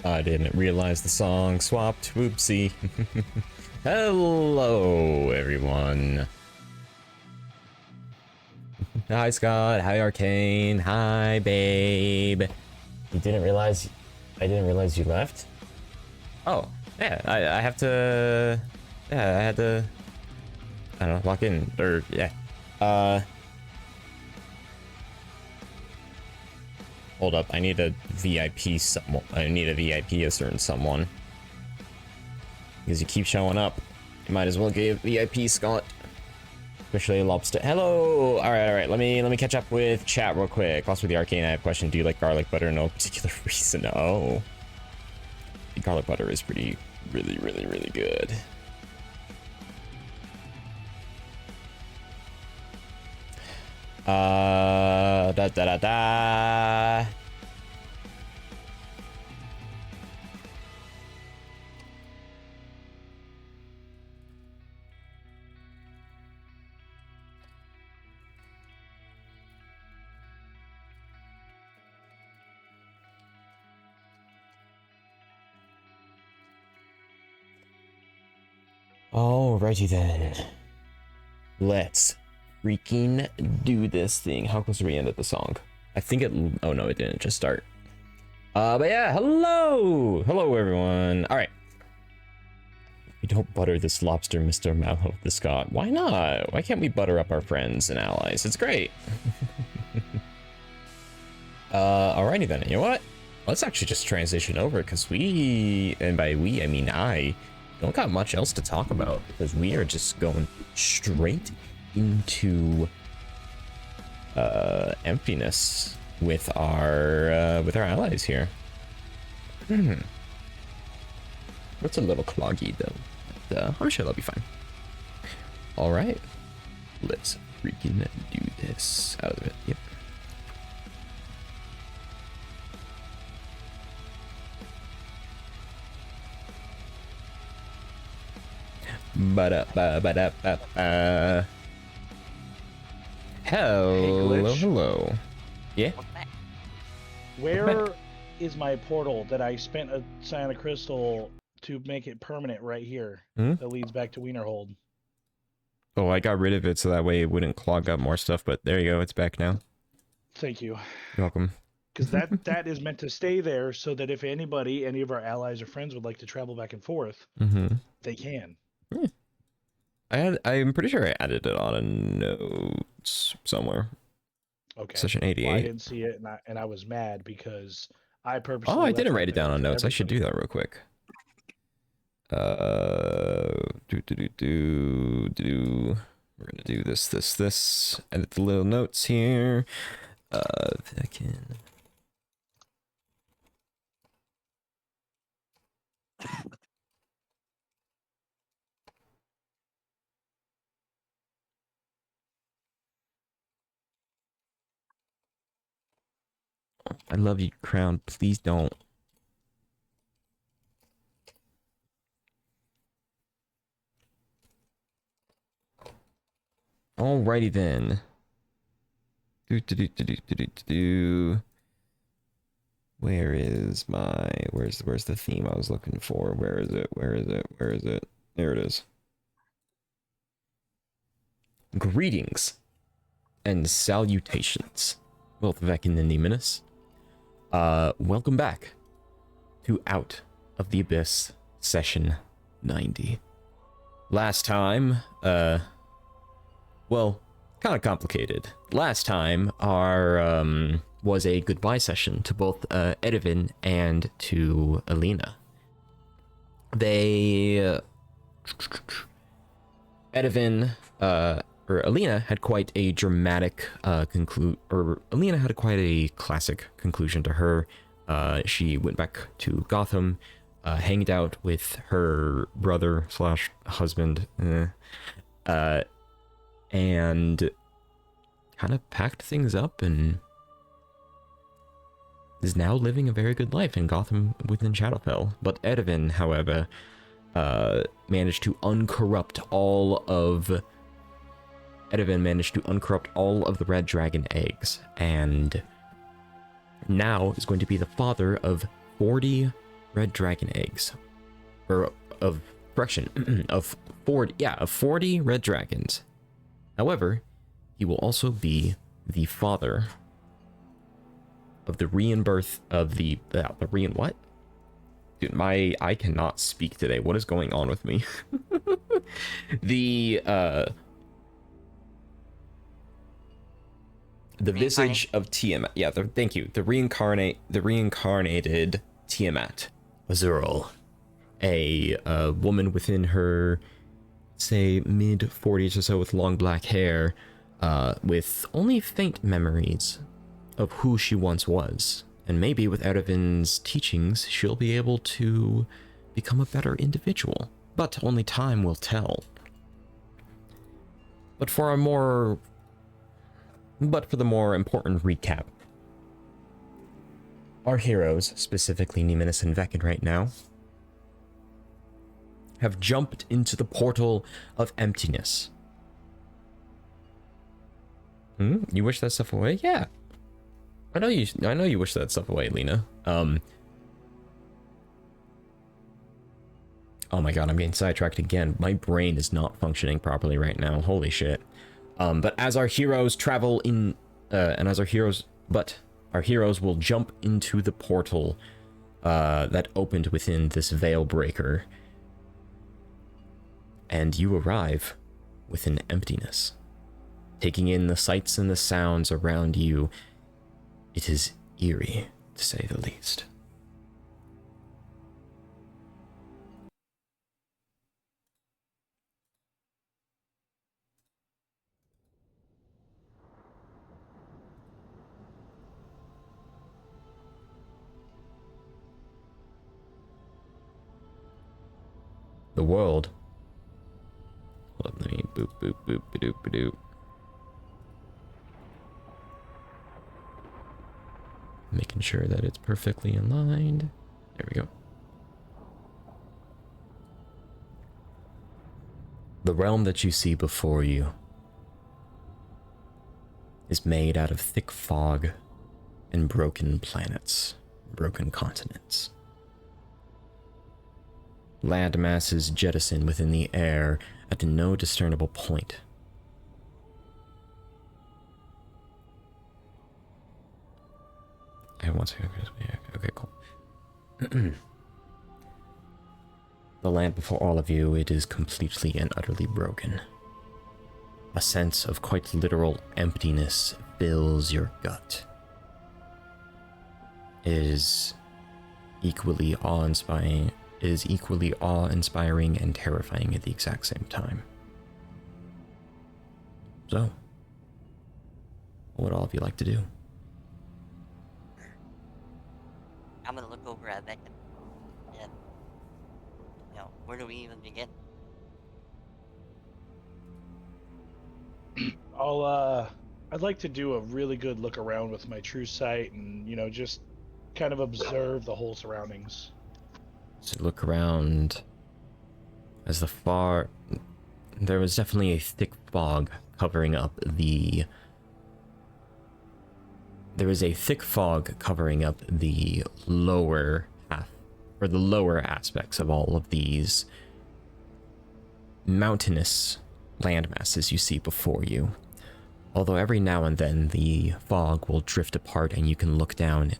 I didn't realize the song swapped. Whoopsie. Hello, everyone. Hi, Scott. Hi, Arcane. Hi, babe. You didn't realize... I didn't realize you left? Oh, yeah. I have to... Yeah, I had to... I don't know, lock in. Or, yeah. Hold up. I need a VIP someone. I need a VIP a certain someone. Because you keep showing up. You might as well give VIP Scott. Especially Lobster. Hello! Alright. Let me catch up with chat real quick. Also with the Arcane, I have a question. Do you like garlic butter? No particular reason. Oh. Garlic butter is pretty, really good. Da. Alrighty then. Let's freaking do this thing. How close are we into the song? I think it... Oh no, it didn't just start. But yeah, hello! Hello, everyone. Alright. We don't butter this lobster, Mr. Mallow the Scott. Why not? Why can't we butter up our friends and allies? It's great. Alrighty then. You know what? Let's actually just transition over, because we... And by we, I mean I... don't got much else to talk about, because we are just going straight into emptiness with our allies here. It's a little cloggy though, but I'm sure they'll be fine. All right, let's freaking do this. Out of it. Yep. Ba-da-ba-ba-da-ba-ba. Hello. Yeah? Where is my portal that I spent a Scion Crystal to make it permanent right here? That leads back to Wienerhold. Oh, I got rid of it so that way it wouldn't clog up more stuff, but there you go, it's back now. Thank you. You're welcome. Because that is meant to stay there so that if any of our allies or friends would like to travel back and forth, they can. Yeah. I'm pretty sure I added it on a notes somewhere. Okay. Session 88. Well, I didn't see it, and I was mad because I purposely. Oh, I didn't write it down on notes. I should do that real quick. We're gonna do this. Edit the little notes here. Vekin. I love you, Crown. Please don't. Alrighty then. Where's the theme I was looking for? Where is it? There it is. Greetings and salutations, both Vekin and Nemmonis. Welcome back to Out of the Abyss session 90. Last time, well, kind of complicated. Last time, our, was a goodbye session to both, Deafin and to Alina. They, Deafin, or Alina had quite a dramatic, Alina had quite a classic conclusion to her. She went back to Gotham, hanged out with her brother slash husband, and kind of packed things up and is now living a very good life in Gotham within Shadowfell. But Deafin, however, managed to uncorrupt all of the Red Dragon eggs, and now is going to be the father of 40 red dragon eggs. Or, of, correction, of 40 red dragons. However, he will also be the father of the rebirth of the what? Dude, I cannot speak today. What is going on with me? The visage of Tiamat. Yeah, thank you. The reincarnated Tiamat. Azuril. A woman within her, say, mid-40s or so with long black hair, with only faint memories of who she once was. And maybe with Erdovin's teachings, she'll be able to become a better individual. But only time will tell. But for the more important recap, our heroes, specifically Nemmonis and Vekin right now, have jumped into the portal of emptiness. You wish that stuff away? Yeah. I know you wish that stuff away, Lena. Oh my god, I'm getting sidetracked again. My brain is not functioning properly right now. Holy shit. But as our heroes travel in, our heroes will jump into the portal that opened within this veil breaker. And you arrive with an emptiness. Taking in the sights and the sounds around you, it is eerie, to say the least. The world. Hold up, let me boop, boop, boop, ba-doop, ba-doop. Making sure that it's perfectly aligned. There we go. The realm that you see before you is made out of thick fog and broken planets, broken continents. Land masses jettison within the air at no discernible point. I want to. Okay, cool. The land before all of you, it is completely and utterly broken. A sense of quite literal emptiness fills your gut. It is equally awe-inspiring. It is equally awe-inspiring and terrifying at the exact same time. So, what would all of you like to do? I'm gonna look over at Vekin. And, where do we even begin? I'd like to do a really good look around with my true sight and, just kind of observe the whole surroundings. So look around. As there was definitely a thick fog covering up the... There is a thick fog covering up the lower half, or the lower aspects of all of these mountainous landmasses you see before you. Although every now and then the fog will drift apart and you can look down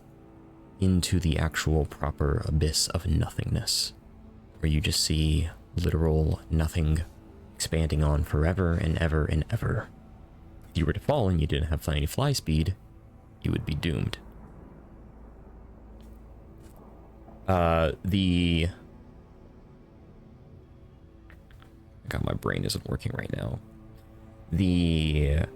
into the actual proper abyss of nothingness, where you just see literal nothing expanding on forever and ever and ever. If you were to fall and you didn't have any fly speed, you would be doomed. God, my brain isn't working right now. The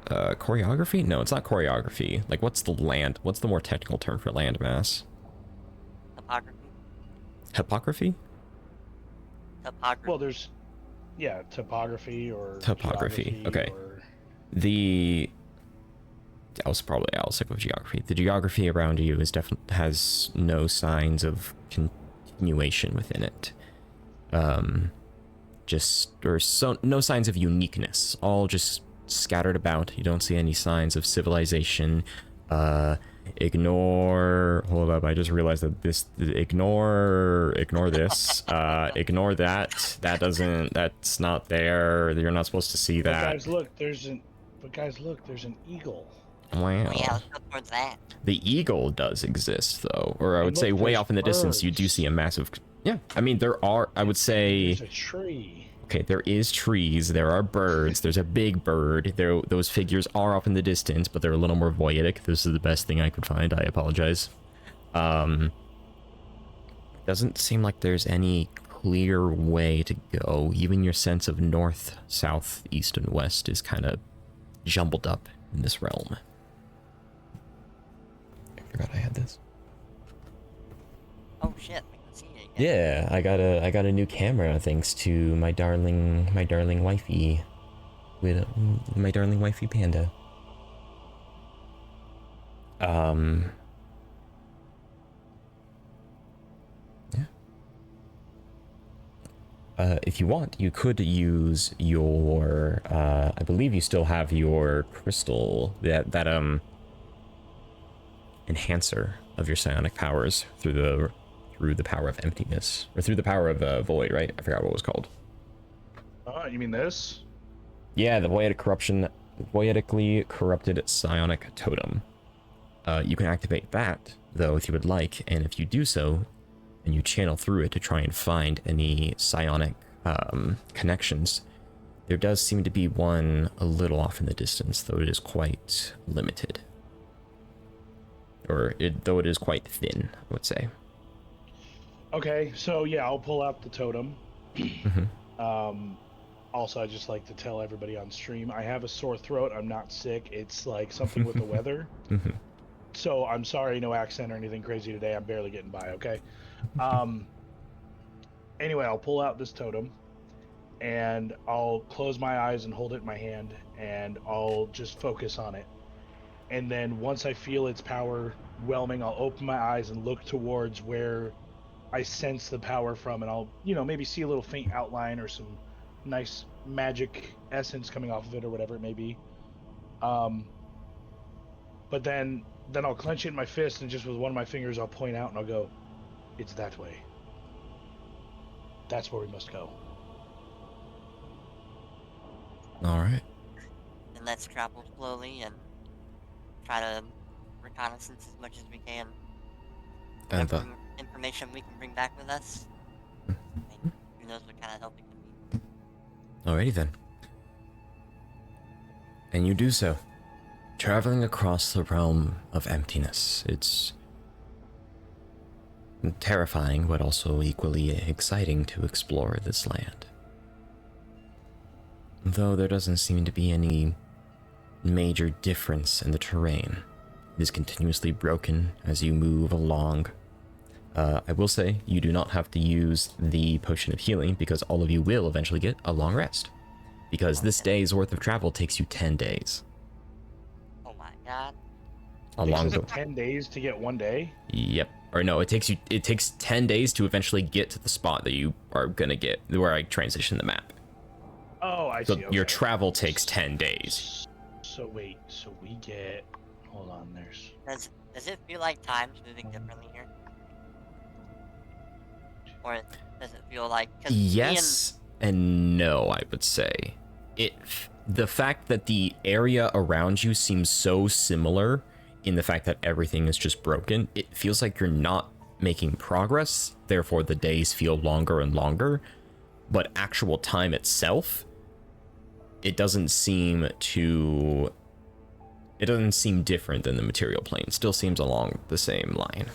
choreography? No, it's not choreography. Like, what's the more technical term for landmass? Topography? Hypocrisy? Topography. Well, there's... Yeah, topography or... Topography, okay. Or... I'll stick with geography. The geography around you has no signs of continuation within it. No signs of uniqueness. All just scattered about. You don't see any signs of civilization Ignore. Hold up, I just realized that this. Ignore this. Ignore that. That's not there. You're not supposed to see But that. guys, look, there's an eagle. Oh yeah, Wow. let's go towards that. The eagle does exist, though. Or I And would look, say way there's off in the distance, you do birds. see a massive... Yeah, I mean, there are, I would say... There's a tree. Okay, there is trees, there are birds, there's a big bird. Those figures are off in the distance, but they're a little more voyeutic. This is the best thing I could find, I apologize. Doesn't seem like there's any clear way to go. Even your sense of north, south, east, and west is kind of jumbled up in this realm. I forgot I had this. Oh shit, we can see it again. Yeah, I got a new camera thanks to my darling wifey, with my darling wifey panda. Yeah. If you want, you could use your I believe you still have your crystal, that enhancer of your psionic powers through the power of emptiness, or through the power of void, right? I forgot what it was called. Oh, you mean this? Yeah, the voidically corrupted psionic totem. You can activate that, though, if you would like, and if you do so, and you channel through it to try and find any psionic connections, there does seem to be one a little off in the distance, though it is quite limited. Though it is quite thin, I would say. Okay, so yeah, I'll pull out the totem. Mm-hmm. Also, I just like to tell everybody on stream, I have a sore throat. I'm not sick. It's like something with the weather. Mm-hmm. So I'm sorry, no accent or anything crazy today. I'm barely getting by, okay? Anyway, I'll pull out this totem, and I'll close my eyes and hold it in my hand, and I'll just focus on it. And then once I feel its power whelming, I'll open my eyes and look towards where I sense the power from, and I'll, maybe see a little faint outline or some nice magic essence coming off of it or whatever it may be. But then I'll clench it in my fist, and just with one of my fingers I'll point out and I'll go, it's that way. That's where we must go. Alright. And let's travel slowly and try to reconnaissance as much as we can. And Whatever information we can bring back with us. I mean, who knows what kind of help it can be. Alrighty then. And you do so. Traveling across the realm of emptiness. It's terrifying, but also equally exciting to explore this land. Though there doesn't seem to be any major difference in the terrain. It is continuously broken as you move along. I will say, you do not have to use the potion of healing, because all of you will eventually get a long rest. Because this day's worth of travel takes you 10 days. Oh my god. Along the 10 days to get 1 day? Yep. Or no, it takes 10 days to eventually get to the spot that you are gonna get, where I transition the map. Oh, I So see. Okay. your travel takes 10 days. So wait, so we get... Hold on, there's... Does it feel like time's moving differently here? Or does it feel like... 'cause Yes and no, I would say. The fact that the area around you seems so similar in the fact that everything is just broken, it feels like you're not making progress, therefore the days feel longer and longer. But actual time itself, it doesn't seem different than the material plane. It still seems along the same line.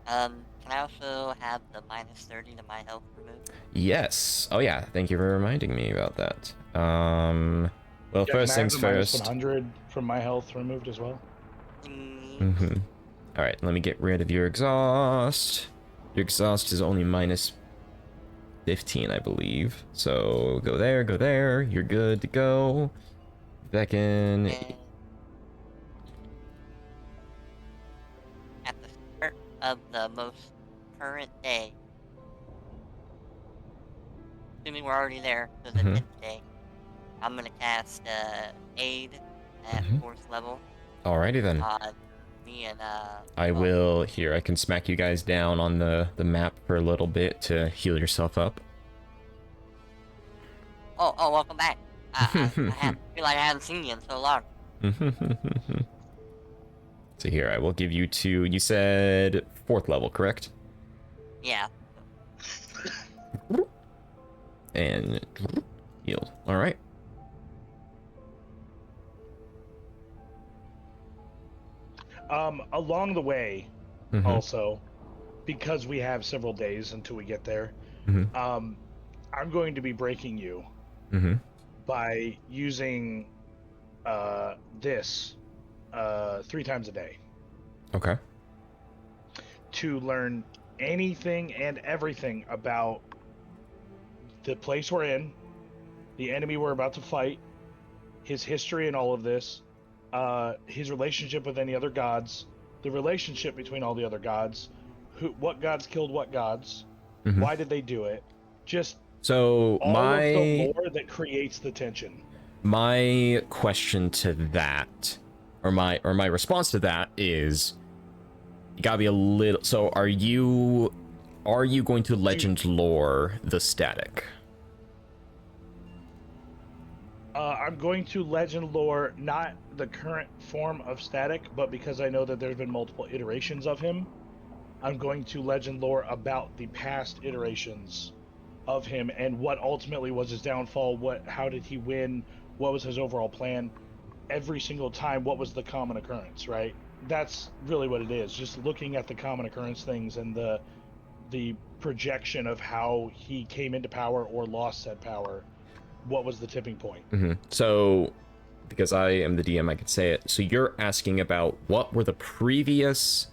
Can I also have the -30 to my health removed? Yes. Oh yeah, thank you for reminding me about that. Well, Yeah, first can I have things the first. -100 from my health removed as well? All right, let me get rid of your exhaust. Your exhaust is only -15, I believe. So go there. You're good to go. Vekin. And at the start of the most current day, assuming we're already there, so the 10th day, I'm gonna cast aid at Mhm. 4th level Alrighty then. on me and I well, will, here, I can smack you guys down on the map for a little bit to heal yourself up. oh, welcome back. I feel like I haven't seen you in so long. So here, I will give you two, you said 4th level, correct? Yeah. And healed. Alright. Along the way, Mhm. also, because we have several days until we get there, Mhm. I'm going to be breaking you Mhm. by using this 3 times a day Okay. to learn anything and everything about the place we're in, the enemy we're about to fight, his history and all of this, his relationship with any other gods, the relationship between all the other gods, what gods killed what gods, Mhm. why did they do it, just So all of the lore that creates the tension. my question to that, or my response to that is, you gotta be a little. So are you going to legend lore the static? I'm going to legend lore not the current form of static, but because I know that there's been multiple iterations of him, I'm going to legend lore about the past iterations of him and what ultimately was his downfall, how did he win, what was his overall plan, every single time, what was the common occurrence, right? That's really what it is, just looking at the common occurrence things and the projection of how he came into power or lost said power. What was the tipping point? So, because I am the DM, I could say it. So you're asking about what were the previous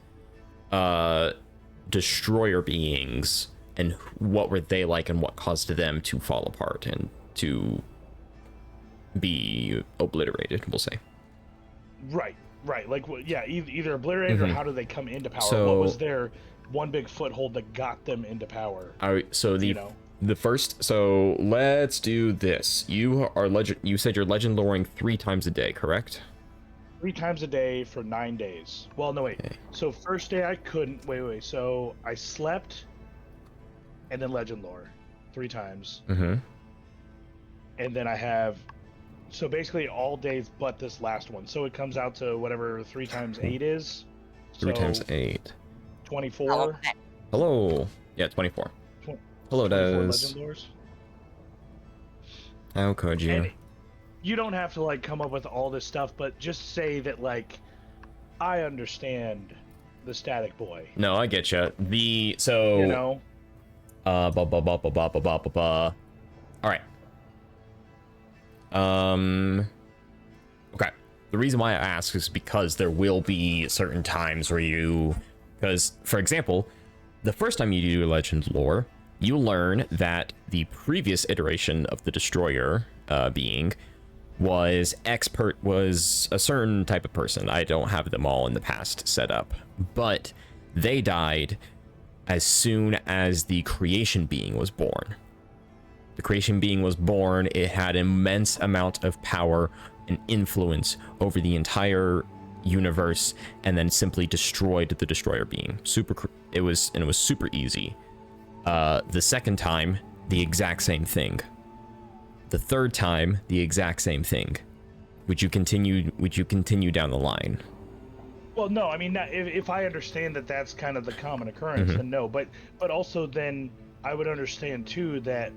destroyer beings and what were they like and what caused them to fall apart and to be obliterated, we'll say. Right. Like, yeah, either obliterated or how did they come into power? So, what was their one big foothold that got them into power? So you know? the first, so let's do this. You said you're legend loring 3 times a day, correct? 3 times a day for 9 days. Well, no, wait. Okay. So first day I couldn't. Wait. So I slept and then legend lore 3 times. Mm-hmm. And then I have, so basically all days but this last one. So it comes out to whatever 3 times 8 is. 3 so times 8. 24. Oh, welcome back. Hello. Yeah, 24. Hello, 24 Des. legend lores. How could you? And you don't have to like come up with all this stuff, but just say that like I understand the static boy. No, I get you. So You know. All right. Okay. The reason why I ask is because there will be certain times where because for example, the first time you do legend lore, you learn that the previous iteration of the destroyer being was a certain type of person. I don't have them all in the past set up, but they died as soon as the creation being was born. The creation being was born, it had immense amount of power and influence over the entire universe, and then simply destroyed the destroyer being. It was super easy. The second time, the exact same thing. The third time, the exact same thing. Would you continue down the line? Well, no, I mean, if I understand that that's kind of the common occurrence, then no. But also then I would understand too that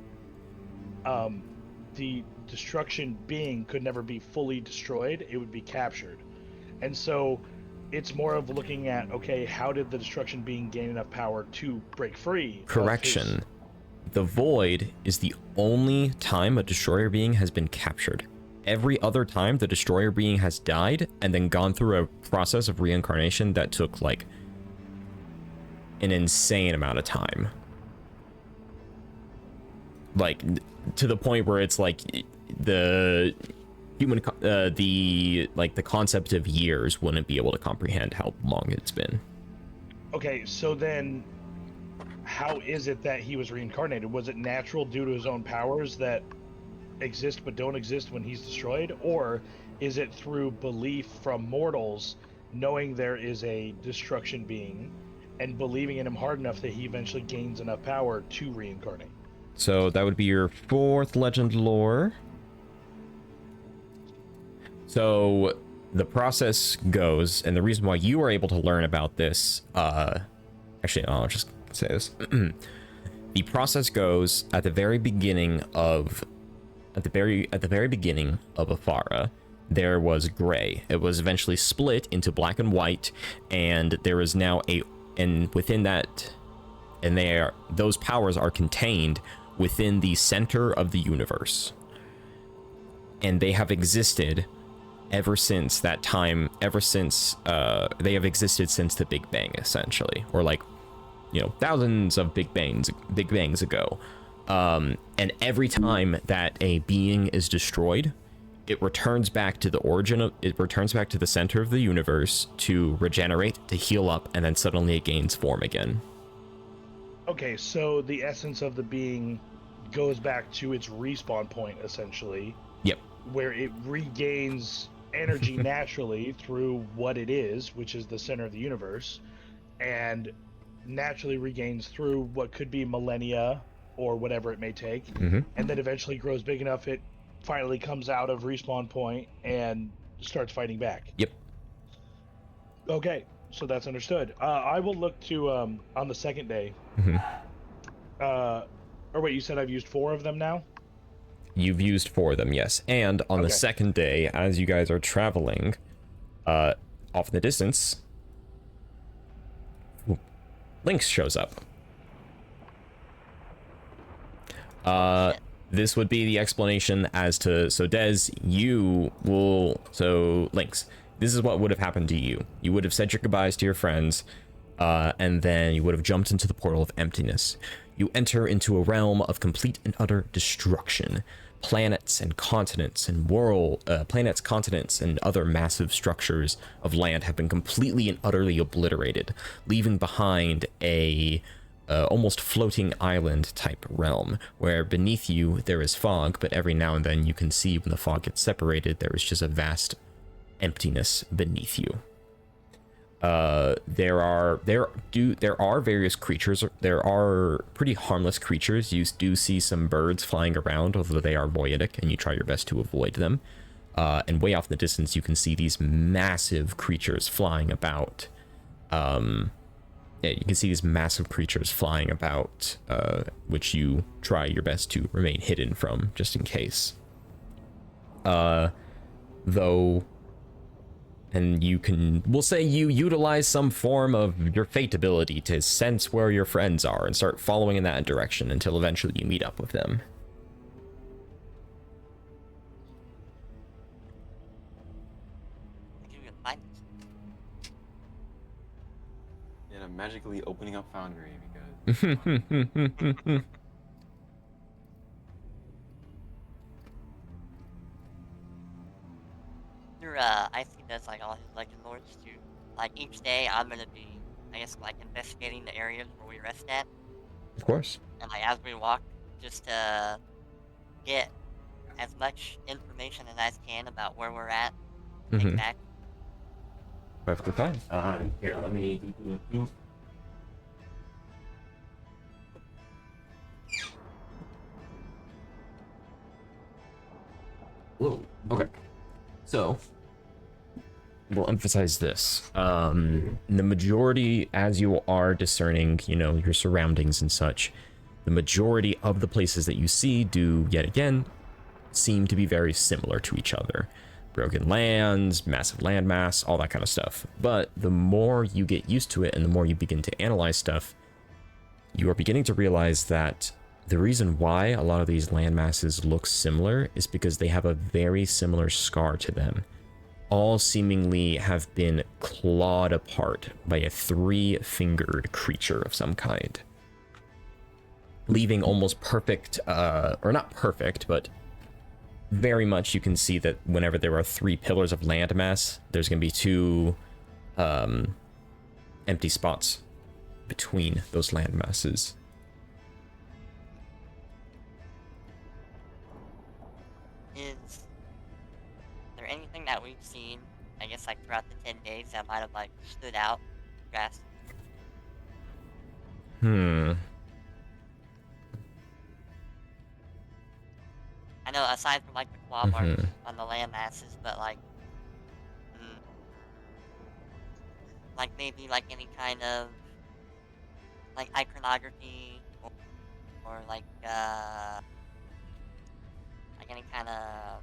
the destruction being could never be fully destroyed; it would be captured, and so it's more of looking at, okay, how did the destruction being gain enough power to break free? Correction. The void is the only time a destroyer being has been captured. Every other time the destroyer being has died and then gone through a process of reincarnation that took like an insane amount of time. Like to the point where it's like the concept of years wouldn't be able to comprehend how long it's been. Okay, so then how is it that he was reincarnated? Was it natural due to his own powers that exist but don't exist when he's destroyed, or is it through belief from mortals knowing there is a destruction being and believing in him hard enough that he eventually gains enough power to reincarnate? So that would be your 4th legend lore. So the process goes, and the reason why you are able to learn about this, actually, I'll just say this. The process goes at the very beginning of, at the very beginning of Afara, there was gray. It was eventually split into black and white, and there is now and within that, and those powers are contained within the center of the universe. And they have existed ever since that time, they have existed since the Big Bang, essentially, or like, thousands of Big Bangs ago. And every time that a being is destroyed, it returns back to the center of the universe to regenerate, to heal up, and then suddenly it gains form again. Okay, so the essence of the being goes back to its respawn point, essentially. Yep. Where it regains energy naturally through what it is, which is the center of the universe, and naturally regains through what could be millennia or whatever it may take, and then eventually grows big enough it finally comes out of respawn point and starts fighting back. Yep. Okay, so that's understood. I will look to on the second day. Or wait, you said I've used 4 of them now? You've used 4 of them, yes. And on the second day, as you guys are traveling, off in the distance, Lynx shows up. This would be the explanation as to, so Dez, Lynx, this is what would have happened to you. You would have said your goodbyes to your friends, and then you would have jumped into the portal of emptiness. You enter into a realm of complete and utter destruction. Planets, continents, and other massive structures of land have been completely and utterly obliterated, leaving behind a almost floating island type realm, where beneath you there is fog, but every now and then you can see when the fog gets separated, there is just a vast emptiness beneath you. There are various creatures. There are pretty harmless creatures. You do see some birds flying around, although they are voidic, and you try your best to avoid them. And way off in the distance, you can see these massive creatures flying about. You can see these massive creatures flying about, which you try your best to remain hidden from, just in case. Though. And we'll say you utilize some form of your fate ability to sense where your friends are and start following in that direction until eventually you meet up with them. Yeah, I'm magically opening up Foundry because... I think that's like all his legend lords too. Like each day, I'm gonna be, I guess, like investigating the areas where we rest at. Of course. And like as we walk, just to get as much information as I can about where we're at. Think back. Perfectly fine. Here, let me do. Whoa. Okay. So, we'll emphasize this. The majority, as you are discerning, your surroundings and such, the majority of the places that you see do, yet again, seem to be very similar to each other. Broken lands, massive landmass, all that kind of stuff. But the more you get used to it and the more you begin to analyze stuff, you are beginning to realize that the reason why a lot of these landmasses look similar is because they have a very similar scar to them. All seemingly have been clawed apart by a 3-fingered creature of some kind, leaving almost perfect, or not perfect, but very much you can see that whenever there are 3 pillars of landmass, there's going to be 2 empty spots between those landmasses. days that might have like stood out drastically? I know aside from like the claw marks on the land masses, but like, like maybe like any kind of like iconography or like any kind of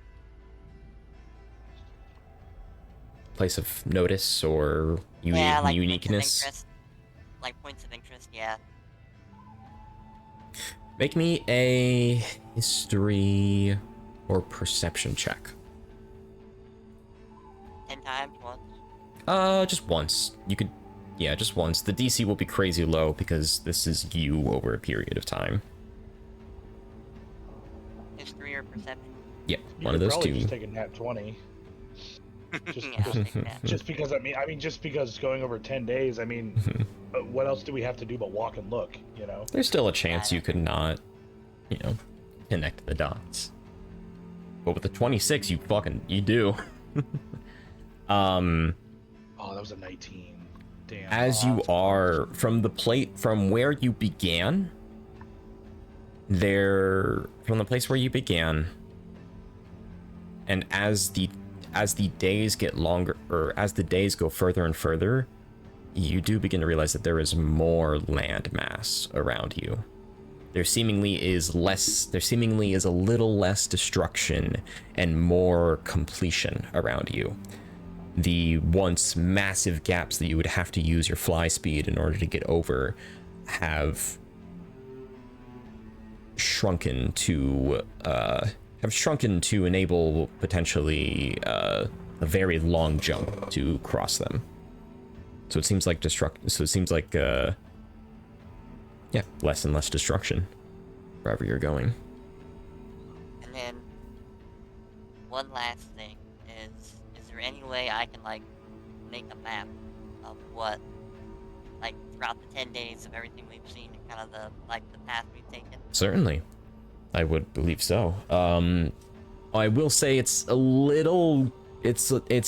Place of notice or like uniqueness. Points of interest, yeah. Make me a history or perception check. 10 times once. Just once. You could, yeah, just once. The DC will be crazy low because this is you over a period of time. History or perception? Yep, You one of could those probably two. just take a nat 20. Yeah, Just because just because going over 10 days, I mean, what else do we have to do but walk and look, you know? There's still a chance you could not, you know, connect the dots. But with the 26, you do. Oh, that was a 19. Damn. As you are from where you began, from the place where you began, and as the days get longer, or as the days go further and further, you do begin to realize that there is more land mass around you. There seemingly is a little less destruction and more completion around you. The once massive gaps that you would have to use your fly speed in order to get over have shrunken to enable potentially a very long jump to cross them. So it seems like less and less destruction wherever you're going. And then one last thing is there any way I can like make a map of what, like, throughout the 10 days of everything we've seen and kind of the path we've taken? Certainly, I would believe so. I will say it's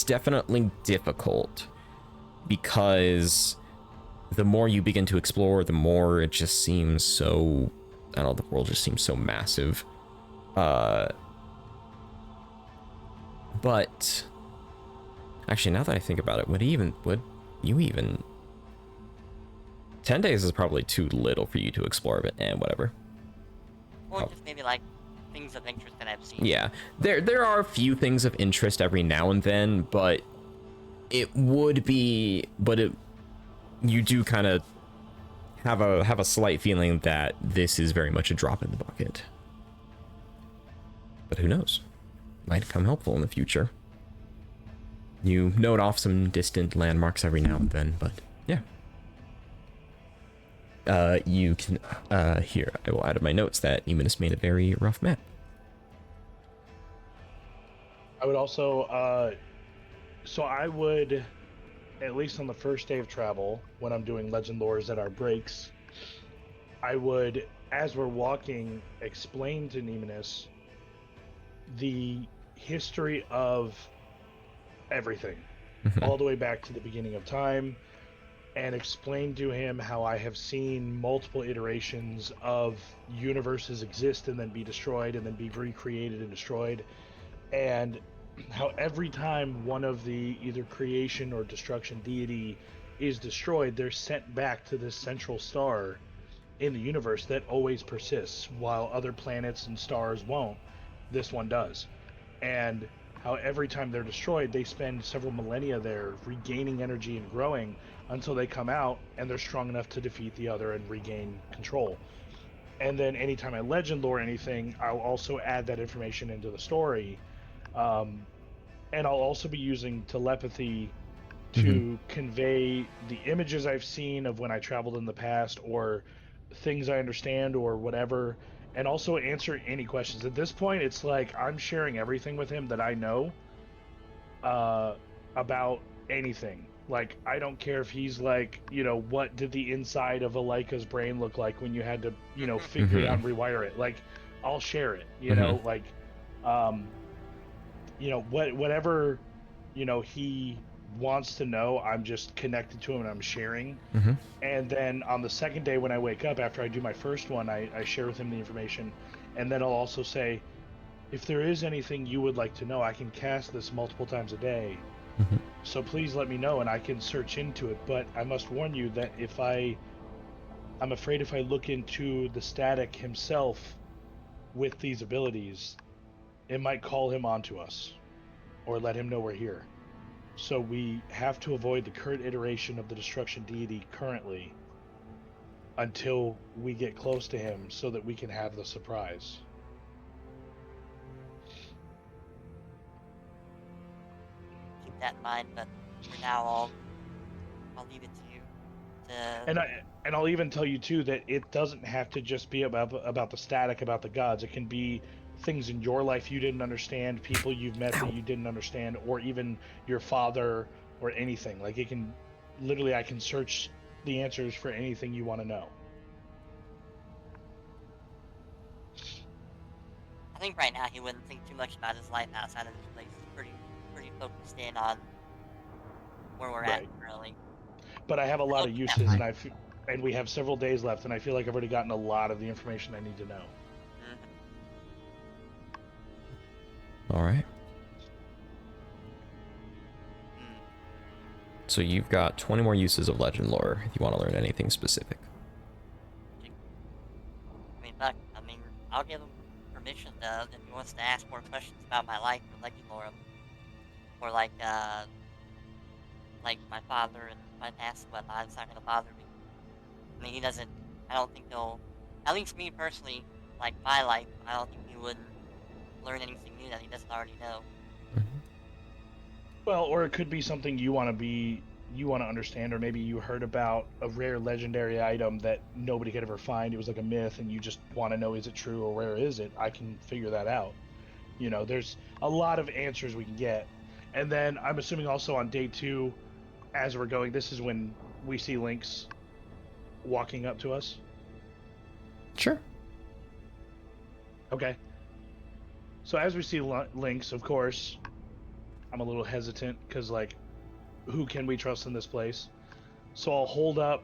definitely difficult because the more you begin to explore, the more it just seems so, I don't know, the world just seems so massive. But actually, now that I think about it, would you even 10 days is probably too little for you to explore, but whatever. Or just maybe like things of interest that I've seen. Yeah, there are a few things of interest every now and then, but you do kind of have a slight feeling that this is very much a drop in the bucket. But who knows? Might come helpful in the future. You note off some distant landmarks every now and then, but yeah. You can, here, I will add in my notes that Nemmonis made a very rough map. I would also, so I would, at least on the first day of travel, when I'm doing legend lores at our breaks, I would, as we're walking, explain to Nemmonis the history of everything, all the way back to the beginning of time, and explain to him how I have seen multiple iterations of universes exist and then be destroyed and then be recreated and destroyed, and how every time one of the either creation or destruction deity is destroyed, they're sent back to this central star in the universe that always persists, while other planets and stars won't. This one does. And how every time they're destroyed, they spend several millennia there regaining energy and growing until they come out and they're strong enough to defeat the other and regain control. And then anytime I legend lore anything, I'll also add that information into the story. And I'll also be using telepathy to convey the images I've seen of when I traveled in the past, or things I understand, or whatever, and also answer any questions. At this point, it's like I'm sharing everything with him that I know about anything. Like, I don't care if he's like, what did the inside of a Leica's brain look like when you had to, figure it out and rewire it. Like, I'll share it, whatever, he wants to know, I'm just connected to him and I'm sharing. Mm-hmm. And then on the second day when I wake up, after I do my first one, I share with him the information. And then I'll also say, if there is anything you would like to know, I can cast this multiple times a day. Mm-hmm. So please let me know and I can search into it. But I must warn you that I'm afraid if I look into the static himself with these abilities, it might call him onto us or let him know we're here. So we have to avoid the current iteration of the destruction deity currently until we get close to him so that we can have the surprise. Keep that in mind, but for now, I'll leave it to you to. And I'll even tell you too that it doesn't have to just be about the static, about the gods. It can be things in your life you didn't understand, people you've met that you didn't understand, or even your father or anything. Like it can literally, I can search the answers for anything you want to know. I think right now he wouldn't think too much about his life outside of this place. He's pretty focused in on where we're at currently. But I have a lot of uses, and we have several days left, and I feel like I've already gotten a lot of the information I need to know. All right. So you've got 20 more uses of legend lore if you want to learn anything specific. I mean, I'll give him permission to, if he wants to ask more questions about my life or legend lore, or like my father and my past and whatnot. It's not gonna bother me. I mean, he doesn't. I don't think he'll. At least me personally, like my life, I don't think he would learn anything new that he doesn't already know. Well, or it could be something you want to understand, or maybe you heard about a rare legendary item that nobody could ever find. It was like a myth, and you just want to know, is it true or where is it? I can figure that out. You know, there's a lot of answers we can get. And then I'm assuming also on day 2, as we're going, this is when we see Lynx walking up to us. Sure. Okay. So as we see Lynx, of course, I'm a little hesitant because, like, who can we trust in this place? So I'll hold up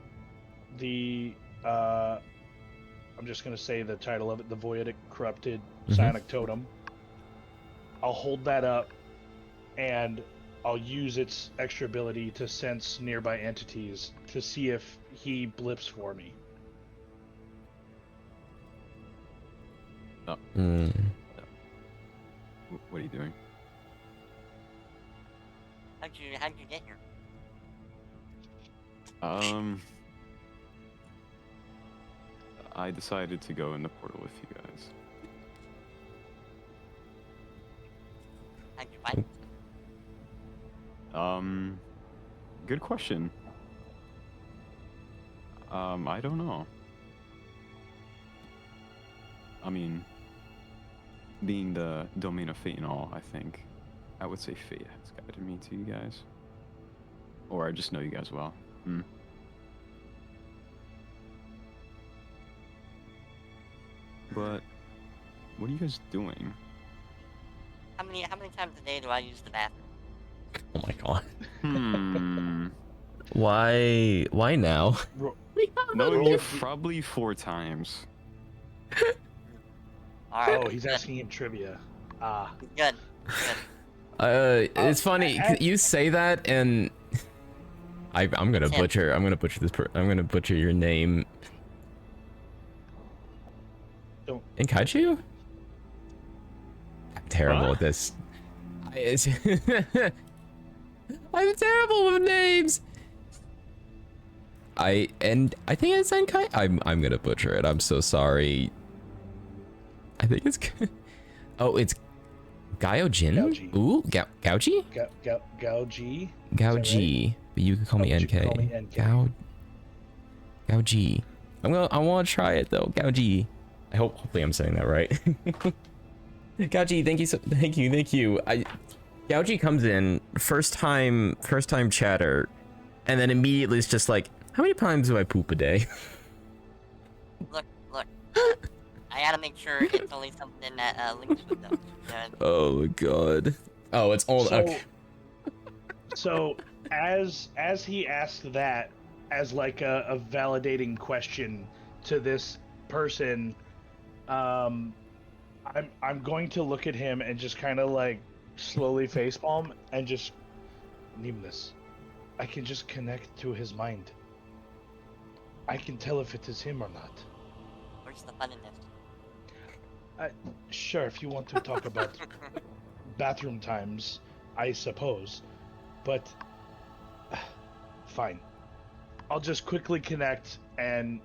the, I'm just going to say the title of it, the Voidic Corrupted Psionic Totem. I'll hold that up, and I'll use its extra ability to sense nearby entities to see if he blips for me. Oh. What are you doing? How'd you get here? I decided to go in the portal with you guys. How'd you find it? Good question. I don't know. I mean, being the domain of fate and all, I think I would say fate has guided me to you guys. Or I just know you guys well. But what are you guys doing? How many times a day do I use the bathroom? Oh my god. Why now? No, you probably 4 times. All right. Oh, he's asking him trivia. Good. It's funny you say that, and I'm gonna butcher. I'm gonna butcher this. I'm gonna butcher your name. Don't. Inkaichu? I'm terrible at this. I'm terrible with names. I think it's Enkai. I'm gonna butcher it. I'm so sorry. I think it's. Oh, it's Gaojin. Gaoji. Ooh, Gaoji. Gaoji. Gaoji. Right? But you can call me You NK. can call me NK. Gaoji. I want to try it though. Gaoji. Hopefully I'm saying that right. Gaoji, thank you. Gaoji comes in first time chatter, and then immediately it's just like, how many times do I poop a day? Look. I gotta make sure it's only something that Lynx would know. Oh god. Oh, it's all. So as he asked that as like a validating question to this person, I'm going to look at him and just kind of like slowly facepalm and just Nemmonis. I can just connect to his mind. I can tell if it is him or not. Where's the fun in this? Sure, if you want to talk about bathroom times, I suppose. But fine. I'll just quickly connect and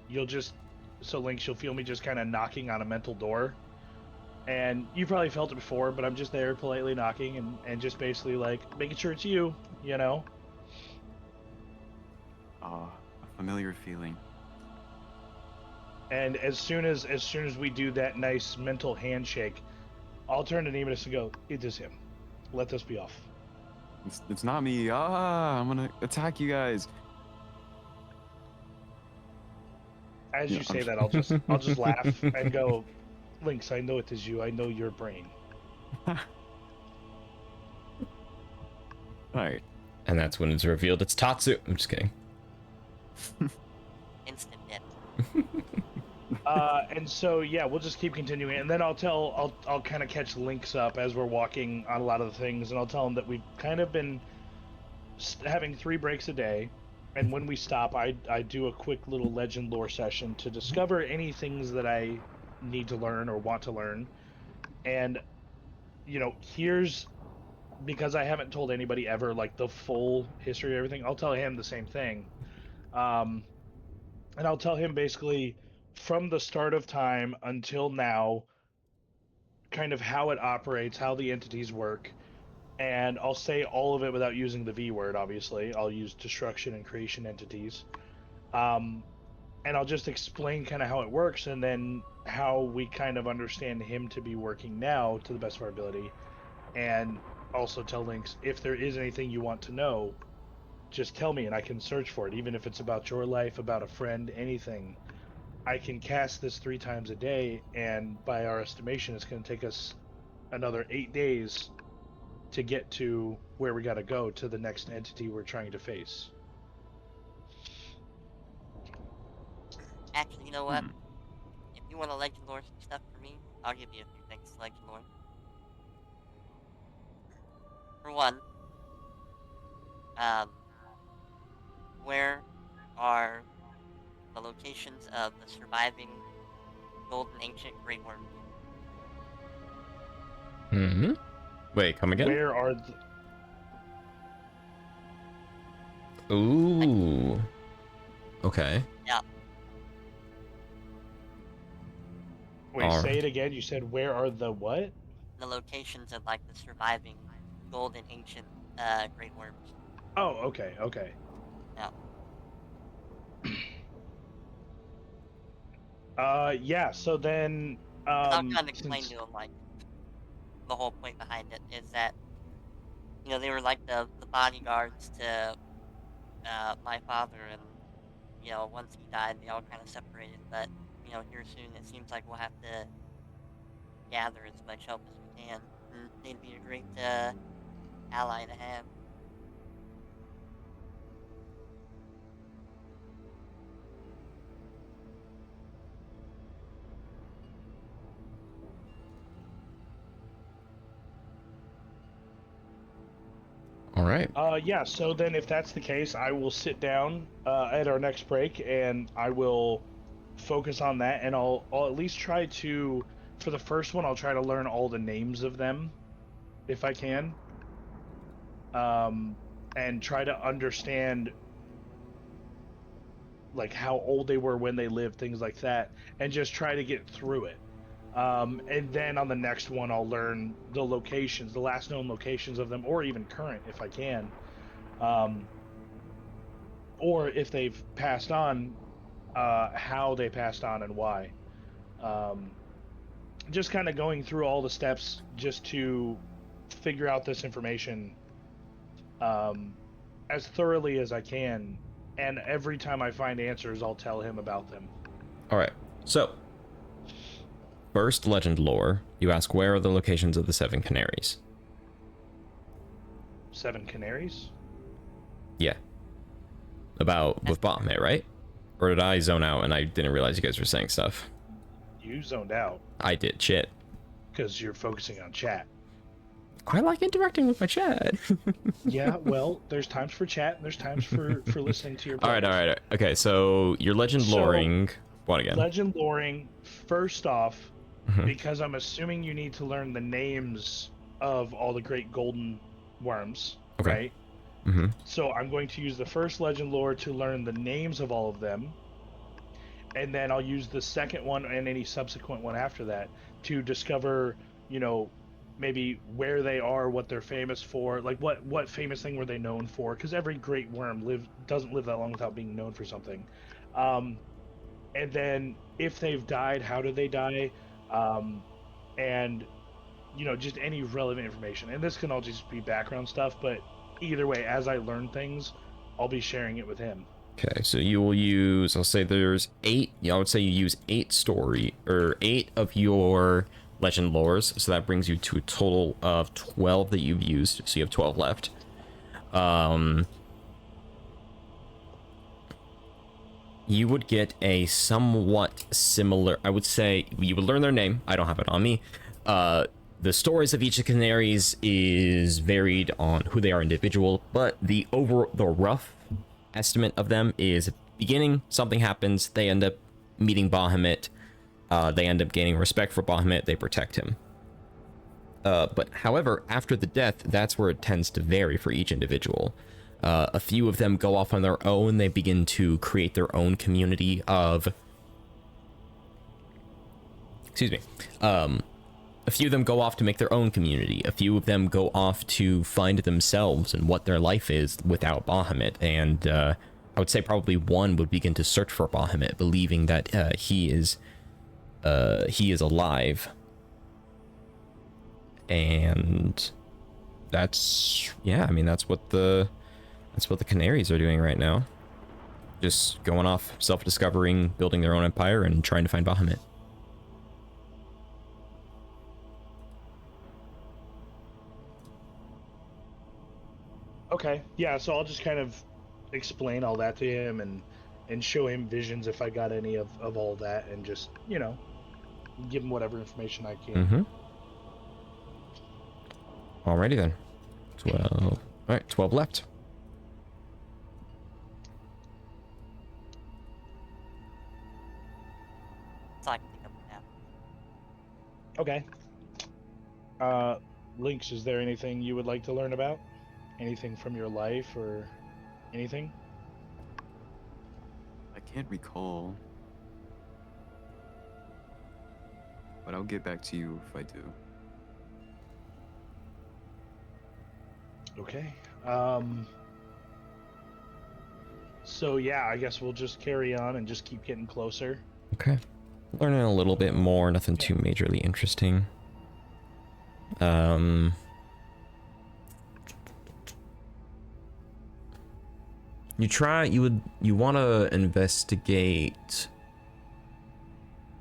you'll just so Lynx, you'll feel me just kind of knocking on a mental door. And you probably felt it before, but I'm just there politely knocking and just basically like making sure it's you, you know? A familiar feeling. And as soon as we do that nice mental handshake, I'll turn to Nemmonis and go, "It is him. Let this be off." It's not me. I'm gonna attack you guys. As Yeah, you say I'm- that, I'll just laugh and go, "Lynx, I know it is you. I know your brain." All right. And that's when it's revealed it's Tatsu. I'm just kidding. Instant death. And so yeah, we'll just keep continuing, and then I'll kind of catch Lynx up as we're walking on a lot of the things, and I'll tell him that we've kind of been having 3 breaks a day, and when we stop, I do a quick little legend lore session to discover any things that I need to learn or want to learn, and you know, here's because I haven't told anybody ever like the full history of everything. I'll tell him the same thing. And I'll tell him basically from the start of time until now, kind of how it operates, how the entities work, and I'll say all of it without using the V word. Obviously, I'll use destruction and creation entities, and I'll just explain kind of how it works, and then how we kind of understand him to be working now to the best of our ability, and also tell Lynx if there is anything you want to know, just tell me and I can search for it, even if it's about your life, about a friend, anything. I can cast this 3 times a day, and by our estimation, it's going to take us another 8 days to get to where we got to go to the next entity we're trying to face. Actually, you know what? Hmm. If you want to legend lore some stuff for me, I'll give you a few things to legend lore. For one, um, where are the locations of the surviving golden ancient great worms? Mm-hmm. Wait, come again? Where are the... Ooh. Okay. Yeah, Wait, All say right. it again. You said where are the what? the locations of like the surviving golden ancient great worms. Oh, okay, okay. Yeah. Yeah, so then, Because I'll kind of explain since... to him like the whole point behind it is that they were like the bodyguards to my father, and once he died, they all kind of separated. But here soon, it seems like we'll have to gather as much help as we can, and they'd be a great ally to have. All right. Yeah, so then if that's the case, I will sit down at our next break and I will focus on that, and I'll at least try to, for the first one, I'll try to learn all the names of them if I can. And try to understand like how old they were when they lived, things like that, and just try to get through it. And then on the next one, I'll learn the locations, the last known locations of them, or even current if I can. Or if they've passed on, how they passed on and why. Just kind of going through all the steps just to figure out this information as thoroughly as I can. And every time I find answers, I'll tell him about them. All right. So, first legend lore, you ask where are the locations of the 7 canaries? 7 canaries? Yeah. About with Bahamut, right? Or did I zone out and I didn't realize you guys were saying stuff? You zoned out I did. Shit. because you're focusing on chat. I like interacting with my chat. Yeah, well, there's times for chat and there's times for listening to your All right. Okay, so your legend loring. What again? Legend loring, first off, Mhm. because I'm assuming you need to learn the names of all the great golden worms, Okay. right? Mm-hmm. So I'm going to use the first legend lore to learn the names of all of them, and then I'll use the second one and any subsequent one after that to discover, maybe where they are, what they're famous for, like what famous thing were they known for? Because every great worm doesn't live that long without being known for something. And then if they've died, how did they die? And just any relevant information. And this can all just be background stuff, but either way, as I learn things, I'll be sharing it with him. Okay, so you will use, I'll say there's 8, I would say you use 8 of your legend lores, so that brings you to a total of 12 that you've used, so you have 12 left. You would get a somewhat similar, I would say, you would learn their name, I don't have it on me. The stories of each of the canaries is varied on who they are individual, but the rough estimate of them is beginning, something happens, they end up meeting Bahamut, they end up gaining respect for Bahamut, they protect him. But however, after the death, that's where it tends to vary for each individual. A few of them go off on their own, they begin to create their own community of... Excuse me. A few of them go off to make their own community. A few of them go off to find themselves and what their life is without Bahamut. And I would say probably one would begin to search for Bahamut, believing that he is alive. And that's what the Canaries are doing right now. Just going off, self-discovering, building their own empire, and trying to find Bahamut. Okay, yeah, so I'll just kind of explain all that to him and show him visions if I got any of all that, and just, give him whatever information I can. Mm-hmm. Alrighty then. 12. Alright, 12 left. So I can pick up a nap. Okay. Lynx, is there anything you would like to learn about? Anything from your life or anything? I can't recall. But I'll get back to you if I do. Okay. So yeah, I guess we'll just carry on and just keep getting closer. Okay. Learning a little bit more, nothing too majorly interesting. You want to investigate.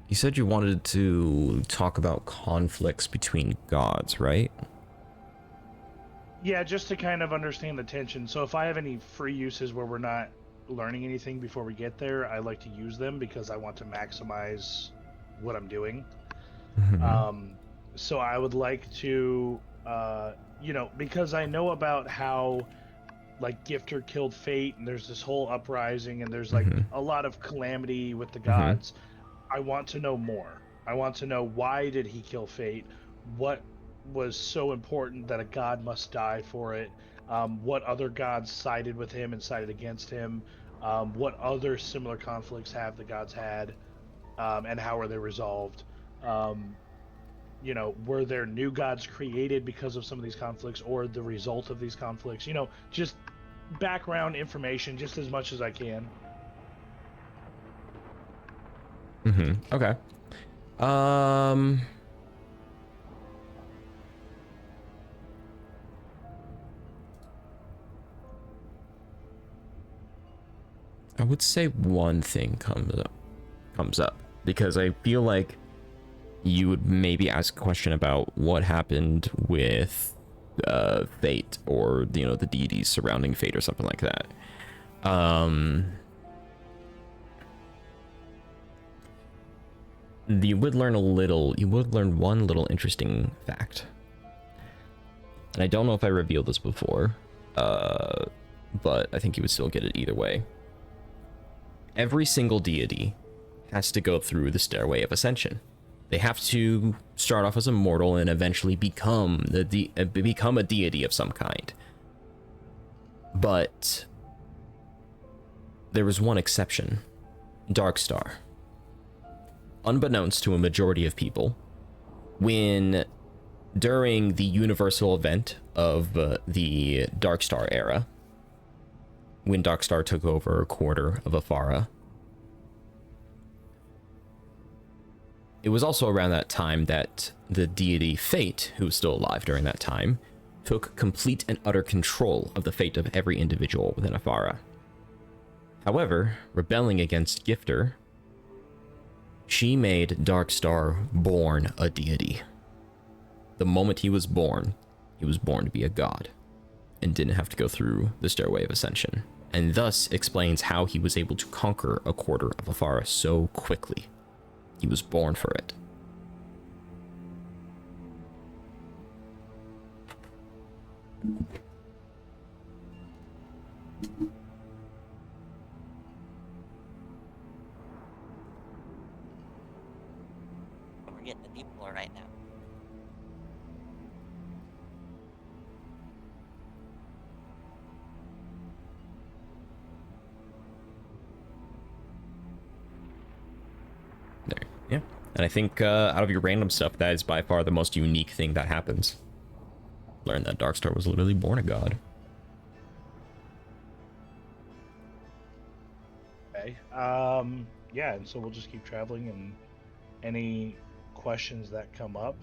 You said you wanted to talk about conflicts between gods, right? Yeah, just to kind of understand the tension. So if I have any free uses where we're not learning anything before we get there, I like to use them because I want to maximize what I'm doing. Mm-hmm. So I would like to, because I know about how, like, Gifter killed Fate, and there's this whole uprising, and there's, like, a lot of calamity with the gods. I want to know more. I want to know, why did he kill Fate? What was so important that a god must die for it? What other gods sided with him and sided against him? What other similar conflicts have the gods had? And how are they resolved? Were there new gods created because of some of these conflicts, or the result of these conflicts? Just background information, just as much as I can. Okay. I would say one thing comes up because I feel like you would maybe ask a question about what happened with fate, or the deities surrounding fate, or something like that. You would learn one little interesting fact, and I don't know if I revealed this before, but I think you would still get it either way. Every single deity has to go through the Stairway of Ascension. They have to start off as a mortal and eventually become a deity of some kind. But there was one exception: Darkstar. Unbeknownst to a majority of people, during the universal event of the Darkstar era, when Darkstar took over a quarter of Afara, it was also around that time that the deity Fate, who was still alive during that time, took complete and utter control of the fate of every individual within Afara. However, rebelling against Gifter, she made Darkstar born a deity. The moment he was born to be a god, and didn't have to go through the Stairway of Ascension, and thus explains how he was able to conquer a quarter of Afara so quickly. He was born for it. We're getting the deep lore right now. There, yeah. And I think out of your random stuff, that is by far the most unique thing that happens. Learn that Darkstar was literally born a god. Okay. Yeah, and so we'll just keep traveling, and any questions that come up,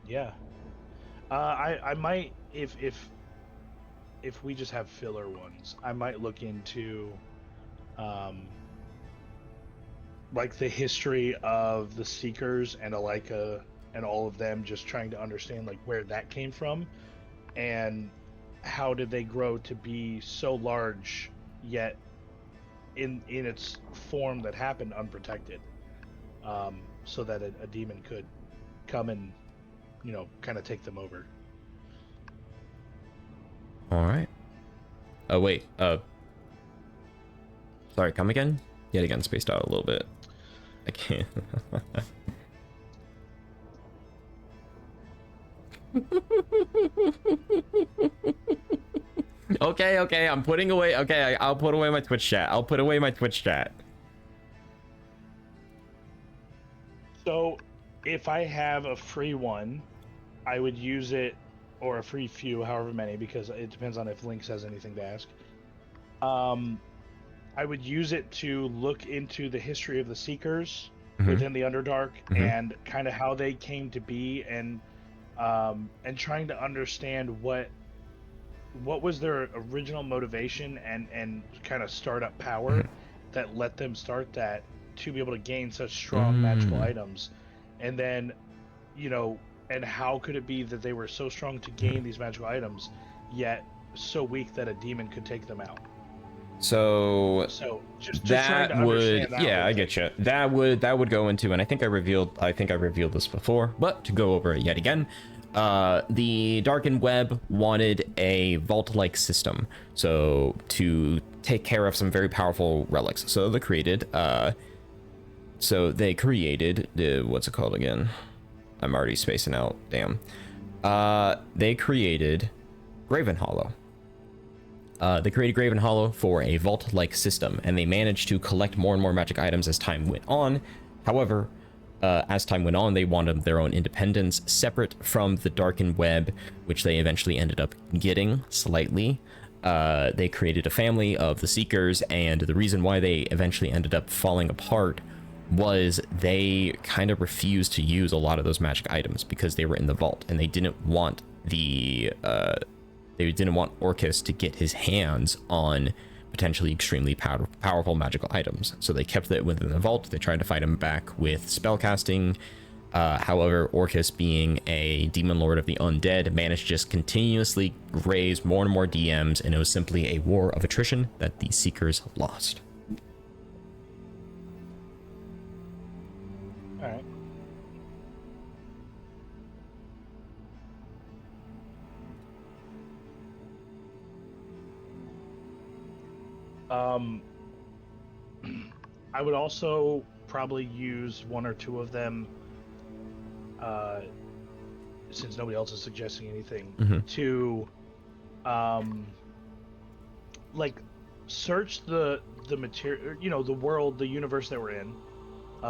yeah. I might, if we just have filler ones, I might look into like the history of the Seekers and Alika and all of them, just trying to understand like where that came from and how did they grow to be so large yet in its form that happened unprotected, so that a demon could come and kind of take them over. All right. Oh wait, sorry, come again? Yet again, spaced out a little bit. I can't. Okay, I'm putting away. Okay, I'll put away my Twitch chat. So, if I have a free one, I would use it, or a free few, however many, because it depends on if Lynx has anything to ask. I would use it to look into the history of the Seekers within the Underdark and kind of how they came to be, and trying to understand what was their original motivation and kind of startup power that let them start that to be able to gain such strong magical items, and then and how could it be that they were so strong to gain these magical items yet so weak that a demon could take them out. So just that trying to would, understand that yeah, I get you. That would go into, and I think I revealed this before, but to go over it yet again, the Darkened Web wanted a vault-like system, so to take care of some very powerful relics. So they created, what's it called again? I'm already spacing out. Damn. They created Graven Hollow. They created Graven Hollow for a vault-like system, and they managed to collect more and more magic items as time went on. However, as time went on, they wanted their own independence, separate from the Darkened Web, which they eventually ended up getting slightly. They created a family of the Seekers, and the reason why they eventually ended up falling apart was they kind of refused to use a lot of those magic items because they were in the vault, and they didn't want Orcus to get his hands on potentially extremely powerful magical items. So they kept it within the vault. They tried to fight him back with spellcasting, However, Orcus, being a demon lord of the undead, managed to just continuously raise more and more DMs, and it was simply a war of attrition that the Seekers lost. All right. I would also probably use one or two of them, since nobody else is suggesting anything, to, like, search the material, you know, the world, the universe that we're in,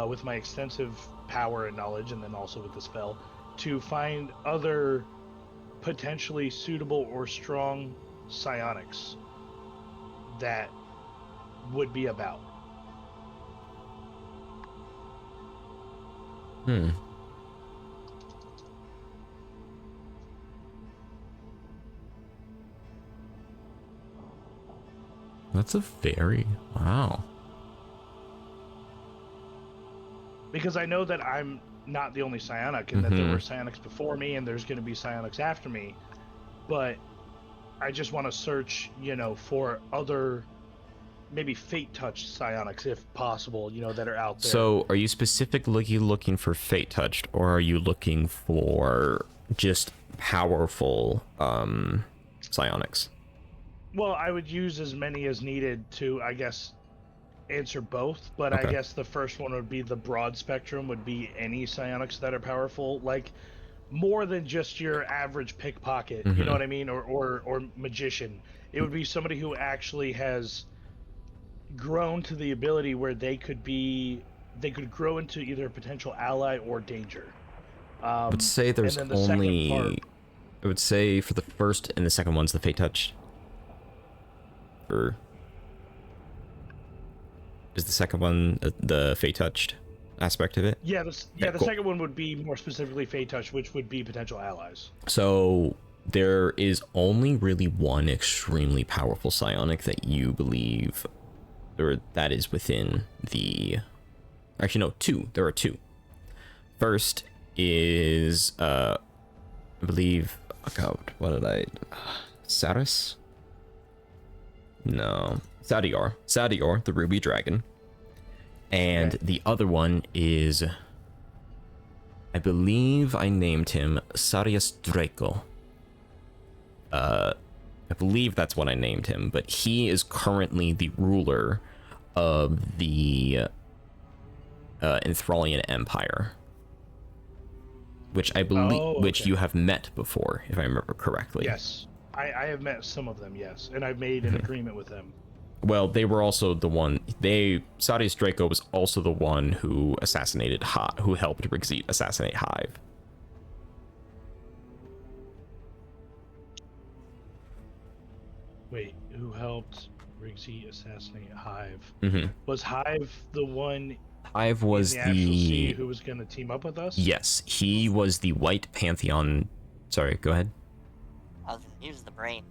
with my extensive power and knowledge, and then also with the spell, to find other potentially suitable or strong psionics that would be about. That's a very... Wow. Because I know that I'm not the only psionic, and that there were psionics before me, and there's going to be psionics after me, but I just want to search, you know, for other, maybe fate-touched psionics, if possible, you know, that are out there. So, are you specifically looking for fate-touched, or are you looking for just powerful psionics? Well, I would use as many as needed to, I guess, answer both, but I guess the first one would be the broad spectrum, would be any psionics that are powerful, like more than just your average pickpocket, you know what I mean, or magician. It would be somebody who actually has grown to the ability where they could grow into either a potential ally or danger. I would say there's only... I would say for the first and the second one's the fate touched. Or is the second one the fate touched aspect of it? Yeah, the Cool. second one would be more specifically fate touch, which would be potential allies. So there is only really one extremely powerful psionic that you believe, or that is within the... Actually, no, two. There are two. First is, I believe... Oh God, what did I... Saris? No. Sadior. Sadior, the Ruby Dragon. And the other one is... I believe I named him Sarius Draco. I believe that's what I named him, but he is currently the ruler of the Enthralian Empire, which I believe, which you have met before, if I remember correctly. Yes, I have met some of them, yes, and I've made an agreement with them. Well, they were also the one. Sadius Draco was also the one who assassinated who helped Rigzeet assassinate Hive. Wait, who helped Rigzeet assassinate Hive? Mm-hmm. Was Hive the one? Hive was in the actual sea who was going to team up with us? Yes, he was the White Pantheon. Sorry, go ahead. He was the brain.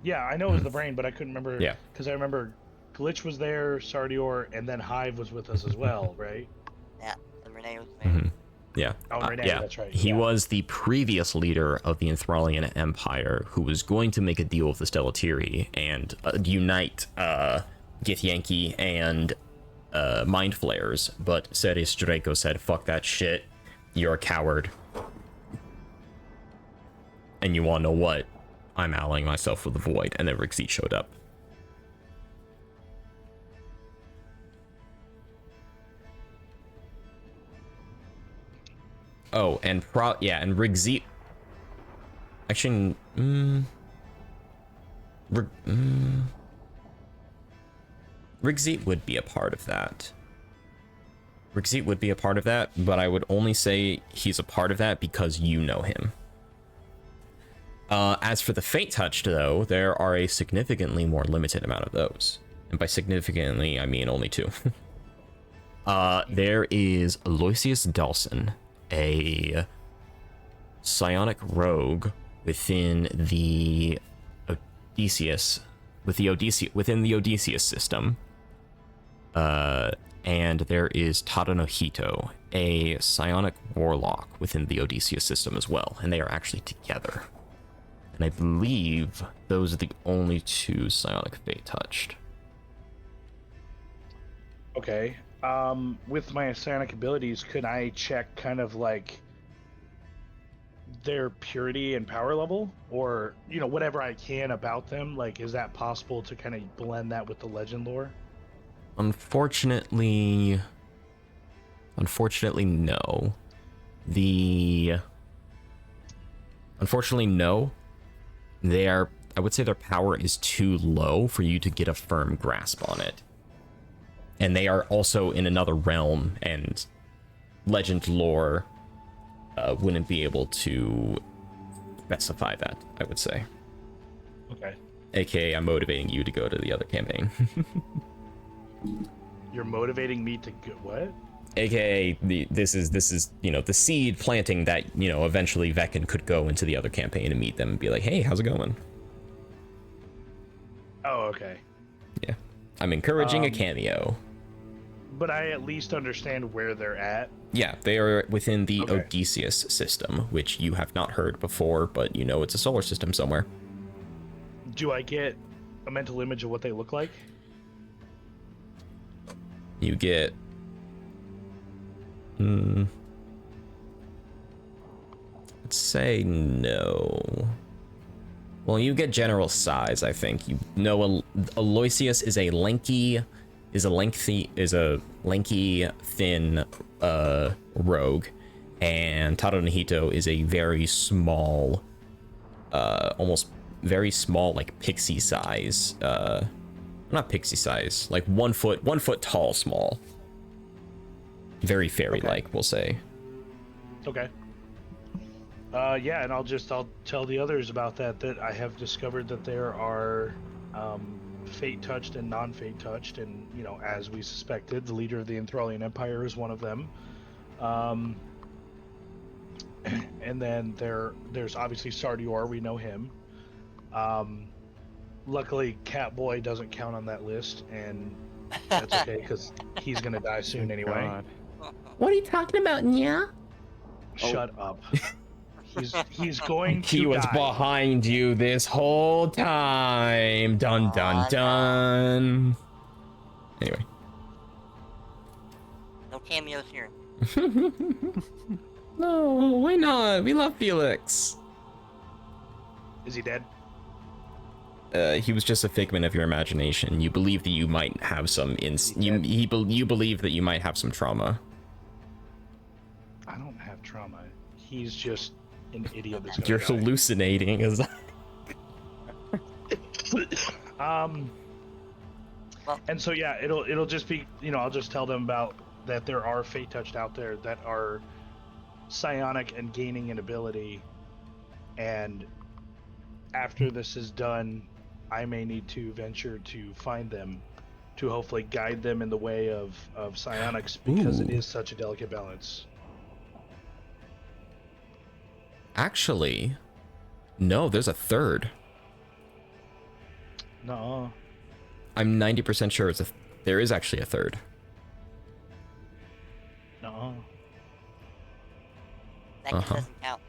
Yeah, I know it was the brain, but I couldn't remember. Yeah. Because I remember Glitch was there, Sardior, and then Hive was with us as well, right? Yeah, and Renee was there. Mm-hmm. Yeah. Oh, Renee, yeah. That's right. He was the previous leader of the Enthralian Empire who was going to make a deal with the Stellatiri and unite Githyanki and Mind Flayers, but Sarius Draco said, fuck that shit, you're a coward. And you wanna know what? I'm allying myself with the Void, and then Rigzeet showed up. Oh, and and Rigzeet... Actually, Rigzeet would be a part of that. Rigzeet would be a part of that, but I would only say he's a part of that because you know him. As for the Fate Touched, though, there are a significantly more limited amount of those. And by significantly, I mean only two. There is Aloysius Dawson, a psionic rogue within the within the Odysseus system. And and there is Tadanohito, a psionic warlock within the Odysseus system as well, and they are actually together. And I believe those are the only two psionic fate touched. Okay. With my psionic abilities, could I check kind of like their purity and power level, or whatever I can about them? Like, is that possible to kind of blend that with the legend lore? Unfortunately, no. Unfortunately, no. I would say their power is too low for you to get a firm grasp on it. And they are also in another realm, and legend lore wouldn't be able to specify that, I would say. Okay. AKA, I'm motivating you to go to the other campaign. You're motivating me to go what? AKA, this is the seed planting that, eventually Vekin could go into the other campaign and meet them and be like, hey, how's it going? Oh, okay. Yeah. I'm encouraging a cameo. But I at least understand where they're at. Yeah, they are within the Okay. Odysseus system, which you have not heard before, but it's a solar system somewhere. Do I get a mental image of what they look like? You get... let's say no. Well, you get general size, I think. Aloysius is a lanky, thin rogue, and Tadanohito is a very small, almost very small, like pixie size. Not pixie size, like 1 foot tall, small. Very fairy-like, we'll say. Okay. Yeah, and I'll tell the others about that I have discovered that there are fate touched and non-fate touched, and as we suspected, the leader of the Enthralian Empire is one of them. And then there's obviously Sardior, we know him. Luckily, Catboy doesn't count on that list, and that's okay because he's gonna die soon anyway. God. What are you talking about, Nya? Shut up. He's going to He was die. behind you this whole time. Dun dun dun. Anyway. No cameos here. No, why not? We love Felix. Is he dead? He was just a figment of your imagination. You believe that you might have some you believe that you might have some trauma. I don't have trauma. He's just an idiot that's gonna You're die. hallucinating. Is And so yeah, it'll just be I'll just tell them about that there are fate touched out there that are psionic and gaining an ability, and after this is done, I may need to venture to find them to hopefully guide them in the way of psionics, because it Ooh. is such a delicate balance. Actually, no, there's a third. No. I'm 90% sure there is actually a third. No. That doesn't count.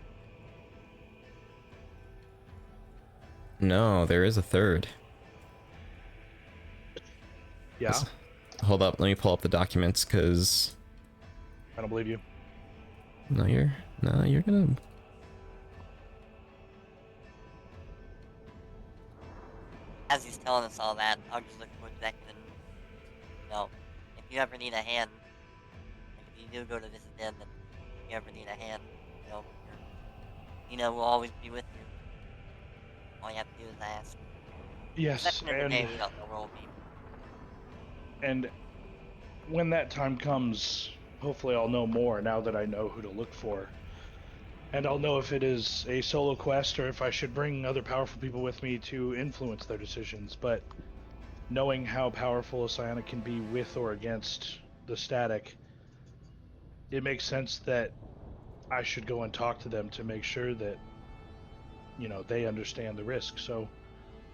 No, there is a third. Yeah. Hold up, let me pull up the documents, because... I don't believe you. No, you're gonna... As he's telling us all that, I'll just look towards Vekin. If you ever need a hand, like if you do go to visit them, and if you ever need a hand, will always be with you. All you have to do is ask. Yes, At the end of the day, we don't know where we'll be. and when that time comes, hopefully I'll know more now that I know who to look for. And I'll know if it is a solo quest or if I should bring other powerful people with me to influence their decisions. But knowing how powerful a psionic can be with or against the static, it makes sense that I should go and talk to them to make sure that, they understand the risk. So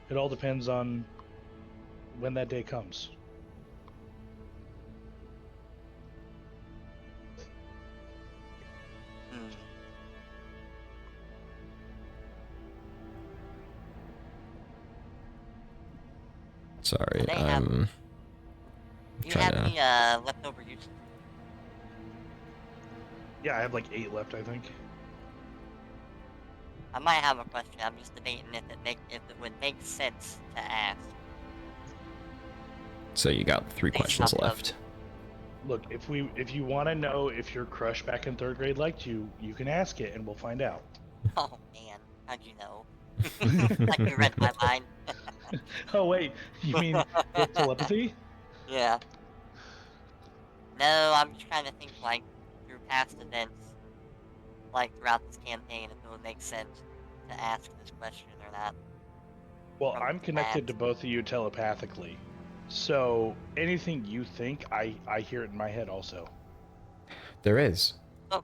it all depends on when that day comes. Sorry, They have- I'm Do you trying have to. any leftover uses? Yeah, I have like 8 left, I think. I might have a question. I'm just debating if it would make sense to ask. So you got 3 Based questions off of- left. Look, if you want to know if your crush back in 3rd grade liked you, you can ask it, and we'll find out. Oh man, how'd you know? Like you read my mind. Oh wait, you mean with telepathy? Yeah. No, I'm just trying to think like through past events, like throughout this campaign, if it would make sense to ask this question or not. Well, From I'm connected to past. both of you telepathically, so anything you think, I hear it in my head also. There is. Oh.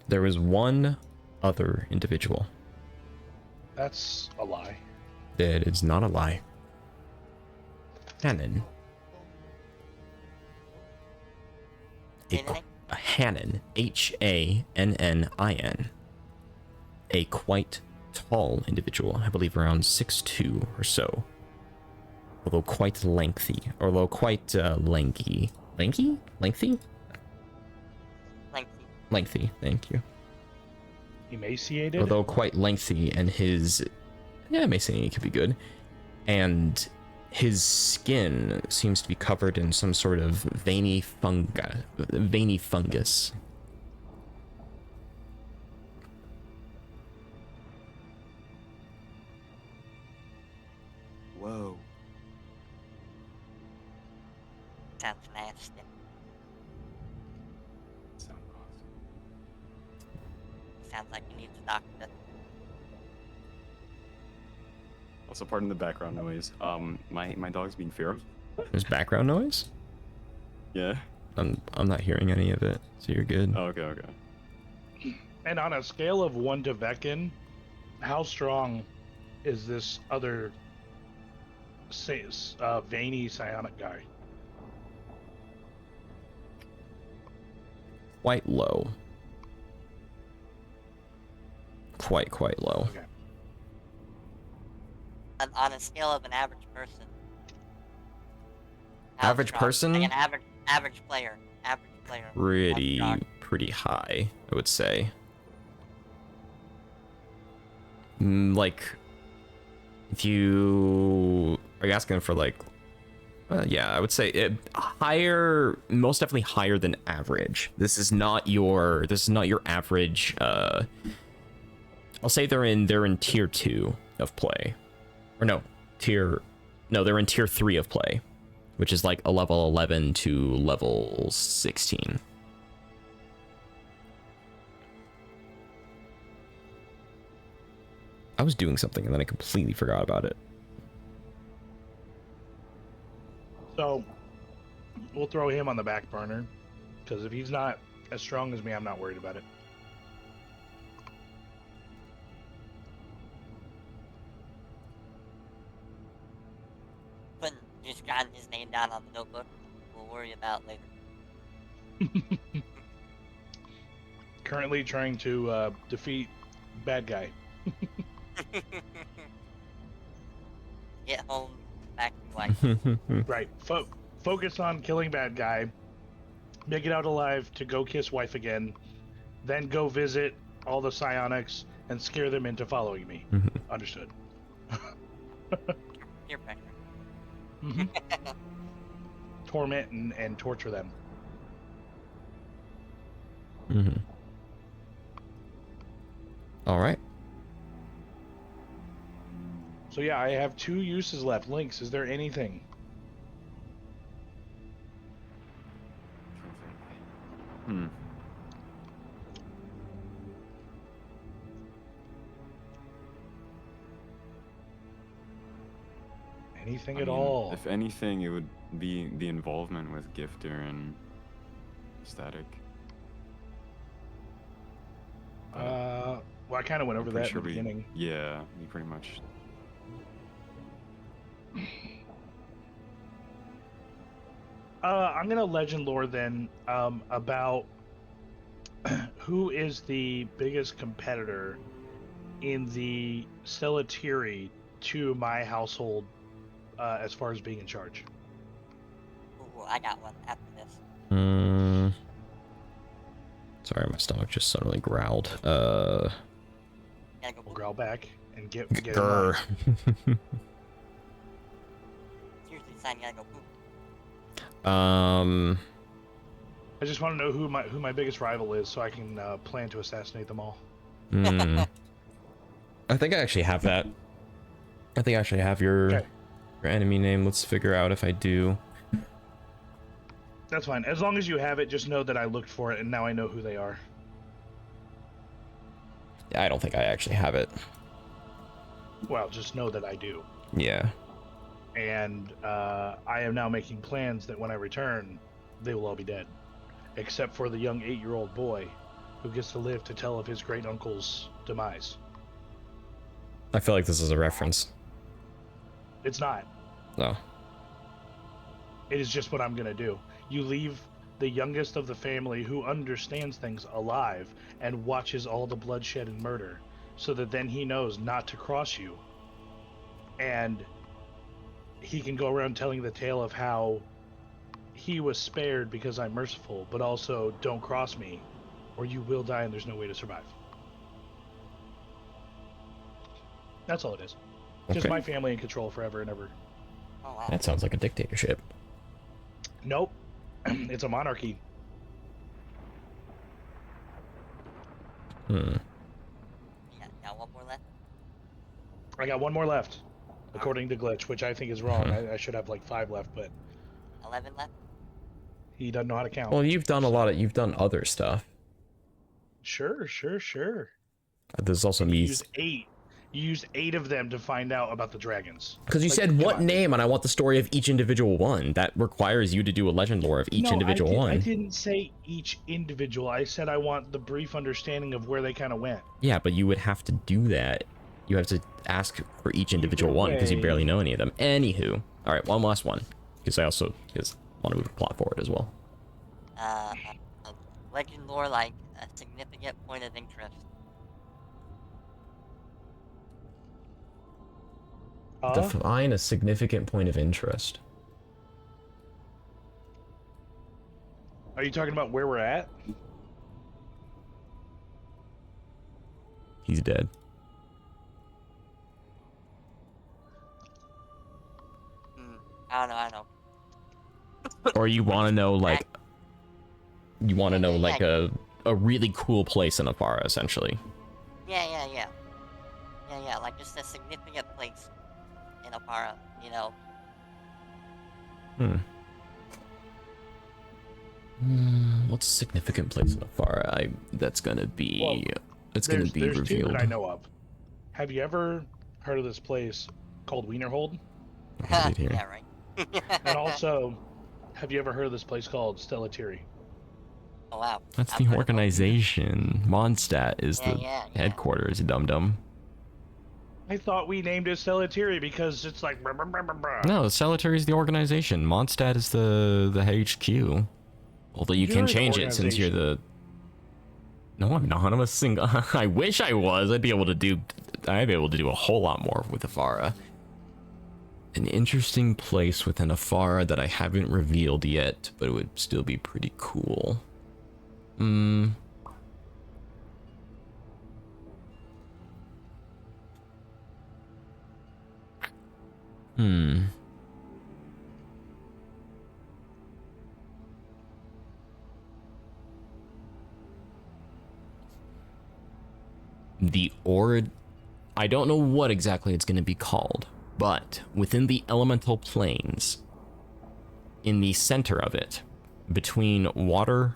There is one other individual. That's a lie. That is not a lie. Hannon. Say the name? A Hannon. Hannin. A quite tall individual, I believe around 6'2" or so. Although quite lengthy. Although quite lanky. Lanky? Lengthy? Lengthy. Lengthy, thank you. Emaciated? Although quite lengthy, and his... Yeah, emaciated could be good. And his skin seems to be covered in some sort of veiny fungus. Whoa. Sounds nasty. Sounds awesome. Sounds like he needs a doctor. Also, pardon the background noise. My dog's being feral. There's background noise? Yeah. I'm not hearing any of it, so you're good. Oh, okay. And on a scale of 1 to Vekin, how strong is this other veiny psionic guy? Quite low. Quite low. Okay. On a scale of an average person. How Average strong? person? Like an average player. Average player. How Pretty strong? high, I would say. Like, if you are you asking for like, yeah, I would say higher, most definitely higher than average. This is not your average. I'll say they're in tier 2 of play, or they're in tier 3 of play, which is like a level 11 to level 16. I was doing something and then I completely forgot about it. So, we'll throw him on the back burner, because if he's not as strong as me, I'm not worried about it. Putting just jotting his name down on the notebook. We'll worry about later. Currently trying to defeat bad guy. Get home, back to wife. Right. Focus on killing bad guy. Make it out alive to go kiss wife again. Then go visit all the psionics and scare them into following me. Understood. Peer pressure. Mhm. Torment and torture them. All right. So yeah, I have 2 uses left. Lynx, is there anything? Anything at all? If anything, it would be the involvement with Gifter and Static. Well, I kind of went over that in the beginning. Yeah, we pretty much. I'm gonna legend lore then about who is the biggest competitor in the Celatiri to my household as far as being in charge. Ooh, I got one after this. Sorry, my stomach just suddenly growled. Gotta go We'll poop. growl back and get in Grr. line. Seriously, son, you gotta go poop. I just want to know who my biggest rival is, so I can plan to assassinate them all. I think I actually have that. I think I actually have your enemy name. Let's figure out if I do. That's fine. As long as you have it, just know that I looked for it, and now I know who they are. I don't think I actually have it. Well, just know that I do. Yeah. And I am now making plans that when I return, they will all be dead. Except for the young 8-year-old boy who gets to live to tell of his great uncle's demise. I feel like this is a reference. It's not. No. It is just what I'm going to do. You leave the youngest of the family who understands things alive and watches all the bloodshed and murder, so that then he knows not to cross you. And he can go around telling the tale of how he was spared because I'm merciful, but also don't cross me or you will die and there's no way to survive. That's all it is. Just my family in control forever and ever. Oh, wow. That sounds like a dictatorship. Nope. It's a monarchy. You got one more left? I got one more left, according to Glitch, which I think is wrong. I should have like 5 left, but 11 left? he doesn't know how to count. Well, you've done you've done other stuff. Sure. There's also me. You used 8 of them to find out about the dragons. Because you said what name, and I want the story of each individual one. That requires you to do a legend lore of each individual one. I didn't say each individual. I said I want the brief understanding of where they kind of went. Yeah, but you would have to do that. You have to ask for each individual one because you barely know any of them. Anywho, all right, one last one because I also want to move the plot forward as well. A legend lore, like a significant point of interest. Define a significant point of interest. Are you talking about where we're at? He's dead. I don't know. Or you want to know like a really cool place in Afara, essentially. Yeah, like just a significant place in Afara, you know. What's a significant place in Afara? That's gonna be there's revealed. 2 that I know of. Have you ever heard of this place called Wienerhold? Yeah, right. And also, have you ever heard of this place called Stellatiri? Oh wow. That's the organization. Mondstadt is the headquarters, dum-dum. I thought we named it Stellatiri because it's like... Brr, brr, brr, brr, brr. No, Stellatiri is the organization. Mondstadt is the HQ. Although you can change it since you're the... No, I'm not. I'm a single... I wish I was. I'd be able to do a whole lot more with Afara. An interesting place within Afara that I haven't revealed yet, but it would still be pretty cool. I don't know what exactly it's going to be called, but within the elemental planes, in the center of it, between water,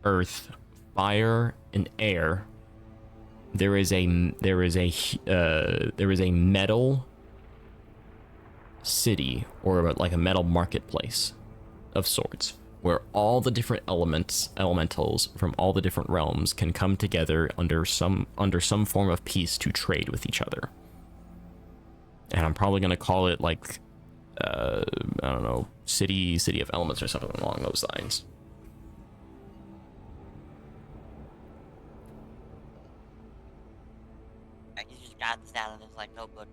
earth, fire, and air, there is a metal city, or like a metal marketplace of sorts, where all the different elementals from all the different realms can come together under some form of peace to trade with each other. And I'm probably gonna call it like I don't know, city of elements or something along those lines. He just got this down in his like notebook.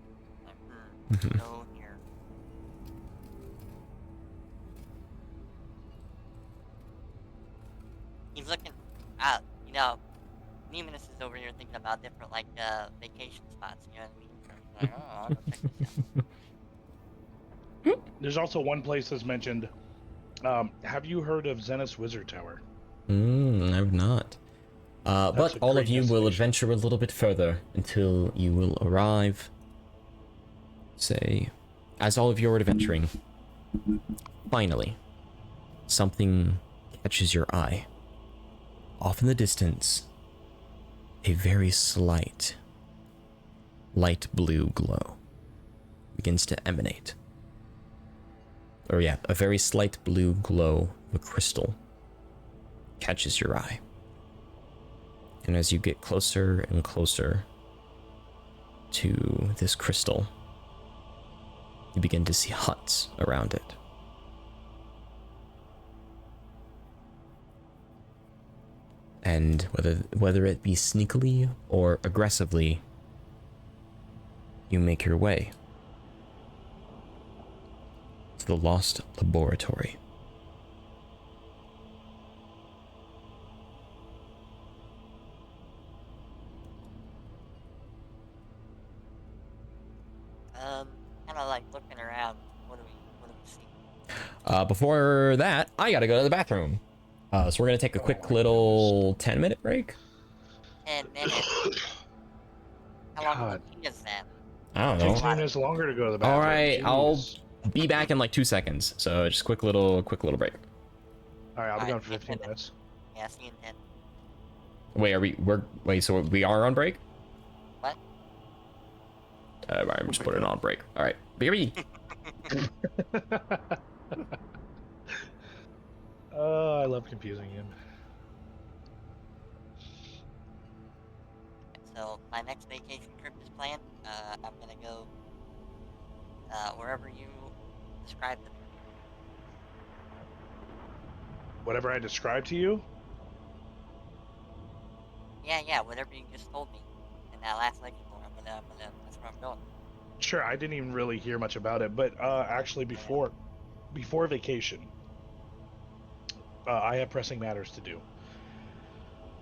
Like, go here. he's looking out. You know, Nemmonis is over here thinking about different like vacation spots. You know what I mean? So he's like, oh, I'll go check this out. There's also one place that's mentioned. Have you heard of Zenith's Wizard Tower? I've not. That's But a all of great you will destination. adventure a little bit further until you will arrive. Say, as all of you are adventuring, finally, something catches your eye. Off in the distance, a very slight, light blue glow begins to emanate. Or yeah, a very slight blue glow of a crystal catches your eye. And as you get closer and closer to this crystal, you begin to see huts around it. And whether it be sneakily or aggressively, you make your way to the Lost Laboratory. Kind of like looking around. What do we see? Before that, I gotta go to the bathroom. So we're gonna take a quick little 10-minute break. 10 minutes. How long God. do you think is that? I don't know. 15 minutes longer to go to the bathroom. All right, I'll Jeez. be back in like 2 seconds. So just quick little break. All right, I'll be Alright, gone for 15 10 minutes. Yeah, see you in 10. Wait, so we are on break? What? I'm just putting it on break. All right, baby. Oh, I love confusing him. So my next vacation trip is planned. I'm gonna go wherever you describe them. Whatever I described to you, Yeah, whatever you just told me in that last lecture. That's where I'm going. sure, I didn't even really hear much about it, but actually before vacation, I have pressing matters to do.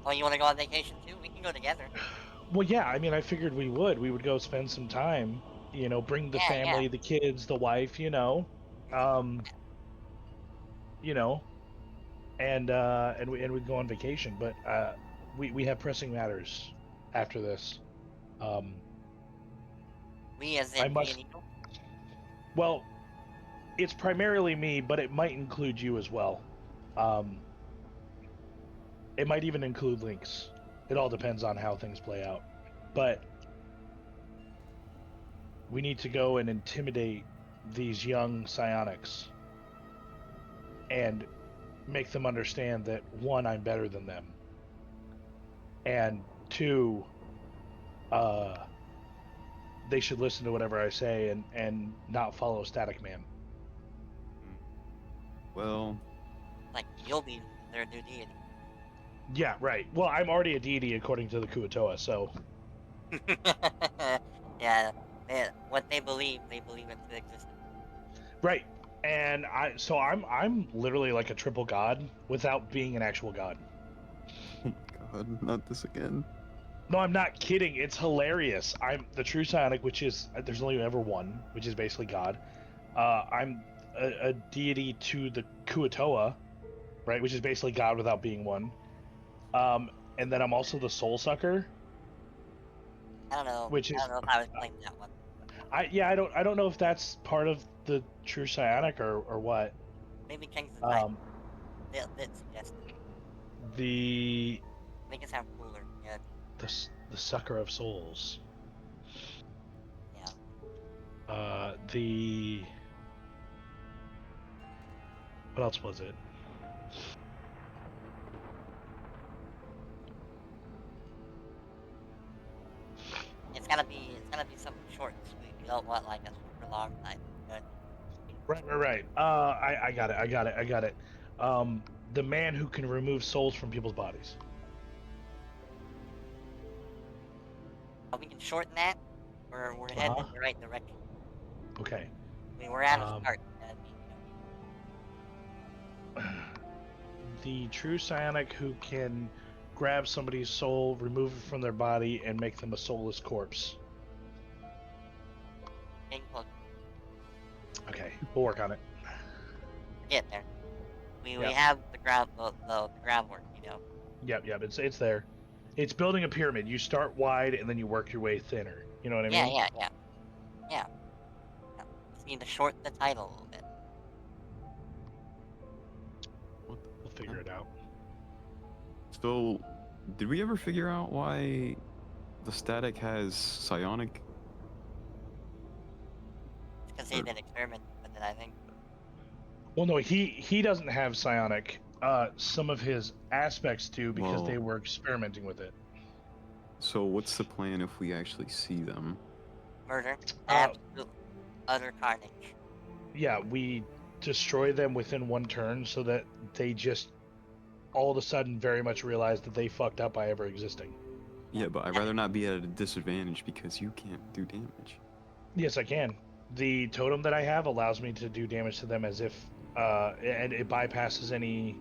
Oh, you want to go on vacation too? We can go together. Well, yeah, I mean, I figured we would go spend some time, bring the Yeah, family, yeah. the kids, the wife, you know, and we'd go on vacation, but we have pressing matters after this. We as I in me must. and you. Well, it's primarily me, but it might include you as well. It might even include Lynx. It all depends on how things play out. But we need to go and intimidate these young psionics and make them understand that, one, I'm better than them, and two, they should listen to whatever I say and not follow Static Man. Well, Like you'll be their new deity. Yeah, right. Well, I'm already a deity according to the Kuatoa, so Yeah, what they believe into existence. right. And I'm literally like a triple god without being an actual god. oh my god, not this again. No, I'm not kidding. It's hilarious. I'm the true psionic, which is there's only ever one, which is basically God. I'm a deity to the Kuatoa, right, which is basically God without being one. And then I'm also the soul sucker, I don't know. which I is don't know if I was playing that one. I don't know if that's part of the true psionic or what. Maybe change the title. Um, Bit suggested. the Make it sound cooler. Yeah. the sucker of souls. Yeah. The what else was it? It's gotta be something short and sweet. You don't want like a super long title. Right. I got it. The man who can remove souls from people's bodies. We can shorten that. We're heading in the right direction. Okay. I mean, we're at a start. the true psionic who can grab somebody's soul, remove it from their body, and make them a soulless corpse. Getting close. Okay, we'll work on it. We're getting there. We Yeah. have the groundwork, you know. Yep, it's there. It's building a pyramid. You start wide and then you work your way thinner. You know what I mean? Yeah. Just need to shorten the title a little bit. What the We'll figure it out. So, did we ever figure out why the static has psionic? It's because they've been experimenting with it, I think. Well, no, he doesn't have psionic. Some of his aspects do because they Well- were experimenting with it. So, what's the plan if we actually see them? Murder. Uh, Absolute utter carnage. Yeah, we destroy them within one turn so that they just all of a sudden very much realize that they fucked up by ever existing. Yeah, but I'd rather not be at a disadvantage because you can't do damage. Yes, I can. The totem that I have allows me to do damage to them as if, and it bypasses any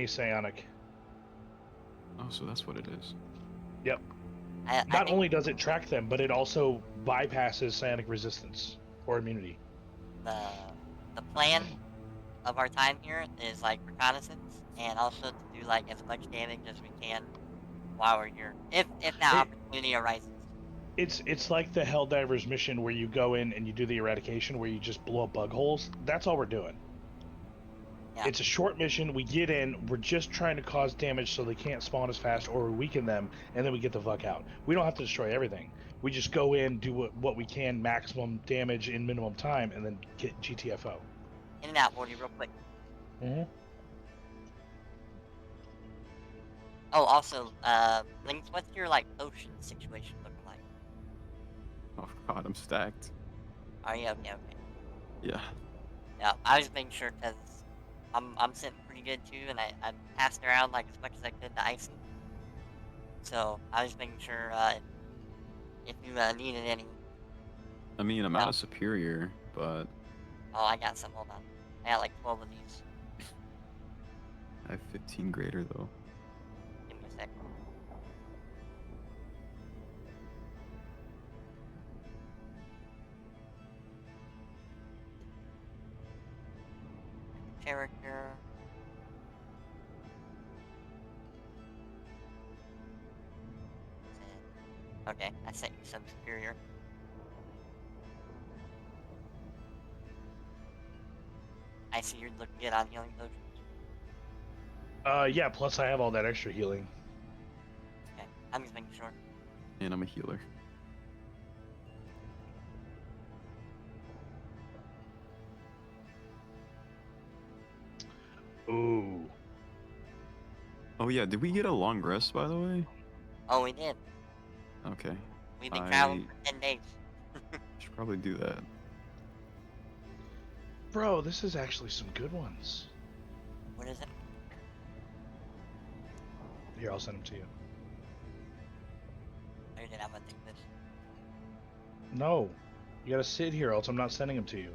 psionic. Oh, so that's what it is. Yep. I Not think only does it track them, but it also bypasses psionic resistance or immunity. the plan of our time here is like reconnaissance and also to do like as much damage as we can while we're here. If that opportunity arises. It's like the Helldivers mission where you go in and you do the eradication where you just blow up bug holes. That's all we're doing. Yeah. It's a short mission. We get in. We're just trying to cause damage so they can't spawn as fast, or we weaken them, and then we get the fuck out. We don't have to destroy everything. We just go in, do what we can, maximum damage in minimum time, and then get GTFO. In and out, Morty, real quick. Mm-hmm. Oh, also, Lynx, what's your like potion situation looking like? Oh god, I'm stacked. Are you okay? Yeah. Yeah, I was making sure because I'm sitting pretty good too, and I passed around like as much as I could the icing. So I was making sure if you needed any. I mean, I'm out of superior, but Oh, I got some. Hold on, I got like 12 of these. I have 15 greater though. Give me a sec. Character. Okay, I sent you some superior. I see you're looking good on healing potions. Yeah. Plus, I have all that extra healing. Okay, I'm just making sure. And I'm a healer. Ooh. Oh yeah, did we get a long rest by the way? Oh, we did. Okay. We've been traveling I- for 10 days. Should probably do that. Bro, this is actually some good ones. What is it? Here, I'll send them to you. Or did I'm gonna take this? No. You gotta sit here, else I'm not sending them to you.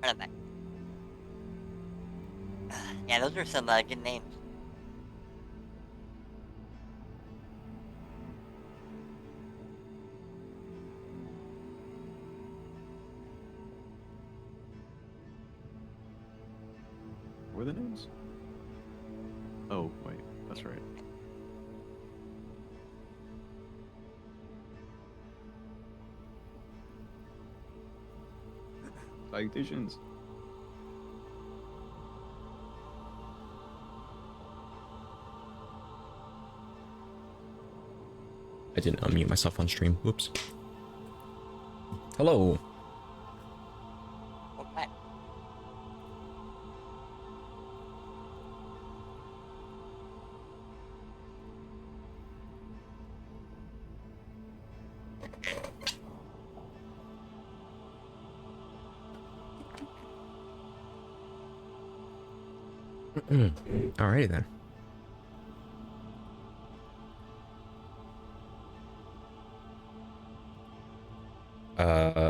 Run it back. Yeah, those are some good names. What were the names? Oh, wait, that's right. Salutations. I didn't unmute myself on stream. Whoops. Hello. Welcome back. Alrighty then.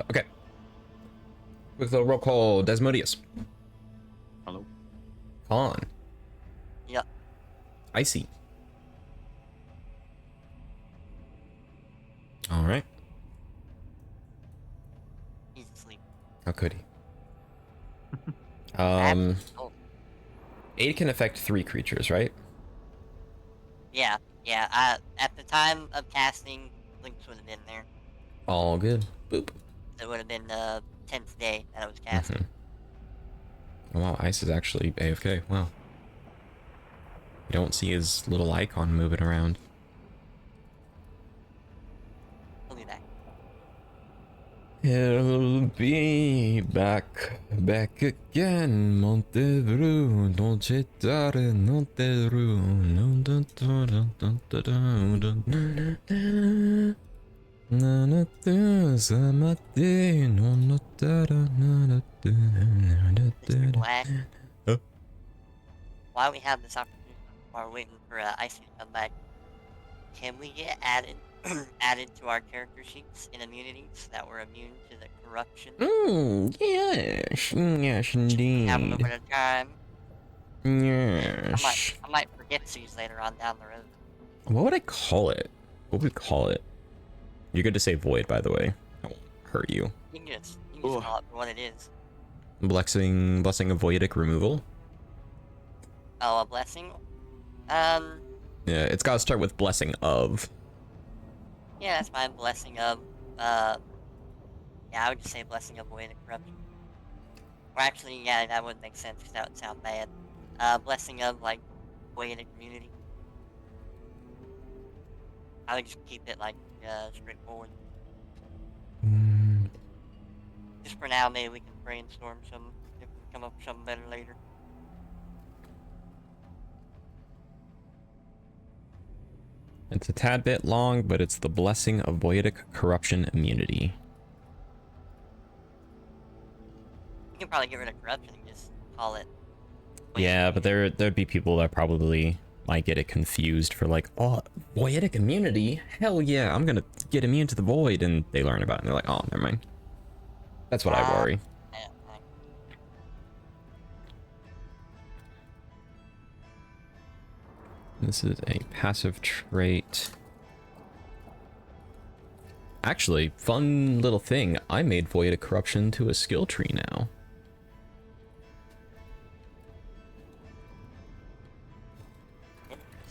Okay. Quick little roll call. Desmodius. Hello. Con. Yep. Icy. Alright. He's asleep. How could he? Oh, Aid can affect 3 creatures, right? yeah. At the time of casting, Lynx would have been there. All good. Boop. It would have been the 10th day that it was casted. Oh, wow, Ice is actually AFK. Wow. You don't see his little icon moving around. He'll be back. He'll be back again, Montevru, dolce dare, Montevru, Mr. Black. Huh? While we have this opportunity, while we're waiting for Icy to come back, can we get added to our character sheets in immunities that were immune to the corruption? Yes, yes indeed. Have a little bit of time. Yes. I might forget these later on down the road. What would I call it? What would we call it? You're good to say void, by the way. I won't hurt you. You can just call it for what it is. Blessing of voidic removal. Oh, a blessing? Yeah, it's gotta start with blessing of. Yeah, that's fine. Blessing of, yeah, I would just say blessing of void and corruption. Or actually, yeah, that wouldn't make sense because that would sound bad. Blessing of, like, void and community. I would just keep it, like, straightforward. Just for now, maybe we can brainstorm some, if we come up with something better later. It's a tad bit long, but it's the blessing of voidic corruption immunity. You can probably get rid of corruption and just call it. Yeah, but there'd be people that probably might get it confused for like, oh, voidic immunity? Hell yeah, I'm gonna get immune to the void, and they learn about it and they're like, oh, never mind. That's what I worry. Yeah, This is a passive trait. Actually, fun little thing. I made Voidic Corruption to a skill tree now. interesting.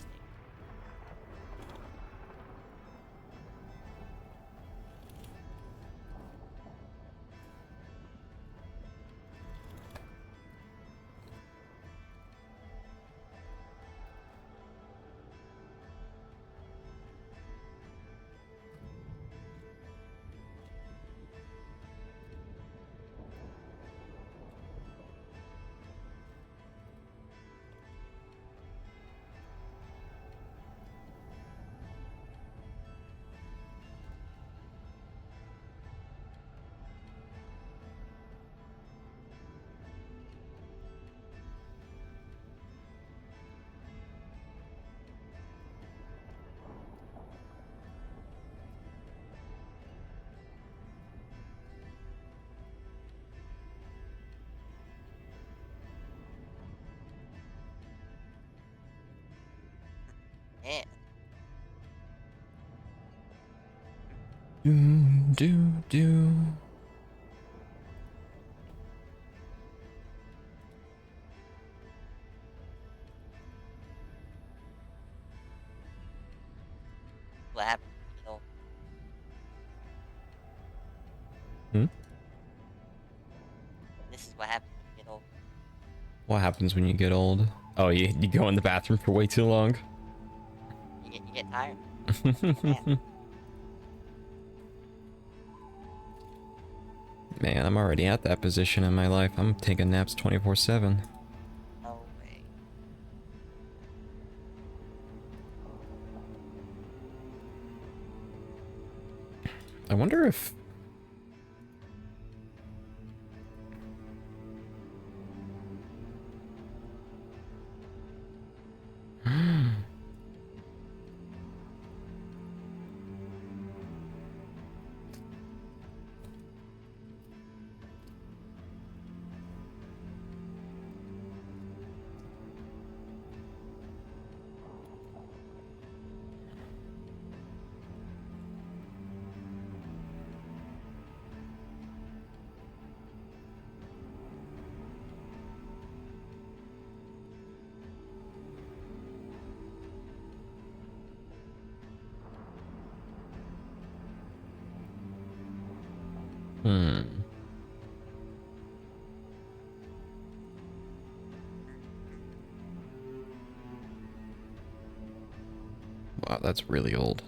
Yeah. Do. What happens when you get old? Hmm? This is what happens when you get old. What happens when you get old? Oh, you go in the bathroom for way too long. You get tired. Man, I'm already at that position in my life. I'm taking naps 24/7. No way. I wonder if... Wow, that's really old.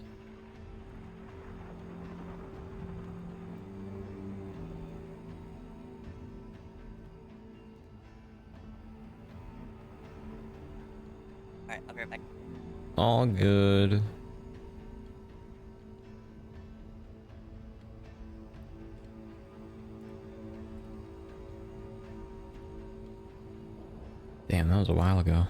Alright, I'll be right back. All good. Damn, that was a while ago.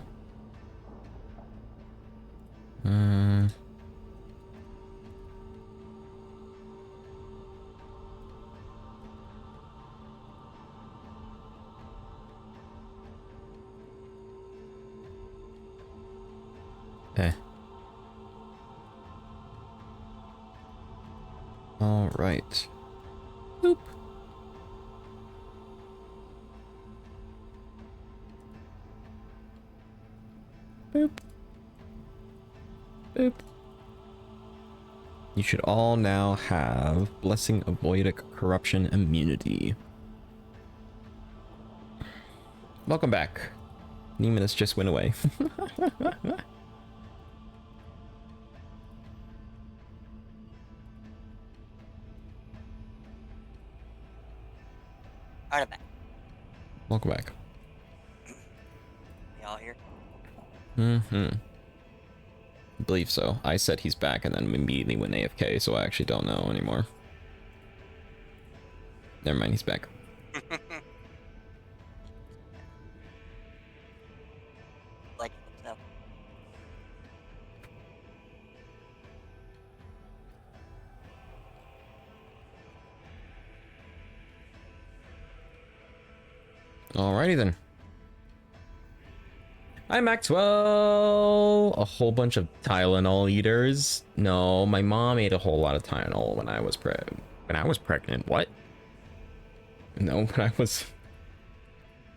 Eh. All right. Boop. Boop. Boop. You should all now have Blessing of Voidic Corruption Immunity. Welcome back. Nemmonis just went away. Alright, I'm back. Welcome back. Y'all here? I believe so. I said he's back and then immediately went AFK, so I actually don't know anymore. Never mind, he's back. Like himself. Alrighty then. Hi Maxwell! A whole bunch of Tylenol eaters. No, my mom ate a whole lot of Tylenol when I was pregnant. What? No, when I was...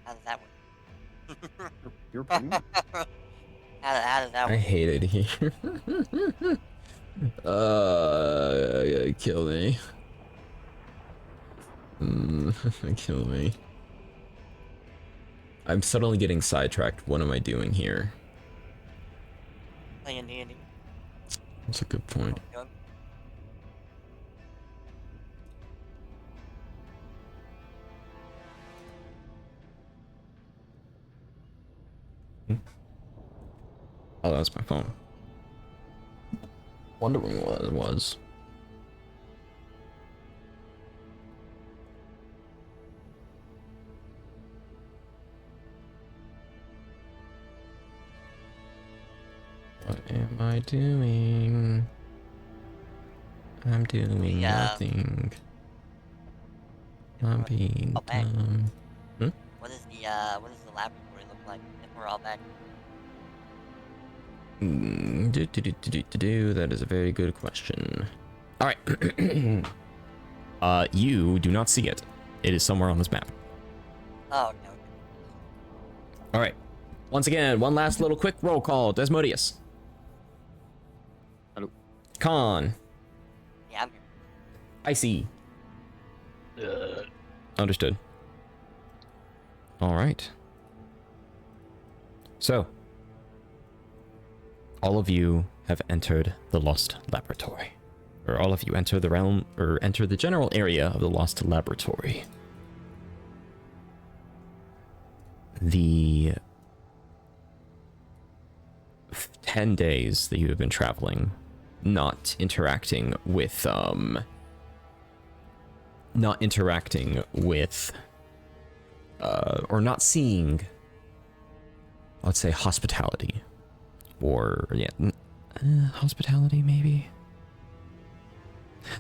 How does that work? You're pregnant? How does that I work? hate it here. Kill me. Kill me. I'm suddenly getting sidetracked. What am I doing here? Playing D&D. That's a good point. Oh, that's my phone. Wondering what it was. What am I doing? I'm doing nothing. I'm being dumb. What does the laboratory look like if we're all back? That is a very good question. All right. You do not see it. It is somewhere on this map. Oh, okay. All right. Once again, one last little quick roll call. Desmodius. Hello. Khan. Yeah, I'm here. Icy. Understood. All right. So, all of you have entered the Lost Laboratory. Or all of you enter the realm, or enter the general area of the Lost Laboratory. The 10 days that you have been traveling, not interacting with, or not seeing, let's say, hospitality. Or, yeah, hospitality, maybe?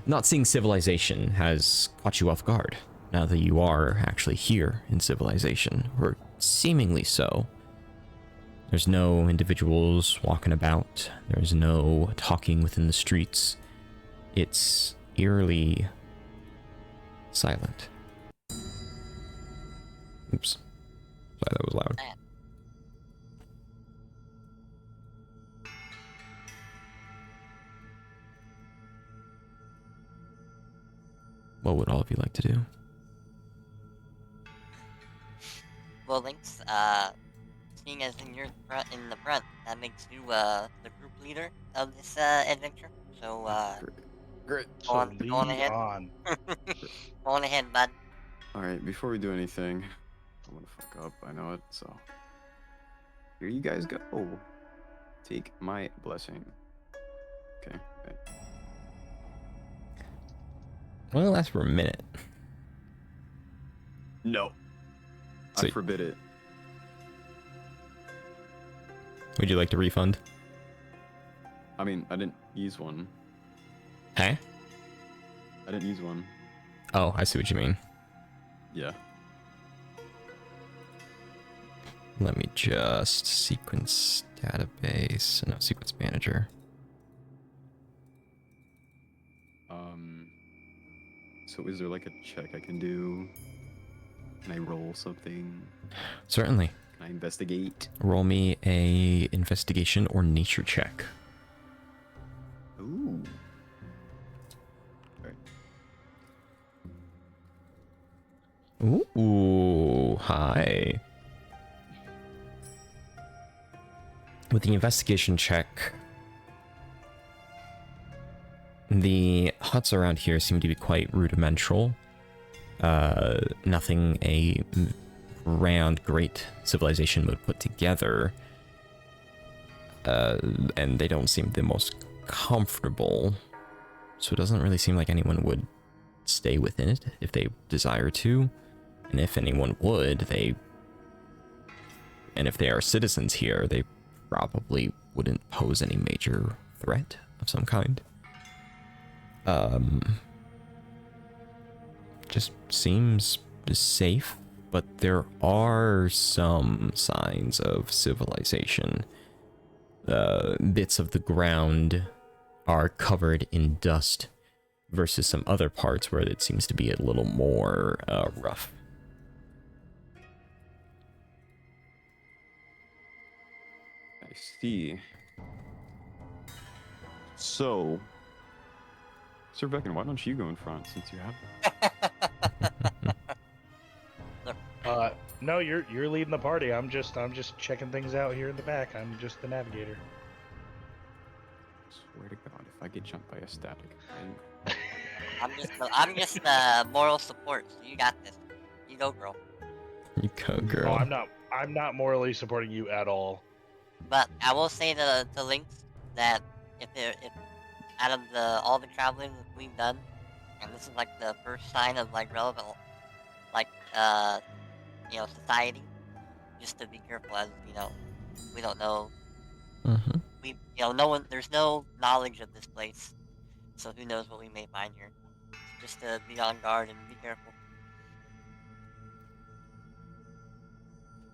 Not seeing civilization has caught you off guard, now that you are actually here in civilization, or seemingly so. There's no individuals walking about, there's no talking within the streets. It's eerily silent. Oops. Sorry, that was loud. What would all of you like to do? Well, Lynx, seeing as in the front, that makes you the group leader of this adventure. So Great. go on ahead. Go on ahead, bud. All right. Before we do anything, I'm gonna fuck up. I know it. So here you guys go. Take my blessing. Okay. Well, it'll last for a minute. No. So, I forbid it. would you like to refund? I mean, I didn't use one. Huh? I didn't use one. Oh, I see what you mean. Yeah. Let me just sequence database. No, sequence manager. So is there like a check I can do? Can I roll something? Certainly. Can I investigate? Roll me a investigation or nature check. Ooh. Alright. Ooh, hi. With the investigation check, the huts around here seem to be quite rudimental. Nothing a grand, great civilization would put together. And they don't seem the most comfortable. So it doesn't really seem like anyone would stay within it if they desire to. And if anyone would, and if they are citizens here, they probably wouldn't pose any major threat of some kind. Just seems safe, but there are some signs of civilization. Bits of the ground are covered in dust versus some other parts where it seems to be a little more rough. I see. So, Sir Vekin, why don't you go in front since you have No, you're leading the party. I'm just checking things out here in the back. I'm just the navigator. Swear to God, if I get jumped by a static, I'm just moral support. So you got this. You go, girl. You go, girl. Oh, I'm not morally supporting you at all. But I will say to Lynx that if out of all the traveling that we've done, and this is like the first sign of like relevant, like society, just to be careful, as we don't know. Mm-hmm. No one, there's no knowledge of this place, so who knows what we may find here. Just to be on guard and be careful.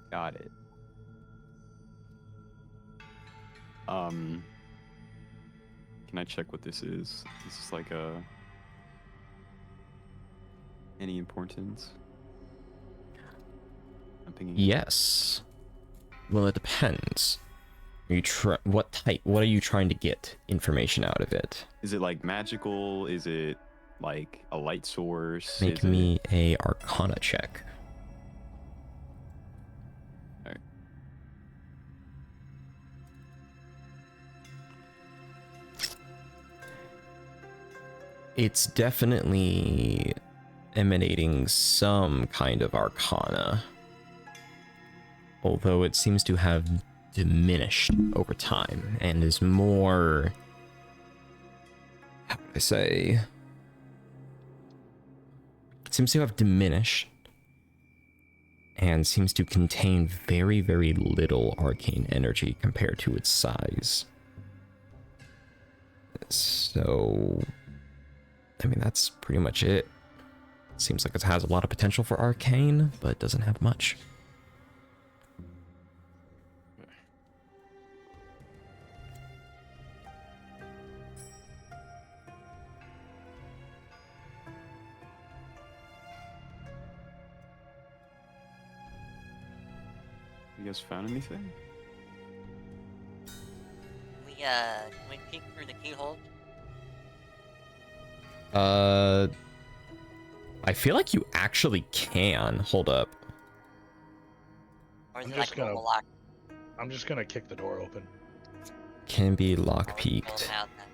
got it. Can I check what this is? Is this like any importance? I'm thinking. Yes. Well, it depends. Are you what are you trying to get information out of it? Is it like magical? Is it like a light source? Make me a Arcana check. Alright. It's definitely emanating some kind of Arcana. Although it seems to have diminished over time and is more, how would I say, it seems to have diminished and seems to contain very, very little arcane energy compared to its size. So, I mean, that's pretty much it. Seems like it has a lot of potential for arcane, but doesn't have much. You guys found anything? Can we peek through the keyhole? I feel like you actually can. Hold up. Or is I'm it just like a gonna- normal lock? I'm just gonna kick the door open. Can be Pull lock-peaked. it out then.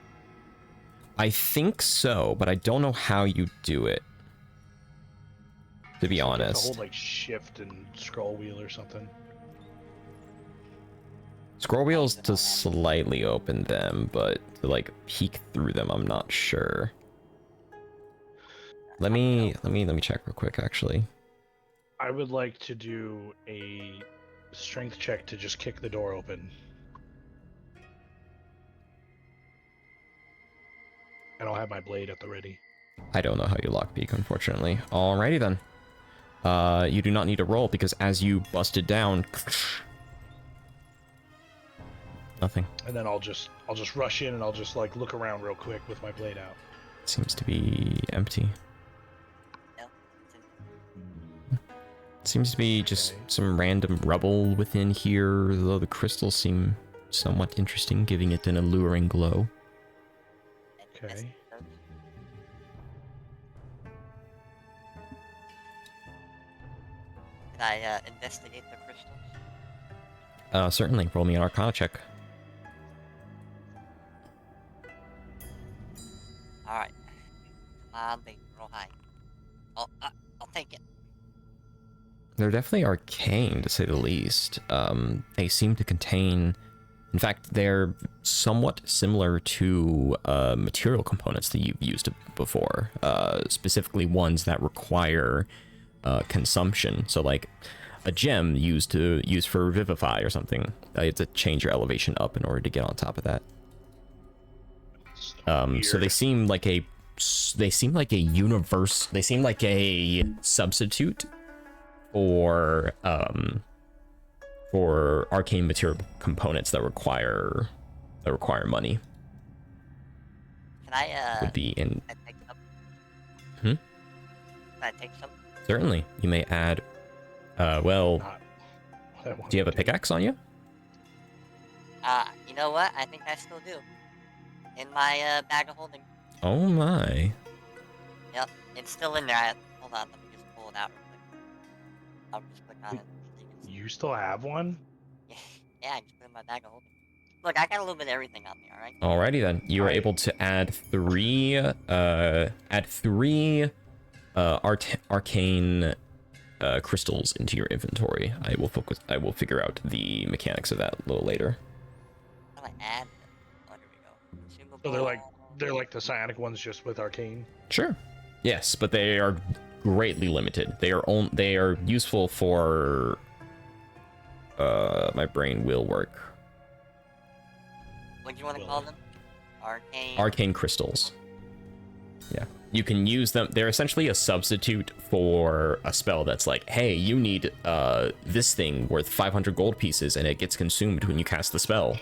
I think so, but I don't know how you do it. To be You have to honest. hold like shift and scroll wheel or something. Scroll wheels to slightly open them, but to like peek through them, I'm not sure. Let me check real quick actually. I would like to do a strength check to just kick the door open. I don't have my blade at the ready. I don't know how you lockpeak, unfortunately. Alrighty then. You do not need to roll because as you bust it down, nothing. And then I'll just rush in and I'll just like look around real quick with my blade out. Seems to be empty. No. Seems to be just Okay. some random rubble within here, though the crystals seem somewhat interesting, giving it an alluring glow. Okay. Can I investigate the crystals? Certainly. Roll me an Arcana check. Alright. Come on, baby, roll high. I'll take it. They're definitely arcane, to say the least. They seem to contain... In fact, they're somewhat similar to material components that you've used before. Specifically ones that require consumption. So like a gem used for Revivify or something. You have to change your elevation up in order to get on top of that. So they seem like a universe. They seem like a substitute for arcane material components that require money. Can I Would be in can I take some? Hmm? Can I take some? certainly. You may add. Well, Not what I want do you have a to do. pickaxe on you? You know what? I think I still do. In my bag of holding. Oh my. Yep, it's still in there. Hold on, let me just pull it out real quick. I'll just click on it. So you can see. You still have one? Yeah, I just put it in my bag of holding. Look, I got a little bit of everything on me, alright? Alrighty then. You are Alright. able to add three arcane crystals into your inventory. I will figure out the mechanics of that a little later. How do I add them? Oh, here we go. Consumable. So they're like the psionic ones just with arcane. Sure. Yes, but they are greatly limited. They are useful for my brain will work. What do you want to call them? Arcane. Arcane crystals. Yeah. You can use them. They're essentially a substitute for a spell that's like, hey, you need this thing worth 500 gold pieces and it gets consumed when you cast the spell.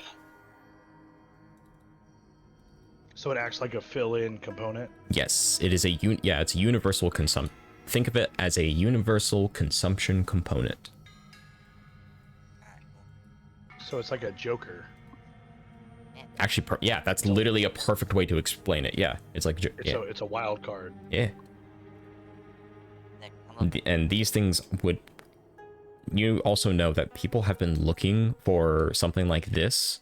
So it acts like a fill-in component. Yes, it is it's a universal consumption. Think of it as a universal consumption component. Alright, cool. So it's like a joker. Actually, yeah, that's literally a perfect way to explain it. Yeah, it's like It's a wild card. yeah. Nick, I'm looking. And these things would. You also know that people have been looking for something like this,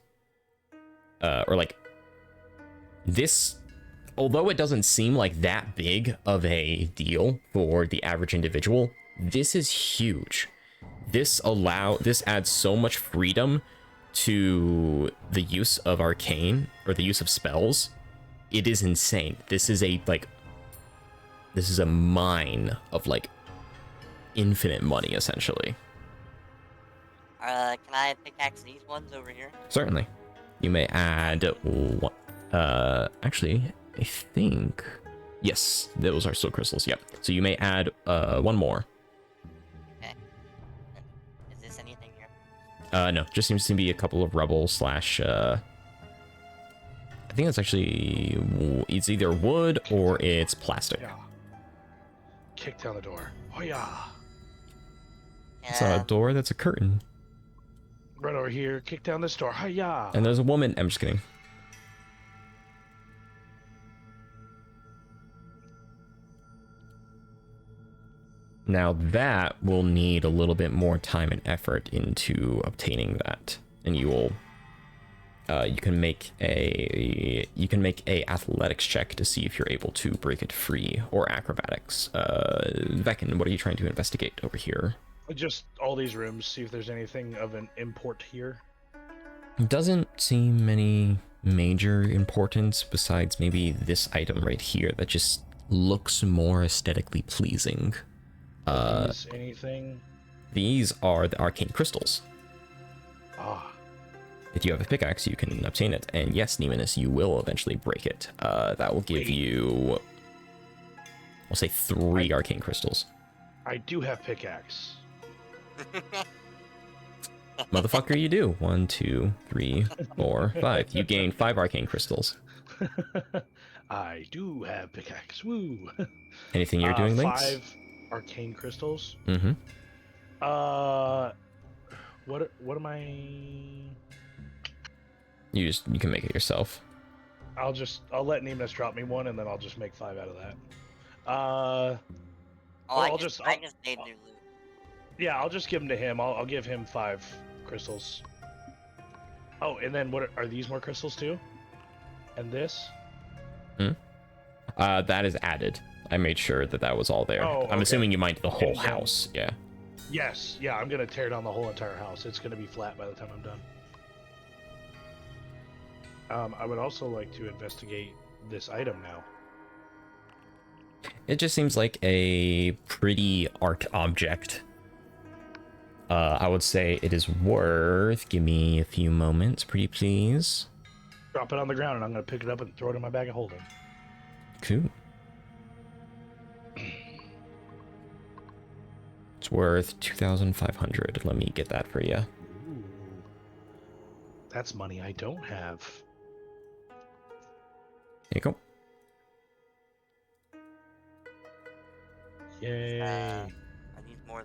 or like this. Although it doesn't seem like that big of a deal for the average individual, this is huge. This adds so much freedom to the use of arcane or the use of spells. It is insane. This is a mine of like infinite money essentially. Can I pickaxe these ones over here? Certainly. You may add one. Actually, I think yes, those are still crystals. Yep. So you may add one more. Okay. Is this anything here? No, just seems to be a couple of rubble slash. I think it's actually it's either wood or it's plastic. Yeah. Kick down the door. Oh yeah. It's not a door. That's a curtain. Right over here. Kick down this door. Hiya. And there's a woman. I'm just kidding. Now that will need a little bit more time and effort into obtaining that, and you will. You can make a athletics check to see if you're able to break it free, or acrobatics. Vekin, what are you trying to investigate over here? Just all these rooms. See if there's anything of an import here. Doesn't seem any major importance besides maybe this item right here that just looks more aesthetically pleasing. Is anything? These are the arcane crystals. Ah. If you have a pickaxe, you can obtain it. And yes, Nemmonis, you will eventually break it. That will give you, I'll say 3 arcane crystals. I do have pickaxe. Motherfucker, you do. 1, 2, 3, 4, 5. You gain 5 arcane crystals. I do have pickaxe. Woo. Anything you're doing, Lynx? 5 arcane crystals. Mm-hmm. What am I? You can make it yourself. I'll let Nemmonis drop me one, and then I'll just make 5 out of that. I just made new loot. Yeah, I'll just give them to him. I'll give him 5 crystals. Oh, and then what are these more crystals too? And this? That is added. I made sure that was all there. Oh, I'm okay. assuming you mined the whole And then- house. Yeah. Yes. Yeah, I'm gonna tear down the whole entire house. It's gonna be flat by the time I'm done. I would also like to investigate this item now. It just seems like a pretty art object. I would say it is worth. Give me a few moments, pretty please. Drop it on the ground, and I'm gonna pick it up and throw it in my bag of holding. Cool. It's worth 2,500. Let me get that for you. Ooh. That's money I don't have. There you go. Yay. Are these more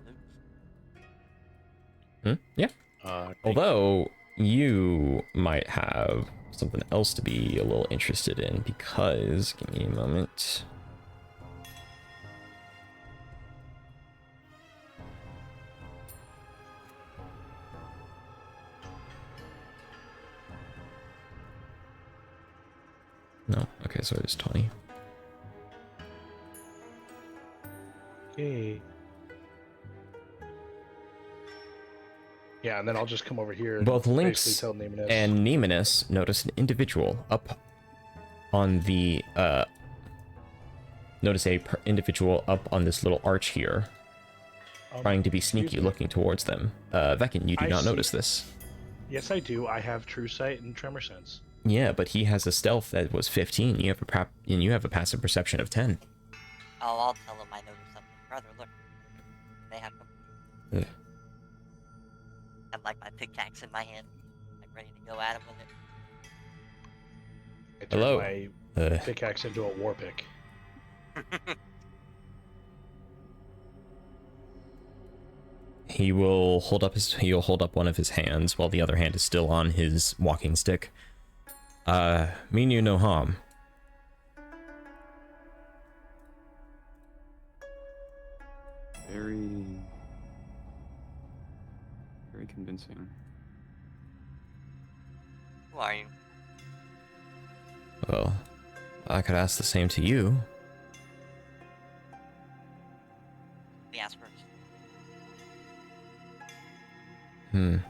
loot? Yeah. Thank Although you might have something else to be a little interested in, because give me a moment. No, okay, so it's 20. Yay. Yeah, and then I'll just come over here and Both Lynx basically tell Nemmonis. and Nemmonis notice an individual up on the individual up on this little arch here, trying to be sneaky, excuse me. looking towards them. Vekin, you do I not see. notice this. Yes, I do. I have True Sight and Tremor Sense. Yeah, but he has a stealth that was 15. You have a passive perception of 10. Oh, I'll tell him I noticed something. Brother, look. They have company. Ugh. I have like my pickaxe in my hand, like ready to go at him with it. I turn Hello. my pickaxe into a war pick. He'll hold up one of his hands while the other hand is still on his walking stick. Mean you no harm. Very, very convincing. Who are you? Well, I could ask the same to you. We ask first. I'd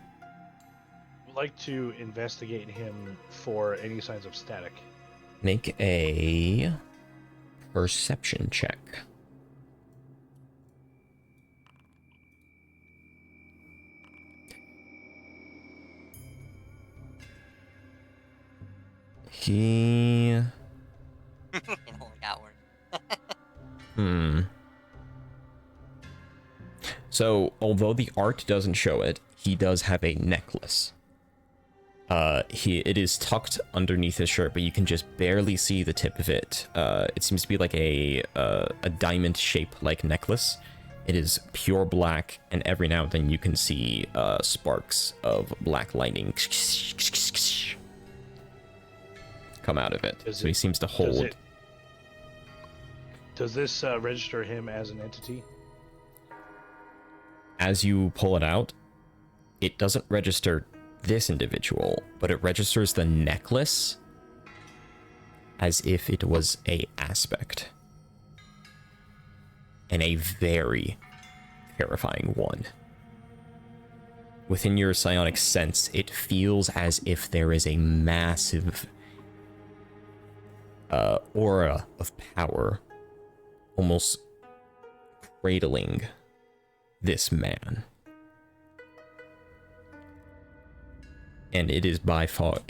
like to investigate him for any signs of static. Make a perception check. He... It only got worse. So, although the art doesn't show it, he does have a necklace. It is tucked underneath his shirt, but you can just barely see the tip of it. It seems to be like a diamond shape like necklace. It is pure black, and every now and then you can see sparks of black lightning come out of it. So he seems to hold. Does this register him as an entity? As you pull it out, it doesn't register this individual, but it registers the necklace as if it was a aspect. And a very terrifying one. Within your psionic sense, it feels as if there is a massive aura of power almost cradling this man. And it is by far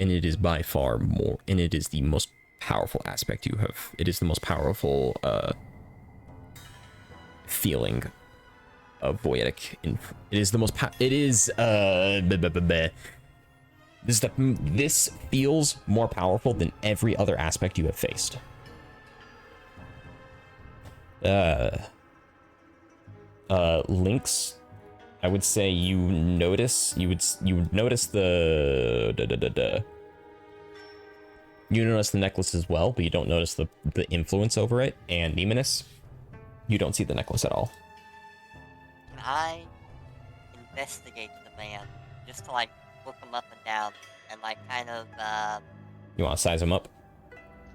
more, and it is the most powerful aspect you have. It is the most powerful feeling of Voidic. It is the most this feels more powerful than every other aspect you have faced. Lynx, I would say you would notice the you notice the necklace as well, but you don't notice the influence over it. And Nemmonis, you don't see the necklace at all. Can I investigate the man just to like look him up and down and like kind of You want to size him up?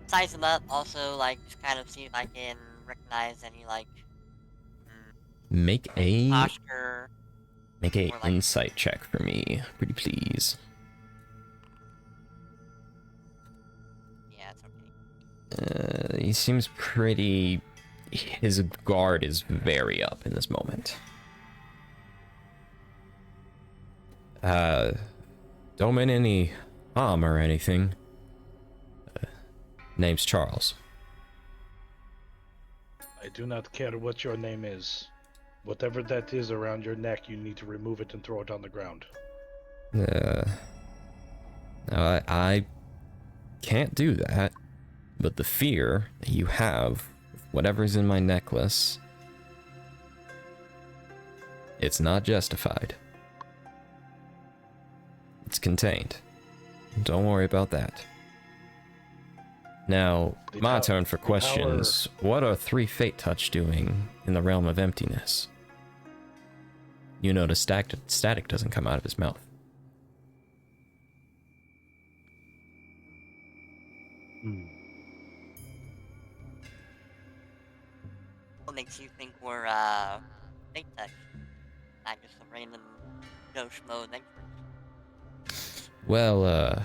size him up? Also like just kind of see if I can recognize any like Make a posture. Make a Or like- insight check for me, pretty please. Yeah, it's okay. He seems pretty... His guard is very up in this moment. Don't mean any harm or anything. Name's Charles. I do not care what your name is. Whatever that is around your neck, you need to remove it and throw it on the ground. No, I can't do that, but the fear that you have, whatever's in my necklace, it's not justified. It's contained. Don't worry about that. Now, my turn for questions. What are 3 Fate Touch doing in the realm of emptiness? You notice static doesn't come out of his mouth. What makes you think we're fake touch? Not just a random Joe Schmo adventurers. Well,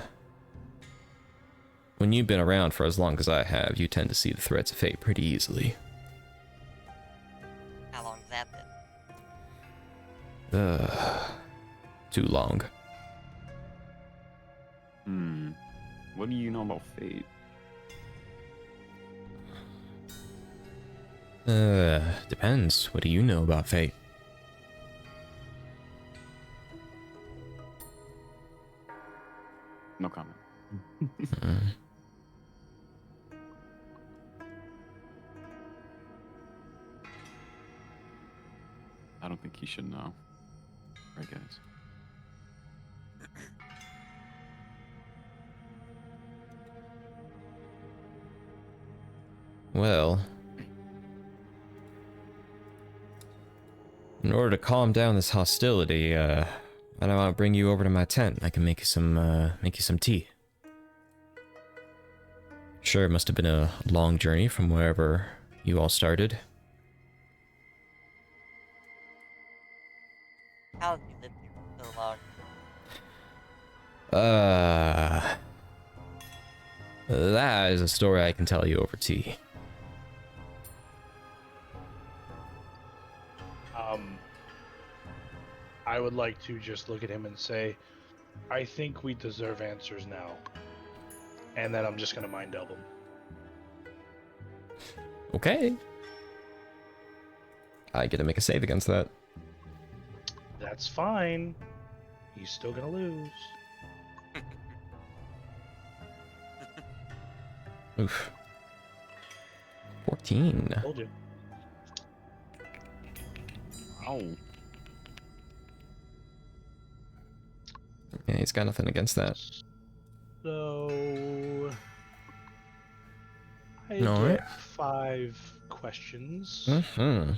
when you've been around for as long as I have, you tend to see the threats of fate pretty easily. How long's that been? Too long. What do you know about fate? Depends. What do you know about fate? No comment. I don't think he should know. Right, guys? Well, in order to calm down this hostility, I don't want to bring you over to my tent. I can make you some tea. Sure, it must have been a long journey from wherever you all started. How have you lived here for so long? That is a story I can tell you over tea. I would like to just look at him and say, I think we deserve answers now. And then I'm just going to mind delve him. Okay. I get to make a save against that. That's fine. He's still going to lose. Oof. 14. Told you. Ow. Yeah, he's got nothing against that. So I All get right. 5 questions Mm-hmm.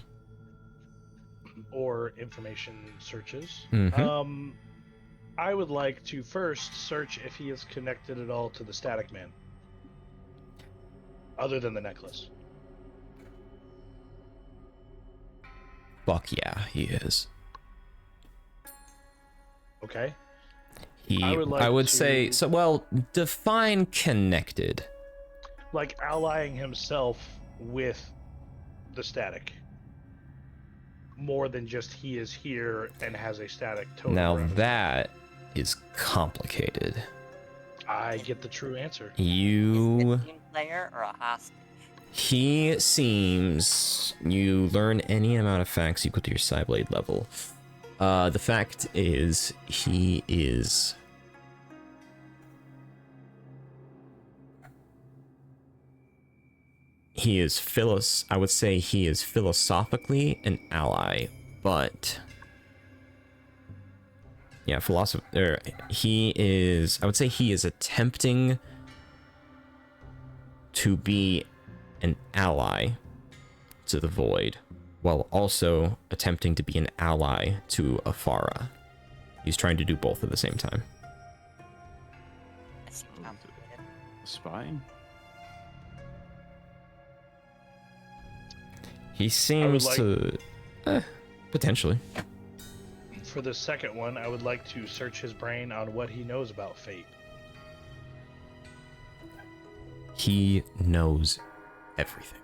or information searches. Mm-hmm. I would like to first search if he is connected at all to the Static Man, other than the necklace. Fuck yeah, he is. Okay. I would say, so, well, define connected. Like allying himself with the Static. More than just he is here and has a Static totem. Now around him. that is complicated. I get the true answer. Is You... it a team player or a hostage? He seems... You learn any amount of facts equal to your Psyblade level. The fact is, he is... I would say he is philosophically an ally, but... Yeah, he is... I would say he is attempting to be an ally to the Void, while also attempting to be an ally to Afara. He's trying to do both at the same time. That seems complicated. Spying? He seems to... potentially. For the second one, I would like to search his brain on what he knows about fate. He knows everything.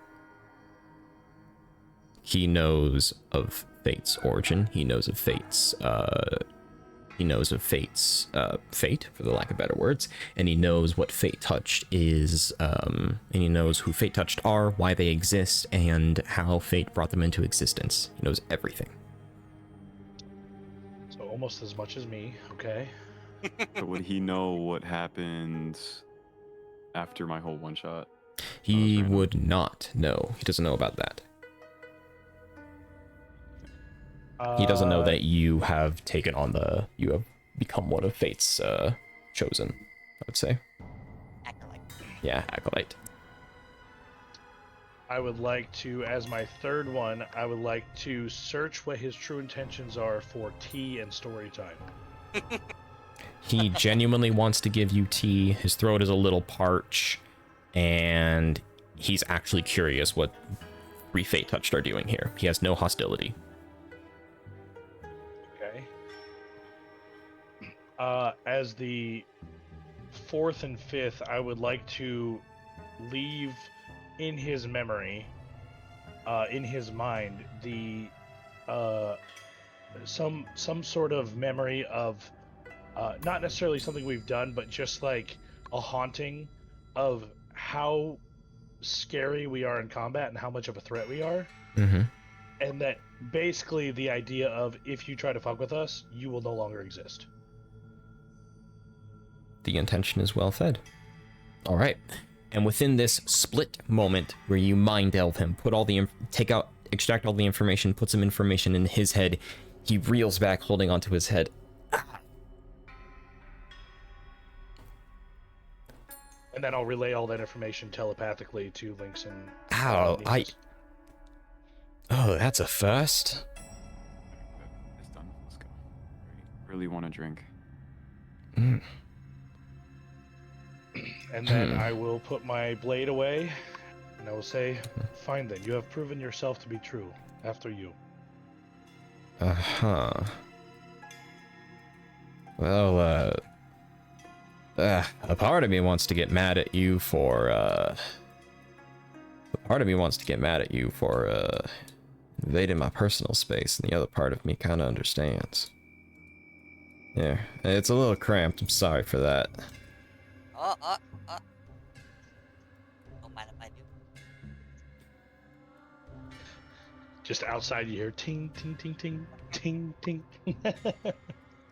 He knows of Fate's origin. He knows of Fate's fate, for the lack of better words, and he knows what Fate Touched is, and he knows who Fate Touched are, why they exist, and how Fate brought them into existence. He knows everything. So almost as much as me, okay? But would he know what happened after my whole one-shot? He would not know. He doesn't know about that. He doesn't know that you have taken on you have become one of Fate's chosen, I would say. Acolyte. Yeah, Acolyte. I would like to, as my third one, I would like to search what his true intentions are for tea and story time. He genuinely wants to give you tea. His throat is a little parched, and he's actually curious what three Fate Touched are doing here. He has no hostility. Okay. As the fourth and fifth, I would like to leave in his memory, in his mind, the some sort of memory of not necessarily something we've done, but just like a haunting of how scary we are in combat and how much of a threat we are. Mm-hmm. And that basically the idea of if you try to fuck with us, you will no longer exist. The intention is well fed. All right. And within this split moment where you mind delve him, take out extract all the information, put some information in his head. He reels back, holding onto his head. And then I'll relay all that information telepathically to Lynx and... Ow, Nemmonis. Oh, that's a first. It's done. Let's go. Really want a drink. Mm. And then I will put my blade away, and I will say, fine then, you have proven yourself to be true. After you. Uh-huh. Well, a part of me wants to get mad at you for, invading my personal space, and the other part of me kind of understands. Yeah, it's a little cramped, I'm sorry for that. Don't mind if I do. Just outside you hear ting, ting, ting, ting, ting, ting. Yeah,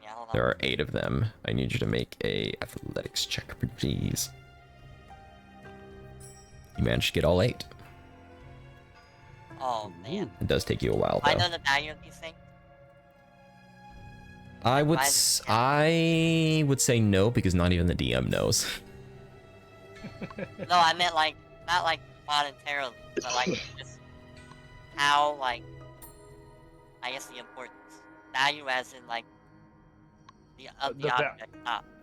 hold on. There are 8 of them. I need you to make a athletics check, please. You managed to get all 8. Oh, man. It does take you a while, I though. know the value of these things. I would say no, because not even the DM knows. No, I meant like, not like monetarily, but like just how, like, I guess the importance. Value as in like the object.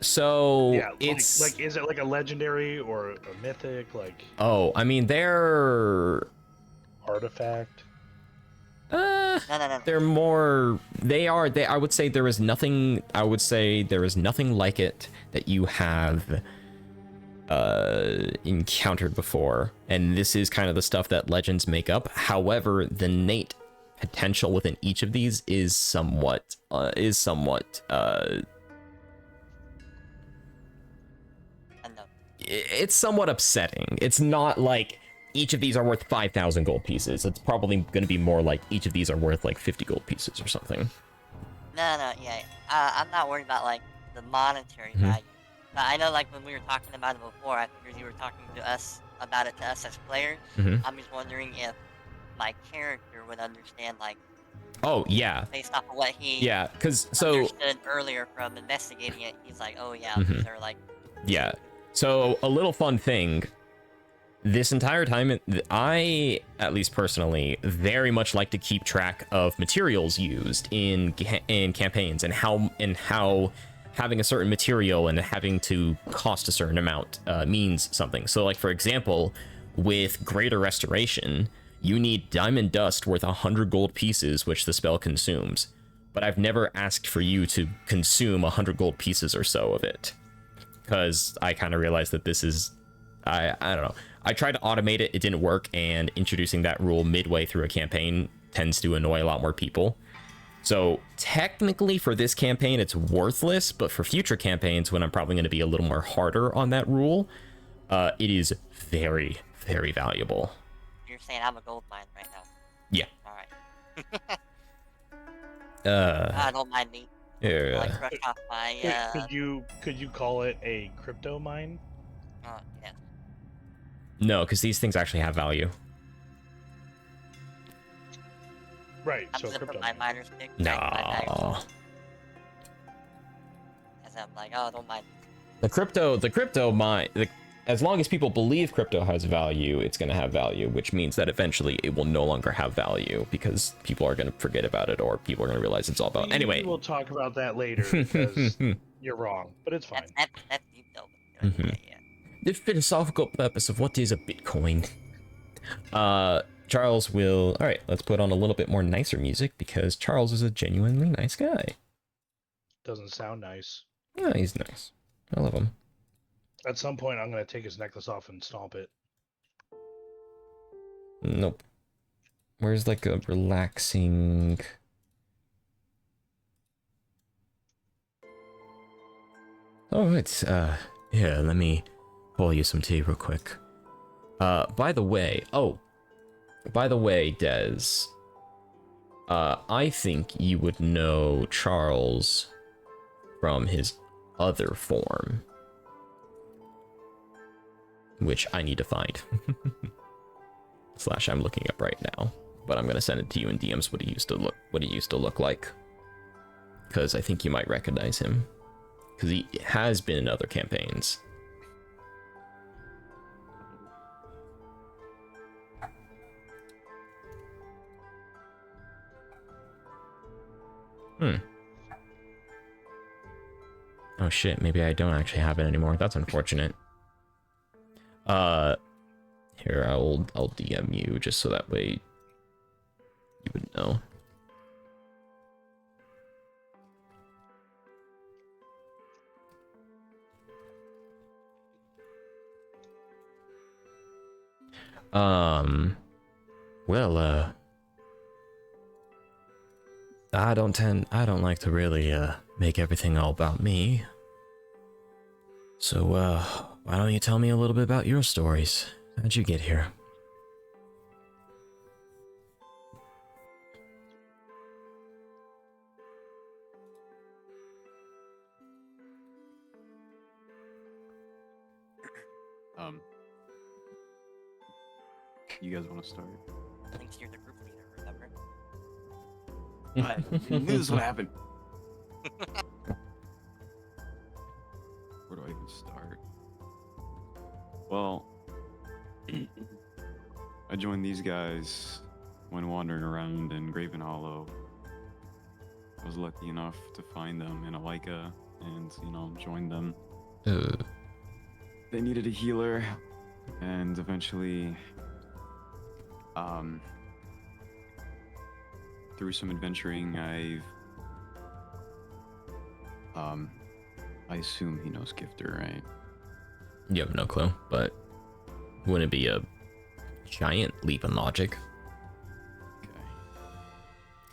So Yeah, it's like, is it like a legendary or a mythic, like oh, I mean they're artifact? No. they're more they I would say there is nothing like it that you have encountered before, and this is kind of the stuff that legends make up. However, the innate potential within each of these is somewhat it's somewhat upsetting. It's not like each of these are worth 5,000 gold pieces. It's probably going to be more like each of these are worth like 50 gold pieces or something. No, yeah. I'm not worried about like the monetary value. But I know like when we were talking about it before, I figured you were talking to us about it to us as players. I'm just wondering if my character would understand like. Oh yeah. Based off of what he. Yeah, because so. Understood earlier from investigating it, he's like, oh yeah, these are like. Yeah. So a little fun thing. This entire time, I, at least personally, very much like to keep track of materials used in campaigns and how having a certain material and having to cost a certain amount means something. So, like for example, with Greater Restoration, you need diamond dust worth 100 gold pieces, which the spell consumes. But I've never asked for you to consume 100 gold pieces or so of it, because I kind of realized that this is, I don't know. I tried to automate it, it didn't work, and introducing that rule midway through a campaign tends to annoy a lot more people. So technically for this campaign, it's worthless, but for future campaigns, when I'm probably going to be a little more harder on that rule, it is very, very valuable. You're saying I'm a gold mine right now? Yeah. Alright. Don't mind me. Yeah. Like brush off my, Could you call it a crypto mine? Yeah. No, because these things actually have value. Right, I'm so gonna crypto put my mine. miner's pick. No. As I'm like, oh, don't mind. The crypto mine, as long as people believe crypto has value, it's going to have value, which means that eventually it will no longer have value because people are going to forget about it, or people are going to realize it's all about. Anyway, we'll talk about that later because you're wrong, but it's fine. That's deep though. Yeah. The philosophical purpose of what is a Bitcoin. Charles will. All right, let's put on a little bit more nicer music because Charles is a genuinely nice guy. Doesn't sound nice. Yeah, he's nice. I love him. At some point, I'm gonna take his necklace off and stomp it. Nope. Where's like a relaxing? Oh, it's here. Let me pour you some tea real quick. By the way, Des. I think you would know Charles from his other form, which I need to find. / I'm looking up right now. but I'm gonna send it to you in DMs what he used to look like, because I think you might recognize him, because he has been in other campaigns. Oh shit, maybe I don't actually have it anymore. That's unfortunate. Here, I'll DM you just so that way you would know. Well, I don't like to really, make everything all about me. So, why don't you tell me a little bit about your stories? How'd you get here? You guys want to start? Lynx, you're the group leader, remember? I knew this would happen. Where do I even start? Well, I joined these guys when wandering around in Graven Hollow. I was lucky enough to find them in Alika and, join them. They needed a healer, and eventually, through some adventuring, I assume he knows Gifter, right? You have no clue, but wouldn't it be a giant leap in logic?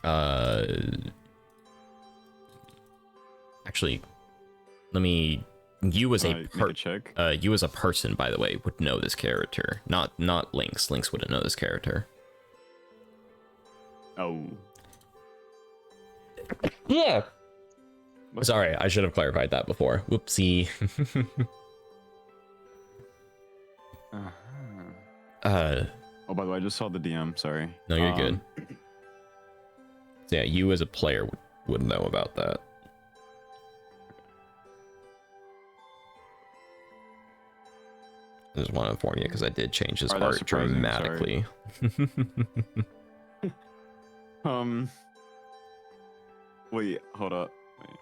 Okay. Actually, you as Make a check. You as a person, by the way, would know this character. Not Lynx. Lynx wouldn't know this character. Oh. Yeah. Sorry, I should have clarified that before. Whoopsie. Oh, by the way, I just saw the DM. Sorry. No, you're good. So yeah, you as a player would know about that. I just want to inform you because I did change his Alright, that's art surprising, dramatically. Wait, hold up. Wait.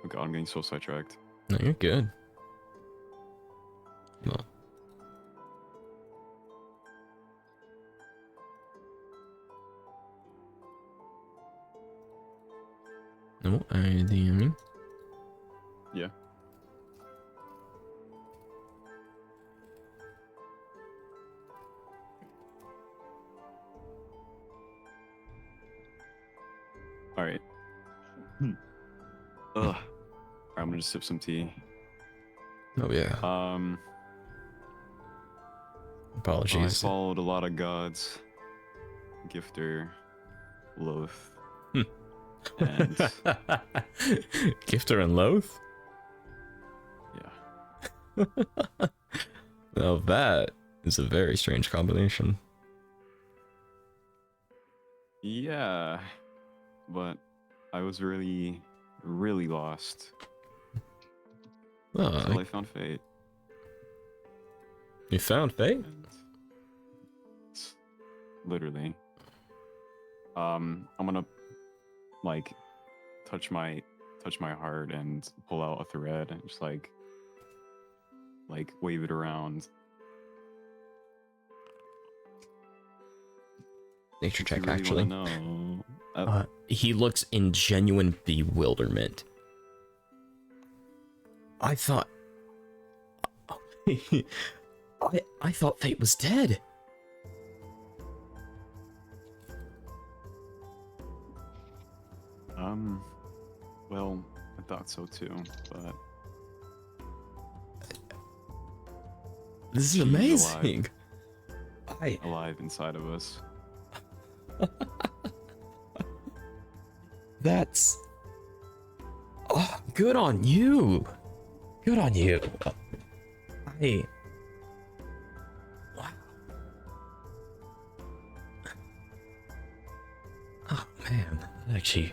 Oh god, I'm getting so sidetracked. No, you're good. No. No, I DM. Yeah. Alright. Ugh. Alright, I'm gonna just sip some tea. Oh yeah. I Apologies. followed a lot of gods. Gifter, Loath, and Gifter and Loath? yeah. Now that is a very strange combination. Yeah, but I was really, really lost Oh, until I found Fate. you found Faye? And literally, I'm gonna like touch my heart and pull out a thread and just like wave it around. Nature If you check, really actually. wanna know. He looks in genuine bewilderment. I thought... I thought Fate was dead. Well, I thought so too, but This is She's amazing. alive inside of us. That's... Oh, good on you. Good on you. Wow. That actually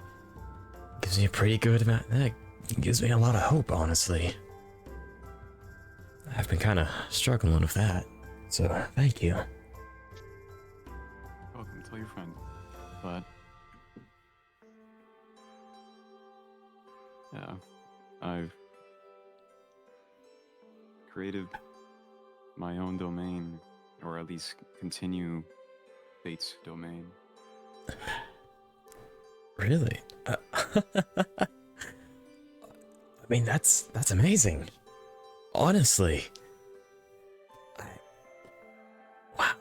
gives me a pretty good amount. That gives me a lot of hope, honestly. I've been kind of struggling with that, so thank you. Welcome, tell your friend. But yeah, I've created my own domain, or at least continue Fate's domain. Really? I mean, that's amazing. Honestly. Wow.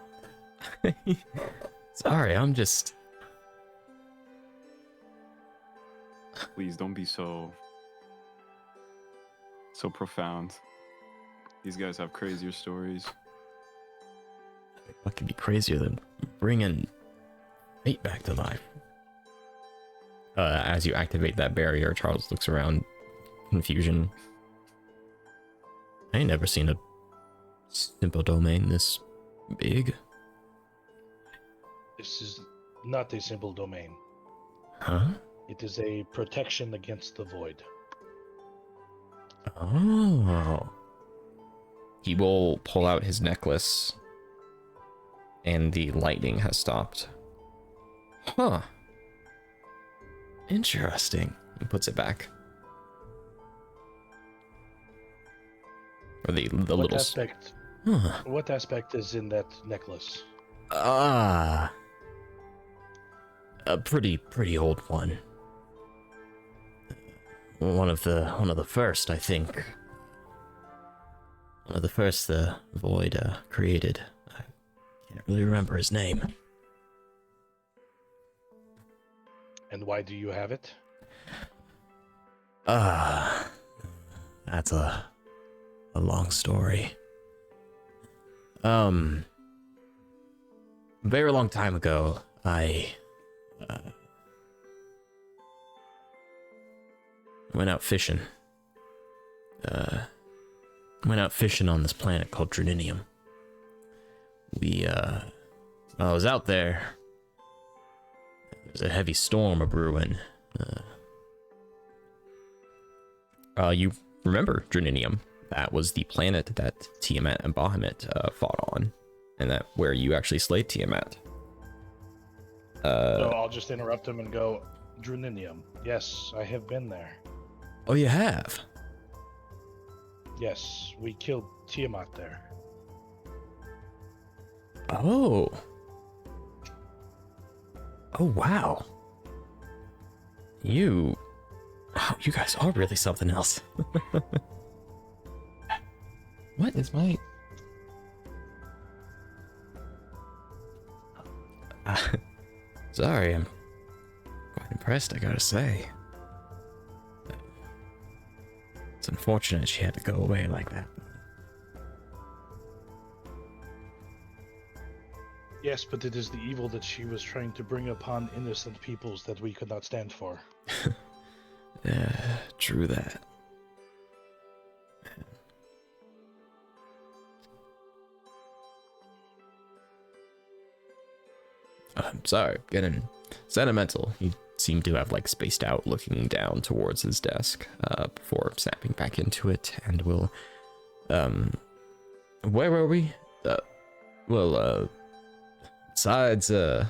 Sorry, I'm just... Please don't be so profound. These guys have crazier stories. What could be crazier than bringing fate back to life? As you activate that barrier, Charles looks around, confusion. I ain't never seen a simple domain this big. This is not a simple domain. Huh? It is a protection against the void. Oh. He will pull out his necklace, and the lightning has stopped. Huh. Interesting. He puts it back. Or the What little... aspect? Huh. What aspect is in that necklace? Ah. A pretty old one. One of the first, I think. One of the first the Void created. I can't really remember his name. And why do you have it? That's a long story. A very long time ago, I went out fishing. Went out fishing on this planet called Draninium. I was out there. There's a heavy storm a brewing. You remember Draninium? That was the planet that Tiamat and Bahamut fought on, and that where you actually slayed Tiamat. So I'll just interrupt him and go, Draninium. Yes, I have been there. Oh, you have? Yes, we killed Tiamat there. Oh. Oh, wow. You guys are really something else. What is my... Sorry, I'm quite impressed, I gotta say. It's unfortunate she had to go away like that. Yes, but it is the evil that she was trying to bring upon innocent peoples that we could not stand for. Yeah, true that. I'm sorry, getting sentimental. He seemed to have like spaced out, looking down towards his desk before snapping back into it, and we'll where were we? Besides I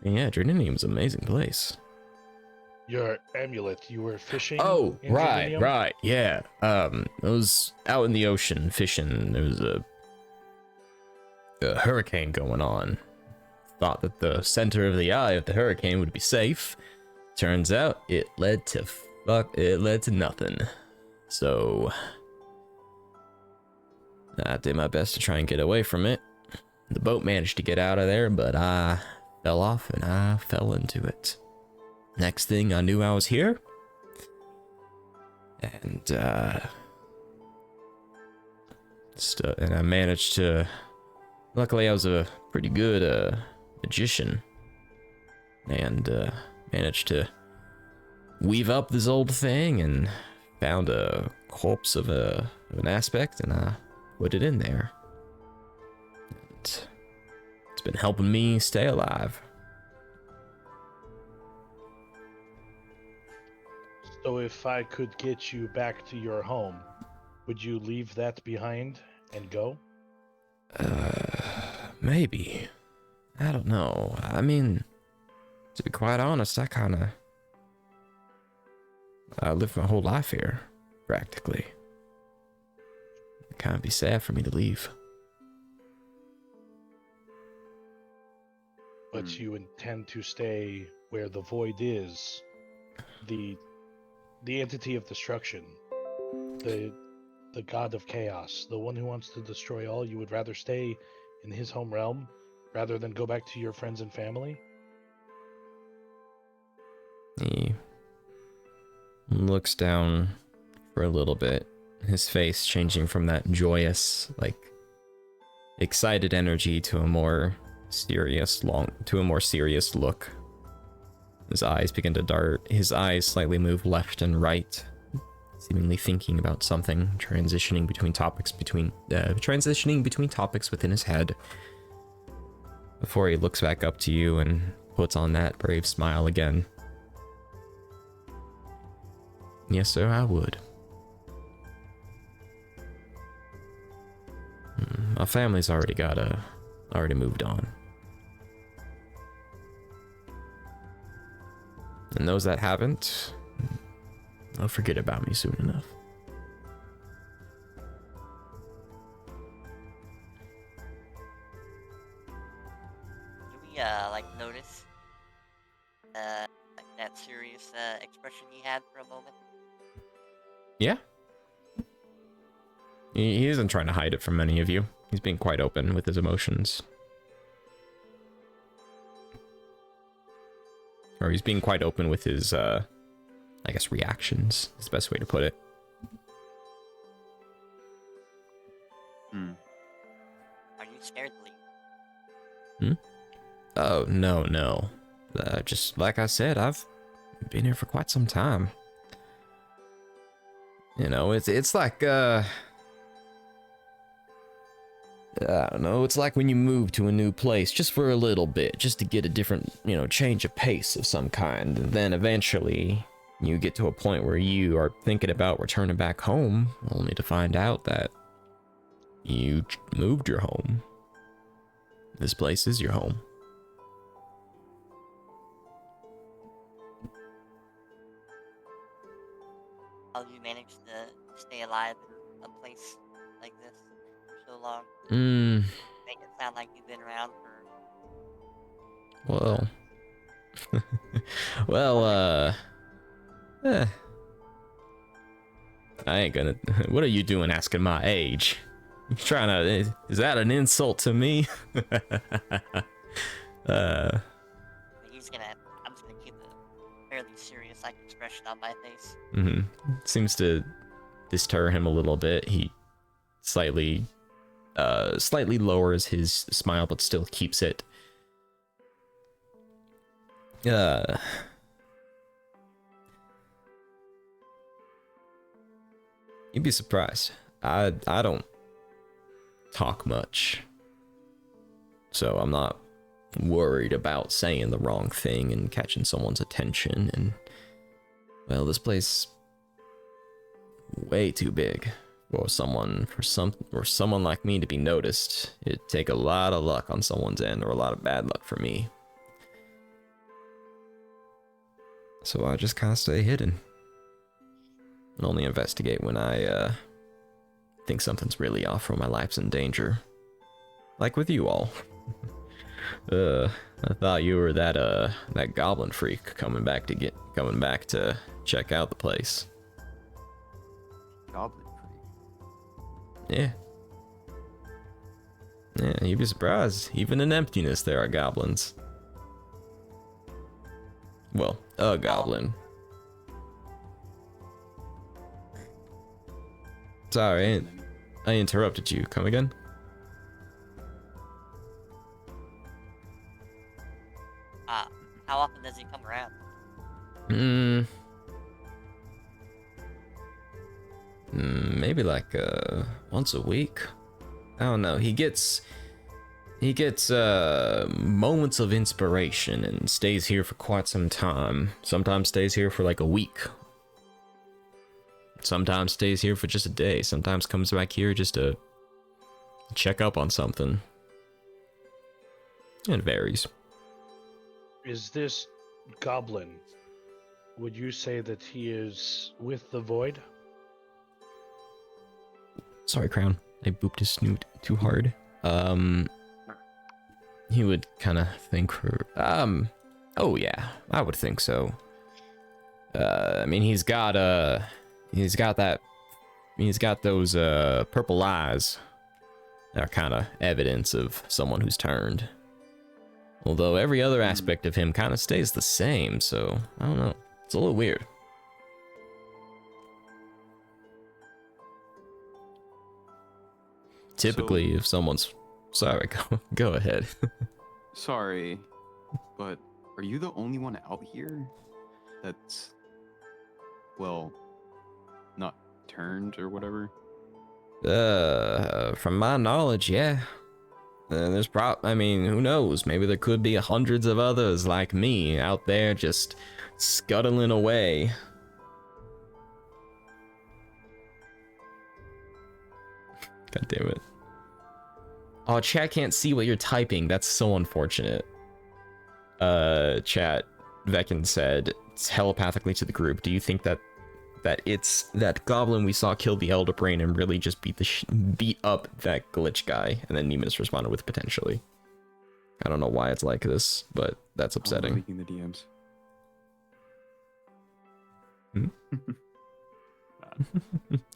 mean, yeah, Draninium's an amazing place. Your amulet, you were fishing? Oh, in right, Draninium? right, yeah. I was out in the ocean fishing. There was a hurricane going on. Thought that the center of the eye of the hurricane would be safe. Turns out it led to nothing. So I did my best to try and get away from it. The boat managed to get out of there, but I fell off and I fell into it. Next thing I knew, I was here. And and I managed to... Luckily, I was a pretty good magician, and managed to weave up this old thing and found a corpse of an aspect, and I put it in there. And it's been helping me stay alive. So if I could get you back to your home, would you leave that behind and go? Maybe. I don't know. I mean, to be quite honest, I lived my whole life here, practically. It'd kind of be sad for me to leave. But you intend to stay where the void is, the entity of destruction, the god of chaos, the one who wants to destroy all. You would rather stay in his home realm rather than go back to your friends and family? He looks down for a little bit, his face changing from that joyous, like, excited energy to a more serious look. His eyes begin to dart. His eyes slightly move left and right, seemingly thinking about something, transitioning between topics within his head. Before he looks back up to you and puts on that brave smile again. Yes, sir, I would. My family's already moved on. And those that haven't, they'll forget about me soon enough. Do we, notice, that serious, expression he had for a moment? Yeah. He isn't trying to hide it from any of you. He's being quite open with his emotions. Or he's being quite open with his, I guess, reactions, is the best way to put it. Are you scared to leave? Oh, no. Just like I said, I've been here for quite some time. You know, it's like, I don't know, it's like when you move to a new place just for a little bit, just to get a different, change of pace of some kind. And then eventually you get to a point where you are thinking about returning back home, only to find out that you moved your home. This place is your home. How do you manage to stay alive in a place like this for so long? Make it sound like you've been around for... I ain't gonna... What are you doing asking my age? You trying to... Is that an insult to me? I'm just gonna keep a fairly serious expression on my face. Seems to disturb him a little bit. He slightly lowers his smile, but still keeps it. You'd be surprised. I don't talk much, so I'm not worried about saying the wrong thing and catching someone's attention. And well, this place way too big for someone like me to be noticed. It'd take a lot of luck on someone's end, or a lot of bad luck for me. So I just kind of stay hidden and only investigate when I think something's really off or my life's in danger. Like with you all. I thought you were that goblin freak coming back to check out the place. Goblin freak? Yeah. Yeah, you'd be surprised. Even in emptiness, there are goblins. Well, a goblin. Sorry, I interrupted you. Come again? How often does he come around? Maybe like once a week. I don't know. He gets moments of inspiration and stays here for quite some time. Sometimes stays here for like a week Sometimes stays here for just a day. Sometimes comes back here just to check up on something. It varies. Is this goblin, would you say that he is with the void? Sorry, Crown. I booped his snoot too hard. He would kind of think for... Oh, yeah. I would think so. I mean, he's got those, purple eyes that are kind of evidence of someone who's turned. Although every other aspect of him kind of stays the same, so I don't know. It's a little weird. Typically, if someone's... Sorry, go ahead. Sorry, but are you the only one out here that's, well, not turned or whatever? From my knowledge, yeah. There's I mean, who knows? Maybe there could be hundreds of others like me out there just scuttling away. God damn it. Oh, chat can't see what you're typing. That's so unfortunate. Chat, Vekin said telepathically to the group, do you think that it's that goblin we saw kill the Elder Brain and really just beat up that glitch guy? And then Nemmonis responded with potentially. I don't know why it's like this, but that's upsetting. Leaking the DMs.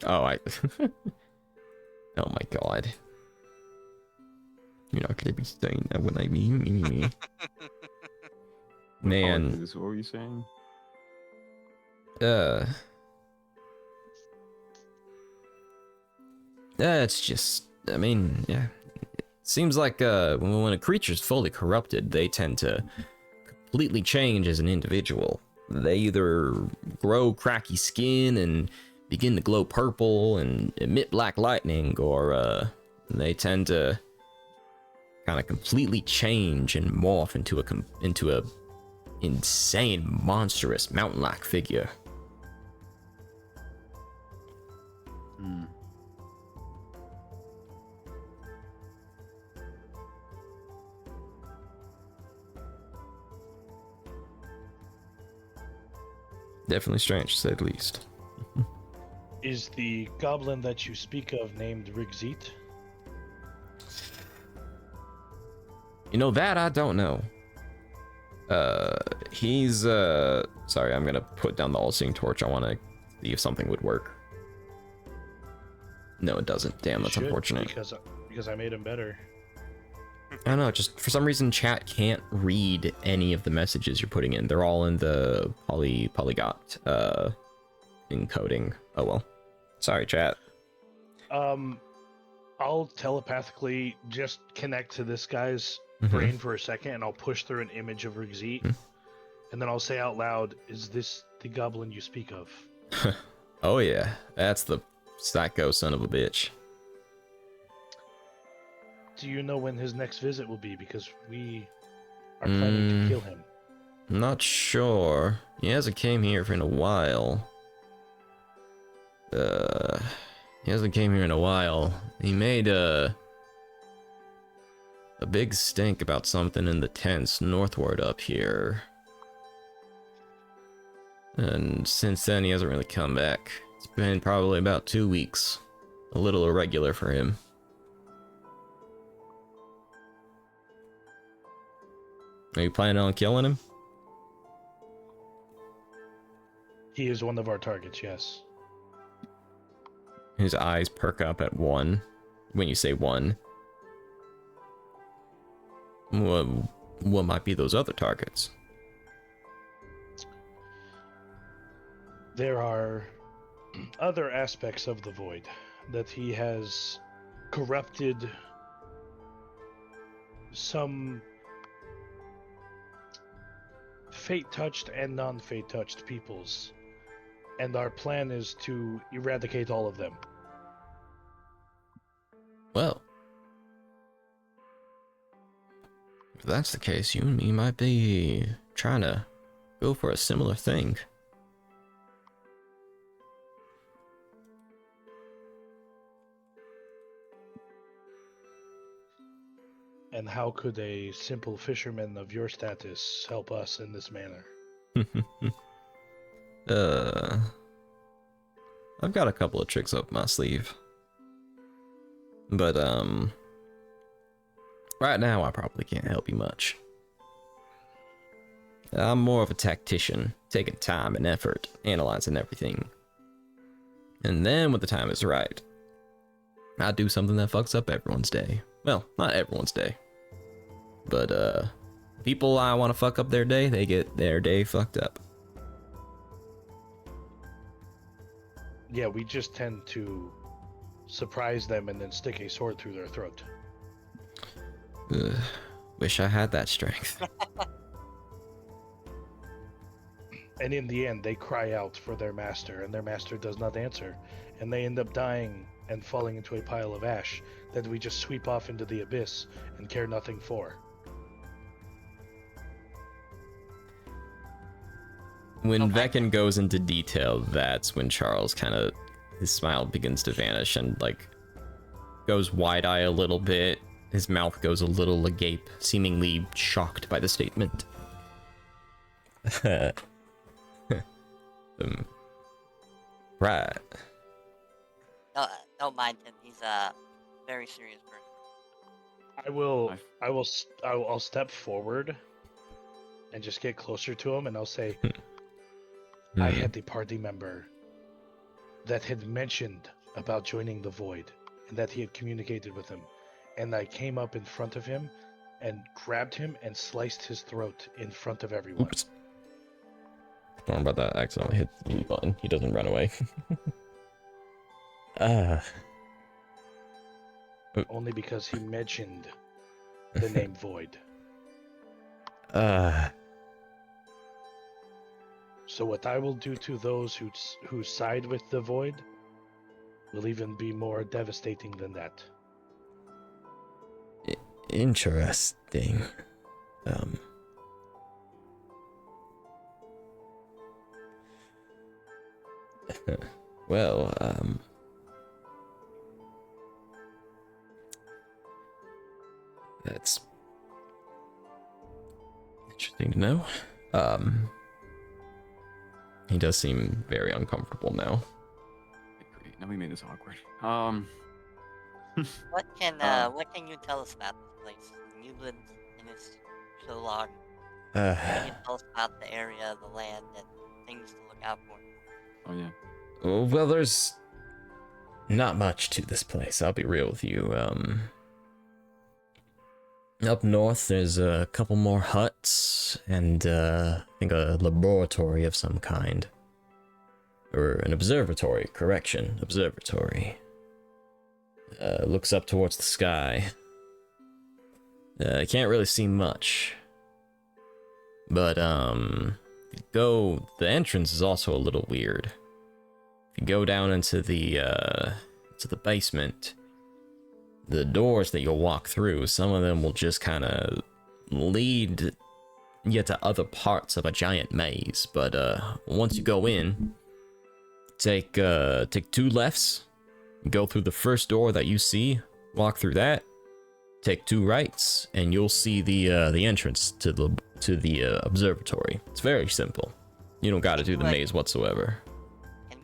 Oh, oh my god. You're not gonna be saying that when I mean me. Man. Apologies, what were you saying? It's just, I mean, yeah. It seems like when a creature's fully corrupted, they tend to completely change as an individual. They either grow cracky skin and begin to glow purple and emit black lightning, or they tend to kind of completely change and morph into a insane, monstrous, mountain-like figure. Hmm. Definitely strange, to say the least. Is the goblin that you speak of named Rigzit? You know, that I don't know. He's, sorry, I'm gonna put down the all-seeing torch. I want to see if something would work. No, it doesn't. Damn, that's unfortunate. Because I made him better. I don't know, just for some reason chat can't read any of the messages you're putting in. They're all in the polygot encoding. Oh well. Sorry, chat. I'll telepathically just connect to this guy's brain for a second, and I'll push through an image of Rigzit, and then I'll say out loud, "Is this the goblin you speak of?" Oh yeah, that's the psycho son of a bitch. Do you know when his next visit will be? Because we are planning to kill him. I'm not sure. He hasn't came here for in a while. He hasn't came here in a while. He made a big stink about something in the tents northward up here. And since then, he hasn't really come back. It's been probably about 2 weeks. A little irregular for him. Are you planning on killing him? He is one of our targets, yes. His eyes perk up at 1. When you say 1. What might be those other targets? There are other aspects of the void that he has corrupted some fate-touched and non-fate-touched peoples, and our plan is to eradicate all of them. Well, if that's the case, you and me might be trying to go for a similar thing. And how could a simple fisherman of your status help us in this manner? I've got a couple of tricks up my sleeve. But, right now I probably can't help you much. I'm more of a tactician, taking time and effort, analyzing everything. And then when the time is right, I do something that fucks up everyone's day. Well, not everyone's day. But, people I want to fuck up their day, they get their day fucked up. Yeah, we just tend to surprise them and then stick a sword through their throat. Wish I had that strength. And in the end, they cry out for their master, and their master does not answer, and they end up dying and falling into a pile of ash that we just sweep off into the abyss and care nothing for. When Vekin goes into detail, that's when Charles kind of, his smile begins to vanish and, like, goes wide-eye a little bit. His mouth goes a little agape, seemingly shocked by the statement. Right. No, don't mind him. He's a very serious person. I'll step forward and just get closer to him, and I'll say, I had the party member that had mentioned about joining the Void, and that he had communicated with him, and I came up in front of him and grabbed him and sliced his throat in front of everyone. Oops. Sorry about that. I accidentally hit the E button. He doesn't run away. Only because he mentioned the name Void. So what I will do to those who side with the Void will even be more devastating than that. Interesting. Well, that's interesting to know. He does seem very uncomfortable now. Great. Now we made this awkward. What can you tell us about this place? You've lived in this so long. What can you tell us about the area, the land, and things to look out for? Oh yeah. Oh, well, there's not much to this place, I'll be real with you. Up north, there's a couple more huts, and I think a laboratory of some kind. Or an observatory, correction, observatory. Looks up towards the sky. Can't really see much. But, the entrance is also a little weird. If you go down into the basement, the doors that you'll walk through, some of them will just kind of lead you to other parts of a giant maze. But once you go in, take 2 lefts, go through the first door that you see, walk through that, take 2 rights, and you'll see the entrance to the observatory. It's very simple. You don't got to do the maze whatsoever.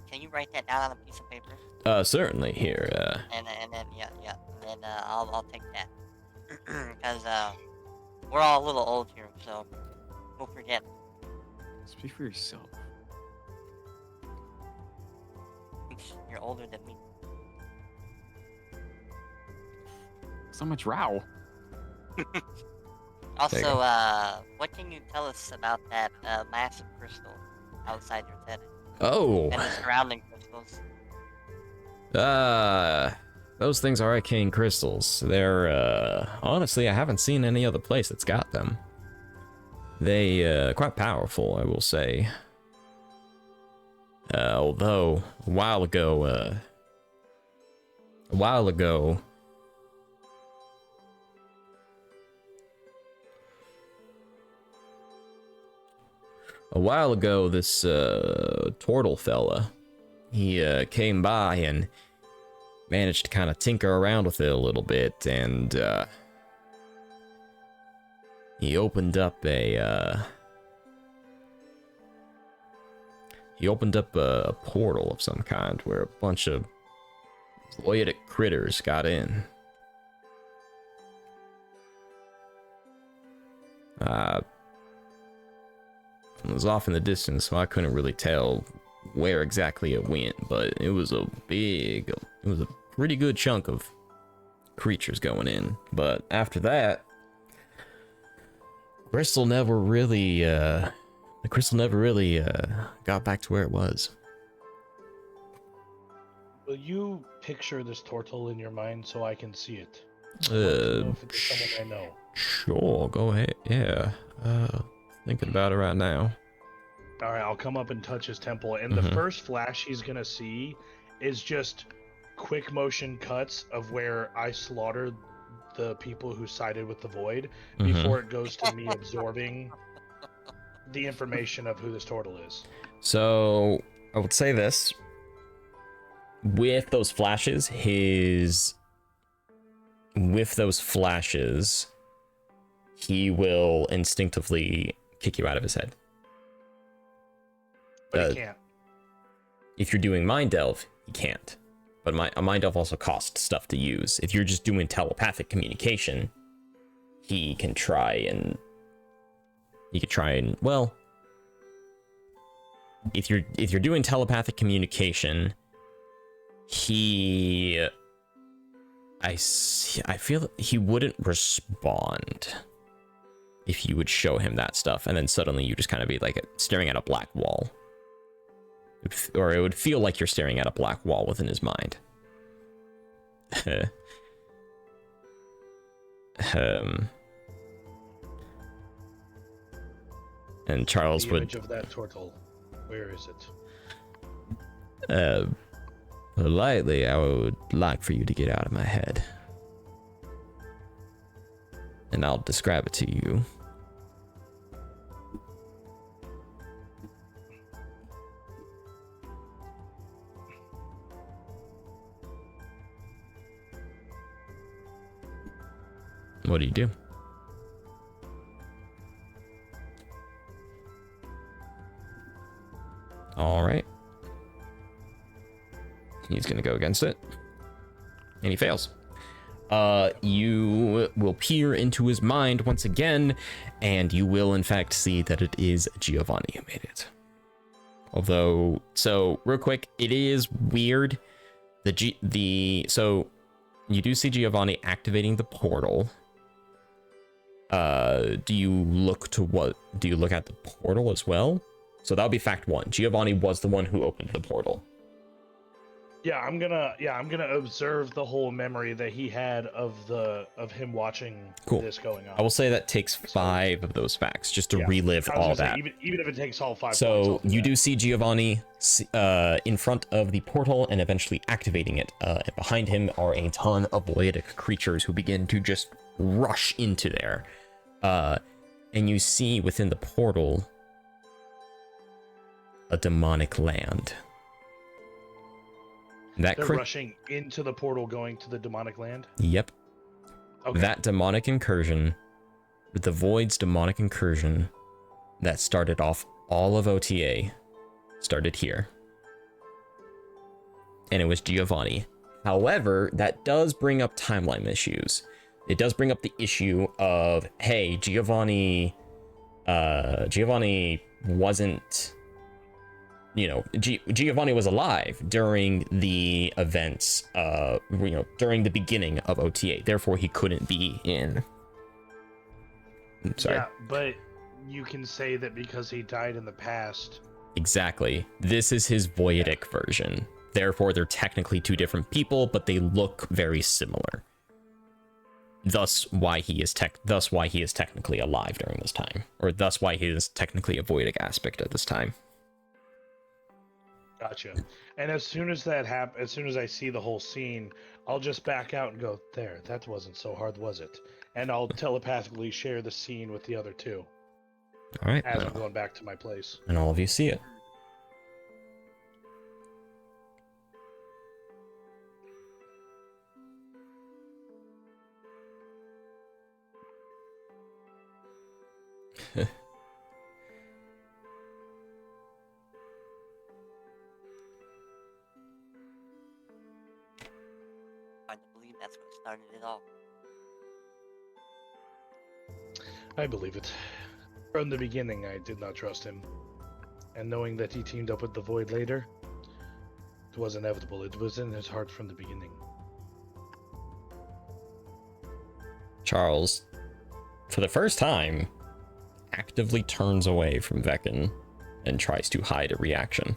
Can you write that down on a piece of paper? Certainly. Here. And then I'll take that. Because we're all a little old here, so we'll forget. Speak for yourself. You're older than me. So much row. Also, what can you tell us about that massive crystal outside your tent? Oh. And the surrounding crystals. Those things are arcane crystals. They're, honestly, I haven't seen any other place that's got them. They, quite powerful, I will say. Although, a while ago, this, turtle fella, he, came by and managed to kind of tinker around with it a little bit, and, he opened up a portal of some kind where a bunch of voidic critters got in. It was off in the distance, so I couldn't really tell where exactly it went, but it was a pretty good chunk of creatures going in. But after that, the crystal never really got back to where it was. Will you picture this turtle in your mind so I can see it? If it's someone I know. Sure, go ahead. Yeah. Thinking about it right now. All right, I'll come up and touch his temple, and Mhm. the first flash he's gonna see is just quick motion cuts of where I slaughtered the people who sided with the void before it goes to me absorbing the information of who this turtle is. So I would say this. With those flashes, he will instinctively kick you out of his head. But he can't. If you're doing Mind Delve, he can't. But a Mind Delve also costs stuff to use. If you're just doing telepathic communication, he can try and... well... If you're doing telepathic communication, I feel that he wouldn't respond if you would show him that stuff, and then suddenly you just kind of be like staring at a black wall. Or it would feel like you're staring at a black wall within his mind. And Charles the would... image of that turtle, where is it? Politely, I would like for you to get out of my head. And I'll describe it to you. What do you do? All right. He's gonna go against it. And he fails. You will peer into his mind once again, and you will in fact see that it is Giovanni who made it. Although, so real quick, it is weird. So you do see Giovanni activating the portal. Do you look at the portal as well? So that'll be fact one. Giovanni was the one who opened the portal. Yeah, I'm gonna observe the whole memory that he had of him watching this going on. I will say that takes 5 of those facts just to relive all that. Even if it takes all 5 so points, you do see Giovanni in front of the portal and eventually activating it. And behind him are a ton of voidic creatures who begin to just rush into there. And you see within the portal a demonic land. They're rushing into the portal going to the demonic land? Yep. Okay. That demonic incursion, the Void's demonic incursion that started off all of OTA, started here. And it was Giovanni. However, that does bring up timeline issues. It does bring up the issue of, hey, Giovanni wasn't... Giovanni was alive during the events, during the beginning of OTA. Therefore, he couldn't be in. Sorry. Yeah, but you can say that because he died in the past. Exactly. This is his voidic version. Therefore, they're technically 2 different people, but they look very similar. Thus, why he is technically alive during this time, or thus why he is technically a voidic aspect at this time. Gotcha. And as soon as that happens, as soon as I see the whole scene, I'll just back out and go, there, that wasn't so hard, was it? And I'll telepathically share the scene with the other 2. All right. As I'm going back to my place. And all of you see it. believe that's what started it all. I believe it. From the beginning, I did not trust him. And knowing that he teamed up with the Void later, it was inevitable. It was in his heart from the beginning. Charles, for the first time, actively turns away from Vekin and tries to hide a reaction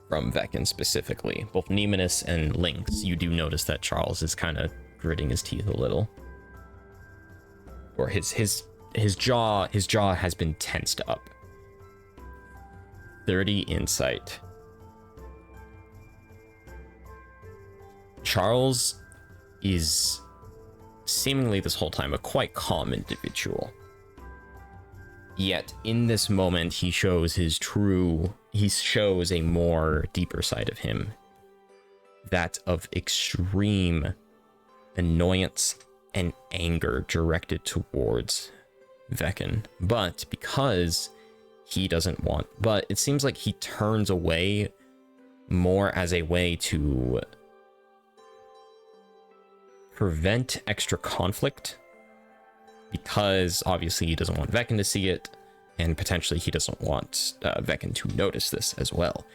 from Vekin specifically. Both Nemmonis and Lynx, you do notice that Charles is kind of gritting his teeth a little. Or his jaw has been tensed up. 30 insight. Charles is seemingly this whole time a quite calm individual. Yet in this moment he shows a more deeper side of him. That of extreme annoyance and anger directed towards Vekin. But because he doesn't want, but it seems like he turns away more as a way to prevent extra conflict, because obviously he doesn't want Vekin to see it, and potentially he doesn't want Vekin to notice this as well.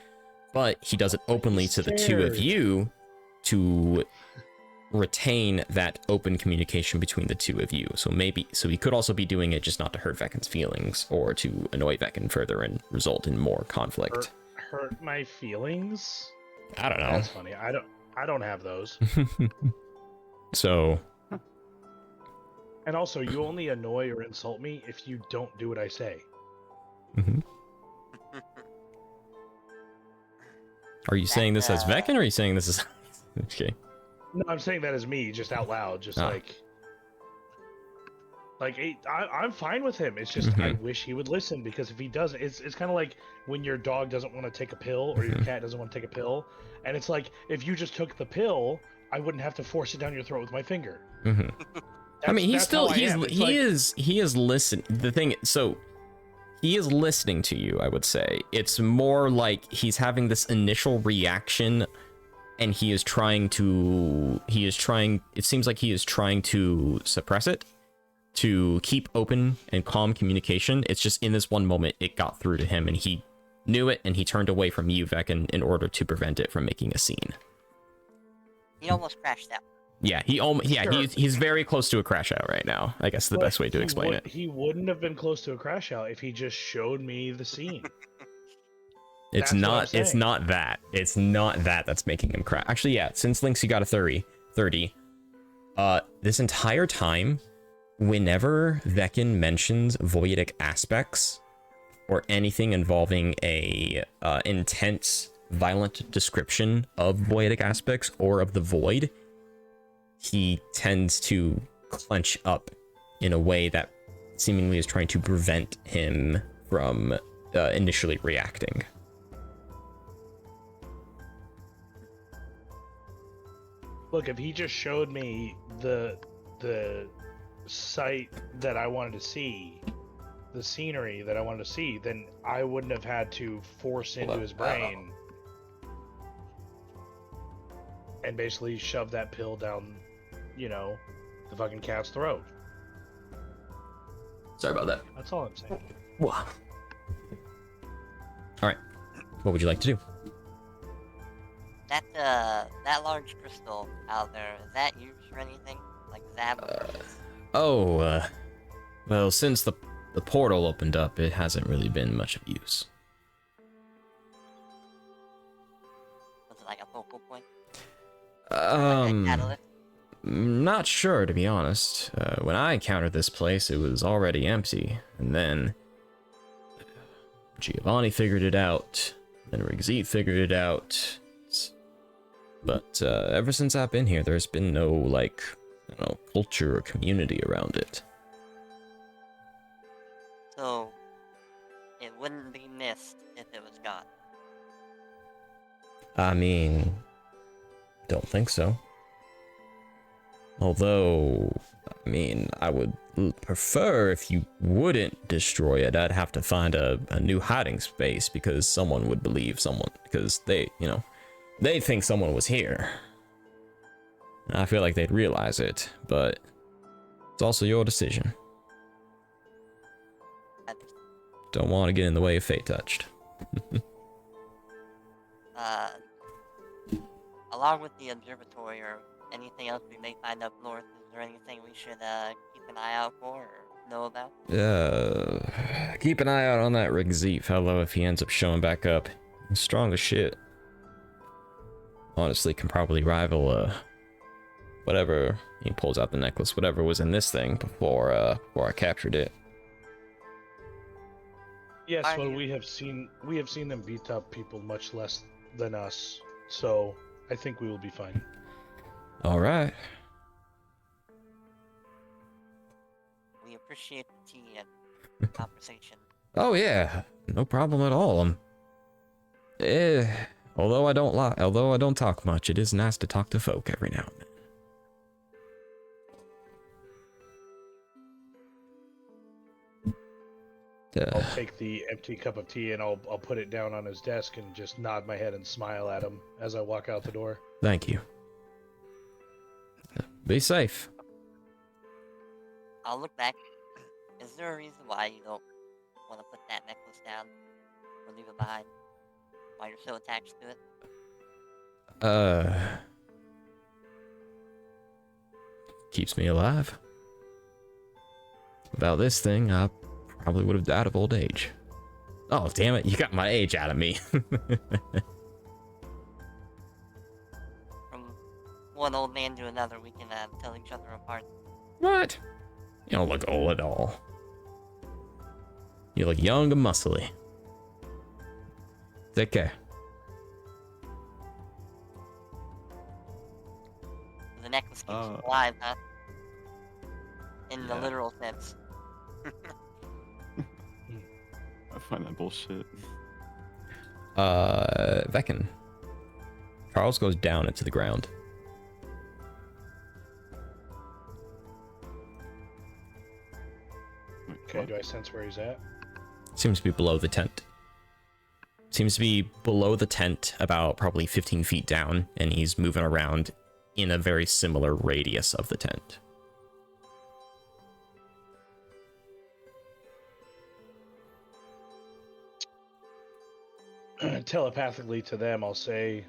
But he does it openly to the two of you to retain that open communication between the two of you. So he could also be doing it just not to hurt Vekin's feelings or to annoy Vekin further and result in more conflict. Hurt my feelings? I don't know. That's funny. I don't have those. So. And also, you only annoy or insult me if you don't do what I say. Mm-hmm. Are you saying this as Vekin, or are you saying this as... Okay. No, I'm saying that as me, just out loud, just like I'm fine with him. It's just I wish he would listen, because if he doesn't, it's kind of like when your dog doesn't want to take a pill or your cat doesn't want to take a pill, and it's like if you just took the pill, I wouldn't have to force it down your throat with my finger. I mean, he is listening. The thing, so he is listening to you, I would say. It's more like he's having this initial reaction, and it seems like he is trying to suppress it, to keep open and calm communication. It's just in this one moment, it got through to him, and he knew it, and he turned away from you, Vekin, in order to prevent it from making a scene. He almost crashed out. Yeah, he's very close to a crash out right now. I guess the best way to explain it. He wouldn't have been close to a crash out if he just showed me the scene. It's not that that's making him crash. Actually, yeah, since Lynx you got a 30. This entire time, whenever Vekin mentions voidic aspects or anything involving a intense, violent description of voidic aspects or of the void, he tends to clench up in a way that seemingly is trying to prevent him from initially reacting. Look, if he just showed me the sight that I wanted to see, the scenery that I wanted to see, then I wouldn't have had to force into his brain and basically shove that pill down, the fucking cat's throat. Sorry about that. That's all I'm saying. Wow. All right. What would you like to do? That large crystal out there, is that used for anything? Like Zab? Well, since the portal opened up, it hasn't really been much of use. Was it like a focal point? Like a catalyst? Not sure, to be honest. When I encountered this place, it was already empty, and then Giovanni figured it out, then Rigzit figured it out. But ever since I've been here, there's been no, culture or community around it. So, it wouldn't be missed if it was gone. I mean, don't think so. Although, I would prefer if you wouldn't destroy it. I'd have to find a new hiding space, because someone would believe someone, because they think someone was here. I feel like they'd realize it, but it's also your decision. Don't want to get in the way of Fate Touched. Along with the observatory or anything else we may find up north, is there anything we should keep an eye out for or know about? Keep an eye out on that Rigzeef. Hello, if he ends up showing back up. He's strong as shit. Honestly, can probably rival whatever. He pulls out the necklace, whatever was in this thing before I captured it. Yes, well, we have seen them beat up people much less than us, so I think we will be fine. All right. We appreciate the tea and conversation. Oh yeah, no problem at all. Although I don't talk much, it is nice to talk to folk every now and then. I'll take the empty cup of tea and I'll put it down on his desk and just nod my head and smile at him as I walk out the door. Thank you. Be safe. I'll look back. Is there a reason why you don't want to put that necklace down or leave it behind? Why you're so attached to it? Keeps me alive. Without this thing, I probably would have died of old age. Oh, damn it, you got my age out of me. From one old man to another, we can tell each other apart. What? You don't look old at all. You look young and muscly. Take care. The necklace keeps you alive, huh? In the Yeah. literal sense. I find that bullshit. Vekin. Charles goes down into the ground. Okay, do I sense where he's at? Seems to be below the tent. Seems to be below the tent, about probably 15 feet down, and he's moving around in a very similar radius of the tent. Telepathically to them, I'll say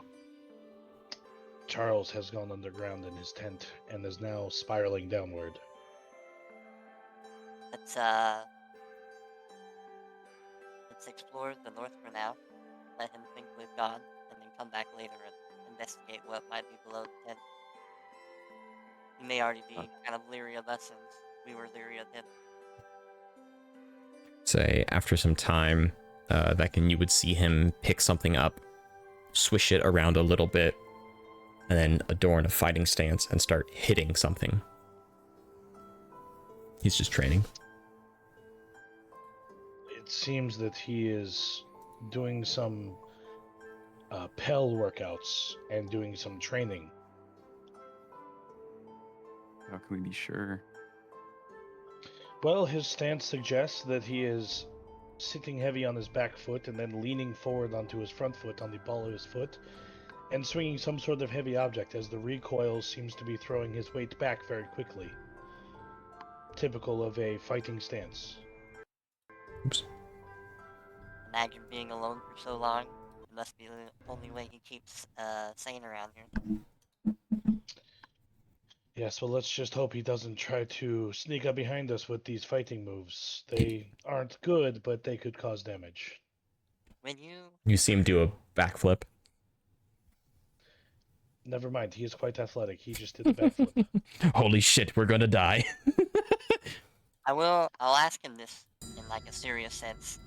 Charles has gone underground in his tent and is now spiraling downward. Let's explore the north for now. Let him think we've gone, and then come back later and investigate what might be below the tent. He may already be kind of leery of us, and we were leery of him. Say, after some time, Vekin, you would see him pick something up, swish it around a little bit, and then adorn a fighting stance and start hitting something. He's just training. It seems that he is doing some Pell workouts and doing some training. How can we be sure? Well, his stance suggests that he is sitting heavy on his back foot and then leaning forward onto his front foot on the ball of his foot and swinging some sort of heavy object as the recoil seems to be throwing his weight back very quickly. Typical of a fighting stance. Oops. Imagine being alone for so long. It must be the only way he keeps sane around here. Yes, well, let's just hope he doesn't try to sneak up behind us with these fighting moves. They aren't good, but they could cause damage. When you... You see him do a backflip. Never mind, he is quite athletic. He just did the backflip. Holy shit, we're gonna die. I'll ask him this in like a serious sense.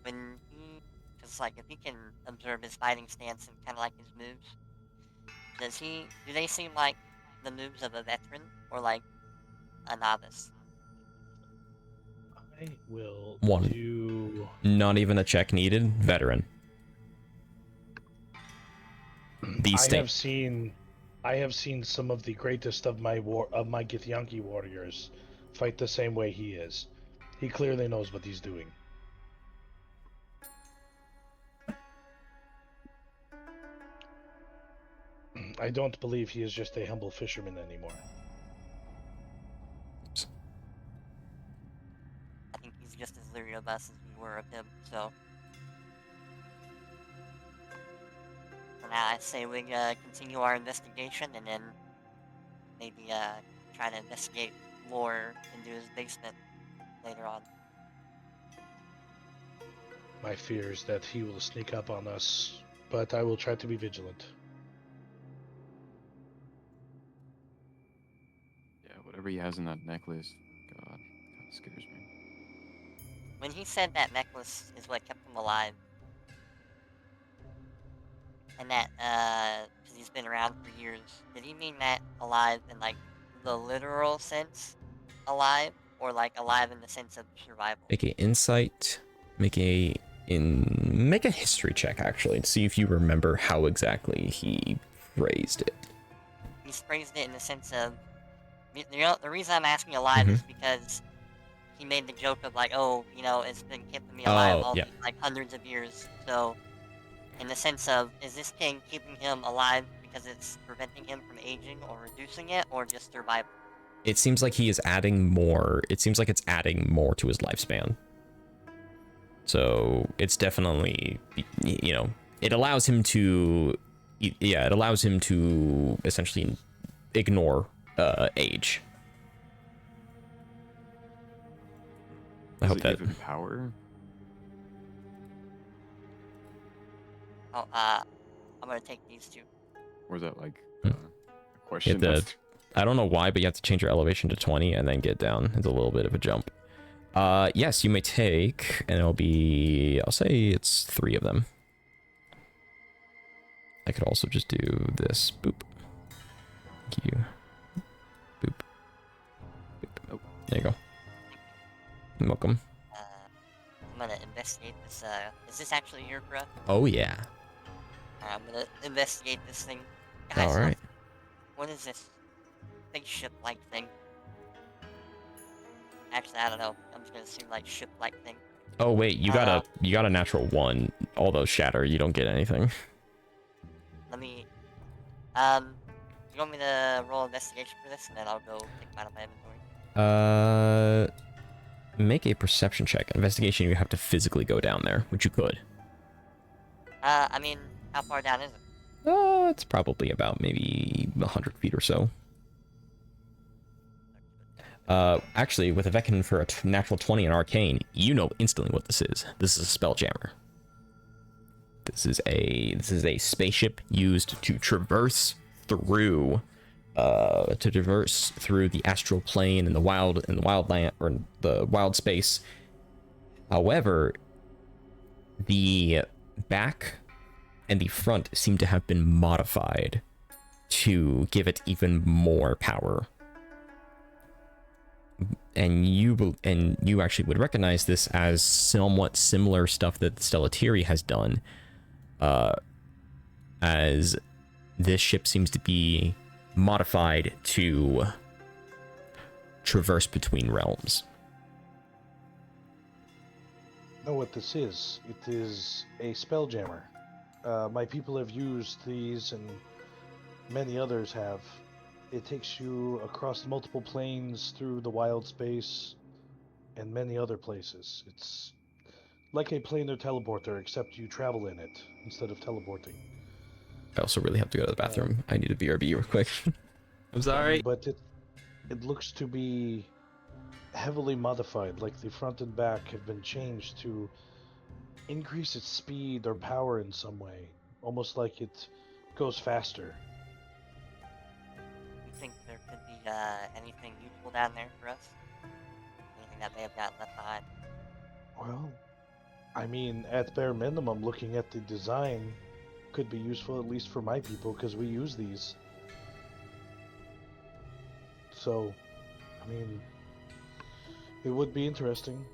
When he... Because like if he can observe his fighting stance and kind of like his moves, do they seem like the moves of a veteran or like a novice? I will One. do... Not even a check needed. Veteran. I have seen some of the greatest of my Githyanki warriors fight the same way he is. He clearly knows what he's doing. I don't believe he is just a humble fisherman anymore. I think he's just as leery of us as we were of him, so... For now, I say we continue our investigation and then maybe try to investigate more into his basement later on. My fear is that he will sneak up on us, but I will try to be vigilant. Yeah, whatever he has in that necklace, God, kind of scares me. When he said that necklace is what kept him alive, and that, because he's been around for years, did he mean that alive in, like, the literal sense alive, or, like, alive in the sense of survival? Make a insight. Make a history check actually to see if you remember how exactly he phrased it. He's phrased it in the sense of, you know, the reason I'm asking alive is because he made the joke of, like, oh, you know, it's been keeping me alive all yeah. these, like, hundreds of years, so... In the sense of, is this thing keeping him alive because it's preventing him from aging or reducing it, or just survival? It seems like he is adding more. It seems like it's adding more to his lifespan. So it's definitely, you know, it allows him to, yeah, it allows him to essentially ignore age. I Does hope it that. give him power? Oh, I'm gonna take these two. Or is that like Hmm. a question? I don't know why, but you have to change your elevation to 20 and then get down. It's a little bit of a jump. Yes, you may take, and it'll be, I'll say it's 3 of them. I could also just do this. Boop. Thank you. Boop. Boop. Oh, there you go. You're welcome. I'm gonna investigate this, is this actually your breath? Oh, yeah. I'm gonna investigate this thing. All right. What is this spaceship-like thing? Actually, I don't know. I'm just gonna assume, like, ship-like thing. Oh, wait, you got a natural 1. All those shatter, you don't get anything. Let me, you want me to roll investigation for this, and then I'll go take them out of my inventory? Make a perception check. Investigation, you have to physically go down there, which you could. I mean, how far down is it? It's probably about maybe 100 feet or so. Actually, with a Vekin for a natural 20 in Arcane, you know instantly what this is. This is a Spelljammer. This is a spaceship used to traverse through the astral plane and the wild land, or the wild space. However, the back and the front seem to have been modified to give it even more power. And you actually would recognize this as somewhat similar stuff that Stellatiri has done, as this ship seems to be modified to traverse between realms. Know what this is? It is a spelljammer. My people have used these, and many others have. It takes you across multiple planes, through the wild space, and many other places. It's like a planar teleporter, except you travel in it instead of teleporting. I also really have to go to the bathroom. I need a BRB real quick. I'm sorry. But it looks to be heavily modified, like the front and back have been changed to increase its speed or power in some way, almost like it goes faster. You think there could be, anything useful down there for us? Anything that may have gotten left behind? Well, I mean, at bare minimum, looking at the design could be useful, at least for my people, because we use these. So, I mean, it would be interesting.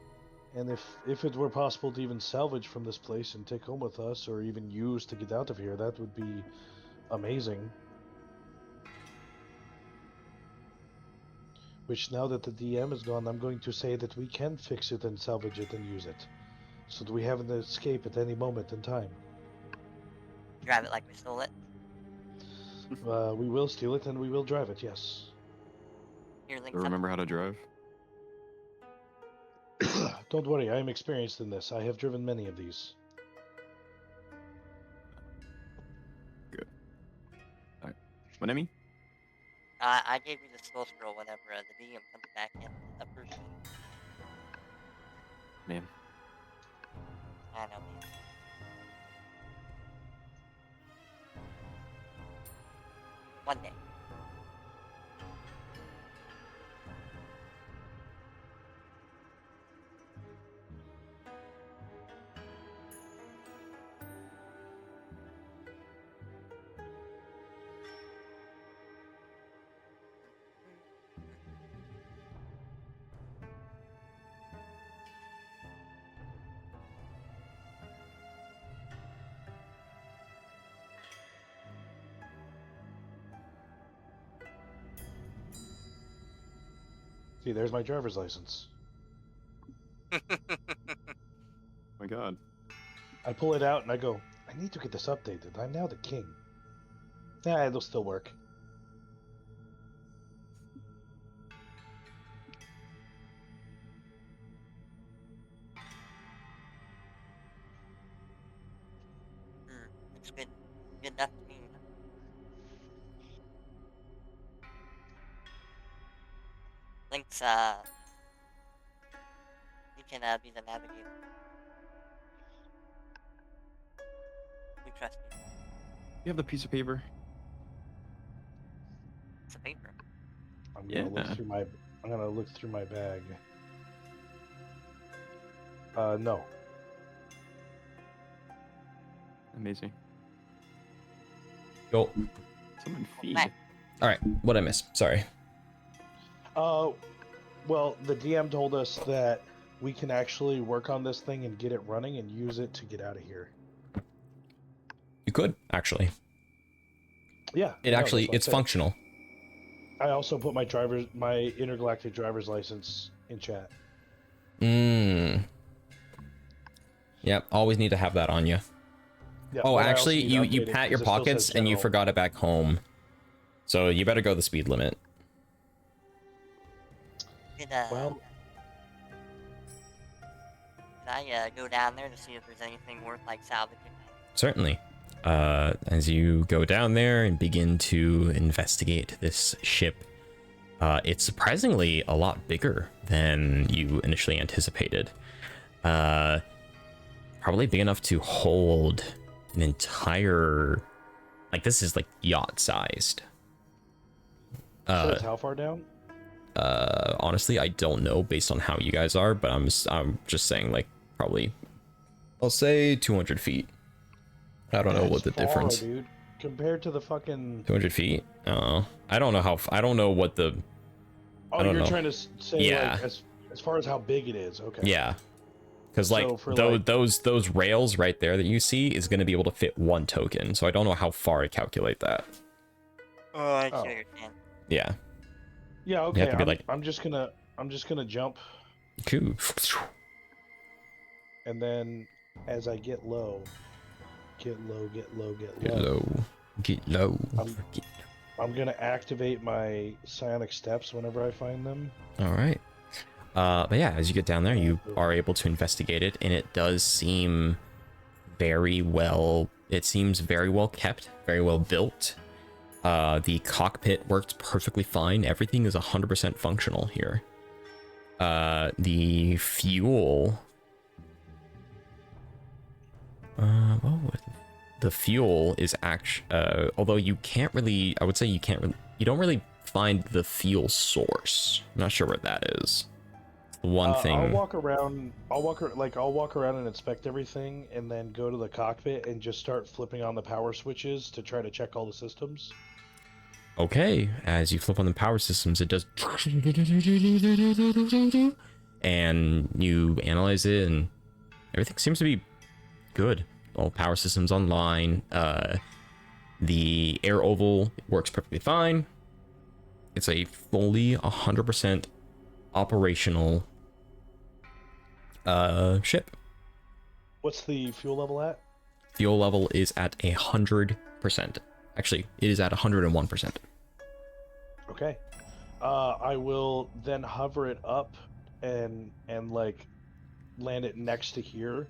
And if it were possible to even salvage from this place and take home with us, or even use to get out of here, that would be amazing. Which, now that the DM is gone, I'm going to say that we can fix it and salvage it and use it, so that we have an escape at any moment in time. Drive it like we stole it? We will steal it and we will drive it. Yes. Here, Lynx, Remember how to drive? Don't worry, I am experienced in this. I have driven many of these. Good. All right. What I mean? I gave you the skill scroll whenever the DM comes back in approves it. Man. I know, man. One day. See, there's my driver's license. Oh my god. I pull it out and I go, I need to get this updated. I'm now the king. Yeah, it'll still work. It's good enough to me. Lynx, you can be the navigator. We trust you. You have the piece of paper? It's a paper. I'm gonna look Yeah. through my. I'm gonna look through my bag. No. Amazing. Go. Someone feed. Back. All right. What I missed? Sorry. Well, the DM told us that we can actually work on this thing and get it running and use it to get out of here. You could actually. Yeah. It no, actually that's what it's I'm saying. functional. I also put my intergalactic driver's license in chat. Yep. Always need to have that on you. Yeah, Oh, but I also actually, need to you update it pat your 'cause it still pockets says and you general. forgot it back home. So you better go the speed limit. Could, Well, could I go down there to see if there's anything worth like salvaging? Certainly. As you go down there and begin to investigate this ship, it's surprisingly a lot bigger than you initially anticipated. Probably big enough to hold an entire, like, this is like yacht sized. so it's how far down? Honestly, I don't know based on how you guys are, but I'm just saying, like, probably, I'll say 200 feet. I don't know what the That's difference. far, dude. Compared to the fucking. 200 feet? I don't know how. I don't know what the. Oh, I don't you're know. trying to say Yeah. like as far as how big it is. Okay. Yeah. Because like, So for, those rails right there that you see is going to be able to fit one token. So I don't know how far to calculate that. Oh, I see Oh. what you're saying. Yeah. Yeah. You Okay. have to be like, I'm just gonna jump, cool. and then as I get low, get low. Get low. Get low. Get I'm gonna activate my psionic steps whenever I find them. All right. But yeah, as you get down there, you are able to investigate it, and it does seem very well. It seems very well kept, very well built. The cockpit works perfectly fine. Everything is 100% functional here. The fuel. The fuel is actually, although you can't really, I would say you can't really, you don't really find the fuel source. I'm not sure where that is. It's the one thing. I'll walk around and inspect everything, and then go to the cockpit and just start flipping on the power switches to try to check all the systems. Okay, as you flip on the power systems, it does, and you analyze it, and everything seems to be good. All power systems online. The air oval works perfectly fine. It's a fully 100% operational ship. What's the fuel level at? Fuel level is at 100%. Actually, it is at 101%. Okay. I will then hover it up and like land it next to here,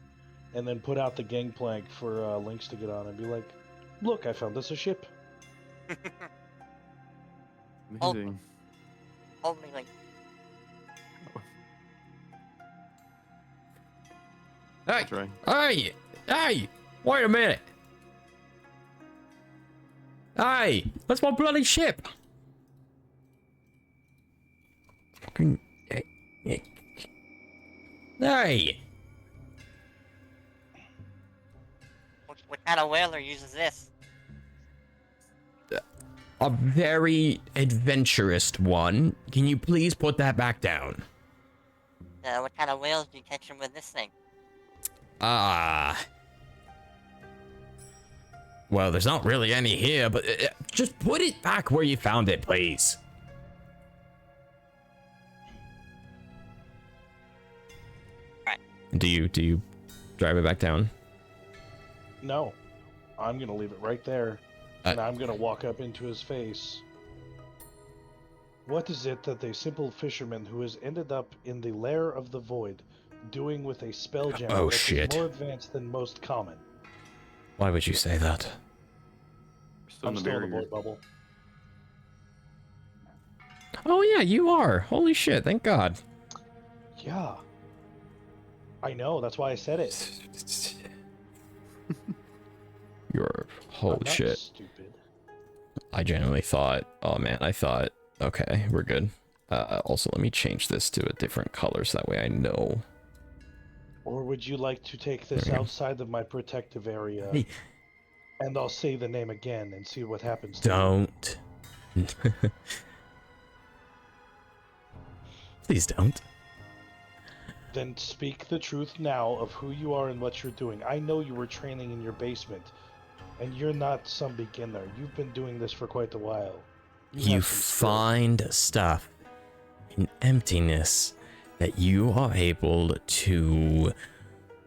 and then put out the gangplank for Lynx to get on and be like, "Look, I found us a ship." Amazing. Hold me like. Hey! Try. Hey! Hey! Wait a minute! Hey! That's my bloody ship! Fucking... Hey! What kind of whaler uses this? A very adventurous one. Can you please put that back down? What kind of whales do you catch them with this thing? Well, there's not really any here, but just put it back where you found it, please. Right. Do you drive it back down? No, I'm gonna leave it right there, and I'm gonna walk up into his face. What is it that a simple fisherman who has ended up in the lair of the void doing with a spelljammer Oh, that shit. is more advanced than most common? Why would you say that? We're still I'm in the still in the barrier. void bubble. Oh yeah, you are. Holy shit, thank God. Yeah. I know, that's why I said it. You're I'm holy not shit. stupid. I genuinely thought, oh man, I thought, okay, we're good. Also, let me change this to a different color so that way I know. Or would you like to take this There we go. outside of my protective area, Hey, and I'll say the name again and see what happens to you? don't. Please don't. Then speak the truth now of who you are and what you're doing. I know you were training in your basement, and you're not some beginner. You've been doing this for quite a while. You have some skill. find stuff in emptiness that you are able to...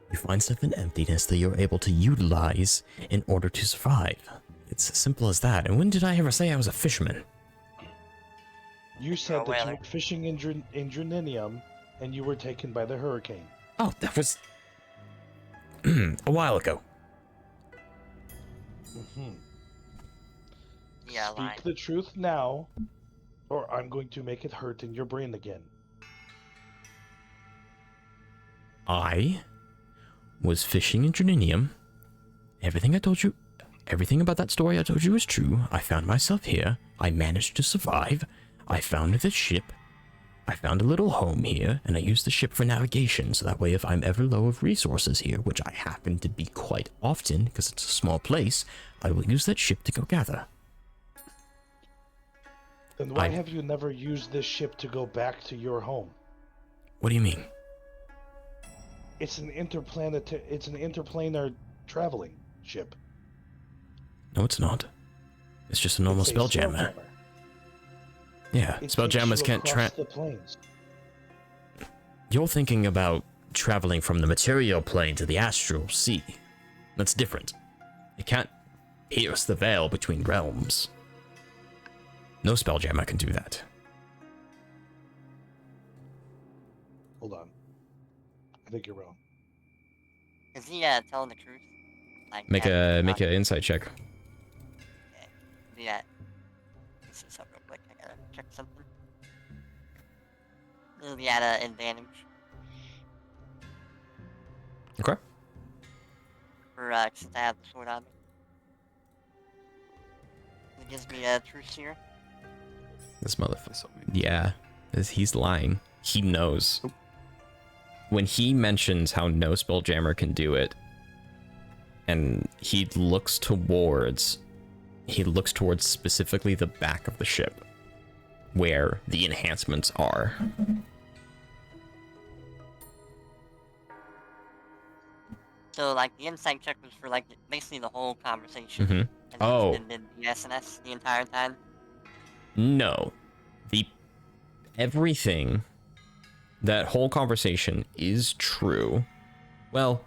You find stuff in emptiness that you're able to utilize in order to survive. It's as simple as that. And when did I ever say I was a fisherman? You said that you whaler. were fishing in Droninium, and you were taken by the hurricane. Oh, that was... a while ago. Mm-hmm. Yeah, Speak line. the truth now, or I'm going to make it hurt in your brain again. I was fishing in Droninium. Everything I told you, everything about that story I told you was true. I found myself here. I managed to survive. I found the ship. I found a little home here, and I used the ship for navigation, so that way if I'm ever low of resources here, which I happen to be quite often, because it's a small place, I will use that ship to go gather. Then why have you never used this ship to go back to your home? What do you mean? It's an interplanar traveling ship. No, it's not. It's just a normal It's a spelljammer. Yeah, It spelljammers takes you can't across the planes. You're thinking about traveling from the material plane to the astral sea. That's different. It can't pierce the veil between realms. No spelljammer can do that. Hold on. I think you're wrong. Is he telling the truth? Like, Make yeah, an insight check. Yeah. Let's see something real quick. I gotta check something. It'll be at an advantage Okay. for since I have the sword on me. It gives me a truce here. This motherfucker. Something. Yeah, he's lying. He knows. Oh. When he mentions how no spelljammer can do it, and he looks towards specifically the back of the ship, where the enhancements are. So, like, the insight check was for, like, basically the whole conversation. Mm-hmm. And Oh. just did the SNS the entire time. No. Everything, that whole conversation is true. Well,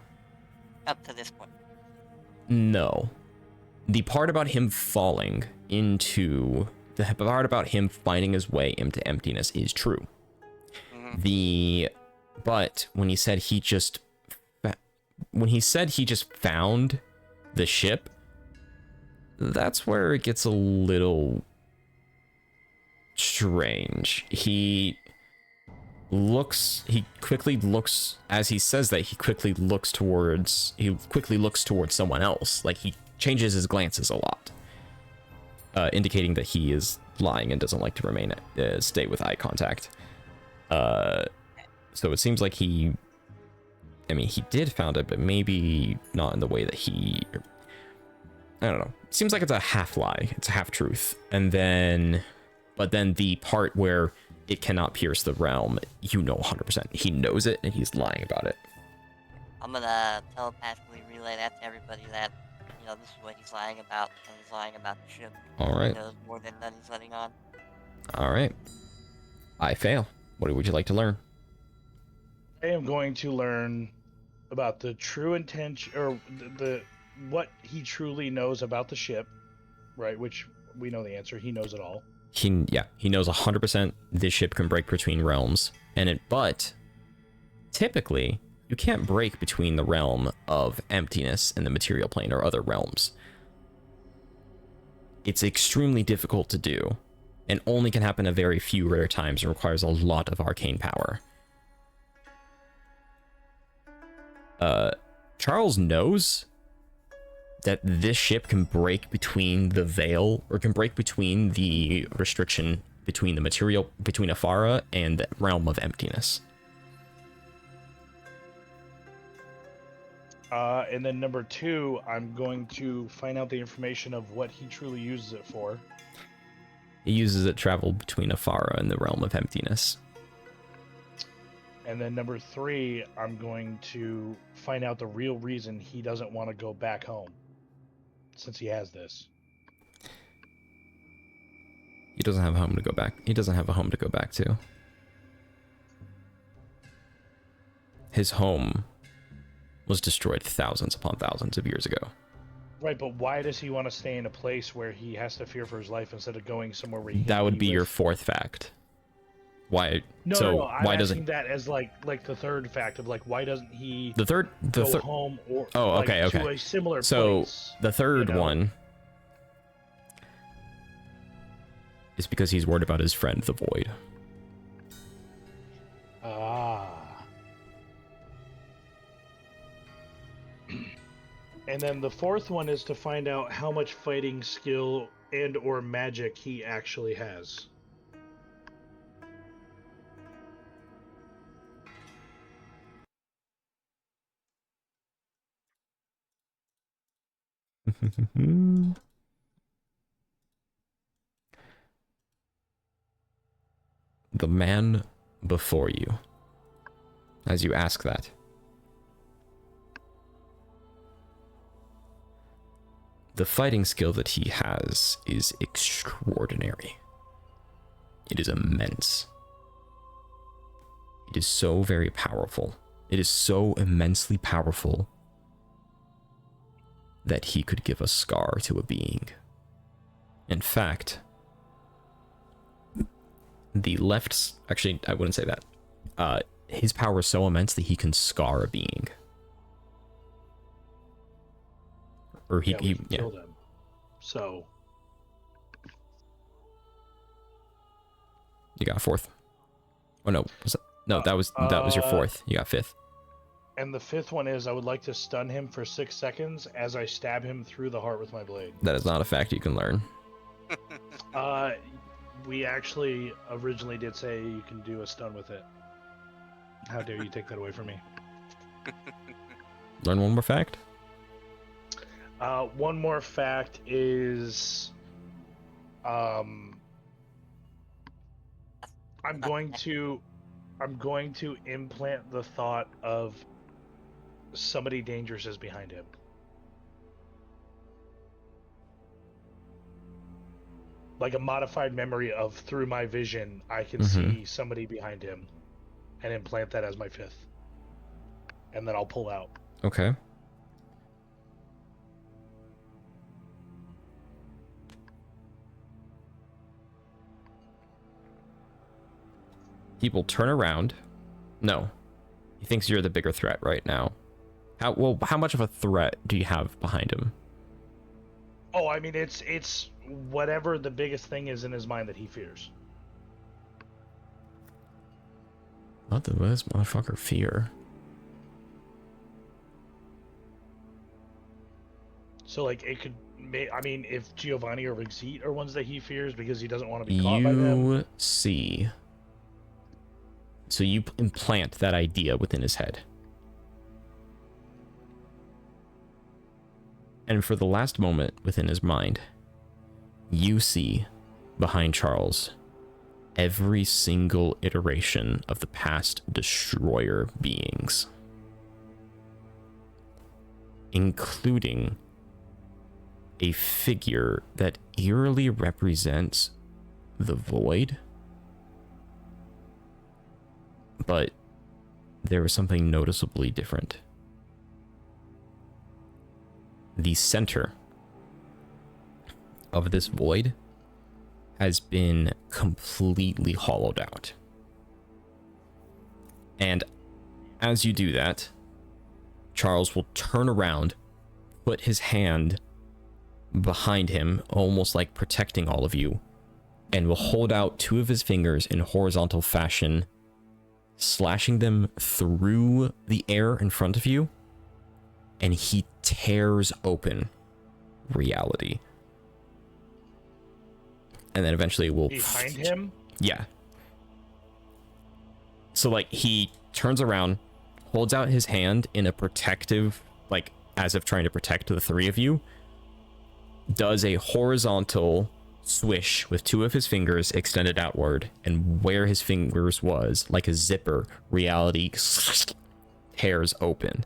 Up to this point. no. the part about him falling into the part about him finding his way into emptiness is true. But when he said he just found the ship, that's where it gets a little strange. He quickly looks, as he says that, he quickly looks towards someone else. Like, he changes his glances a lot, indicating that he is lying and doesn't like to stay with eye contact. So it seems like he did found it, but maybe not in the way that I don't know. It seems like it's a half lie. It's a half truth. But then the part where it cannot pierce the realm, 100%. He knows it and he's lying about it. I'm gonna telepathically relay that to everybody that, this is what he's lying about, and he's lying about the ship. All right. He knows more than he's letting on. All right. I fail. What would you like to learn? I am going to learn about the true intention, or what he truly knows about the ship, right? Which we know the answer. He knows it all. He knows 100% this ship can break between realms, but typically you can't break between the realm of emptiness and the material plane or other realms. It's extremely difficult to do, and only can happen a very few rare times and requires a lot of arcane power. Charles knows that this ship can break between the veil, or can break between the restriction between the material, between Afara and the realm of emptiness. And then number 2, I'm going to find out the information of what he truly uses it for. He uses it to travel between Afara and the realm of emptiness. And then number 3, I'm going to find out the real reason he doesn't want to go back home, since he has this. He doesn't have a home to go back. He doesn't have a home to go back to. His home was destroyed thousands upon thousands of years ago. Right, but why does he want to stay in a place where he has to fear for his life instead of going somewhere where he That would be your 4th fact. Why? No, I'm why asking doesn't that as like the 3rd fact of like, why doesn't he go home or okay. to a similar so place? The 3rd one is because he's worried about his friend the Void. And then the 4th one is to find out how much fighting skill and or magic he actually has. The man before you. As you ask that, the fighting skill that he has is extraordinary. It is immense. It is so very powerful. It is so immensely powerful that he could give a scar to a being. In fact, actually, I wouldn't say that. His power is so immense that he can scar a being. Or he killed him. So you got 4th. Oh no, that was your 4th. You got 5th. And the 5th one is I would like to stun him for 6 seconds as I stab him through the heart with my blade. That is not a fact you can learn. We actually originally did say you can do a stun with it. How dare you take that away from me? Learn one more fact. One more fact is, I'm going to implant the thought of somebody dangerous is behind him. Like a modified memory of, through my vision, I can see somebody behind him, and implant that as my 5th. And then I'll pull out. Okay. He will turn around. No. He thinks you're the bigger threat right now. How much of a threat do you have behind him? Oh, I mean, it's whatever the biggest thing is in his mind that he fears. What does this motherfucker fear? So, like, it could... I mean, if Giovanni or Vixit are ones that he fears because he doesn't want to be caught by them... You see... So you implant that idea within his head. And for the last moment within his mind, you see behind Charles every single iteration of the past destroyer beings, including a figure that eerily represents the void. But there was something noticeably different. The center of this void has been completely hollowed out. And as you do that, Charles will turn around, put his hand behind him, almost like protecting all of you, and will hold out two of his fingers in horizontal fashion, slashing them through the air in front of you, and he tears open reality. And then eventually it will... Behind him? Yeah. So, like, he turns around, holds out his hand in a protective, like, as if trying to protect the three of you, does a horizontal swish with two of his fingers extended outward, and where his fingers was, like a zipper, reality tears open.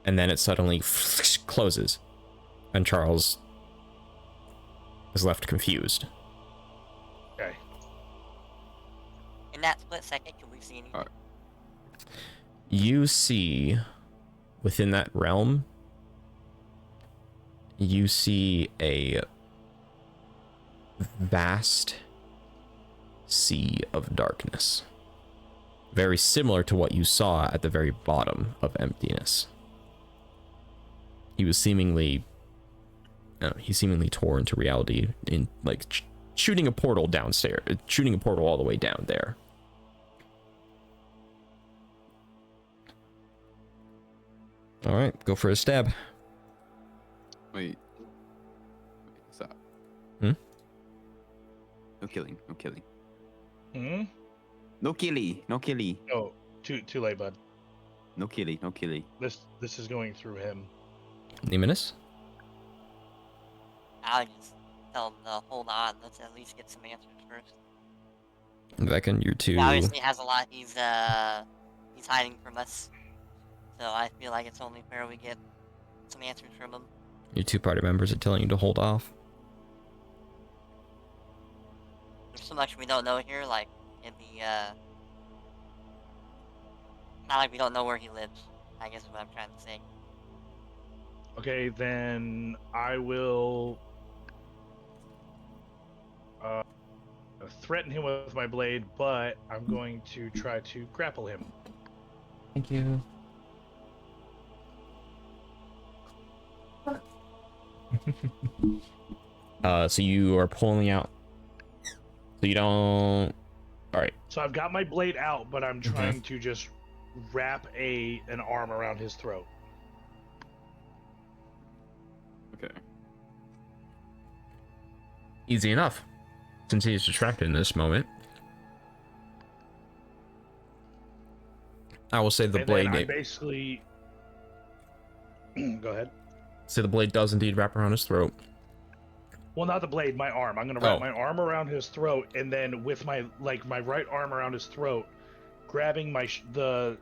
And then it suddenly closes, and Charles is left confused. Okay. In that split second, can we see anything? You see, within that realm, you see a vast sea of darkness. Very similar to what you saw at the very bottom of emptiness. He was seemingly... he seemingly tore into reality in, like, shooting a portal downstairs. Shooting a portal all the way down there. Alright, go for a stab. Wait, stop. Hmm? No killing, no killing. Hmm? No killy, no killy. Oh, too late, bud. No killy, no killy. This is going through him. Nemmonis? I'll just tell him to hold on. Let's at least get some answers first. Vekin, you're too... He obviously has a lot he's hiding from us. So I feel like it's only fair we get some answers from him. Your two party members are telling you to hold off. There's so much we don't know here, like, in the, not like we don't know where he lives, I guess is what I'm trying to say. Okay, then I will threaten him with my blade, but I'm going to try to grapple him. Thank you. So you are pulling out. So you don't... Alright. So I've got my blade out, but I'm trying to just wrap an arm around his throat. Okay. Easy enough, since he is distracted in this moment. I will say the And blade... then I basically... Go ahead. Say the blade does indeed wrap around his throat. Well, not the blade, my arm. I'm gonna wrap my arm around his throat, and then with my right arm around his throat, grabbing the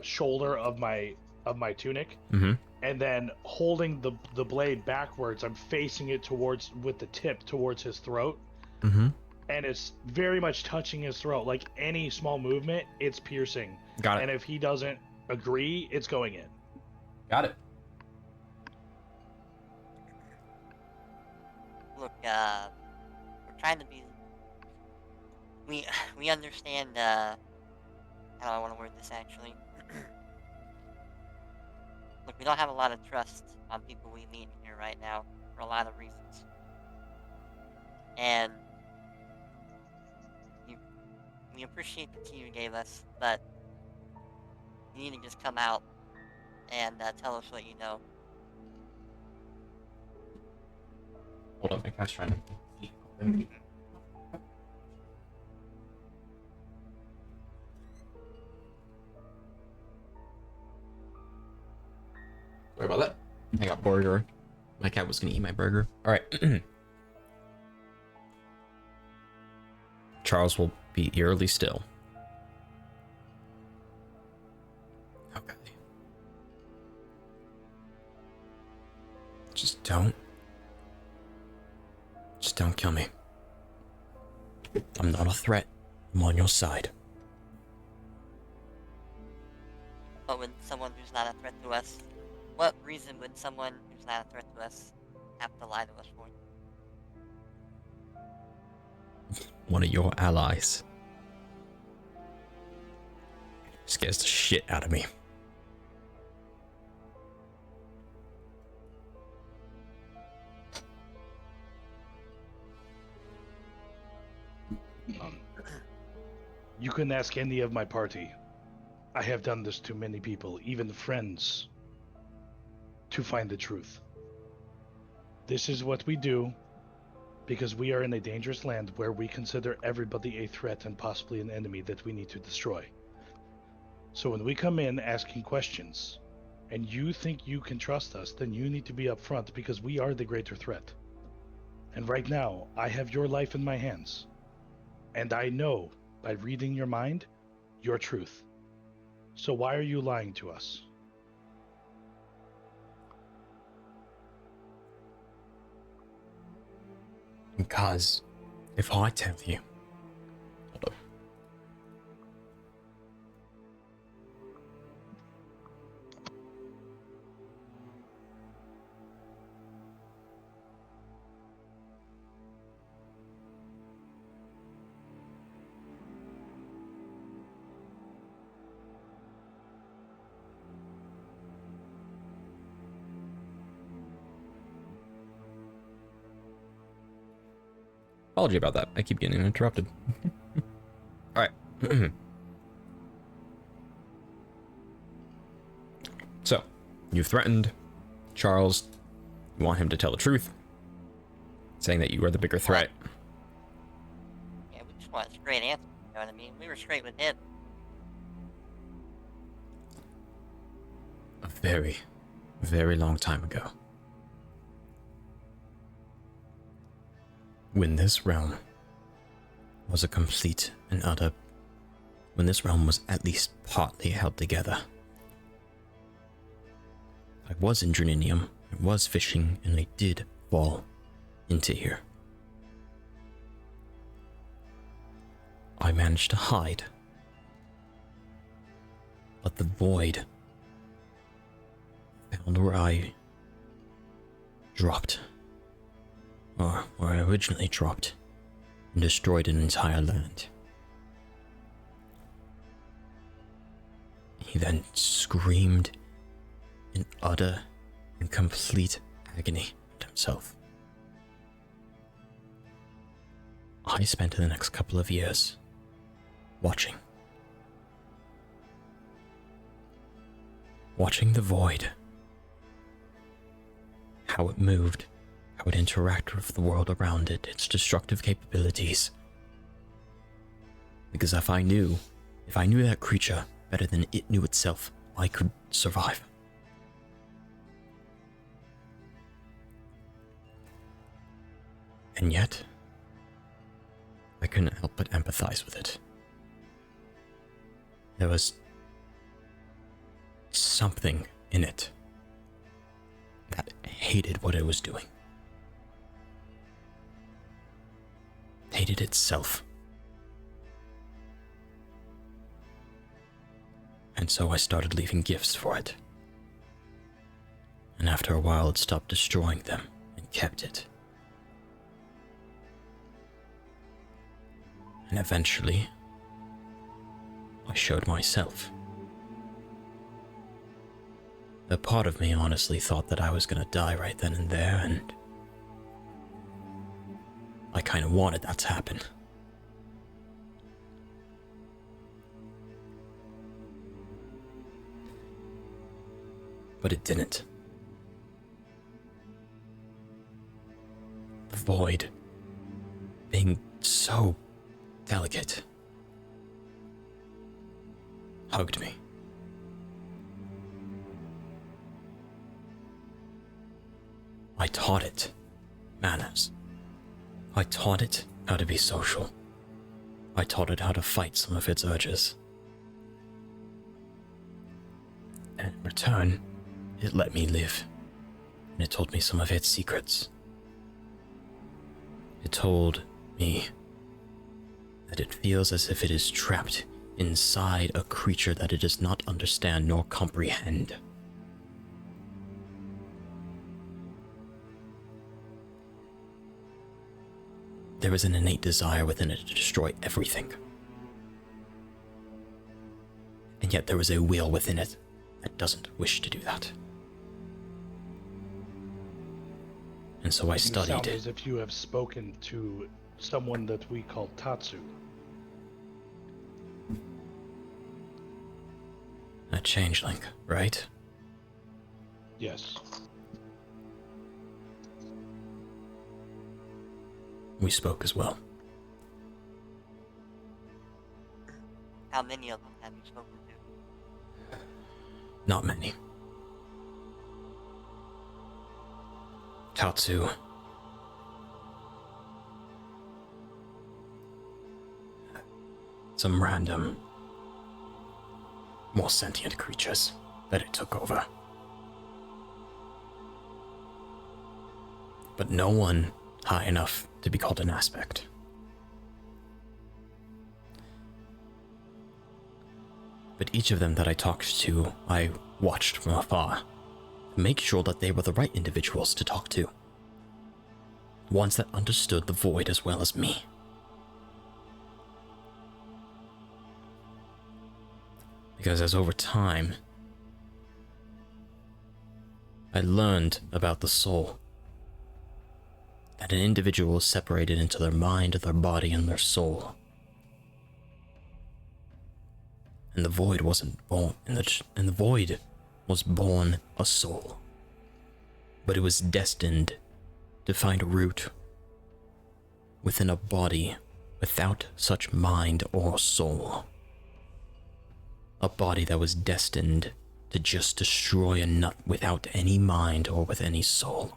shoulder of my tunic, and then holding the blade backwards. I'm facing it with the tip towards his throat, and it's very much touching his throat. Like any small movement, it's piercing. Got it. And if he doesn't agree, it's going in. Got it. we're trying to be. We understand. How do I want to word this actually? Look, we don't have a lot of trust on people we meet here right now for a lot of reasons, and we appreciate the tea you gave us, but you need to just come out and tell us what you know. Hold up, my cat's trying to. Sorry about that. I got burger. My cat was gonna eat my burger. Alright. Charles will be eerily still. Okay. Just don't kill me. I'm not a threat. I'm on your side. But when someone who's not a threat to us, what reason would someone who's not a threat to us have to lie to us for? One of your allies scares the shit out of me. You can ask any of my party. I have done this to many people, even friends, to find the truth. This is what we do because we are in a dangerous land where we consider everybody a threat and possibly an enemy that we need to destroy. So when we come in asking questions and you think you can trust us, then you need to be upfront because we are the greater threat. And right now, I have your life in my hands. And I know, by reading your mind, your truth. So why are you lying to us? Because if I tell you, hold up. Apology about that. I keep getting interrupted. Alright. So, you've threatened Charles. You want him to tell the truth, saying that you are the bigger threat. Yeah, we just want a straight answer, you know what I mean? We were straight with him. A very, very long time ago. When this realm was a complete and utter... When this realm was at least partly held together. I was in Draninium, I was fishing, and I did fall into here. I managed to hide. But the void found where I dropped. Or where I originally dropped, and destroyed an entire land. He then screamed in utter and complete agony at himself. I spent the next couple of years watching. Watching the void. How it moved. How it interacted with the world around it, its destructive capabilities. Because if I knew that creature better than it knew itself, I could survive. And yet, I couldn't help but empathize with it. There was something in it that hated what it was doing. Hated itself. And so I started leaving gifts for it. And after a while it stopped destroying them and kept it. And eventually, I showed myself. A part of me honestly thought that I was gonna die right then and there, and I kinda wanted that to happen. But it didn't. The void, being so delicate, hugged me. I taught it manners. I taught it how to be social. I taught it how to fight some of its urges. And in return, it let me live. And it told me some of its secrets. It told me that it feels as if it is trapped inside a creature that it does not understand nor comprehend. There is an innate desire within it to destroy everything. And yet there is a will within it that doesn't wish to do that. And so I studied. You sound as if you have spoken to someone that we call Tatsu. A changeling, right? Yes. We spoke as well. How many of them have you spoken to? Not many. Tatsu. Some random, more sentient creatures that it took over. But no one high enough to be called an aspect. But each of them that I talked to, I watched from afar, to make sure that they were the right individuals to talk to. Ones that understood the void as well as me. Because as over time, I learned about the soul. That an individual is separated into their mind, their body, and their soul. And the void wasn't born, and the void was born a soul. But it was destined to find a root within a body without such mind or soul. A body that was destined to just destroy a nut without any mind or with any soul.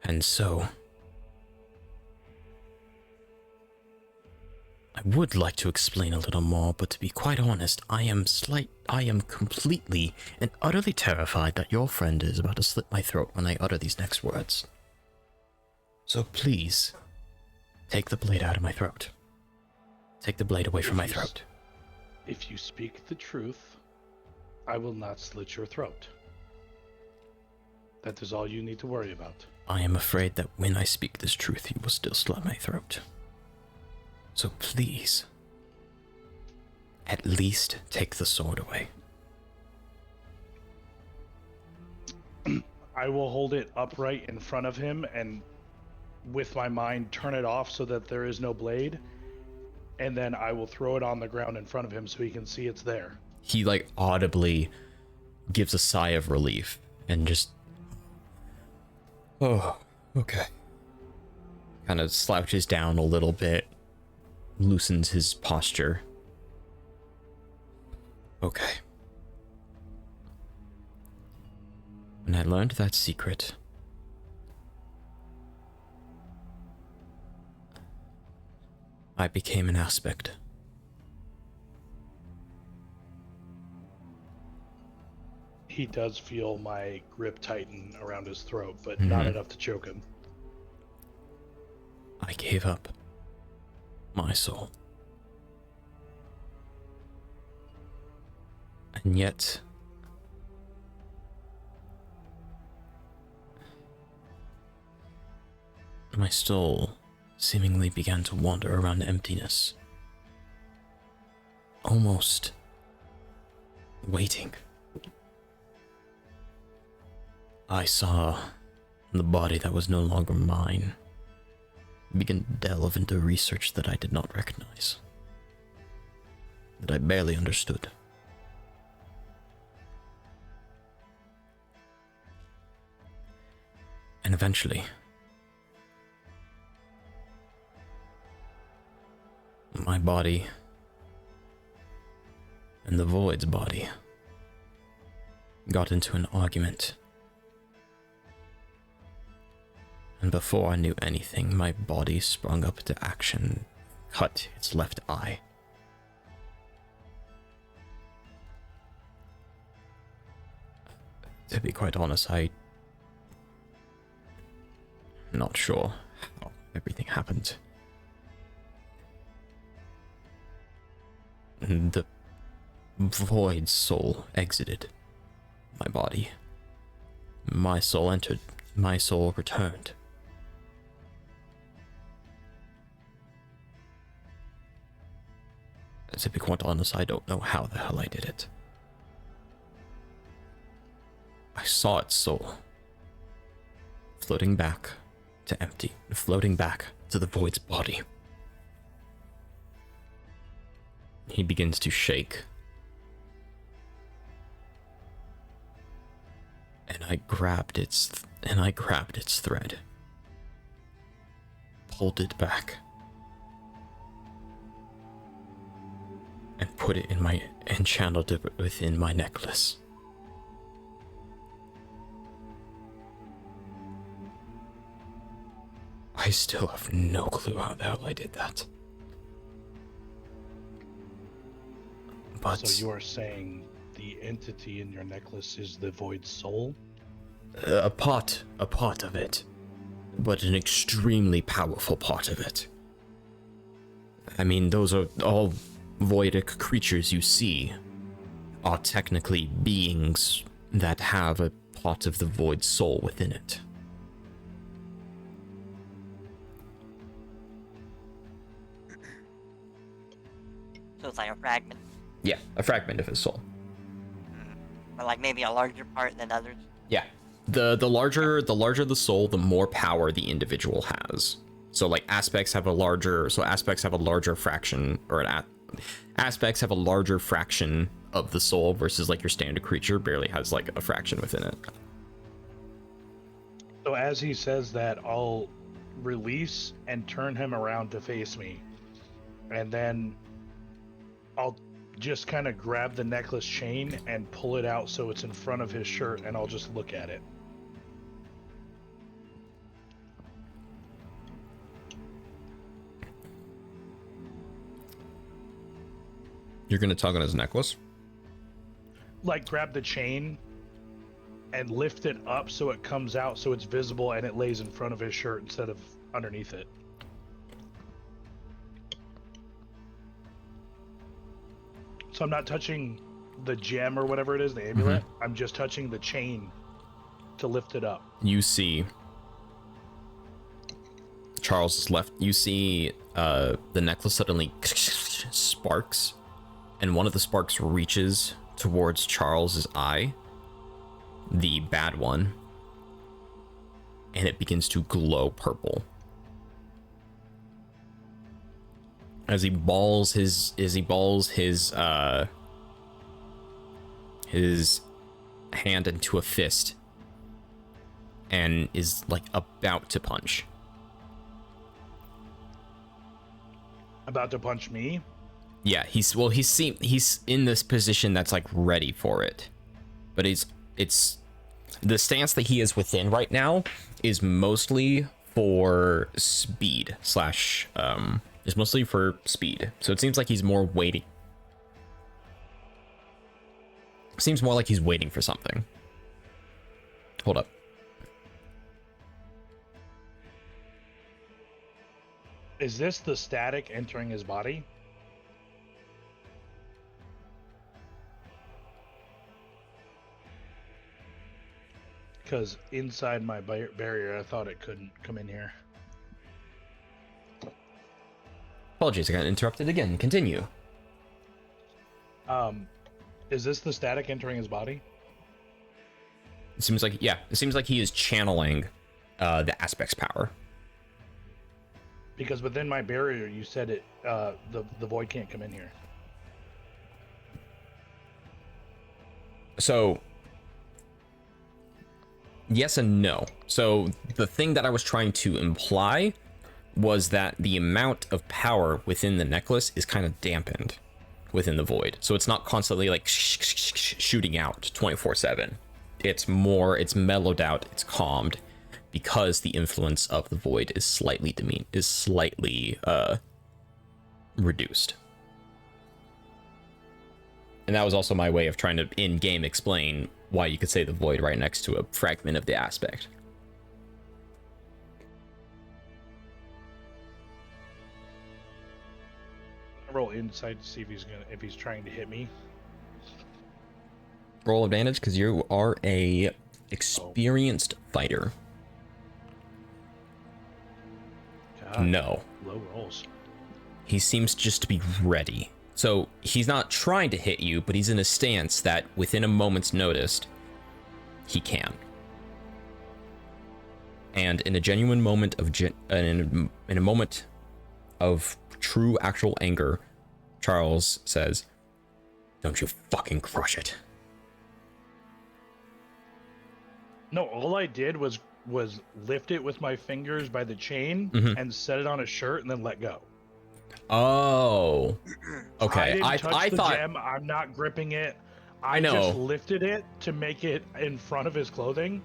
And so, I would like to explain a little more, but to be quite honest, I am completely and utterly terrified that your friend is about to slit my throat when I utter these next words. So please, take the blade out of my throat. Take the blade away from my throat. If you speak the truth, I will not slit your throat. That is all you need to worry about. I am afraid that when I speak this truth, you will still slit my throat. So please, at least take the sword away. I will hold it upright in front of him and with my mind turn it off so that there is no blade. And then I will throw it on the ground in front of him so he can see it's there. He audibly gives a sigh of relief and just... Oh, okay. Kind of slouches down a little bit, loosens his posture. Okay. When I learned that secret, I became an aspect. He does feel my grip tighten around his throat, but not enough to choke him. I gave up my soul. And yet, my soul seemingly began to wander around emptiness, almost waiting. I saw the body that was no longer mine begin to delve into research that I did not recognize, that I barely understood. And eventually, my body and the Void's body got into an argument. And before I knew anything, my body sprung up to action, cut its left eye. To be quite honest, I'm not sure how everything happened. The Void soul exited my body. My soul entered, my soul returned. To be quite honest, I don't know how the hell I did it. I saw its soul floating back to empty, floating back to the Void's body. He begins to shake. And I grabbed its thread. Pulled it back. And put it in my, and channeled it within my necklace. I still have no clue how the hell I did that. But So you are saying the entity in your necklace is the Void soul? a part of it, but an extremely powerful part of it. I mean, those are all voidic creatures you see are technically beings that have a part of the Void soul within it. So it's like a fragment. Yeah, a fragment of his soul. Or like maybe a larger part than others. Yeah. The larger the soul, the more power the individual has. So like aspects have a larger fraction, or aspects have a larger fraction of the soul versus like your standard creature barely has like a fraction within it. So as he says that, I'll release and turn him around to face me. And then I'll just kind of grab the necklace chain and pull it out so it's in front of his shirt, and I'll just look at it. You're gonna tug on his necklace? Like grab the chain and lift it up so it comes out so it's visible and it lays in front of his shirt instead of underneath it. So I'm not touching the gem or whatever it is, the amulet. I'm just touching the chain to lift it up. You see Charles' left. You see the necklace suddenly sparks, and one of the sparks reaches towards Charles's eye, the bad one, and it begins to glow purple. As he balls his hand into a fist and is like about to punch. About to punch me? Yeah, he's in this position that's like ready for it. But it's the stance that he is within right now is mostly for speed slash is mostly for speed. So it seems like he's more waiting. Seems more like he's waiting for something. Hold up. Is this the static entering his body? Because inside my barrier, I thought it couldn't come in here. Apologies, I got interrupted again. Continue. Is this the static entering his body? It seems like, yeah, it seems like he is channeling the aspect's power. Because within my barrier, you said it. The void can't come in here. So, yes and no. So the thing that I was trying to imply was that the amount of power within the necklace is kind of dampened within the void. So it's not constantly like shooting out 24/7. It's mellowed out, it's calmed, because the influence of the void is slightly reduced. And that was also my way of trying to in-game explain why you could say the void right next to a fragment of the aspect. Roll insight to see if he's trying to hit me. Roll advantage because you are a experienced fighter. God, No. Low rolls. He seems just to be ready. So he's not trying to hit you, but he's in a stance that within a moment's notice, he can. And in a genuine moment of in a moment of true actual anger, Charles says, "Don't you fucking crush it." No, all I did was lift it with my fingers by the chain and set it on a shirt and then let go. Oh, okay. I didn't I touch the thought gem. I'm not gripping it. I know. just lifted it to make it in front of his clothing,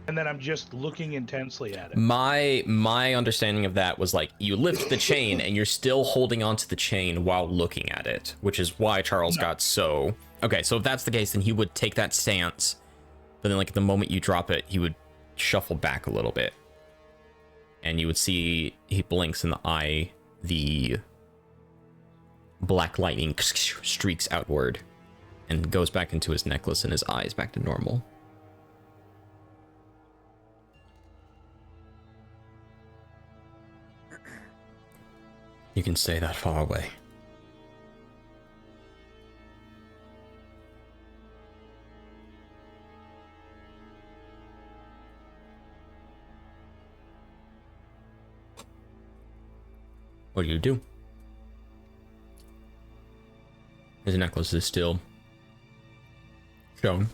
and then I'm just looking intensely at it. My understanding of that was like you lift the chain and you're still holding onto the chain while looking at it, which is why Charles got so. Okay, so if that's the case, then he would take that stance, but then like the moment you drop it, he would shuffle back a little bit, and you would see he blinks in the eye, the black lightning streaks outward and goes back into his necklace, and his eyes back to normal. You can stay that far away. What do you do? His necklace is still shown.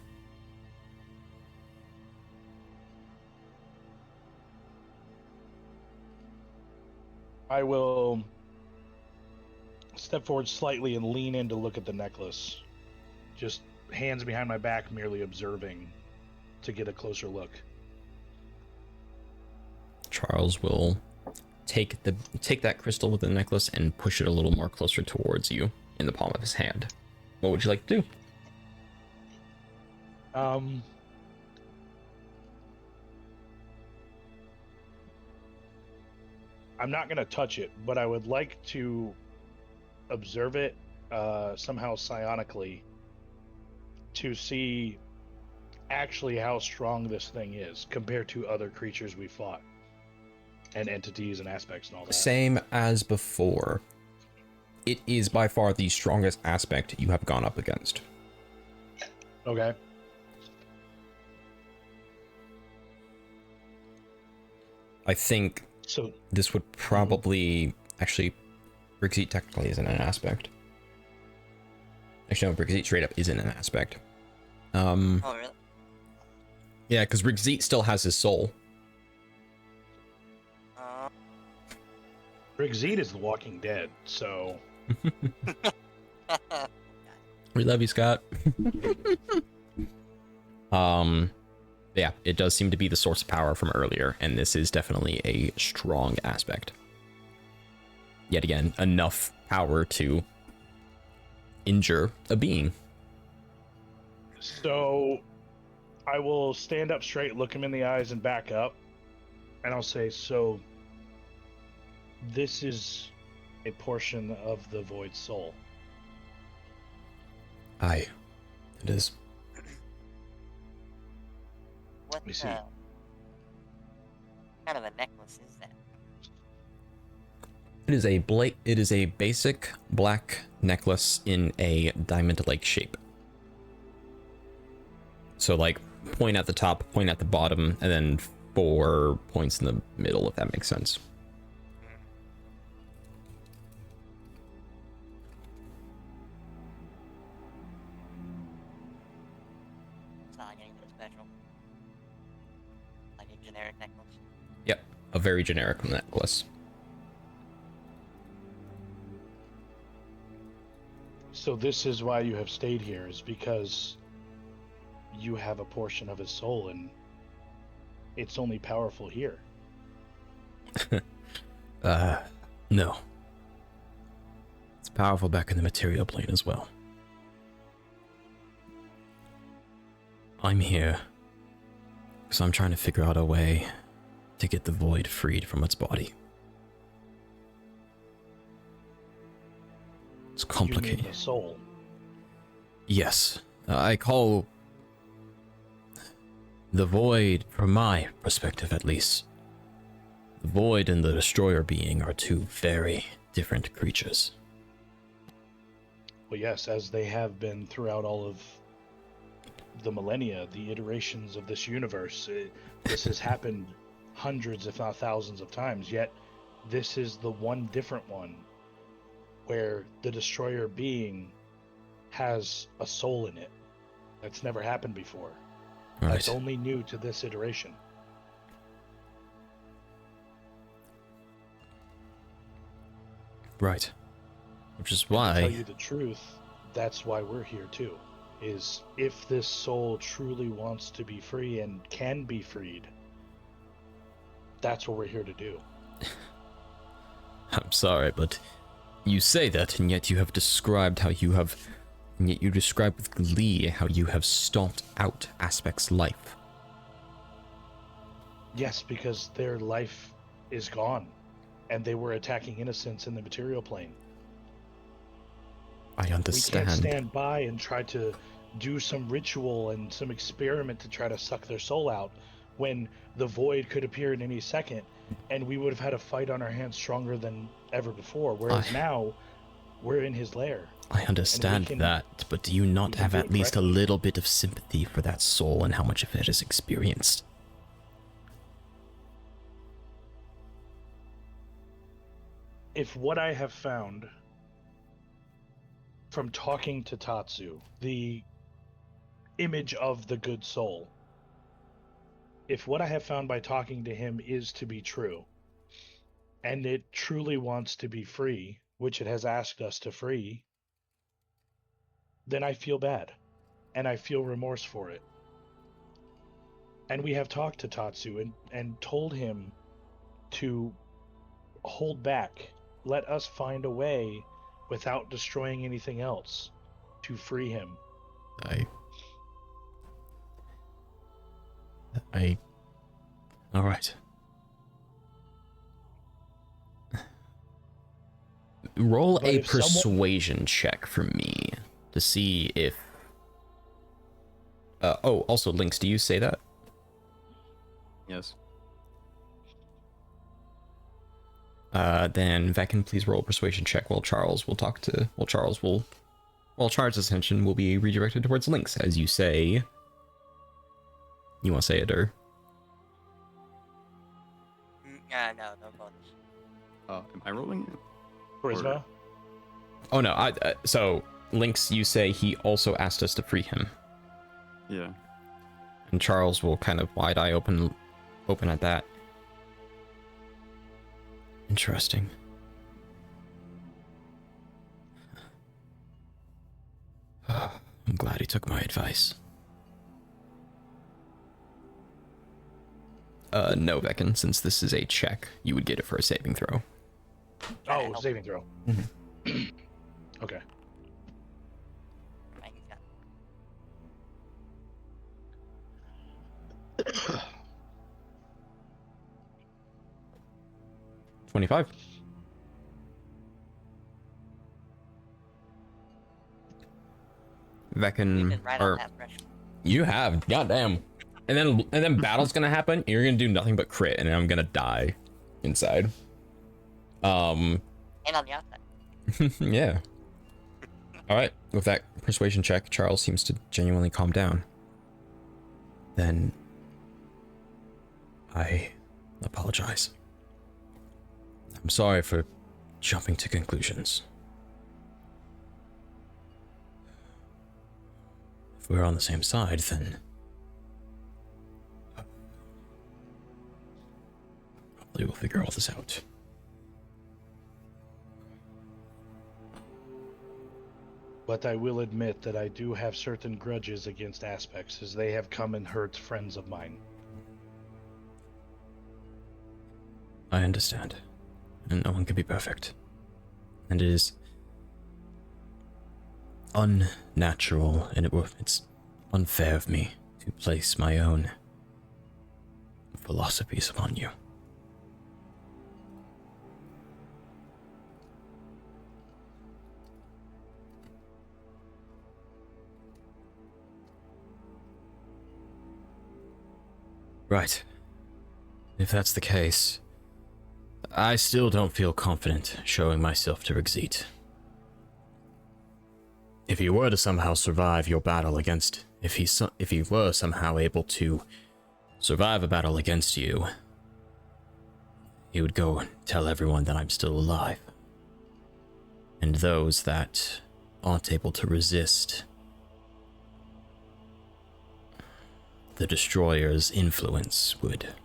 I will step forward slightly and lean in to look at the necklace. Just hands behind my back, merely observing to get a closer look. Charles will take that crystal with the necklace and push it a little more closer towards you in the palm of his hand. What would you like to do? I'm not going to touch it, but I would like to observe it somehow psionically to see actually how strong this thing is compared to other creatures we fought and entities and aspects and all that. Same as before. It is by far the strongest aspect you have gone up against. Okay. I think So this would probably actually Brigzeet technically isn't an aspect. Actually, no, Brigzeet straight up isn't an aspect. Oh, really? Yeah, because Brigzeet still has his soul. Brigzeet is the Walking Dead, so We love you, Scott. Yeah, it does seem to be the source of power from earlier, and this is definitely a strong aspect. Yet again, enough power to injure a being. So I will stand up straight, look him in the eyes, and back up, and I'll say, so this is a portion of the Void Soul. Aye, it is. What me see. kind of a necklace is that? It is a basic black necklace in a diamond-like shape. So like point at the top, point at the bottom, and then 4 points in the middle, if that makes sense. It's not like anything special. Like a generic necklace. Yep, a very generic necklace. So this is why you have stayed here, is because you have a portion of his soul, and it's only powerful here. No. It's powerful back in the material plane as well. I'm here because I'm trying to figure out a way to get the void freed from its body. It's You complicated. mean the soul. Yes, I call the void, from my perspective at least, the void and the destroyer being are two very different creatures. Well, yes, as they have been throughout all of the millennia, the iterations of this universe. This has happened hundreds, if not thousands of times, yet this is the one different one where the destroyer being has a soul in it. That's never happened before. That's Right. only new to this iteration. Right. Which is To tell why you the truth, that's why we're here too. Is if this soul truly wants to be free and can be freed, that's what we're here to do. I'm sorry, but you say that, and yet you have described how you have, and yet you describe with glee how you have stomped out Aspect's life. Yes, because their life is gone, and they were attacking innocents in the material plane. I We understand. can't stand by and try to do some ritual and some experiment to try to suck their soul out when the void could appear at any second, and we would have had a fight on our hands stronger than ever before. Whereas now, we're in his lair. I understand can- that, but do you not can have do at it least a correctly. little bit of sympathy for that soul and how much of it is experienced? If what I have found from talking to Tatsu, the image of the good soul, if what I have found by talking to him is to be true, and it truly wants to be free, which it has asked us to free, then I feel bad, and I feel remorse for it. And we have talked to Tatsu and told him to hold back, let us find a way without destroying anything else to free him. All right. Roll But a if someone- persuasion check for me to see if. Oh, also, Lynx, do you say that? Yes. Then Vekin, please roll a persuasion check while Charles will talk to. While Charles' attention will be redirected towards Lynx as you say. You want to say it, or? No bonus. Am I rolling it? Charisma? Oh no, so Lynx, you say he also asked us to free him. Yeah. And Charles will kind of wide eye open at that. Interesting. I'm glad he took my advice. No, Vekin, since this is a check, you would get it for a saving throw. Oh, saving throw. Mhm. Okay. Right, he's got 25. We've Vekin, been right or on that threshold. you have, goddamn. and then battle's gonna happen. And you're gonna do nothing but crit, and I'm gonna die inside. And on the outside. Yeah. All right. With that persuasion check, Charles seems to genuinely calm down. Then I apologize. I'm sorry for jumping to conclusions. If we're on the same side, then probably we'll figure all this out. But I will admit that I do have certain grudges against aspects, as they have come and hurt friends of mine. I understand. And no one can be perfect. And it is unnatural, and it's unfair of me to place my own philosophies upon you. Right. If that's the case, I still don't feel confident showing myself to Rexit. If he were to somehow survive your battle against... If he were somehow able to survive a battle against you, he would go and tell everyone that I'm still alive. And those that aren't able to resist the Destroyer's influence would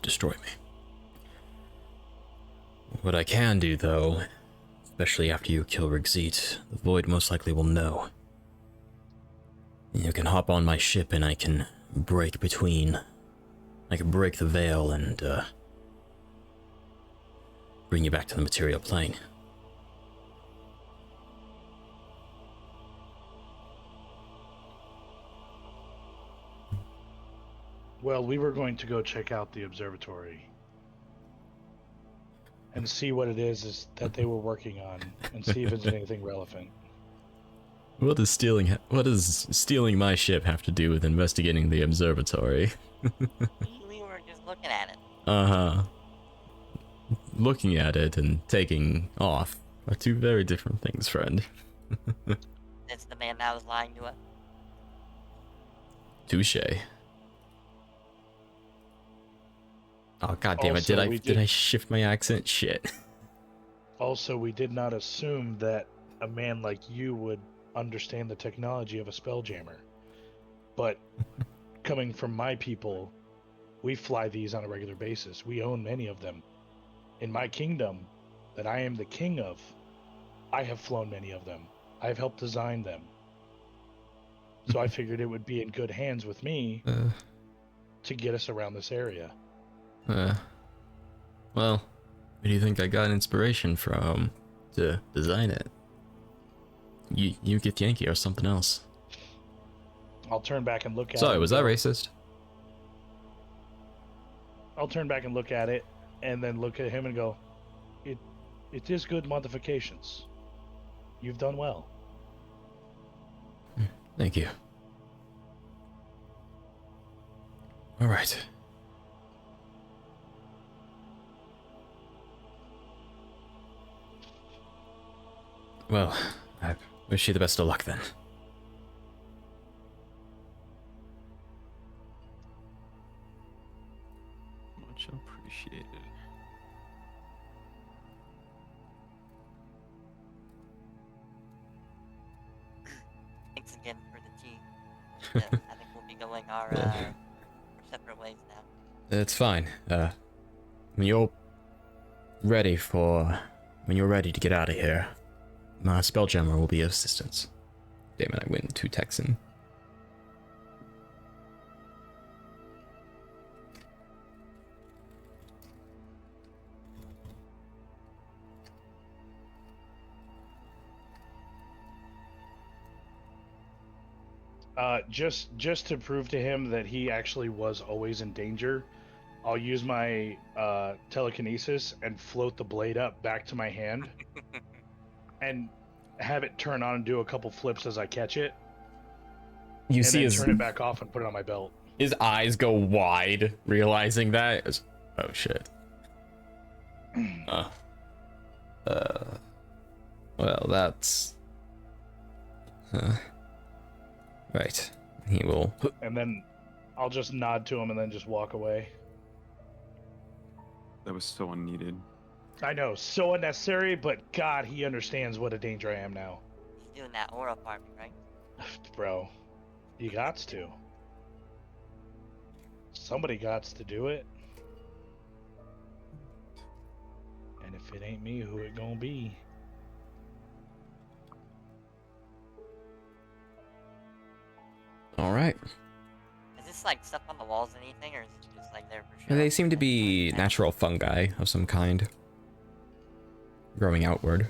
destroy me. What I can do, though, especially after you kill Rexit, the Void most likely will know. You can hop on my ship and I can break the veil and bring you back to the material plane. Well, we were going to go check out the observatory and see what it is that they were working on, and see if it's anything relevant. What does stealing my ship have to do with investigating the observatory? We were just looking at it. Uh-huh. Looking at it and taking off are two very different things, friend. It's the man that was lying to us. Touché. Oh, god damn it, Also, did I shift my accent? Shit. Also, we did not assume that a man like you would understand the technology of a spelljammer. But coming from my people, we fly these on a regular basis. We own many of them. In my kingdom, that I am the king of, I have flown many of them. I have helped design them. So I figured it would be in good hands with me to get us around this area. Well, where do you think I got inspiration from to design it? You get Yankee or something else. I'll turn back and look at it. Sorry, was that racist? I'll turn back and look at it, and then look at him and go, it is good modifications. You've done well. Thank you. All right. Well, I wish you the best of luck then. Much appreciated. Thanks again for the tea. Yeah, I think we'll be going our separate ways now. It's fine. When you're ready to get out of here, my Spelljammer will be of assistance. Damn it, I went to Texan. Just to prove to him that he actually was always in danger, I'll use my telekinesis and float the blade up back to my hand and have it turn on and do a couple flips as I catch it. You and see then his turn it back off and put it on my belt. his eyes go wide, realizing that. It's, oh shit. Well, that's right. He will. And then I'll just nod to him and then just walk away. That was so unneeded. I know, so unnecessary, but God, he understands what a danger I am now. He's doing that aura farming, right? Bro, you gots to. Somebody gots to do it. And if it ain't me, who it gonna be? All right. Is this like stuff on the walls or anything, or is it just like there for sure? They seem to be natural fungi of some kind, growing outward.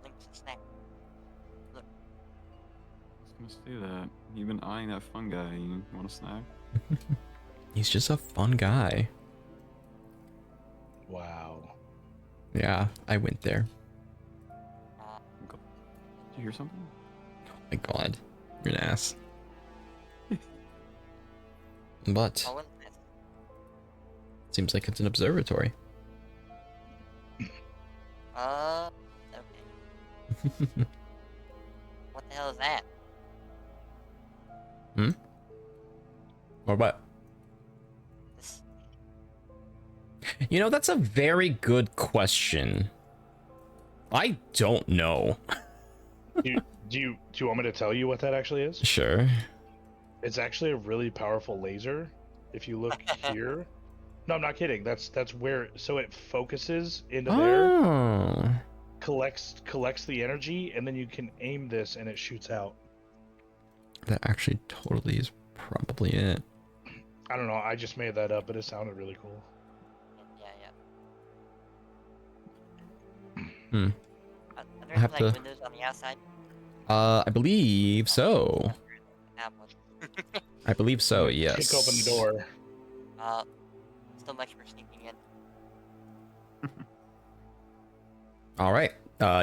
Lynx a snack. Look, I was gonna say that. You've been eyeing that fungi. You want a snack? He's just a fun guy. Wow. Yeah, I went there. Did you hear something? Oh my god, you're an ass. But oh, what's this? seems like it's an observatory. Okay. What the hell is that? Or what? This, You know, that's a very good question. I don't know. Do you want me to tell you what that actually is? Sure. It's actually a really powerful laser. If you look here. No, I'm not kidding. That's where, so it focuses into there, Oh. collects the energy, and then you can aim this and it shoots out. That actually totally is probably it. I don't know, I just made that up, but it sounded really cool. yeah. Hmm. Are there I have any, like, to- windows on the outside? I believe so. Have one. I believe so, yes. Kick open the door. So much for sneaking in. All right.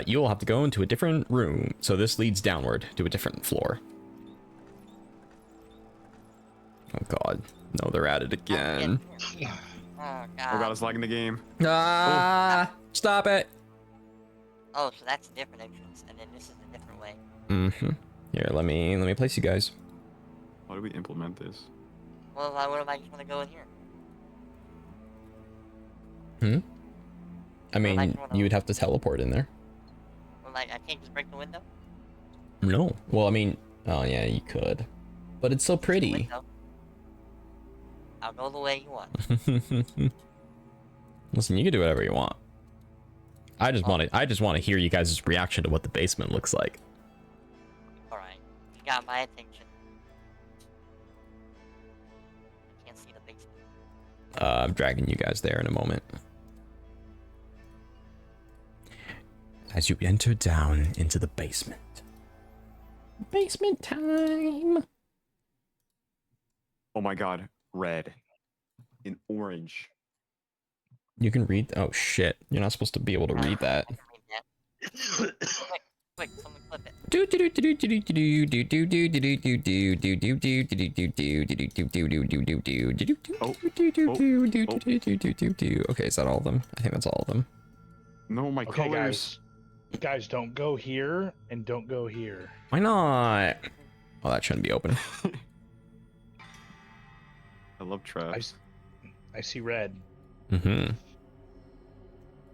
You'll have to go into a different room. So this leads downward to a different floor. Oh god. No, they're at it again. Oh god. Oh god, it's lagging the game. Ah! Stop it. Oh, so that's a different entrance, and then this is a different way. Mm-hmm. Here, let me place you guys. Why do we implement this? Well, why would I just want to go in here? I mean, you would have to teleport in there. Well, like, I can't just break the window? No. Well, I mean, oh yeah, you could. But it's so Just the pretty. window. I'll go the way you want. Listen, you can do whatever you want. I just want to hear you guys' reaction to what the basement looks like. Alright. You got my attention. I can't see the basement. I'm dragging you guys there in a moment. As you enter down into the basement. Basement time! Oh my god, red. In orange. You can read. Oh shit! You're not supposed to be able to read that. I can read that. Quick, someone clip it. Okay, is that all of them? I think that's all of them. No, my Okay, colors. guys, don't go here and don't go here. Why not? Oh, that shouldn't be open. I love traps. I see red. Mm-hmm.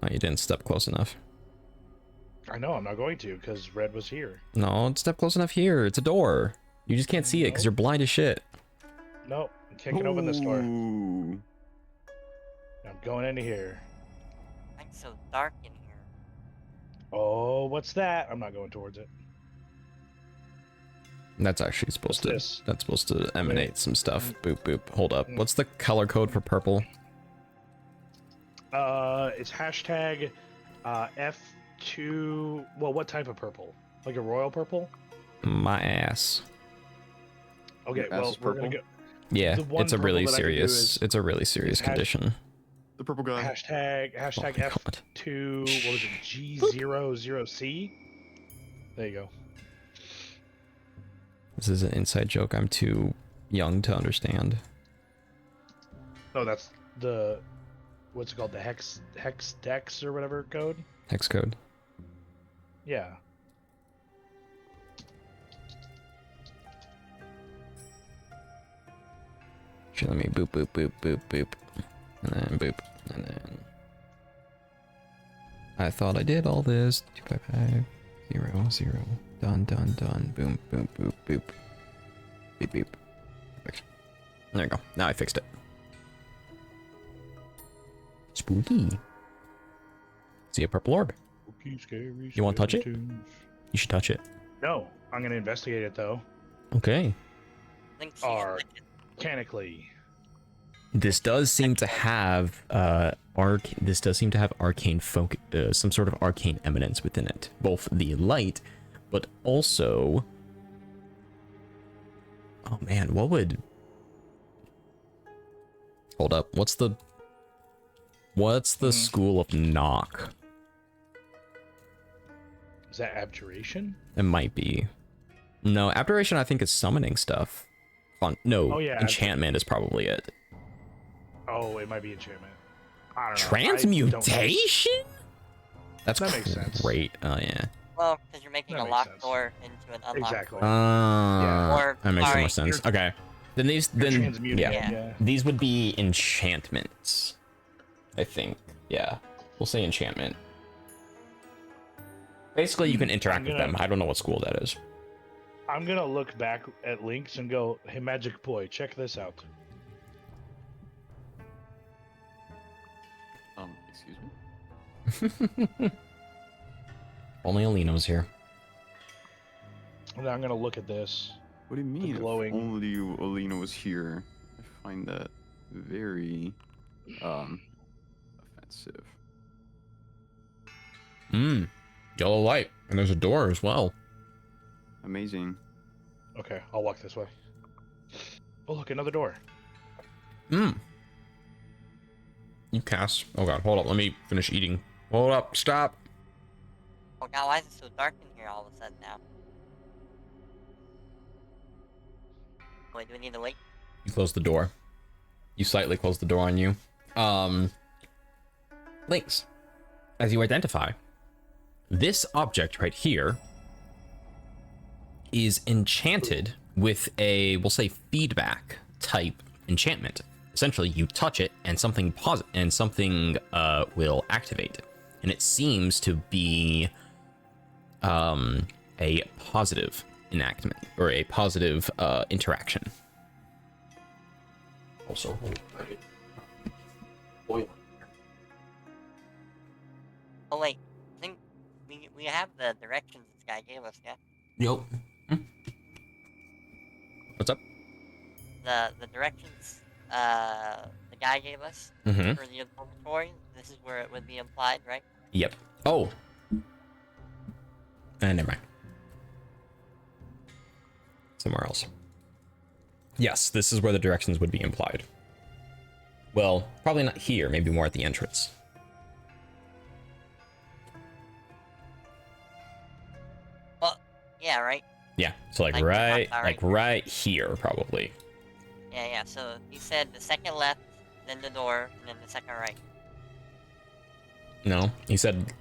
Oh, you didn't step close enough. I know, I'm not going to, because red was here. No, step close enough here. It's a door. You just can't see it because you're blind as shit. Nope, I'm kicking open this door. Ooh. I'm going into here. It's so dark in here. Oh, what's that? I'm not going towards it. That's actually supposed to. What's this? That's supposed to emanate some stuff. Boop boop. Hold up. What's the color code for purple? It's hashtag F2. Well, what type of purple? Like a royal purple? My ass. Okay, Your ass well, is we're gonna purple? go. Yeah, The one it's a purple really that I can do serious. is- It's a really serious hash- condition. The purple guy. Hashtag Oh my God. F2. What was it? G00C. There you go. This is an inside joke. I'm too young to understand. No, that's the what's it called? The hex dex or whatever code. Hex code. Yeah. Sure, let me boop, boop, boop, boop, boop. And then boop. And then... I thought I did all this. 255 0 0. Done, done, done. Boom, boom, boop, boop. Beep, beep. Perfect. There you go. Now I fixed it. Spooky. See a purple orb. Spooky, scary, You wanna touch it? skeletons. You should touch it. No, I'm gonna investigate it though. Okay. Lynx Are mechanically. This does seem to have arcane some sort of arcane eminence within it. Both the light, but also, oh man, what would, hold up, what's the school of knock? Is that abjuration? It might be. No, abjuration I think is summoning stuff. No, Oh, yeah, enchantment is probably it. Oh, it might be enchantment. I don't know. Transmutation? That's That makes sense. great. Oh yeah. Well, because you're making That a makes locked sense. door into an unlocked Exactly. door. Or, That makes so sorry, much sense. Okay. Then You're transmuting yeah. it, Yeah. These would be enchantments. I think. Yeah. We'll say enchantment. Basically, you can interact with them. I don't know what school that is. I'm gonna look back at Lynx and go, "Hey, Magic Boy, check this out." Excuse me? Only Alino's here. And I'm gonna look at this. What do you mean? If glowing- only Olina was here. I find that very offensive. Yellow light. And there's a door as well. Amazing. Okay, I'll walk this way. Oh, look, another door. You cast. Oh god, hold up. Let me finish eating. Hold up. Stop. Oh god, why is it so dark in here all of a sudden now? Wait, do we need to wait? You close the door. You slightly close the door on you. Lynx, as you identify, this object right here is enchanted with a, we'll say, feedback type enchantment. Essentially, you touch it and something will activate, and it seems to be a positive enactment or a positive interaction. Also, oil. Oh wait, I think we have the directions this guy gave us, yeah? Yep. What's up? The directions the guy gave us Mm-hmm. for the observatory, this is where it would be implied, right? Yep. Oh. Never mind. Somewhere else. Yes, this is where the directions would be implied. Well, probably not here, maybe more at the entrance. Well, yeah, right? Yeah, so like Like, right, all like right. right here, probably. Yeah, so he said the second left, then the door, and then the second right. No, he said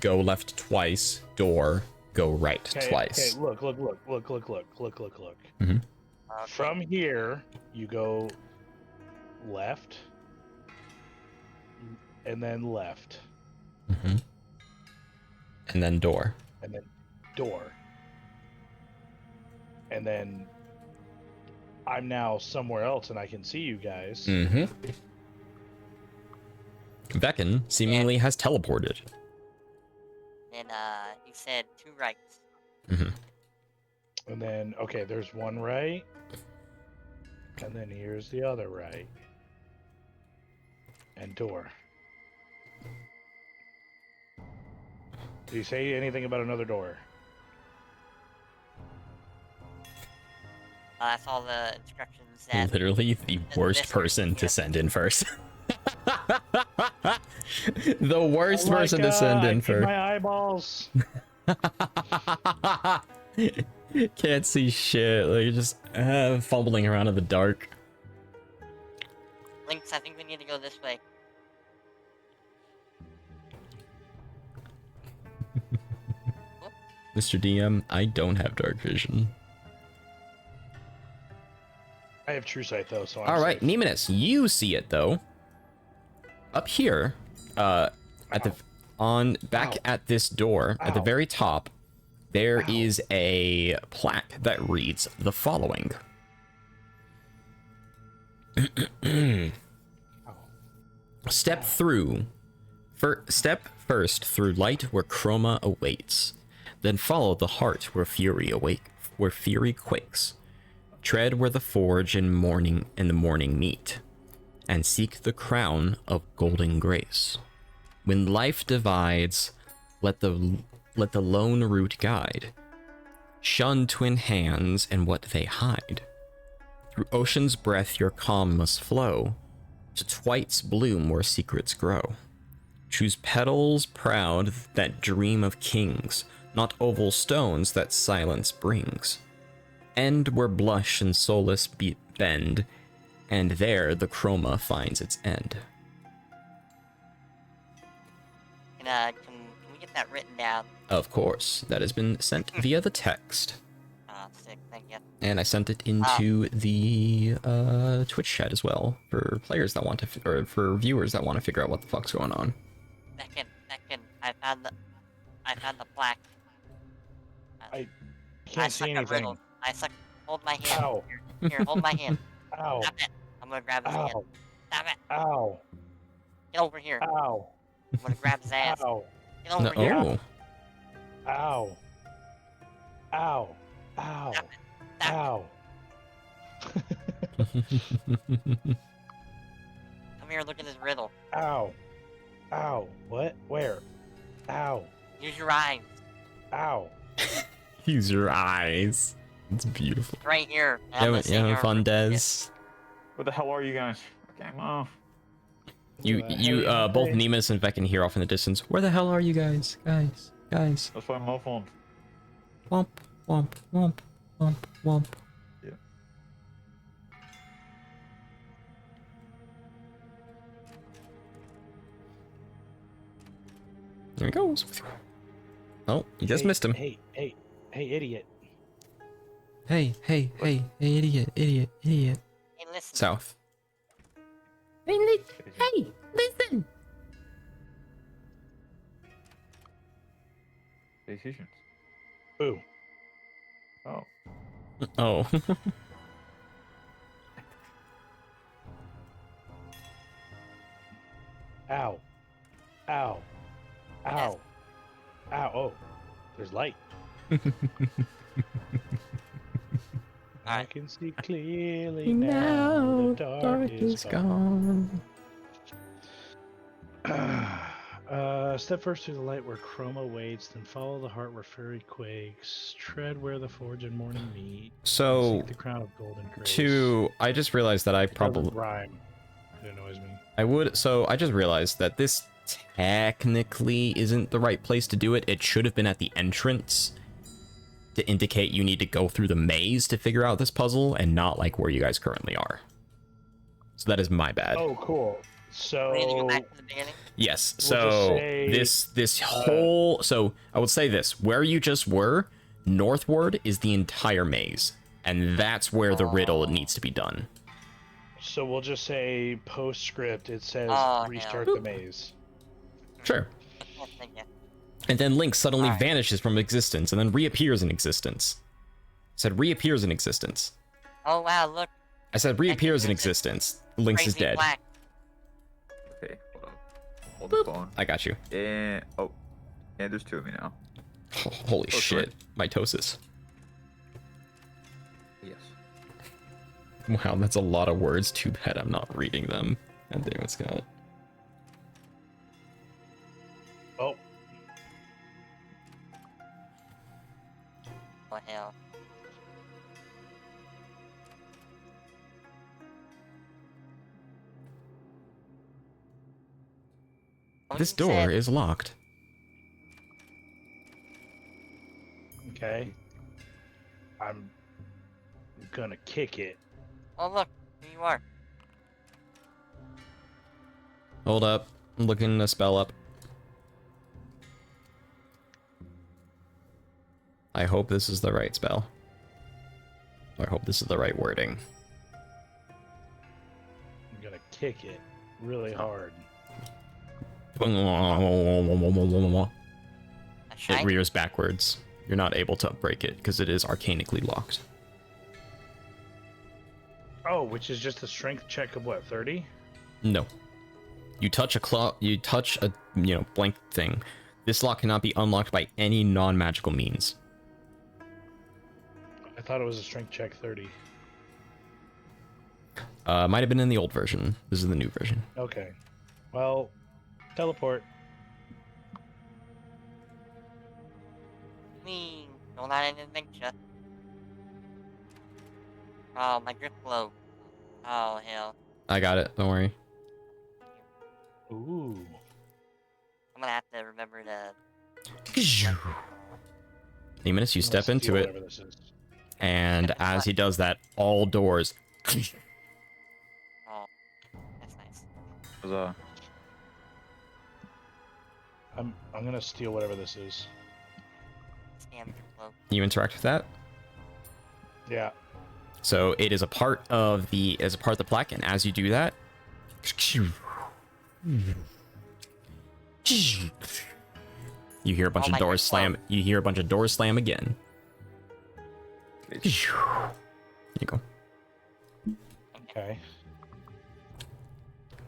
go left twice, door, go right Okay, twice. Okay, look. Mm-hmm. Okay. From here, you go left, and then left, Mm-hmm. And then door. and then door. And then I'm now somewhere else and I can see you guys. Mm-hmm. Vekin seemingly has teleported. Then he said two rights. Mm-hmm. And then, okay, there's one right. And then here's the other right. And door. Did you say anything about another door? That's all the instructions that Literally the worst this- person to yeah. send in first. The worst Oh my person to send God, in get for. my eyeballs. Can't see shit. Like just fumbling around in the dark. Lynx, I think we need to go this way. Mr. DM, I don't have dark vision. I have true sight though, so I'm All right, safe. Nemmonis, you see it though. Up here, at the back Ow. at this door, at the Ow. very top, there Ow. is a plaque that reads the following. Step first through light where chroma awaits, then follow the heart where fury quakes. Tread where the forge and the morning meet, and seek the crown of golden grace. When life divides, let the lone root guide. Shun twin hands and what they hide. Through ocean's breath your calm must flow, to twight's bloom where secrets grow. Choose petals proud that dream of kings, not oval stones that silence brings. End where blush and solace bend, and there the chroma finds its end. Can we get that written down? Of course, that has been sent via the text. Sick, thank you. And I sent it into the Twitch chat as well for players that want to, or for viewers that want to figure out what the fuck's going on. Vekin, I found the plaque. I can't see anything. Hold my hand. Ow. Here, hold my hand. Ow. Stop it. I'm gonna grab his hand. Ow. Stop it. Ow. Get over here. Ow. I'm gonna grab his ass. Ow. Get over No, here. oh, Ow. Ow. Ow. Stop it. Stop Ow. it. Come here, look at this riddle. Ow. Ow. What? Where? Ow. Use your eyes. Ow. use your eyes. It's beautiful. It's right here. You having fun, Des? Where the hell are you guys? Okay, I'm off. You both Nemmonis and Vekin hear off in the distance. Where the hell are you guys? Guys. That's why I'm off on. Womp, womp, womp, womp, womp. Yeah. There he goes. Oh, you just missed him. Hey, idiot. Hey, idiot. Hey, listen. South. Hey, Listen. Decisions. Boo. Oh. Oh. Ow. Ow. Ow. Ow. Oh. There's light. I Alright. can see clearly now. The dark is gone. Step first through the light where chroma waits, then follow the heart where fury quakes. Tread where the forge and morning meet. So, Seek the crown of golden grace. I just realized that I It doesn't probably, rhyme. It annoys me. I just realized that this technically isn't the right place to do it. It should have been at the entrance to indicate you need to go through the maze to figure out this puzzle, and not like where you guys currently are. So that is my bad. Oh, cool. So We need to go back to the beginning. Yes, We'll so just say, this whole, so I would say this, where you just were, northward is the entire maze, and that's where the riddle needs to be done. so we'll just say postscript. It says Oh, restart no. the maze. Sure. Oh, thank you. And then Lynx suddenly Alright. vanishes from existence and then reappears in existence. I said reappears in existence. Oh wow, look. I said reappears in there's a existence. Lynx is Crazy dead. black. Okay, hold on. Hold the phone. I got you. And there's two of me now. Holy Oh, shit. Mitosis. Yes. Wow, that's a lot of words. Too bad I'm not reading them. God damn it, Scott. Oh, Oh hell. This door is locked. Okay. I'm gonna kick it. Oh look, here you are. Hold up. I'm looking the spell up. I hope this is the right spell. I hope this is the right wording. I'm gonna kick it really hard. It Shine? rears backwards. You're not able to break it because it is arcanically locked. Oh, which is just a strength check of what, 30? No. You touch a blank thing. This lock cannot be unlocked by any non-magical means. I thought it was a strength check 30. Might have been in the old version. This is the new version. Okay. Well, teleport. Me, going on an adventure. Oh, my grip glow. Oh, hell. I got it. Don't worry. Ooh. I'm gonna have to remember to... Nemmonis, you step Steal into it, whatever this is. and as he does that, all doors. Oh, that's nice. Huzzah. I'm gonna steal whatever this is. Scam grip glow. You interact with that. Yeah. So it is a part of the plaque, and as you do that, you hear a bunch Oh of my doors God. slam. You hear a bunch of doors slam again. There you go. Okay.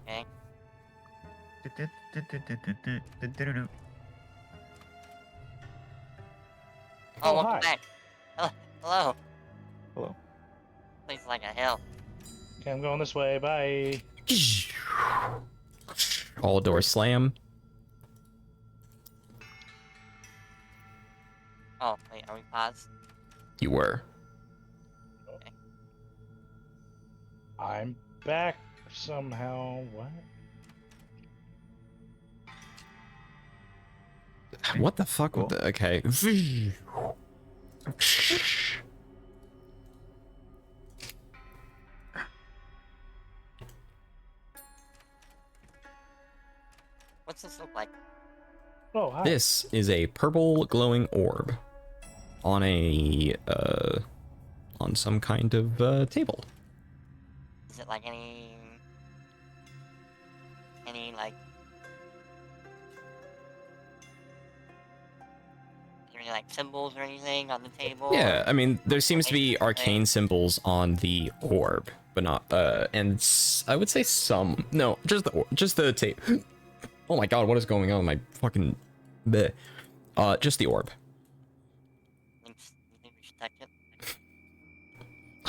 Okay. Oh, Oh, welcome hi. back. Hello. Hello. Place like a hell. Okay, I'm going this way. Bye. All doors slam. Oh, wait, are we paused? You were. I'm back somehow. What? What the fuck with the... Okay. What's this look like? Oh, hi. This is a purple glowing orb on a on some kind of table. Is it like any like any like symbols or anything on the table? Yeah, or- I mean, there seems to be Anything? arcane symbols on the orb, but not I would say some. No, just the tape. Oh my god, what is going on with my fucking bleh. Just the orb. Lynx, you think we should touch it?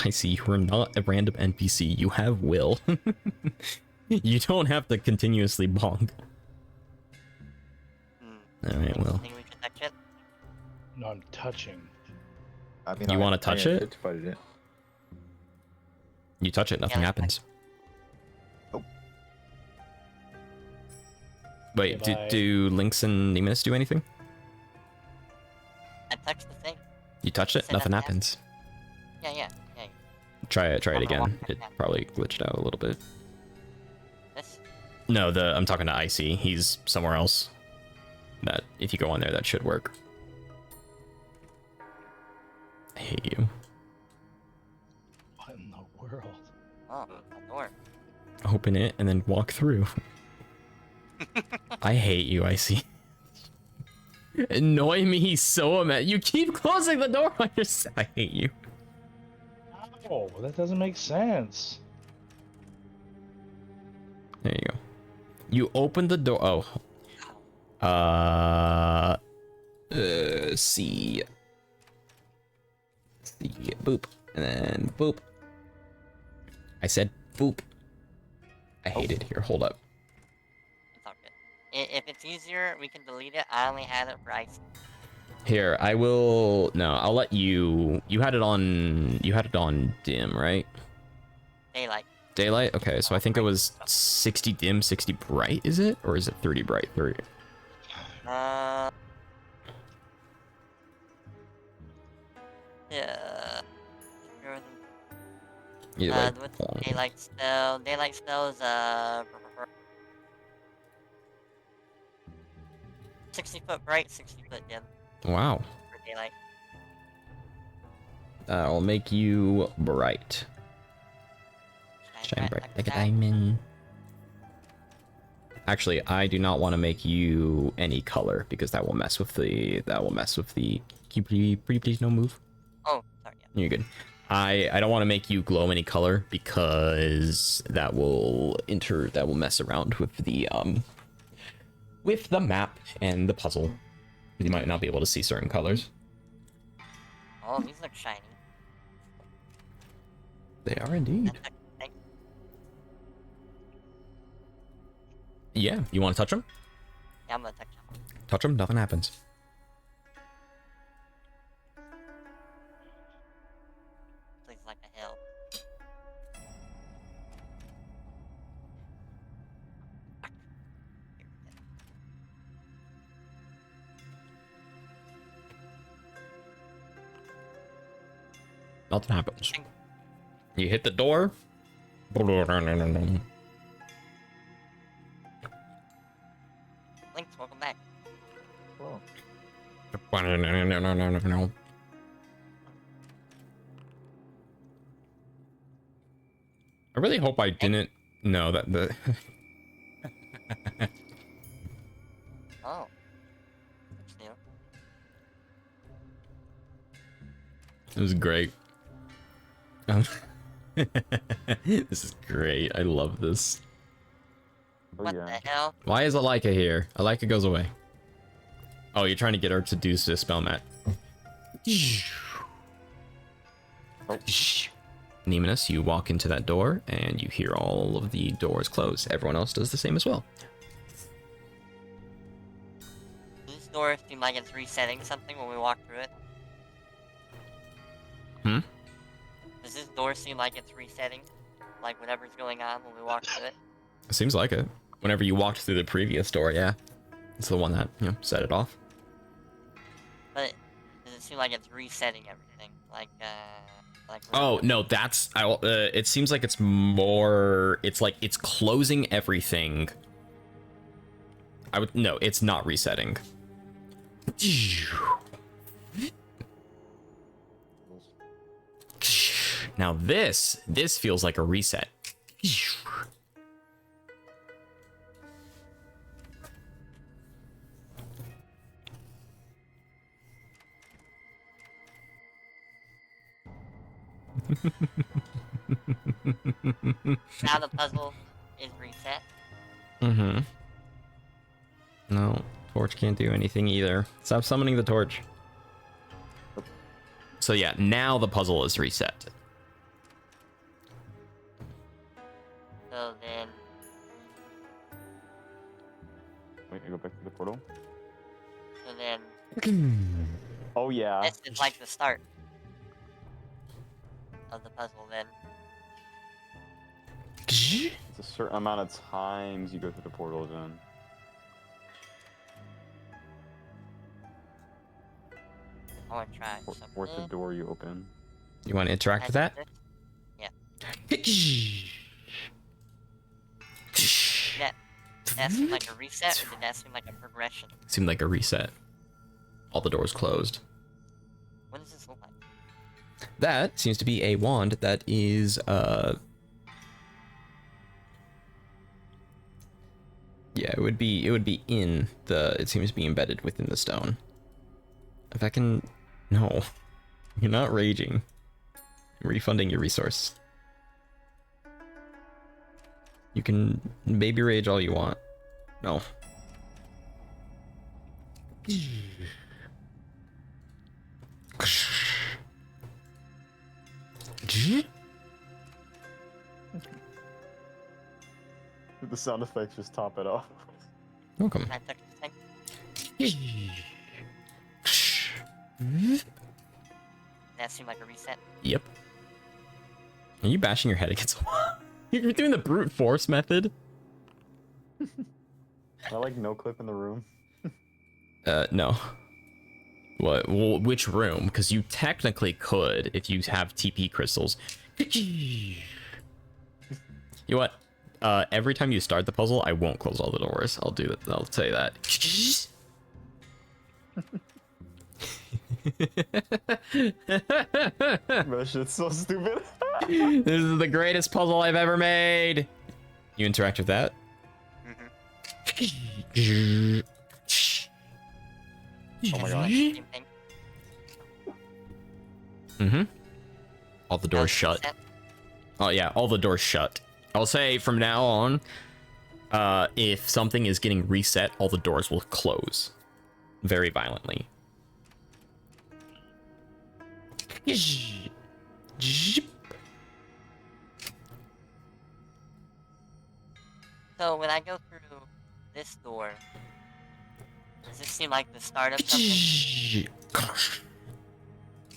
I see you are not a random NPC. You have will. You don't have to continuously bonk. Alright, Lynx, well. you think we should touch it? No, I'm touching. I mean, You wanna touch it? Fight it. You touch it, nothing Yeah, happens. Oh. Wait, Goodbye. do Lynx and Nemmonis do anything? I touched the thing. You touch it, Said nothing nothing happens. Yeah. Try it I'm gonna again. walk It back. probably glitched out a little bit. This? No, I'm talking to Icy. He's somewhere else. That if you go on there, that should work. I hate you. What in the world? Oh, a door. Open it and then walk through. I hate you, Icy. Annoy me so much. You keep closing the door on yourself. I hate you. Oh, that doesn't make sense. There you go. You open the door. Oh. C. Boop. And then boop. I said boop. I hate it. Here, hold up. It's all good. If it's easier, we can delete it. I only had it for ice. Here, I will. No, I'll let you. You had it on dim, right? Daylight. Daylight? Okay, so I think it was 60 dim, 60 bright, is it? Or is it 30 bright? 30. Yeah. Either way. What's the daylight spell? Daylight spell is 60-foot bright, 60-foot dim Wow. for daylight. I'll make you bright. Shine bright like a diamond. Actually, I do not want to make you any color because that will mess with the. Can you pretty please no move? Oh, sorry. Yeah. You're good. I don't want to make you glow any color because that will mess around with the map and the puzzle. You might not be able to see certain colors. Oh, these look shiny. They are indeed. Yeah, you want to touch them? Yeah, I'm gonna touch them. Touch them, nothing happens. Please, like a hill. Nothing happens. You hit the door. Lynx, welcome back. Oh. I really hope I didn't know that the. Oh. That's new. It was great. This is great. I love this. Oh, What yeah. the hell? Why is Alika here? Alika goes away. Oh, you're trying to get her to do this spell, Matt. Oh. Nemmonis, you walk into that door and you hear all of the doors close. Everyone else does the same as well. Does this door seem like it's resetting something when we walk through it? Hmm? Does this door seem like it's resetting? Like whatever's going on when we walk through it? It seems like it. Whenever you walked through the previous door, yeah. It's the one that, set it off. But does it seem like it's resetting everything? Like Oh, no, that's... it seems like it's more... It's like it's closing everything. No, it's not resetting. Now this feels like a reset. now the puzzle is reset. Mm-hmm. No, torch can't do anything either. Stop summoning the torch. So yeah, now the puzzle is reset. So then, Wait, I go back to the portal. so then, Oh yeah. this is like the start of the puzzle. Then, It's a certain amount of times you go through the portal then. I want to try something. Where's the door you open? You want to interact with that? Yeah. That seemed like a reset, or did that seem like a progression? Seemed like a reset. All the doors closed. What does this look like? That seems to be a wand that is yeah, it would be in the, it seems to be embedded within the stone. If I can, no, you're not raging. I'm refunding your resource. You can baby rage all you want. No. The sound effects just top it off. Welcome. Can I touch this thing? That seemed like a reset. Yep. Are you bashing your head against the wall? You're doing the brute force method? I like no clip in the room. No. What? Well, which room? Because you technically could if you have TP crystals. You know what? Every time you start the puzzle, I won't close all the doors. I'll do that. I'll say that. That shit's so stupid. This is the greatest puzzle I've ever made. You interact with that? Mm-hmm. Oh my gosh. Same thing. Mm-hmm. All the doors Does shut. reset. Oh yeah, all the doors shut. I'll say from now on, if something is getting reset, all the doors will close very violently. So when I go through this door, does this seem like the start of something?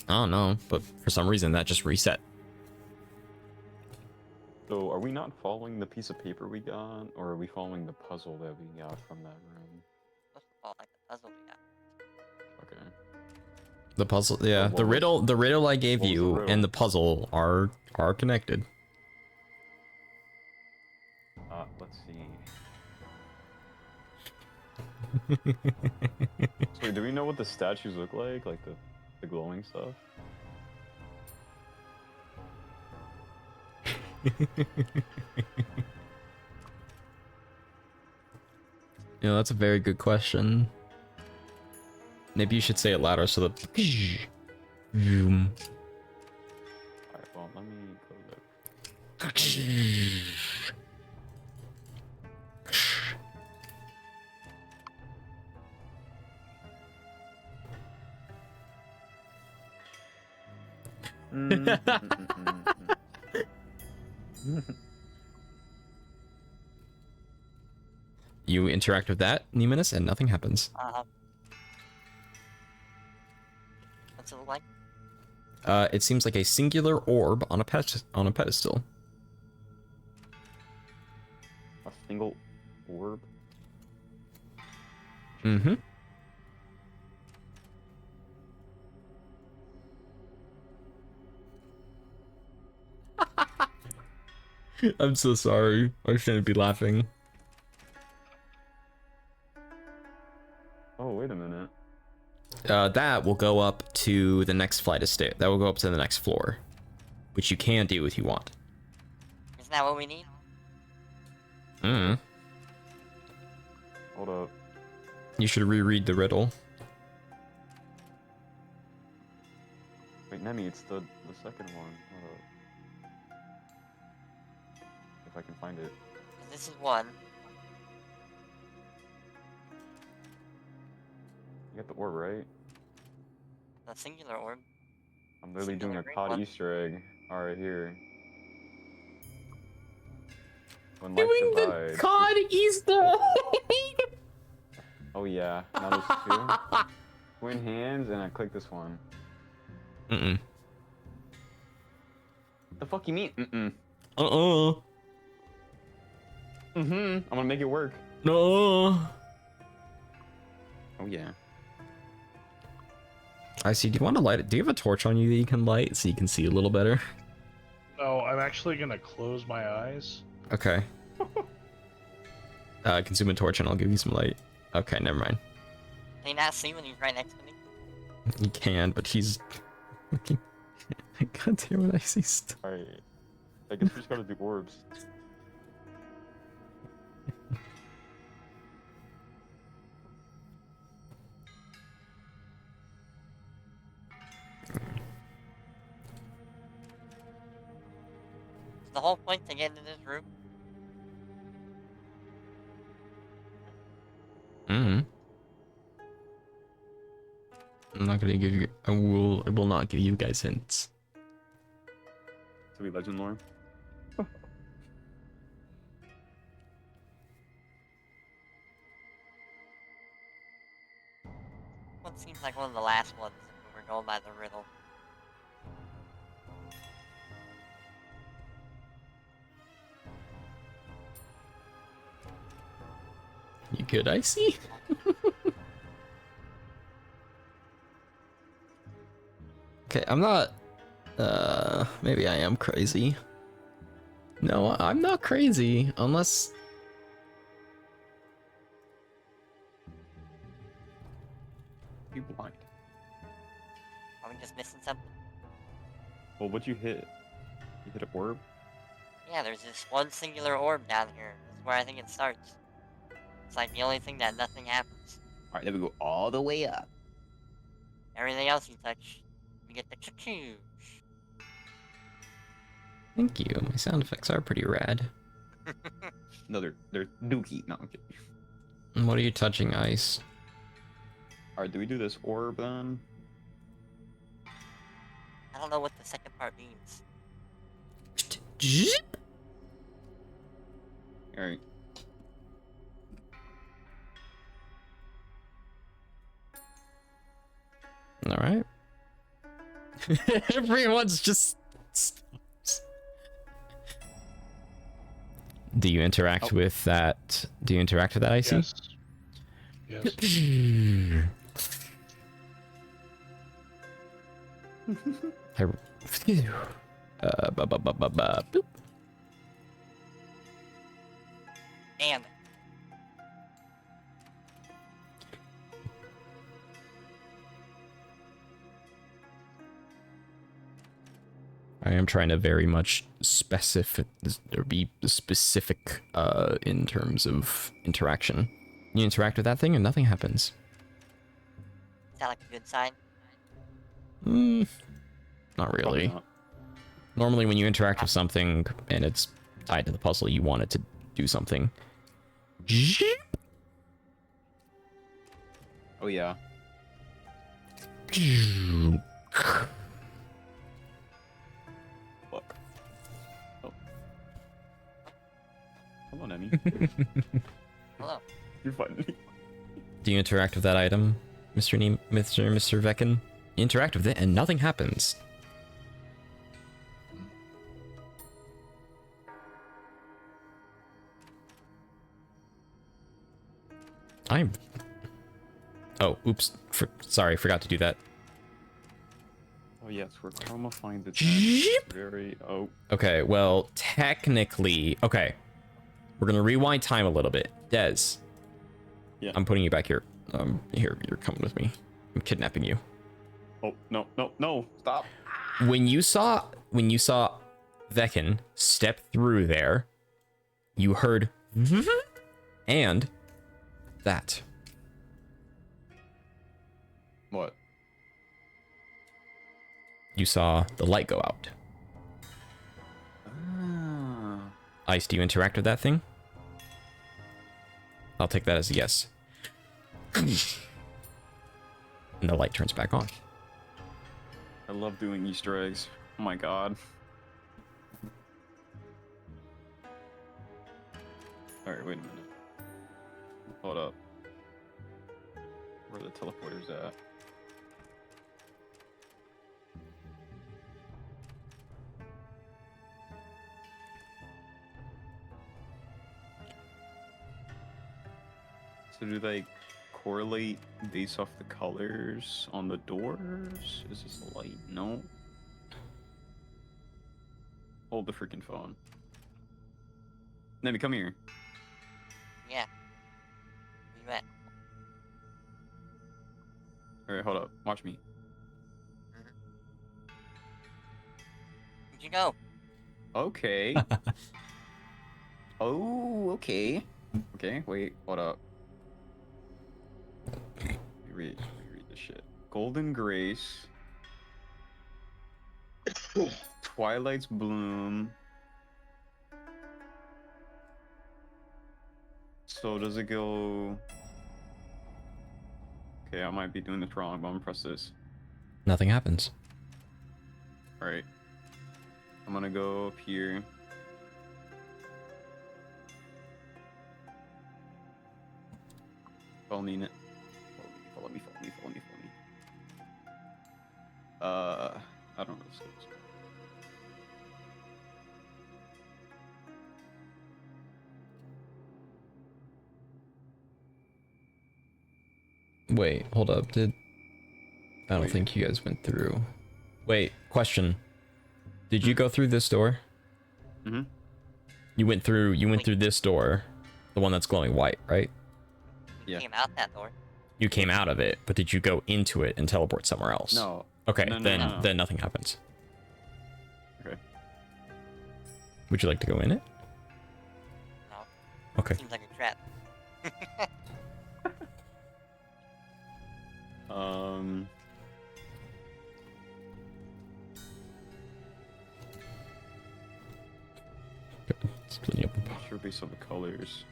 I don't know, but for some reason that just reset. So, are we not following the piece of paper we got, or are we following the puzzle that we got from that room? What's it called? Like the puzzle we got. Okay. The puzzle, yeah, what the was- riddle I gave what was the you riddle? and the puzzle are connected. Let's see. So, wait, do we know what the statues look like? Like the glowing stuff? You know, that's a very good question. Maybe you should say it louder so that. Alright, well, let me close it. You interact with that, Nemmonis, and nothing happens. What's it look like? It seems like a singular orb on a pedestal. A single orb? Mm-hmm. I'm so sorry. I shouldn't be laughing. Oh, wait a minute. That will go up to the next flight of stairs. That will go up to the next floor, which you can do if you want. Isn't that what we need? Hmm. Hold up. You should reread the riddle. Wait, Nemi, it's the second one. Hold up. If I can find it. This is one. You got the orb, right? The singular orb. I'm literally doing a Singular green COD one. Easter egg. Alright, here. When life Doing the divides, COD Easter. Oh yeah, now there's two. Twin hands, and I click this one. Mm-mm. The fuck you mean? Mm-mm. Uh-uh. I'm gonna make it work. No. Oh yeah. I see. Do you want to light it? Do you have a torch on you that you can light so you can see a little better? No, I'm actually gonna close my eyes. Okay. Consume a torch and I'll give you some light. Okay, never mind. Can you not see when he's right next to me? You can, but he's. God damn it, I see stuff. Alright. I guess we just gotta do orbs. Is the whole point to get into this room? Mm-hmm. I'm not gonna give you. I will not give you guys hints. To be legend lore. One seems like one of the last ones if we were going by the riddle. good, Icy. Okay, I'm not... maybe I am crazy. No, I'm not crazy, unless... You blind. Are we just missing something? Well, what'd you hit? You hit a orb? Yeah, there's this one singular orb down here. This is where I think it starts. It's like the only thing that nothing happens. Alright, then we go all the way up. Everything else you touch, you get the choo-choo. Thank you, my sound effects are pretty rad. No, they're dookie. No, I'm kidding. And what are you touching, Ice? Alright, do we do this orb then? I don't know what the second part means. Alright. Alright. Everyone's just stops. Do you interact with that? Do you interact with that, Icy? Yes. Yes. Boop. Damn it. I am trying to very much specific or be specific in terms of interaction. You interact with that thing and nothing happens. Is that like a good sign? Not Probably really. not. Normally when you interact with something and it's tied to the puzzle, you want it to do something. Oh yeah. Fuck. Oh. Come on, Emmy. Hello. You're fine. Do you interact with that item, Mr. Vekin? You interact with it and nothing happens. Oh, oops. Sorry, forgot to do that. Oh yes, we're chromifying the Jeep. very. Oh. Okay, well, technically... Okay. We're gonna rewind time a little bit. Dez. Yeah. I'm putting you back here. Here, you're coming with me. I'm kidnapping you. Oh no no no! Stop. When you saw Vekin step through there, you heard and that. What? You saw the light go out. Ah. Ice, do you interact with that thing? I'll take that as a yes. And the light turns back on. I love doing Easter eggs. Oh my god. Alright, wait a minute. Hold up. Where are the teleporters at? So do they correlate based off the colors on the doors? Is this a light? No. Hold the freaking phone. Nemi, come here. Yeah. Where you at? Alright, hold up. Watch me. Where'd you go? Okay. Oh, okay. Okay, wait, hold up. Let me read this shit. Golden Grace. Twilight's Bloom. So does it go... Okay, I might be doing this wrong, but I'm gonna press this. Nothing happens. Alright. I'm gonna go up here. Follow me in it. Follow me. I don't know this goes. Wait, hold up. I don't Wait. think you guys went through. Wait, question. Did you go through this door? Mm-hmm. You went through this door, the one that's glowing white, right? We Yeah. came out that door. You came out of it, but did you go into it and teleport somewhere else? No. Okay, No, no, then no. then nothing happens. Okay. Would you like to go in it? No. Okay. Seems like a trap. Splitting up. Not sure based on the colors.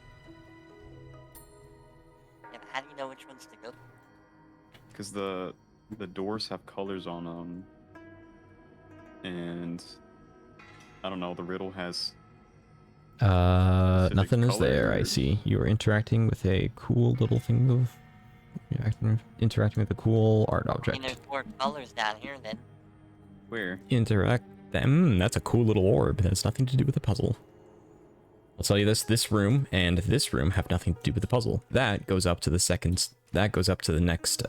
Yeah, but how do you know which ones to go through? Because the doors have colors on them. And I don't know, the riddle has specific Nothing is there. I colors. see. You are interacting with a cool little thing of interacting with a cool art I mean, object. there's 4 colors down here then. where? Interact them. That's a cool little orb. That has nothing to do with the puzzle. I'll tell you this: this room and this room have nothing to do with the puzzle. That goes up to the second. That goes up to the next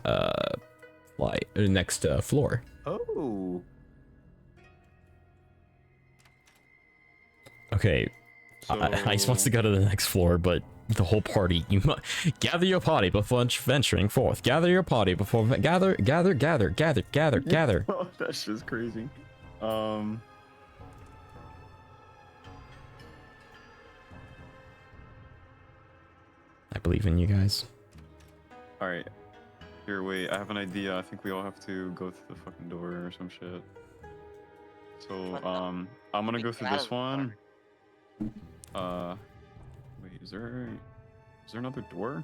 floor. Oh. Okay, So... Ice wants to go to the next floor, but the whole party, you must gather your party before venturing forth. Gather your party before gather. Oh, that's just crazy. I believe in you guys. Alright. Here, wait, I have an idea. I think we all have to go through the fucking door or some shit. So, What the- I'm gonna We go get through out of this the door. one. Wait, is there another door?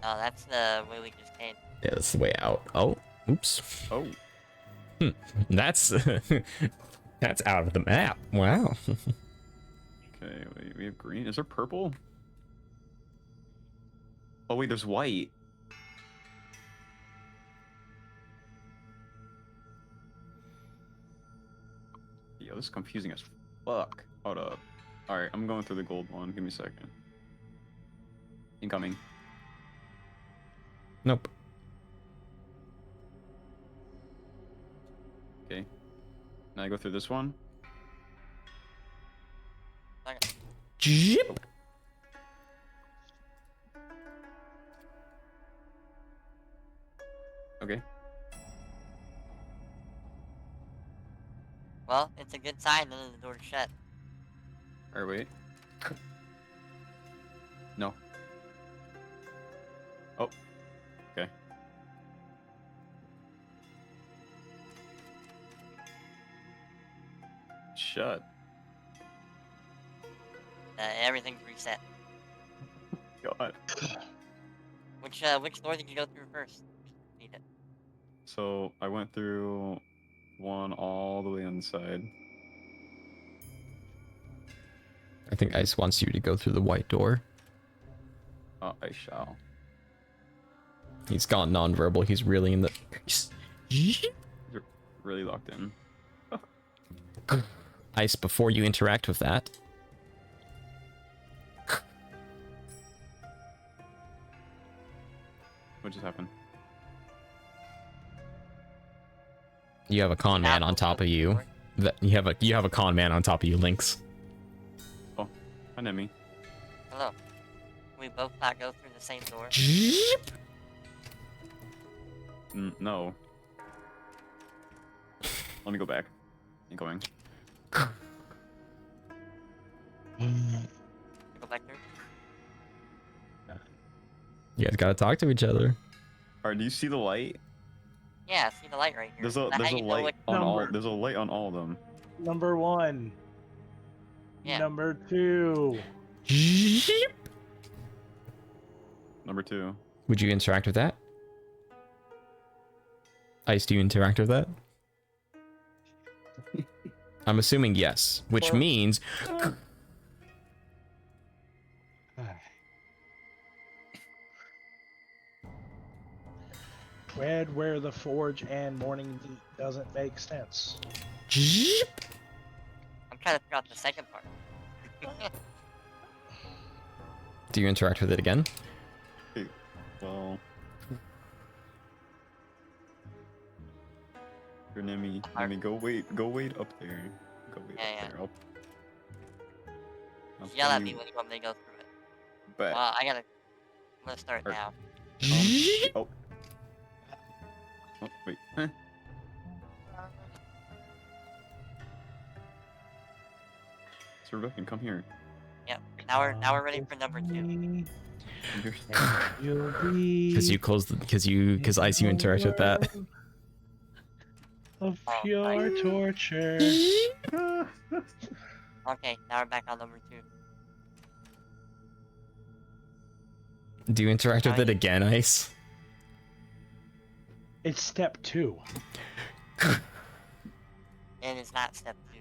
Oh, that's the way we just came. Yeah, that's the way out. Oh, oops. Oh, That's that's out of the map. Wow. okay, wait, we have green. Is there purple? Oh wait, there's white. Yo, this is confusing as fuck. Hold up. Alright, I'm going through the gold one. Give me a second. Incoming. Nope. Okay. Now I go through this one. Okay. Jip. Okay. Well, it's a good sign that the door's shut. Alright, wait. No. Oh. Okay. Shut. Everything's reset. God. Which door did you go through first? Need it. So I went through one all the way on the side. I think Ice wants you to go through the white door. I shall. He's gone nonverbal. He's really in the. You're really locked in. Ice, before you interact with that, What just happened? you have a con man on top of you. You have a con man on top of you, Lynx. Hi, Nemi. Hello. We both not go through the same door. No. Let me go back. Incoming. Go back through. You guys gotta talk to each other. Alright, do you see the light? Yeah, I see the light right here. There's a Now, how you know light what- on all. Number. There's a light on all of them. Number 1. Yeah. Number 2. Number 2. Would you interact with that? Ice, do you interact with that? I'm assuming yes, which Well- means Red where the forge and morning Deep doesn't make sense. I'm trying to figure out the second part. do you interact with it again? Well. Your Nemi, go wait up there. Go wait Yeah, up yeah. there. I'll Just yell at tell me you- when you want me to go through it. Bet. Well, I'm gonna start Alright. now. Oh. Oh, wait. Huh? Sir Vekin, come here. Yep. Now we're ready for number 2. Come here. Because I see you interact with that. Of Oh, pure torture. Okay, now we're back on number 2. Do you interact with it again, Ice? It's step 2. And it's not step 2.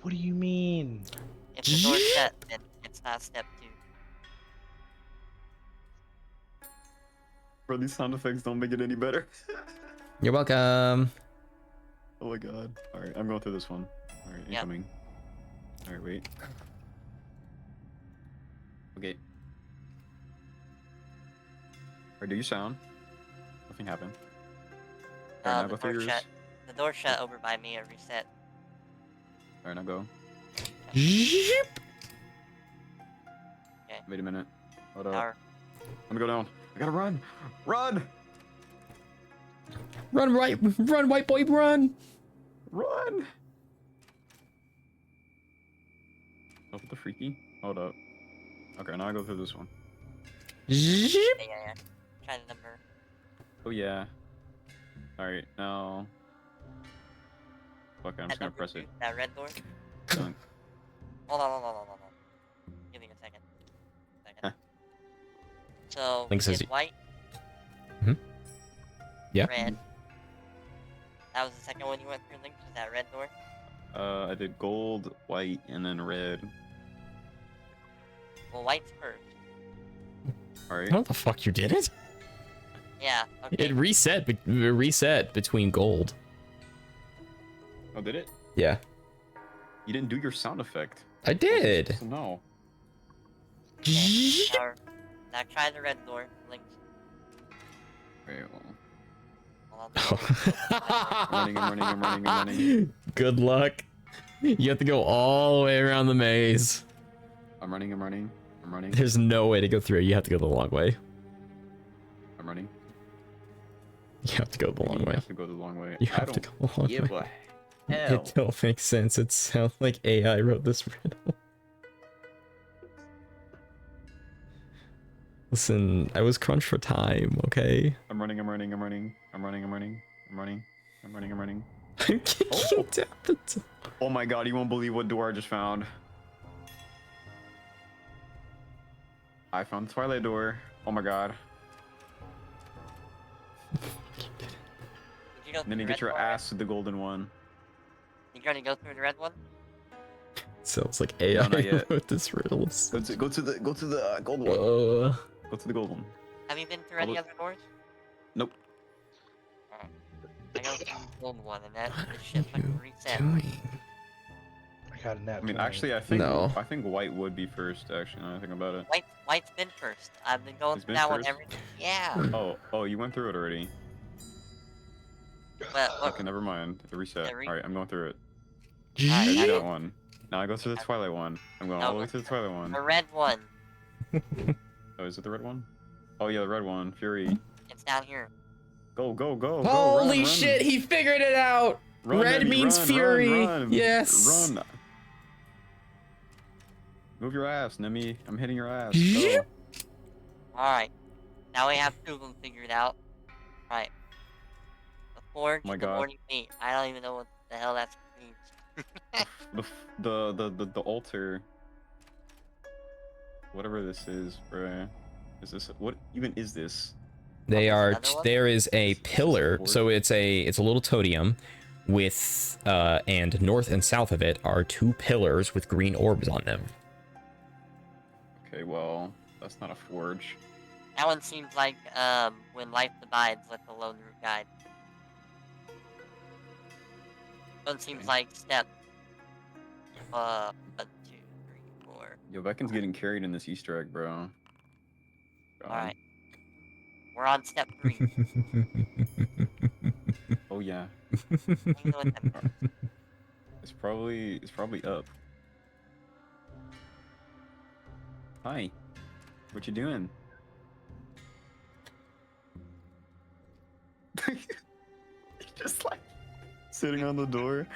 What do you mean? If the door's shut, then it's not step 2. Bro, these sound effects don't make it any better. You're welcome. Oh my god. Alright, I'm going through this one. Alright, Yep. incoming. Alright, wait. Okay. Alright, do you sound? Nothing happened. Alright, now The go through door yours. shut. The door shut over by me at reset. Alright, now go. Wait a minute. Hold up. Now we're- Let me go down. I gotta run! Run! Run, white boy, run! Run! Oh, the freaky? Hold up. Okay, now I go through this one. yeah. Try the number. Oh yeah. Alright, now... Fuck it, I'm just gonna number press 2, it. That red door. Done. Hold on. Give me a second. Huh. So, Lynx we says did white. Yeah. Red. That was the second one you went through, Lynx, was that red door? I did gold, white, and then red. Well, white's first. Alright. How the fuck you did it? Yeah, okay. It reset between gold. Oh, did it? Yeah. You didn't do your sound effect. I did. So no. Okay, now try the red door, Lynx. Okay, well. Hold on. I'm running. Good luck. You have to go all the way around the maze. I'm running. There's no way to go through. You have to go the long way. I'm running. You have to go the long You way. have to go the long way. You have to go the long give way. a hell. It don't make sense. It sounds like AI wrote this riddle. Listen, I was crunched for time, okay? I'm running. I'm kicking down the door. Oh my god, you won't believe what door I just found. I found the Twilight door. Oh my god. Did you go And then through you the get your red door? ass to the golden one. You gonna go through the red one? Sounds like AI not yet. wrote this riddle. Go to the gold one. Go to the gold one. Have you been through any other doors? Nope. Alright. I go through the gold one, and that this shit fucking reset. I got a nat I mean, 20. actually, I think No. white would be first. Actually, now that I think about it. White's been first. I've been going It's through been that one first? every. Yeah. Oh, you went through it already. But look, Okay, never mind. It reset. Yeah, Alright, I'm going through it. alright, I now do go that one. Now I go to the Twilight one. I'm going No, all the way go to the Twilight one. the red one. Oh, is it the red one? Oh yeah, the red one. Fury. It's down here. Go. Holy run. shit, he figured it out! Run, Red Eddie, means run, fury. run. Yes. Run. Move your ass, Nemi. I'm hitting your ass. Yep. Go. Alright. Now we have 2 of them figured out. Right. The forge My and the God. morning meat. I don't even know what the hell that means. The altar. Whatever this is, bruh. Is this what even is this? They Oh, are. there's another one? There is a Is this pillar, board? so it's a little totem, with and north and south of it are 2 pillars with green orbs on them. Okay, well, that's not a forge. That one seems like when life divides like the Lone Root Guide. One seems Okay. like step 1, 2, 3, 4. Yo, Vekin's getting carried in this Easter egg, bro. God. Alright. We're on step 3. Oh yeah. You know what that means. It's probably up. Hi. What you doing? Just like sitting on the door.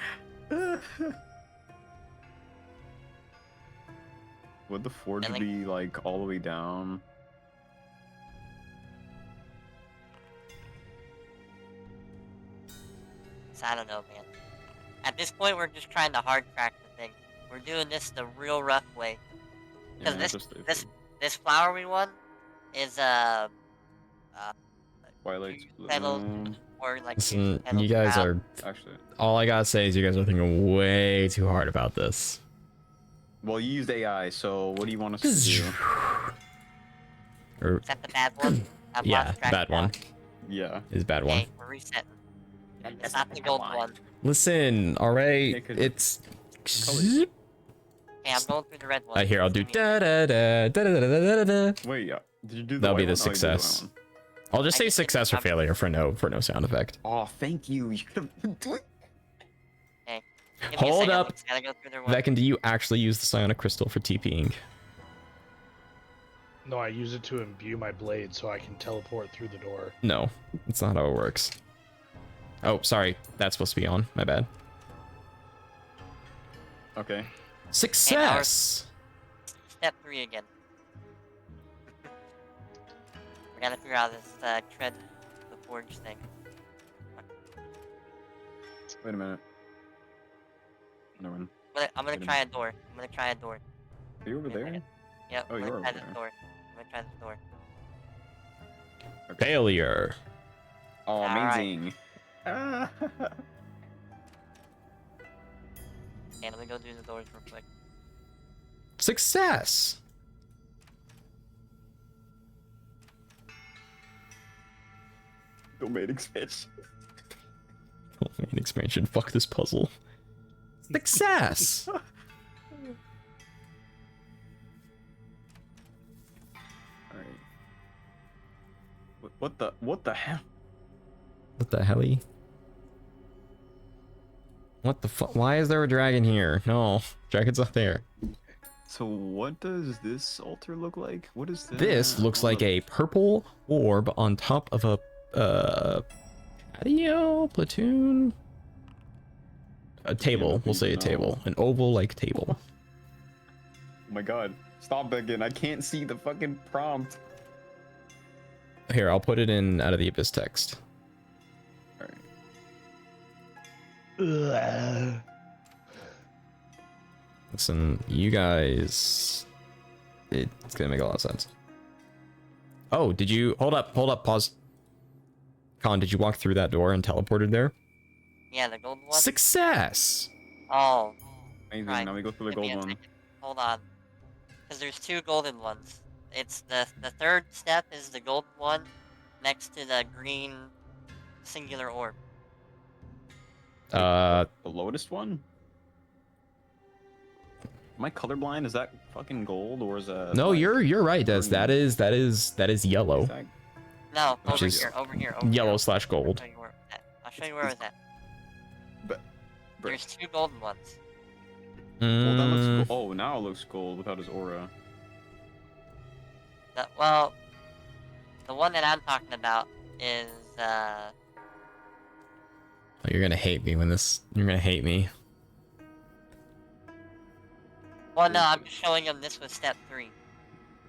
Would the forge And, like- be like all the way down? So I don't know, man. At this point, we're just trying to hard crack the thing. We're doing this the real rough way. Because this flower we won is Twilight petals Bloom. or like Listen, petals you guys out. are. Actually, All I gotta say is you guys are thinking way too hard about this. well, you used AI, so what do you want us to do? Or, Is that the bad one? I've yeah, lost track bad now. one Yeah. is bad one. Okay, we're resetting. It's not the gold one. Listen, alright, It could- it's. Colors. Okay, I'm going through the red one. Here, I'll do Just give me da da da da da da da da. Wait, yeah. Did you do the That'll white be the one? Oh, you did the white success. one. I'll just I say just think success or I'm- failure for no sound effect. Oh, thank you. You could have been doing. me a Hold second, up. let's gotta go through their one. Vekin, do you actually use the psionic crystal for TPing? No, I use it to imbue my blade so I can teleport through the door. No, that's not how it works. Oh, sorry, that's supposed to be on. My bad. Okay. Success. Step 3 again. We gotta figure out this tread the forge thing. Wait a minute. Never mind. I'm gonna Wait a try a door. I'm gonna try a door. Are you over Wait a there? minute. Yep, Oh, I'm you're gonna try over this there. door. I'm gonna try this door. Okay. Failure. Oh, Alright. amazing. Ah. Okay, let me go do the doors real quick. Success. Domain expansion. Main expansion. Fuck this puzzle. Success. Alright. What the hell? What the helly? What the fuck? Why is there a dragon here? No, dragon's not there. So what does this altar look like? What is that? This looks like a purple orb on top of a patio platoon. A table. We'll say a table. An oval like table. Oh my god. Stop, Vekin. I can't see the fucking prompt. Here, I'll put it in out of the abyss text. Alright. Ugh. Listen, you guys. It's gonna make a lot of sense. Oh, did you hold up, pause. Colin, did you walk through that door and teleported there? Yeah, the gold one? Success! Oh, Amazing. Right. Now we go through the give me gold a one. second. Hold on. Because there's 2 golden ones. It's the third step is the golden one next to the green singular orb. The lotus one? Am I colorblind? Is that fucking gold or is that? No, like, you're right, Des. green? That is yellow. is that- No, Which over is here, over here. Yellow slash gold. I'll show you where it's at. But- There's 2 golden ones. Well, that looks Mm, cool. Oh, now it looks gold without his aura. Well, the one that I'm talking about is, oh, you're gonna hate me when this. You're gonna hate me. well, no, I'm just showing him this was step 3.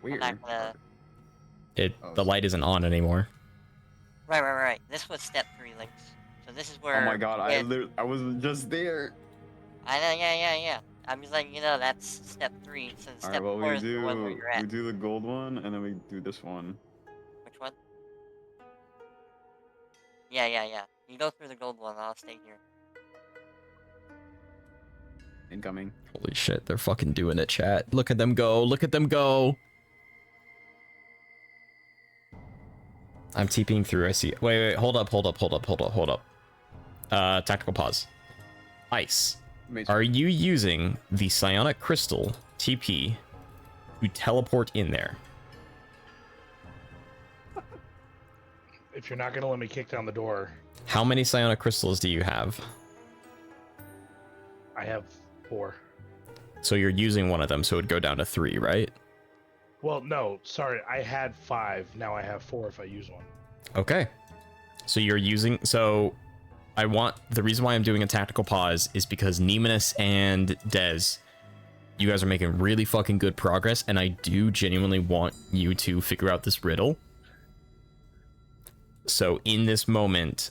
Weird. I'm not gonna... Oh, The light isn't on anymore. Right. This was step 3, Lynx. So this is where... Oh my god, with- I was just there. I know, yeah. I'm just letting you know that's step 3, since Alright, step well 4 we is the one where do you're at. we do the gold one and then we do this one. Which one? Yeah. You go through the gold one, I'll stay here. Incoming. Holy shit, they're fucking doing it, chat. Look at them go. Look at them go. I'm TPing through. I see. Wait. Hold up. Tactical pause. Ice. Amazing. Are you using the psionic crystal TP to teleport in there? if you're not gonna let me kick down the door, How many psionic crystals do you have? I have 4. So you're using one of them, so it would go down to 3, right? Well, no, sorry, I had 5. Now I have 4 if I use one. Okay. So you're using... So the reason why I'm doing a tactical pause is because Nemmonis and Dez, you guys are making really fucking good progress, and I do genuinely want you to figure out this riddle. So in this moment,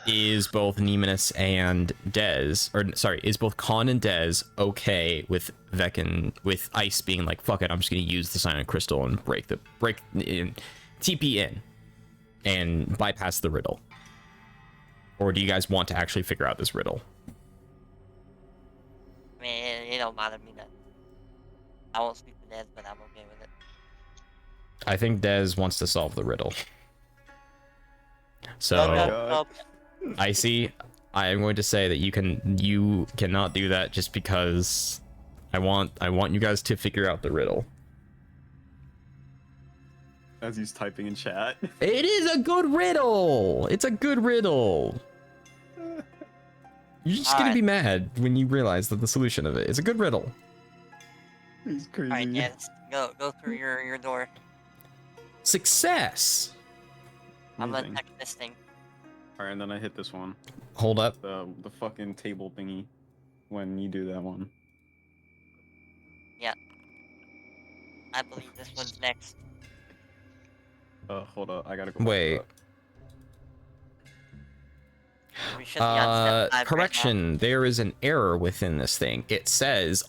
is both Nemmonis and Dez, or sorry, is both Khan and Dez okay with Vekin, with Ice being like, fuck it, I'm just gonna use the Psionic Crystal and TP in and bypass the riddle? Or do you guys want to actually figure out this riddle? I mean, it don't bother me that. I won't speak to Dez, but I'm okay with it. I think Dez wants to solve the riddle. So, Nope. Icy, I am going to say that you cannot do that just because I want you guys to figure out the riddle. As he's typing in chat. It is a good riddle. It's a good riddle. You're just gonna be mad when you realize that the solution of it is a good riddle. He's crazy. Alright, Dez, go through your door. Success. I'm gonna Amazing. touch this thing. Alright, and then I hit this one. Hold up. The fucking table thingy. When you do that one. I believe this one's next. Hold up, I gotta go. back Wait. up. We should be on step 5 right Correction. There is an error within this thing. It says,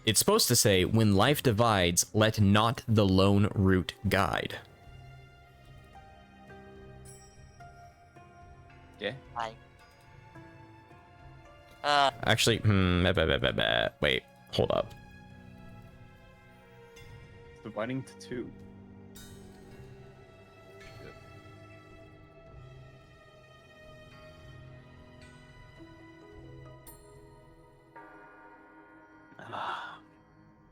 it's supposed to say, when life divides, let not the lone root guide. Yeah. now. Actually, wait, hold up. It's dividing to 2.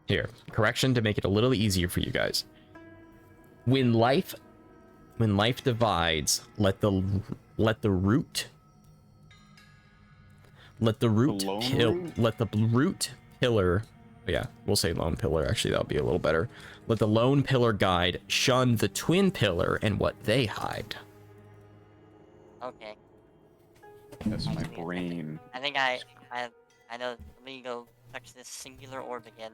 Here, correction to make it a little easier for you guys. When life divides, let the root pillar. Yeah, we'll say lone pillar. Actually, that'll be a little better. Let the lone pillar guide shun the twin pillar and what they hide. Okay. That's my Give me a second. brain. I think I know. Let me go touch this singular orb again.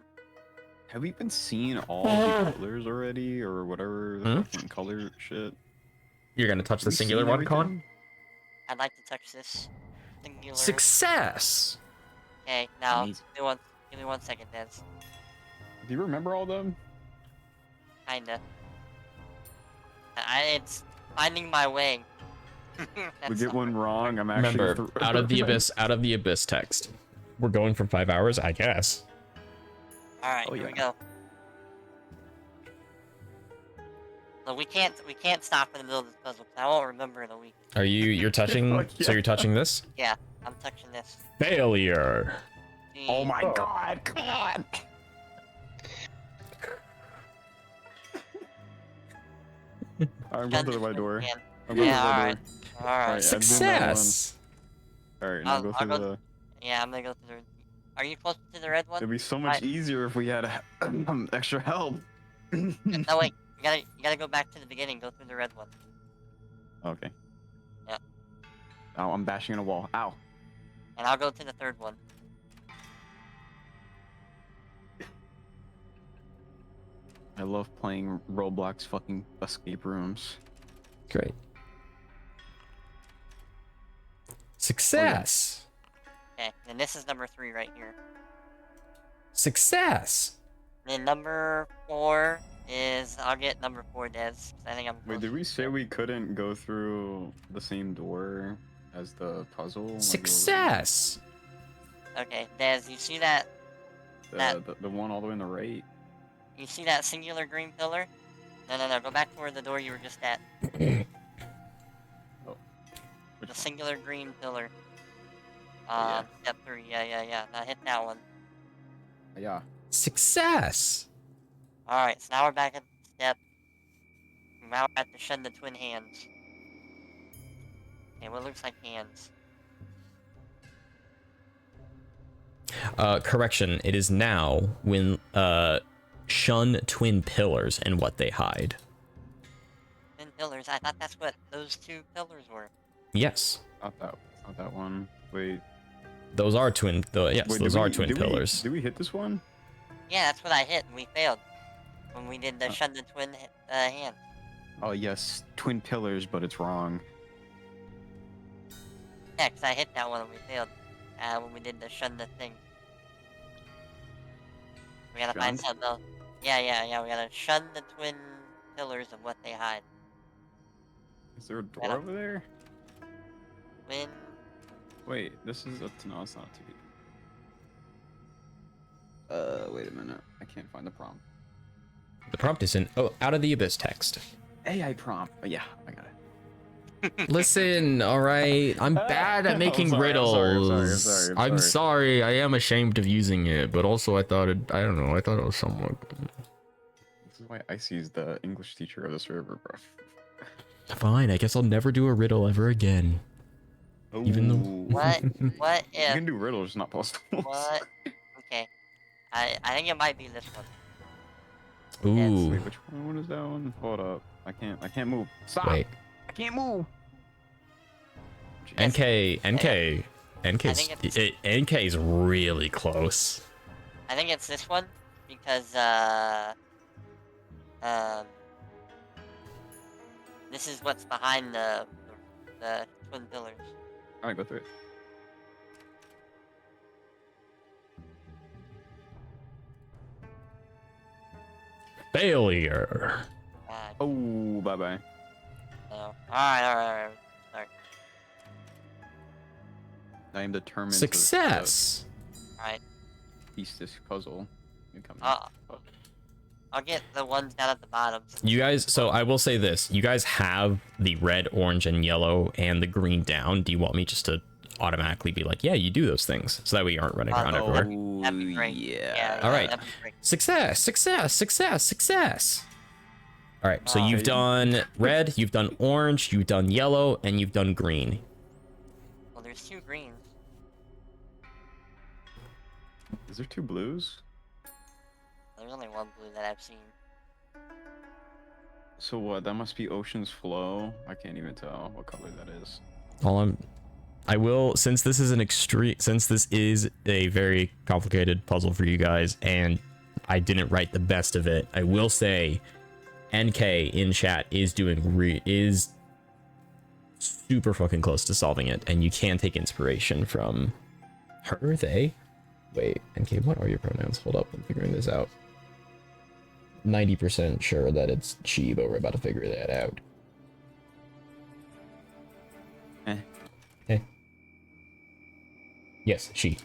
Have we been seeing all the colors already, or whatever the fucking color shit? You're gonna touch Have the we singular seen one, Con? everything? I'd like to touch this singular. Success. Okay, now Amazing. give me 1 second, Dez. Do you remember all them? Kinda. It's finding my way. We That's get all. one wrong. I'm actually Remember, out of the abyss text. We're going from 5 hours, I guess. Alright, Oh, here we yeah. go. So we can't stop in the middle of this puzzle, 'cause I won't remember in a week. You're touching, Fuck so yeah. you're touching this? I'm touching this. Failure. Oh my Oh. god, come on! I'm going to the right door. Man. I'm going to the Yeah, right alright. door. Alright. Alright, Success. Alright, now go I'll through go- the... Yeah, I'm gonna go through the... Are you close to the red one? It'd be so much Right. easier if we had extra help. No, wait. You gotta go back to the beginning. Go through the red one. Okay. Yeah. Oh, I'm bashing on a wall. Ow. And I'll go to the third one. I love playing Roblox fucking escape rooms. Great. Success. Okay, and this is number 3 right here. Success. Then number 4 is... I'll get number 4, Dez, 'cause I think I'm Wait, did we say we couldn't go through the same door as the puzzle? Like, Success. Okay, Dez, you see that... The one all the way on the right? You see that singular green pillar? No, go back to where the door you were just at. Oh. The singular green pillar. yeah. Step 3, yeah. Now hit that one. Yeah. Success. Alright, so now we're back at step... now we're at the Shun the Twin hands. Okay, what looks like hands? Correction, it is now when shun twin pillars and what they hide. Twin pillars? I thought that's what those two pillars were. Yes. Not that one. Wait. Those are twin Wait, those are twin pillars. Did we hit this one? Yeah, that's what I hit and we failed. When we did the Shun the Twin hands. Oh yes, twin pillars, but it's wrong. Yeah, 'cause I hit that one and we failed. When we did the Shun the thing. We gotta find Shunned? something else. Yeah, we gotta shun the twin pillars of what they hide. Is there a door Yeah. over there? Twin... Wait, this is a no, it's not TV. Wait a minute. I can't find the prompt. The prompt is in out of the abyss text. AI prompt. Oh, yeah, I got it. Listen, all right, I'm bad at making riddles. I'm sorry. I am ashamed of using it, but also I thought it was somewhat. This is why Icy is the English teacher of the server, bro. Fine, I guess I'll never do a riddle ever again. Even though- What? What You if... can do riddles, not puzzles. What? Okay. I think it might be this one. Ooh. Wait, which one? What is that one? Hold up. I can't move. Stop. Wait. I can't move. NK is really close. I think it's this one, because, this is what's behind the twin pillars. Alright, go through it. Failure. Oh, bye-bye. No. Alright. I am determined Success. Alright. to piece this puzzle. And come I'll get the ones down at the bottom. You guys, so I will say this. You guys have the red, orange, and yellow and the green down. Do you want me just to automatically be like, yeah, you do those things, so that way you aren't running around everywhere? That'd be great. Yeah. All right. That'd be great. Success. All right, so you've done red, you've done orange, you've done yellow, and you've done green. Well, there's two greens. Is there two blues? There's only one blue that I've seen. So what? That must be Ocean's Flow. I can't even tell what color that is. I will, since this is a very complicated puzzle for you guys, and I didn't write the best of it, I will say NK in chat is super fucking close to solving it, and you can take inspiration from her, they. Wait, NK, what are your pronouns? Hold up, I'm figuring this out. 90% sure that it's she, but we're about to figure that out. Yes, she.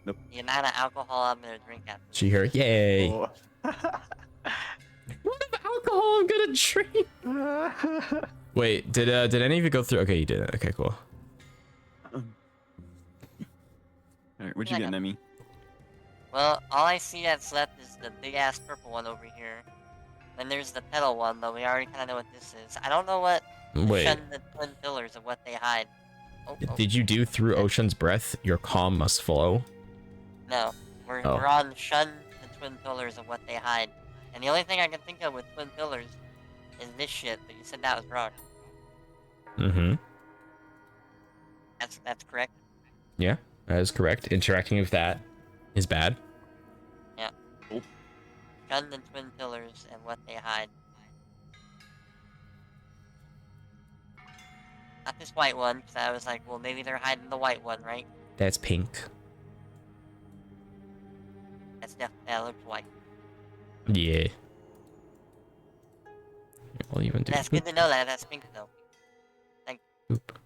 The amount of alcohol I'm gonna drink after. She, her. Yay. Oh. What of alcohol I'm gonna drink? Wait, did any of you go through? Okay, you did it. Okay, cool. Alright, what'd you get, Nemi? Well, all I see that's left is the big ass purple one over here. Then there's the petal one, but we already kind of know what this is. I don't know what Wait, shun the twin pillars of what they hide. Oh, did you do through Ocean's Breath? Your calm must flow. No, we're Oh. on shun the twin pillars of what they hide. And the only thing I can think of with twin pillars is this shit, but you said that was wrong. Mm-hmm. That's correct. Yeah, that is correct. Interacting with that is bad. Shun the twin pillars and what they hide. Not this white one, because I was like, well, maybe they're hiding the white one, right? That's pink. That looks white. Yeah. I'll even do That's good to know that. That's pink, though. Oop.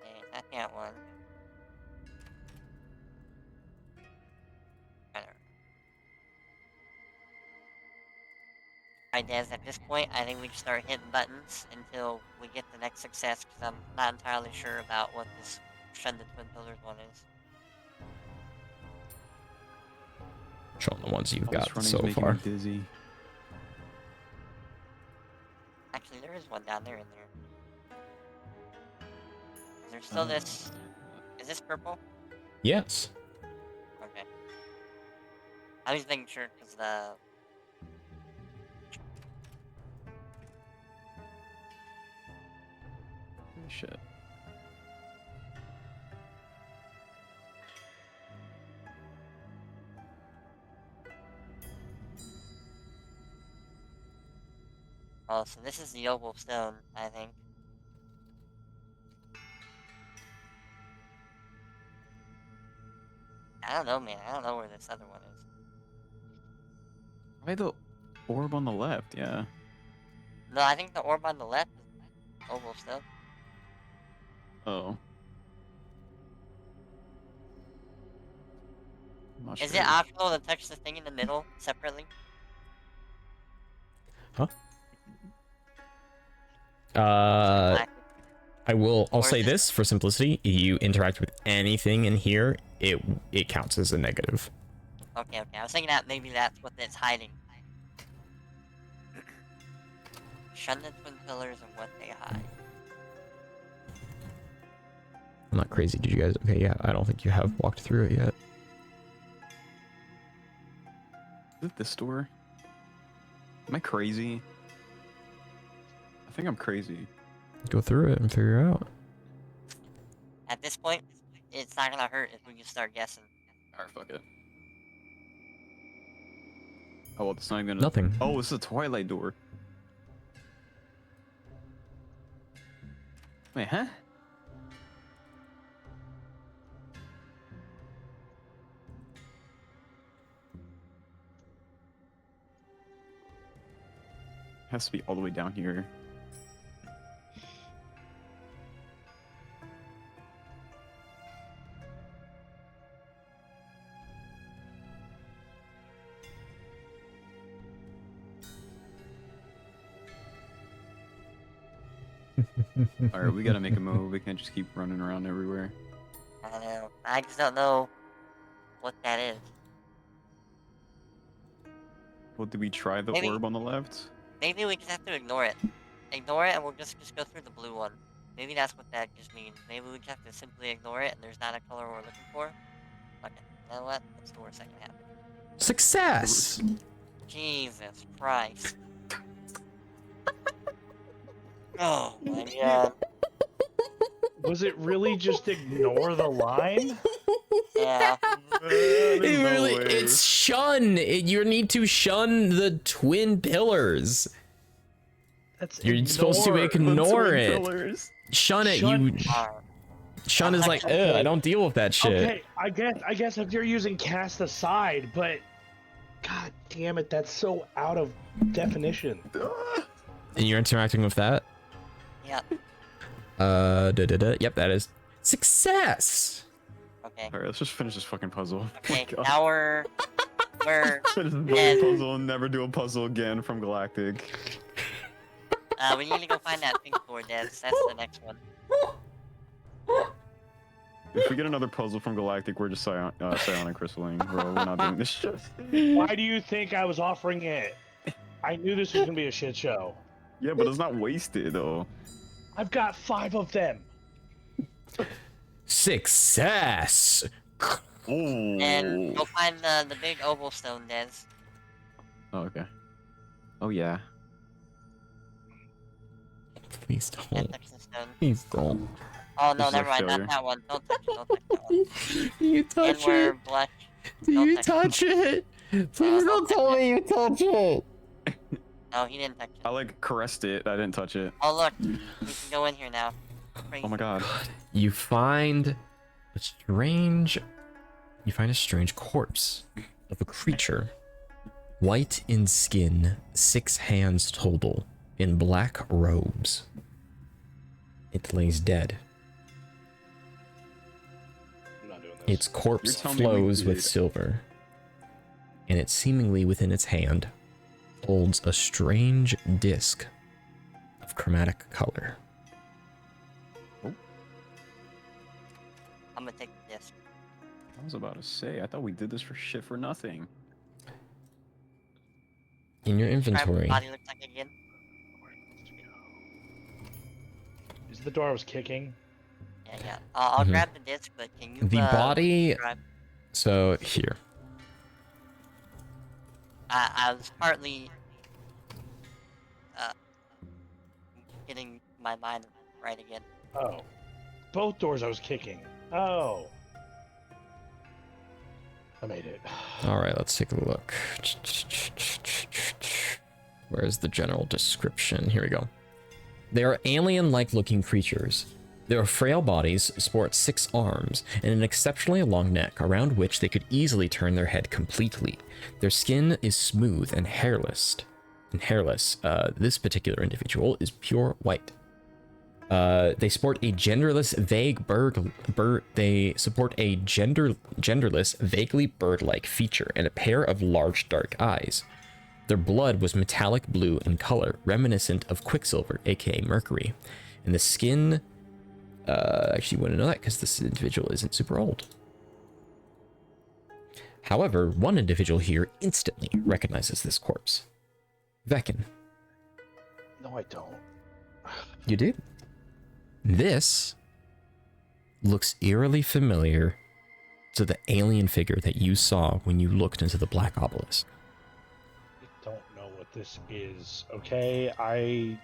Okay, not that one. Alright, Daz, at this point, I think we should start hitting buttons until we get the next success, because I'm not entirely sure about what this Shun the Twin Pillars one is. Show them the ones you've All this got running's so making far. me dizzy. Actually, there is one down there in there. Is there still this? Is this purple? Yes. Okay. I was making sure because the. Shit. Oh, so this is the oval stone, I think. I don't know, man. I don't know where this other one is. Why the orb on the left? Yeah. No, I think the orb on the left is oval stone. Oh. I'm not Is sure. it optional to touch the thing in the middle separately? Huh? Black. I'll Or say is it- this for simplicity. You interact with anything in here, it counts as a negative. Okay, okay. I was thinking that maybe that's what it's hiding. Shun the twin pillars and what they hide. I'm not crazy. Did you guys? Okay, yeah. I don't think you have walked through it yet. Is it this door? Am I crazy? I think I'm crazy. Go through it and figure out. At this point, it's not gonna hurt if we just start guessing. Alright, fuck it. Oh, well, it's not even gonna... Nothing. Oh, it's a Twilight door. Wait, huh? Has to be all the way down here. Alright, we gotta make a move. We can't just keep running around everywhere. I don't know. I just don't know what that is. Well, did we try the Maybe- orb on the left? Maybe we just have to ignore it. Ignore it and we'll just go through the blue one. Maybe that's what that just means. Maybe we just have to simply ignore it and there's not a color we're looking for. Okay, you know what? Let's do our second half. Success. Jesus Christ. Oh my god. Was it really just ignore the line? Yeah. It's shun. You need to shun the twin pillars. That's You're supposed to ignore it. Pillars. Shun it. Shun- Shun is like, ugh, I don't deal with that shit. Okay, I guess if you're using cast aside, but god damn it, that's so out of definition. And you're interacting with that. Yep. Yep, that is success. Okay. Alright, let's just finish this fucking puzzle. Okay, Oh my God. now we're Finish this dead. fucking puzzle and never do a puzzle again from Galactic. We need to go find that pink door, Des. That's the next one. If we get another puzzle from Galactic, we're just psionic crystalling, bro. We're not doing this shit. Why do you think I was offering it? I knew this was gonna be a shit show. Yeah, but it's not wasted, though. I've got 5 of them. Success. Oh. And go find the big oval stone, Des. Oh, okay. Oh, yeah. Please Can't don't. touch the stone. Please don't. Oh This no, is never a mind. failure. Not that one. Don't touch it. Don't touch that one. Do you And touch we're it? blush. Do Don't you touch touch it? Please don't tell me you touch it. No, he didn't touch it. I, like, caressed it. I didn't touch it. Oh look, we can go in here now. Crazy. Oh, my God. You find a strange corpse of a creature. White in skin, 6 hands total, in black robes. It lays dead. I'm not doing this. Its corpse You're telling me we flows with did. silver, and it seemingly within its hand holds a strange disc of chromatic color. I'm gonna take the disc. I was about to say, I thought we did this for shit for nothing. In your Describe what the inventory, body looks like again. the door I was kicking? Yeah. I'll Mhm. grab the disc, but can you? The body. describe- So here. I was partly getting my mind right again. Oh. Both doors I was kicking. Oh. I made it. All right, let's take a look. Where's the general description? Here we go. They are alien-like looking creatures. Their frail bodies sport 6 arms and an exceptionally long neck around which they could easily turn their head completely. Their skin is smooth and hairless. This particular individual is pure white. They sport a genderless, genderless, vaguely bird-like feature and a pair of large dark eyes. Their blood was metallic blue in color, reminiscent of Quicksilver, aka Mercury. And the skin, actually you wouldn't know that because this individual isn't super old. However, one individual here instantly recognizes this corpse. Vekin. No, I don't. You do? This looks eerily familiar to the alien figure that you saw when you looked into the Black Obelisk. I don't know what this is, okay? I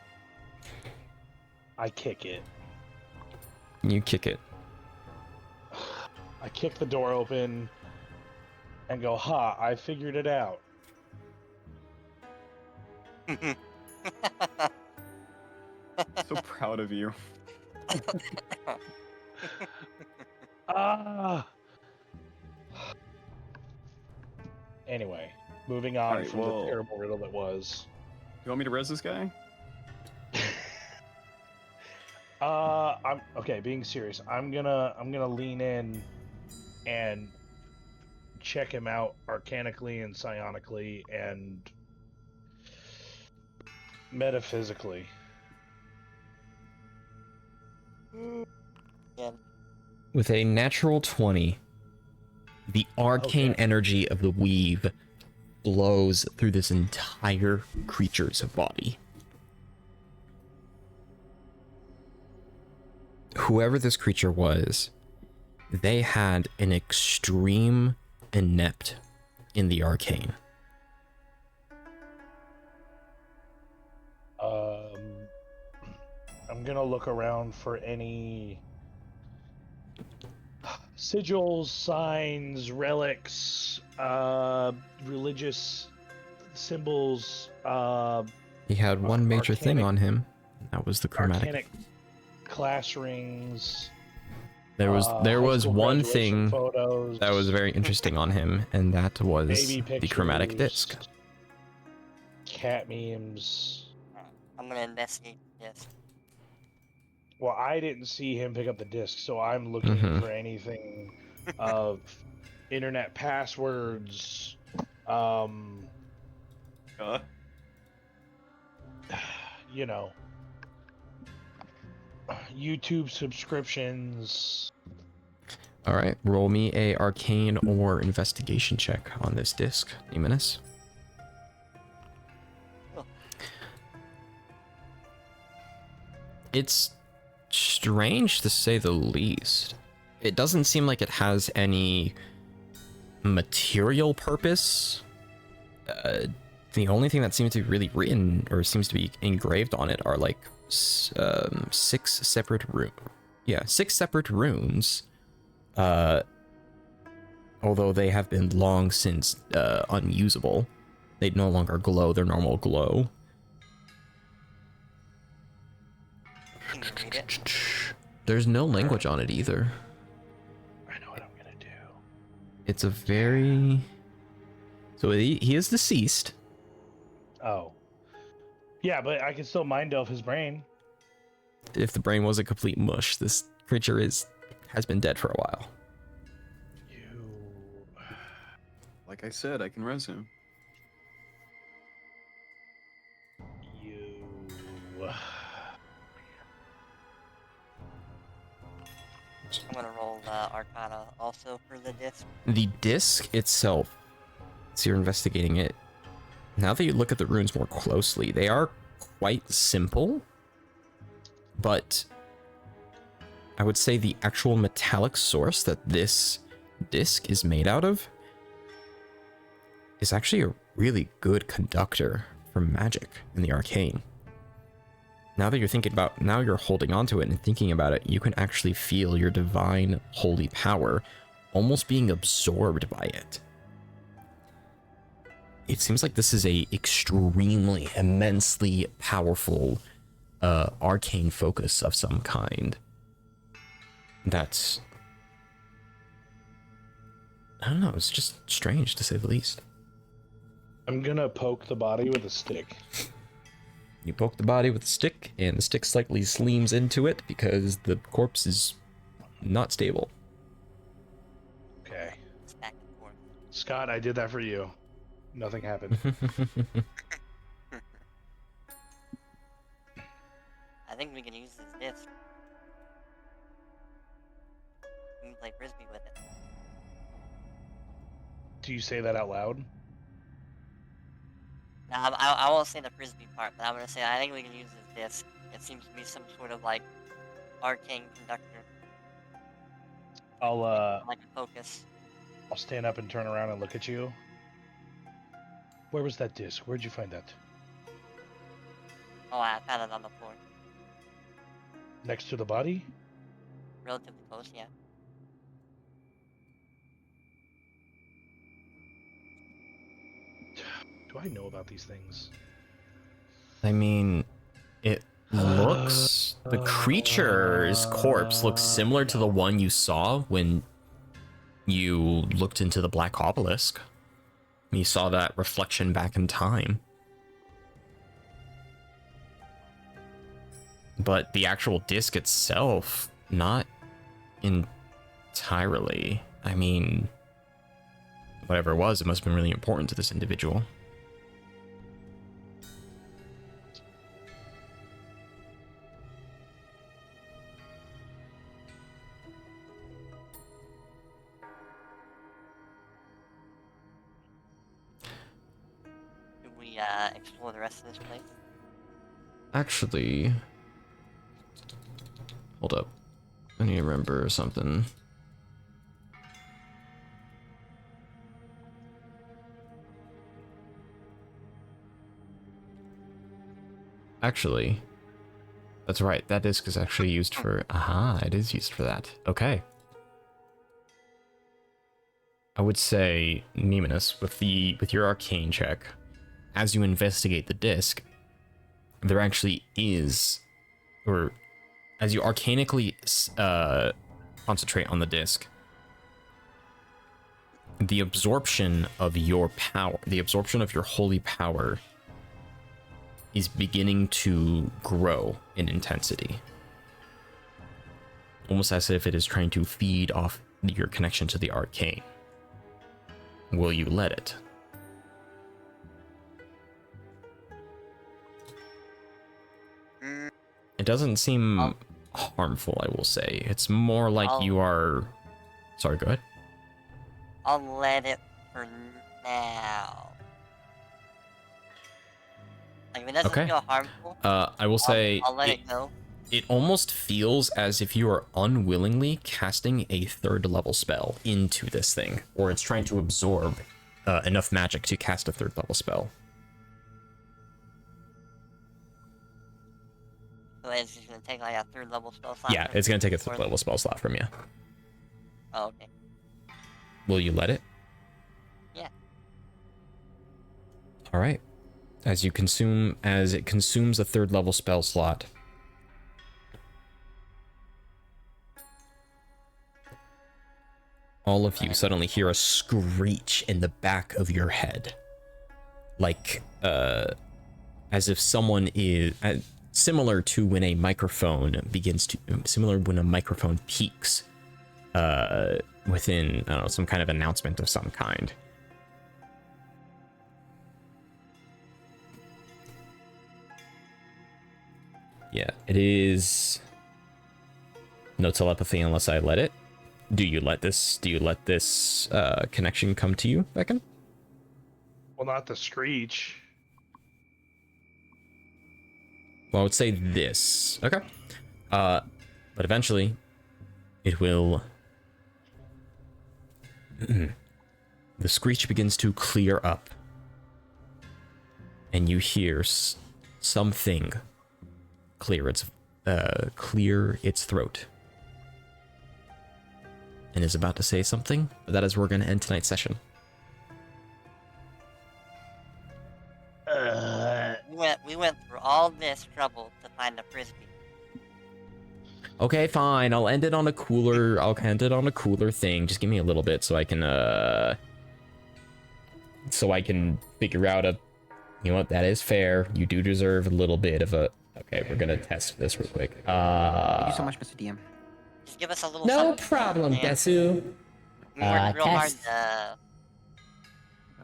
kick it. You kick it. I kick the door open and go, ha, I figured it out. So proud of you. Ah. Anyway, moving on Alright, from well- the terrible riddle that was. You want me to res this guy? I'm okay. Being serious, I'm gonna lean in and check him out arcanically and psionically and metaphysically. Yeah. With a natural 20, the arcane Okay. energy of the weave blows through this entire creature's body. Whoever this creature was, they had an extreme inept in the arcane. I'm gonna look around for any sigils, signs, relics, religious symbols, He had one major thing arcanic- on him. That was the chromatic. arcanic class rings. There was high school one graduation thing photos, that was very interesting on him, and that was baby the pictures, chromatic disc. cat memes. I'm gonna investigate this. Well, I didn't see him pick up the disc, so I'm looking Mhm. for anything of internet passwords, you know, YouTube subscriptions. All right, roll me a arcane or investigation check on this disc, Nemmonis. Oh. It's strange to say the least. It doesn't seem like it has any material purpose. The only thing that seems to be really written or seems to be engraved on it are like 6 separate runes. Although they have been long since unusable. They no longer glow their normal glow. Can you read it? There's no language on it either. I know what I'm gonna do. It's a very... So he is deceased. Oh, yeah, but I can still mind delve his brain. If the brain was a complete mush, this creature has been dead for a while. You. Like I said, I can res him. I'm gonna roll Arcana also for the disc. The disc itself, so you're investigating it. Now that you look at the runes more closely, they are quite simple, but I would say the actual metallic source that this disc is made out of is actually a really good conductor for magic in the arcane. Now that you're thinking about, now you're holding onto it and thinking about it, you can actually feel your divine holy power almost being absorbed by it. It seems like this is a extremely, immensely powerful arcane focus of some kind. That's, I don't know, it's just strange to say the least. I'm gonna poke the body with a stick. You poke the body with a stick, and the stick slightly sleams into it because the corpse is not stable. Okay. It's back and forth. Scott, I did that for you. Nothing happened. I think we can use this disc. We can play frisbee with it. Do you say that out loud? Now, I won't say the frisbee part, but I'm gonna say I think we can use this disc. It seems to be some sort of like arcane conductor, I'll like a focus. I'll stand up and turn around and look at you. Where was that disc? Where'd you find that? Oh, I found it on the floor, Next to the body? relatively close. Yeah. Do I know about these things? I mean, it looks... The creature's corpse looks similar to the one you saw when you looked into the Black Obelisk. You saw that reflection back in time. But the actual disc itself, not entirely. I mean, whatever it was, it must have been really important to this individual. Should we explore the rest of this place? Actually, hold up. I need to remember something. Actually, that's right. That disc is actually used for... Aha, it is used for that. Okay. I would say, Nemmonis, with your arcane check, as you investigate the disc, there actually is, or as you arcanically concentrate on the disc, the absorption of your power, the absorption of your holy power, is beginning to grow in intensity. Almost as if it is trying to feed off your connection to the arcane. Will you let it? It doesn't seem harmful, I will say. It's more like you are... Sorry, go ahead. I'll let it for now. Like, if it doesn't Okay. feel harmful, I will say... I'll let it go. It almost feels as if you are unwillingly casting a third level spell into this thing, or it's trying to absorb enough magic to cast a third level spell. So it's just gonna take like a third level spell slot. Yeah, from it's going to take a me, third or- level spell slot from you. Oh, okay. Will you let it? Yeah. All right. As it consumes a third level spell slot, all of you suddenly hear a screech in the back of your head. Like, as if someone is... similar to when a microphone similar when a microphone peaks within, I don't know, some kind of announcement of some kind. Yeah, it is no telepathy unless I let it. Do you let this connection come to you, Vekin? Well, not the screech. Well, I would say this. Okay. But eventually, it will... The screech begins to clear up. And you hear something clear its throat. And is about to say something, but that is where we're going to end tonight's session. We went through all this trouble to find a frisbee. Okay, fine. I'll end it on a cooler thing. Just give me a little bit so I can figure out a... You know what? That is fair. You do deserve a little bit of a... Okay, we're gonna test this real quick. Thank you so much, Mr. DM. Just give us a little No something, problem, man. Desu. We worked real hard test. to...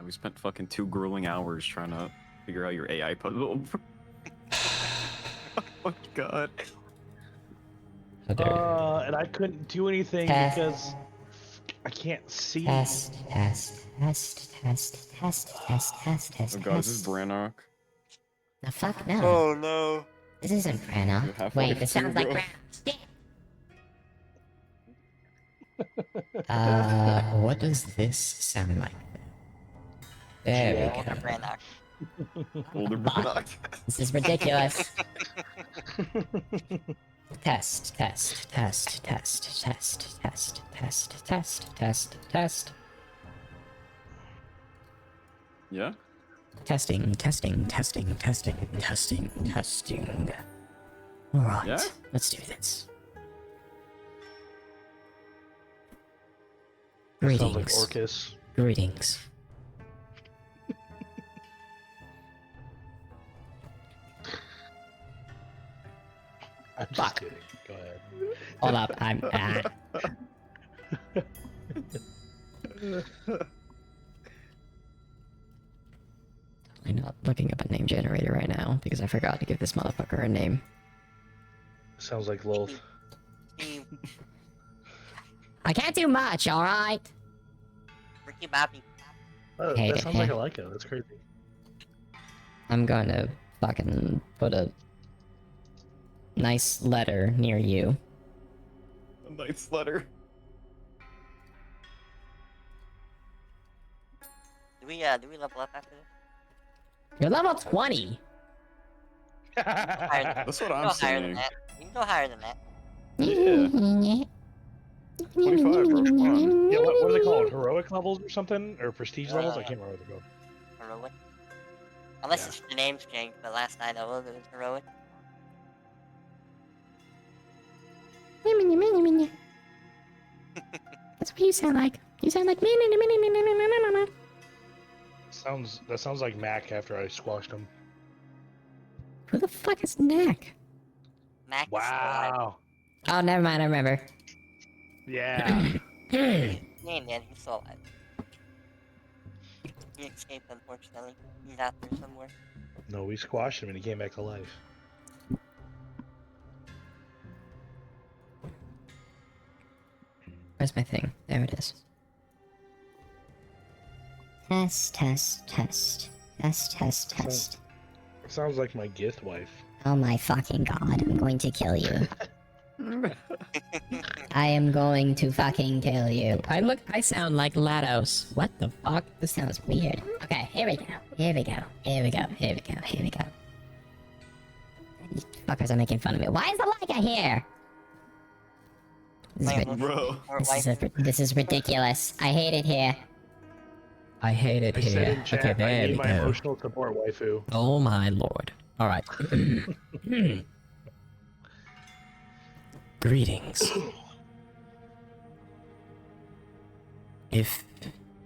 We spent fucking 2 grueling hours trying to figure out your AI puzzle. Oh my god. How dare you. And I couldn't do anything Test. because I can't see. Test. Oh god, is this Brannock? The fuck no. Oh no. This isn't Prana. You're half Wait, like this two, sounds like bro. Prana. What does this sound like? There we Older go. Brannock. Older Brannock. This is ridiculous. Test. Yeah? Testing. Alright, Yeah? let's do this. Sounds like Greetings. Orcus. Greetings. I'm just Fuck. kidding. Go ahead. Hold up, I'm... I'm not looking up a name generator right now because I forgot to give this motherfucker a name. Sounds like Lolth. Steve, I can't do much, alright? Ricky Bobby. Oh, Hey, that sounds like a Lyca. That's crazy. I'm gonna fucking put a nice letter near you. A nice letter. Do we level up after this? You're level 20! Higher than, That's what go I'm higher than saying. that. You can go higher than that. Yeah. 25, bro, come on. Yeah, what are they called? Heroic levels or something? Or prestige levels? I can't remember what they're called. Heroic. Unless Yeah. it's the name's changed, but last I know of it was heroic. That's what you sound like. You sound like me. That sounds like Mac after I squashed him. Who the fuck is Nick? Mac is still alive. Wow. Oh, never mind, I remember. Yeah. Man, he's still alive. He escaped, unfortunately. He's out there somewhere. No, we squashed him and he came back to life. Where's my thing? There it is. Test. Sounds like my gift wife. Oh my fucking god, I'm going to kill you. I am going to fucking kill you. I sound like Lados. What the fuck? This sounds weird. Okay, here we go. You fuckers are making fun of me. Why is the Leica here? This is, rid- Bro. this is ridiculous. I hate it here. I hate it I said in chat, Okay, I there we need my go. emotional support waifu. Oh my lord. Alright. Greetings. If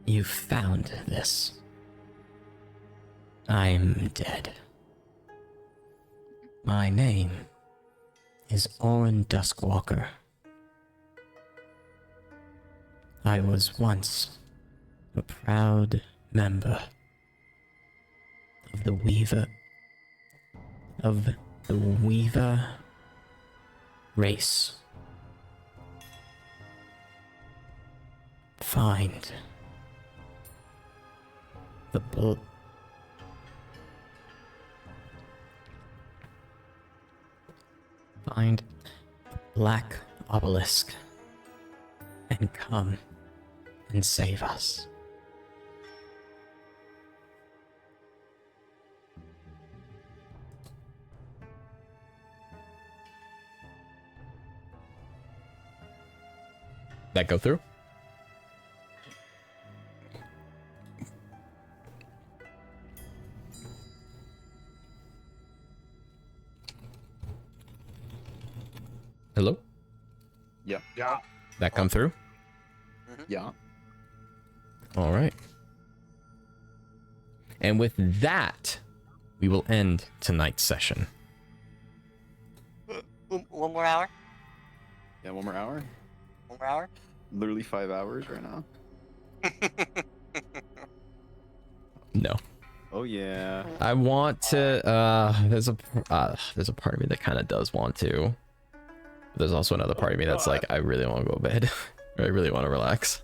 you found this, I'm dead. My name is Orin Duskwalker. I was once a proud member of the Weaver race. Find the Find the Black Obelisk and come and save us. That go through? Hello? Yeah. Yeah. That come through? Yeah. All right. And with that, we will end tonight's session. One more hour? Yeah, 1 more hour. 1 more hour? Literally 5 hours right now. No. Oh yeah. I want to there's a part of me that kind of does want to. There's also another part of me that's like, I really want to go to bed. I really want to relax.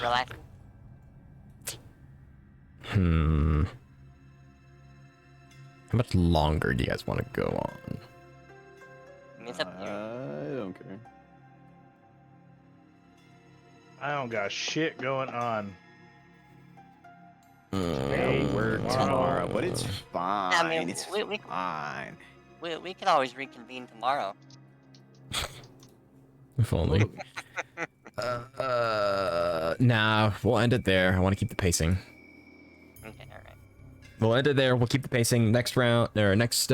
Relax. How much longer do you guys want to go on? I mean, it's up to you. I don't care. I don't got shit going on. Hey, we're tomorrow, but it's fine. I mean, it's we- fine. We can always reconvene tomorrow. If only. Nah, we'll end it there. I want to keep the pacing. Okay, alright. We'll end it there. We'll keep the pacing. Next round, or next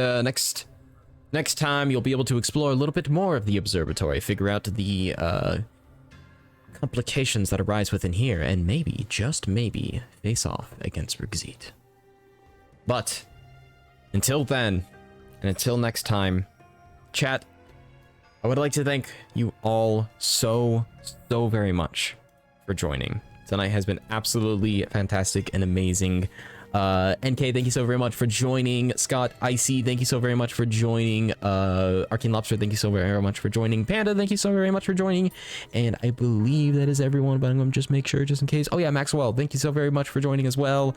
time, you'll be able to explore a little bit more of the observatory, figure out the complications that arise within here, and maybe, just maybe, face off against Rigzit. But until then, and until next time, chat, I would like to thank you all so very much for joining. Tonight has been absolutely fantastic and amazing. NK, thank you so very much for joining. Scott, Icy, thank you so very much for joining. Arcane Lobster, thank you so very much for joining. Panda, thank you so very much for joining. And I believe that is everyone, but I'm going to just make sure just in case. Oh yeah, Maxwell, thank you so very much for joining as well.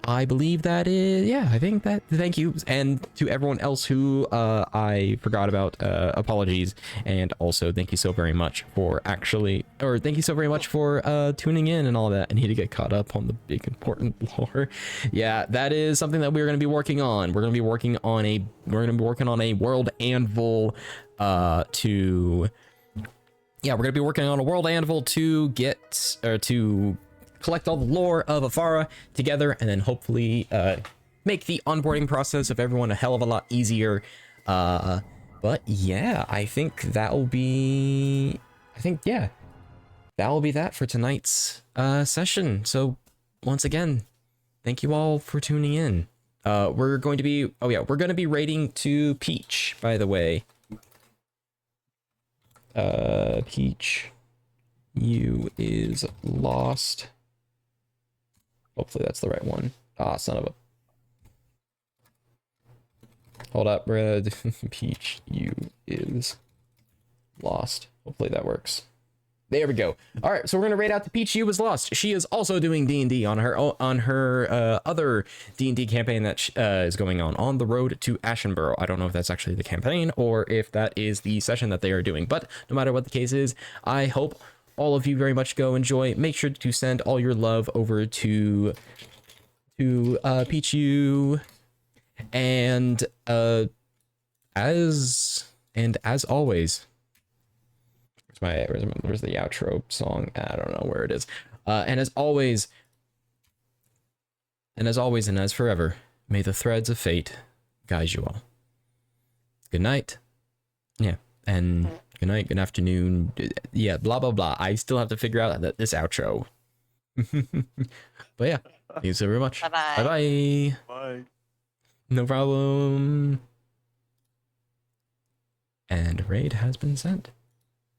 I believe that is, yeah, I think that, thank you. And to everyone else who I forgot about, apologies. And also thank you so very much for thank you so very much for tuning in and all that. I need to get caught up on the big important lore. Yeah, that is something that we're going to be working on. We're going to be working on a world anvil we're going to be working on a world anvil to collect all the lore of Afara together, and then hopefully make the onboarding process of everyone a hell of a lot easier. But yeah, I think that will be that for tonight's session. So once again, thank you all for tuning in. We're going to be raiding to Peach, by the way. Peach, you is lost. Hopefully that's the right one. Ah, son of a... Hold up, Red. Peach, you is lost. Hopefully that works. There we go. All right, so we're gonna raid out the Peach, you is lost. She is also doing D&D on her other D&D campaign that is going on the road to Ashenborough. I don't know if that's actually the campaign or if that is the session that they are doing, but no matter what the case is, I hope all of you very much go enjoy. Make sure to send all your love over to Pichu, and as always, where's the outro song? I don't know where it is. And as always, and as forever, may the threads of fate guide you all. Good night. Yeah, and good night, good afternoon. Yeah, blah, blah, blah. I still have to figure out this outro. But yeah, thank you so very much. Bye-bye. Bye-bye. Bye. No problem. And raid has been sent.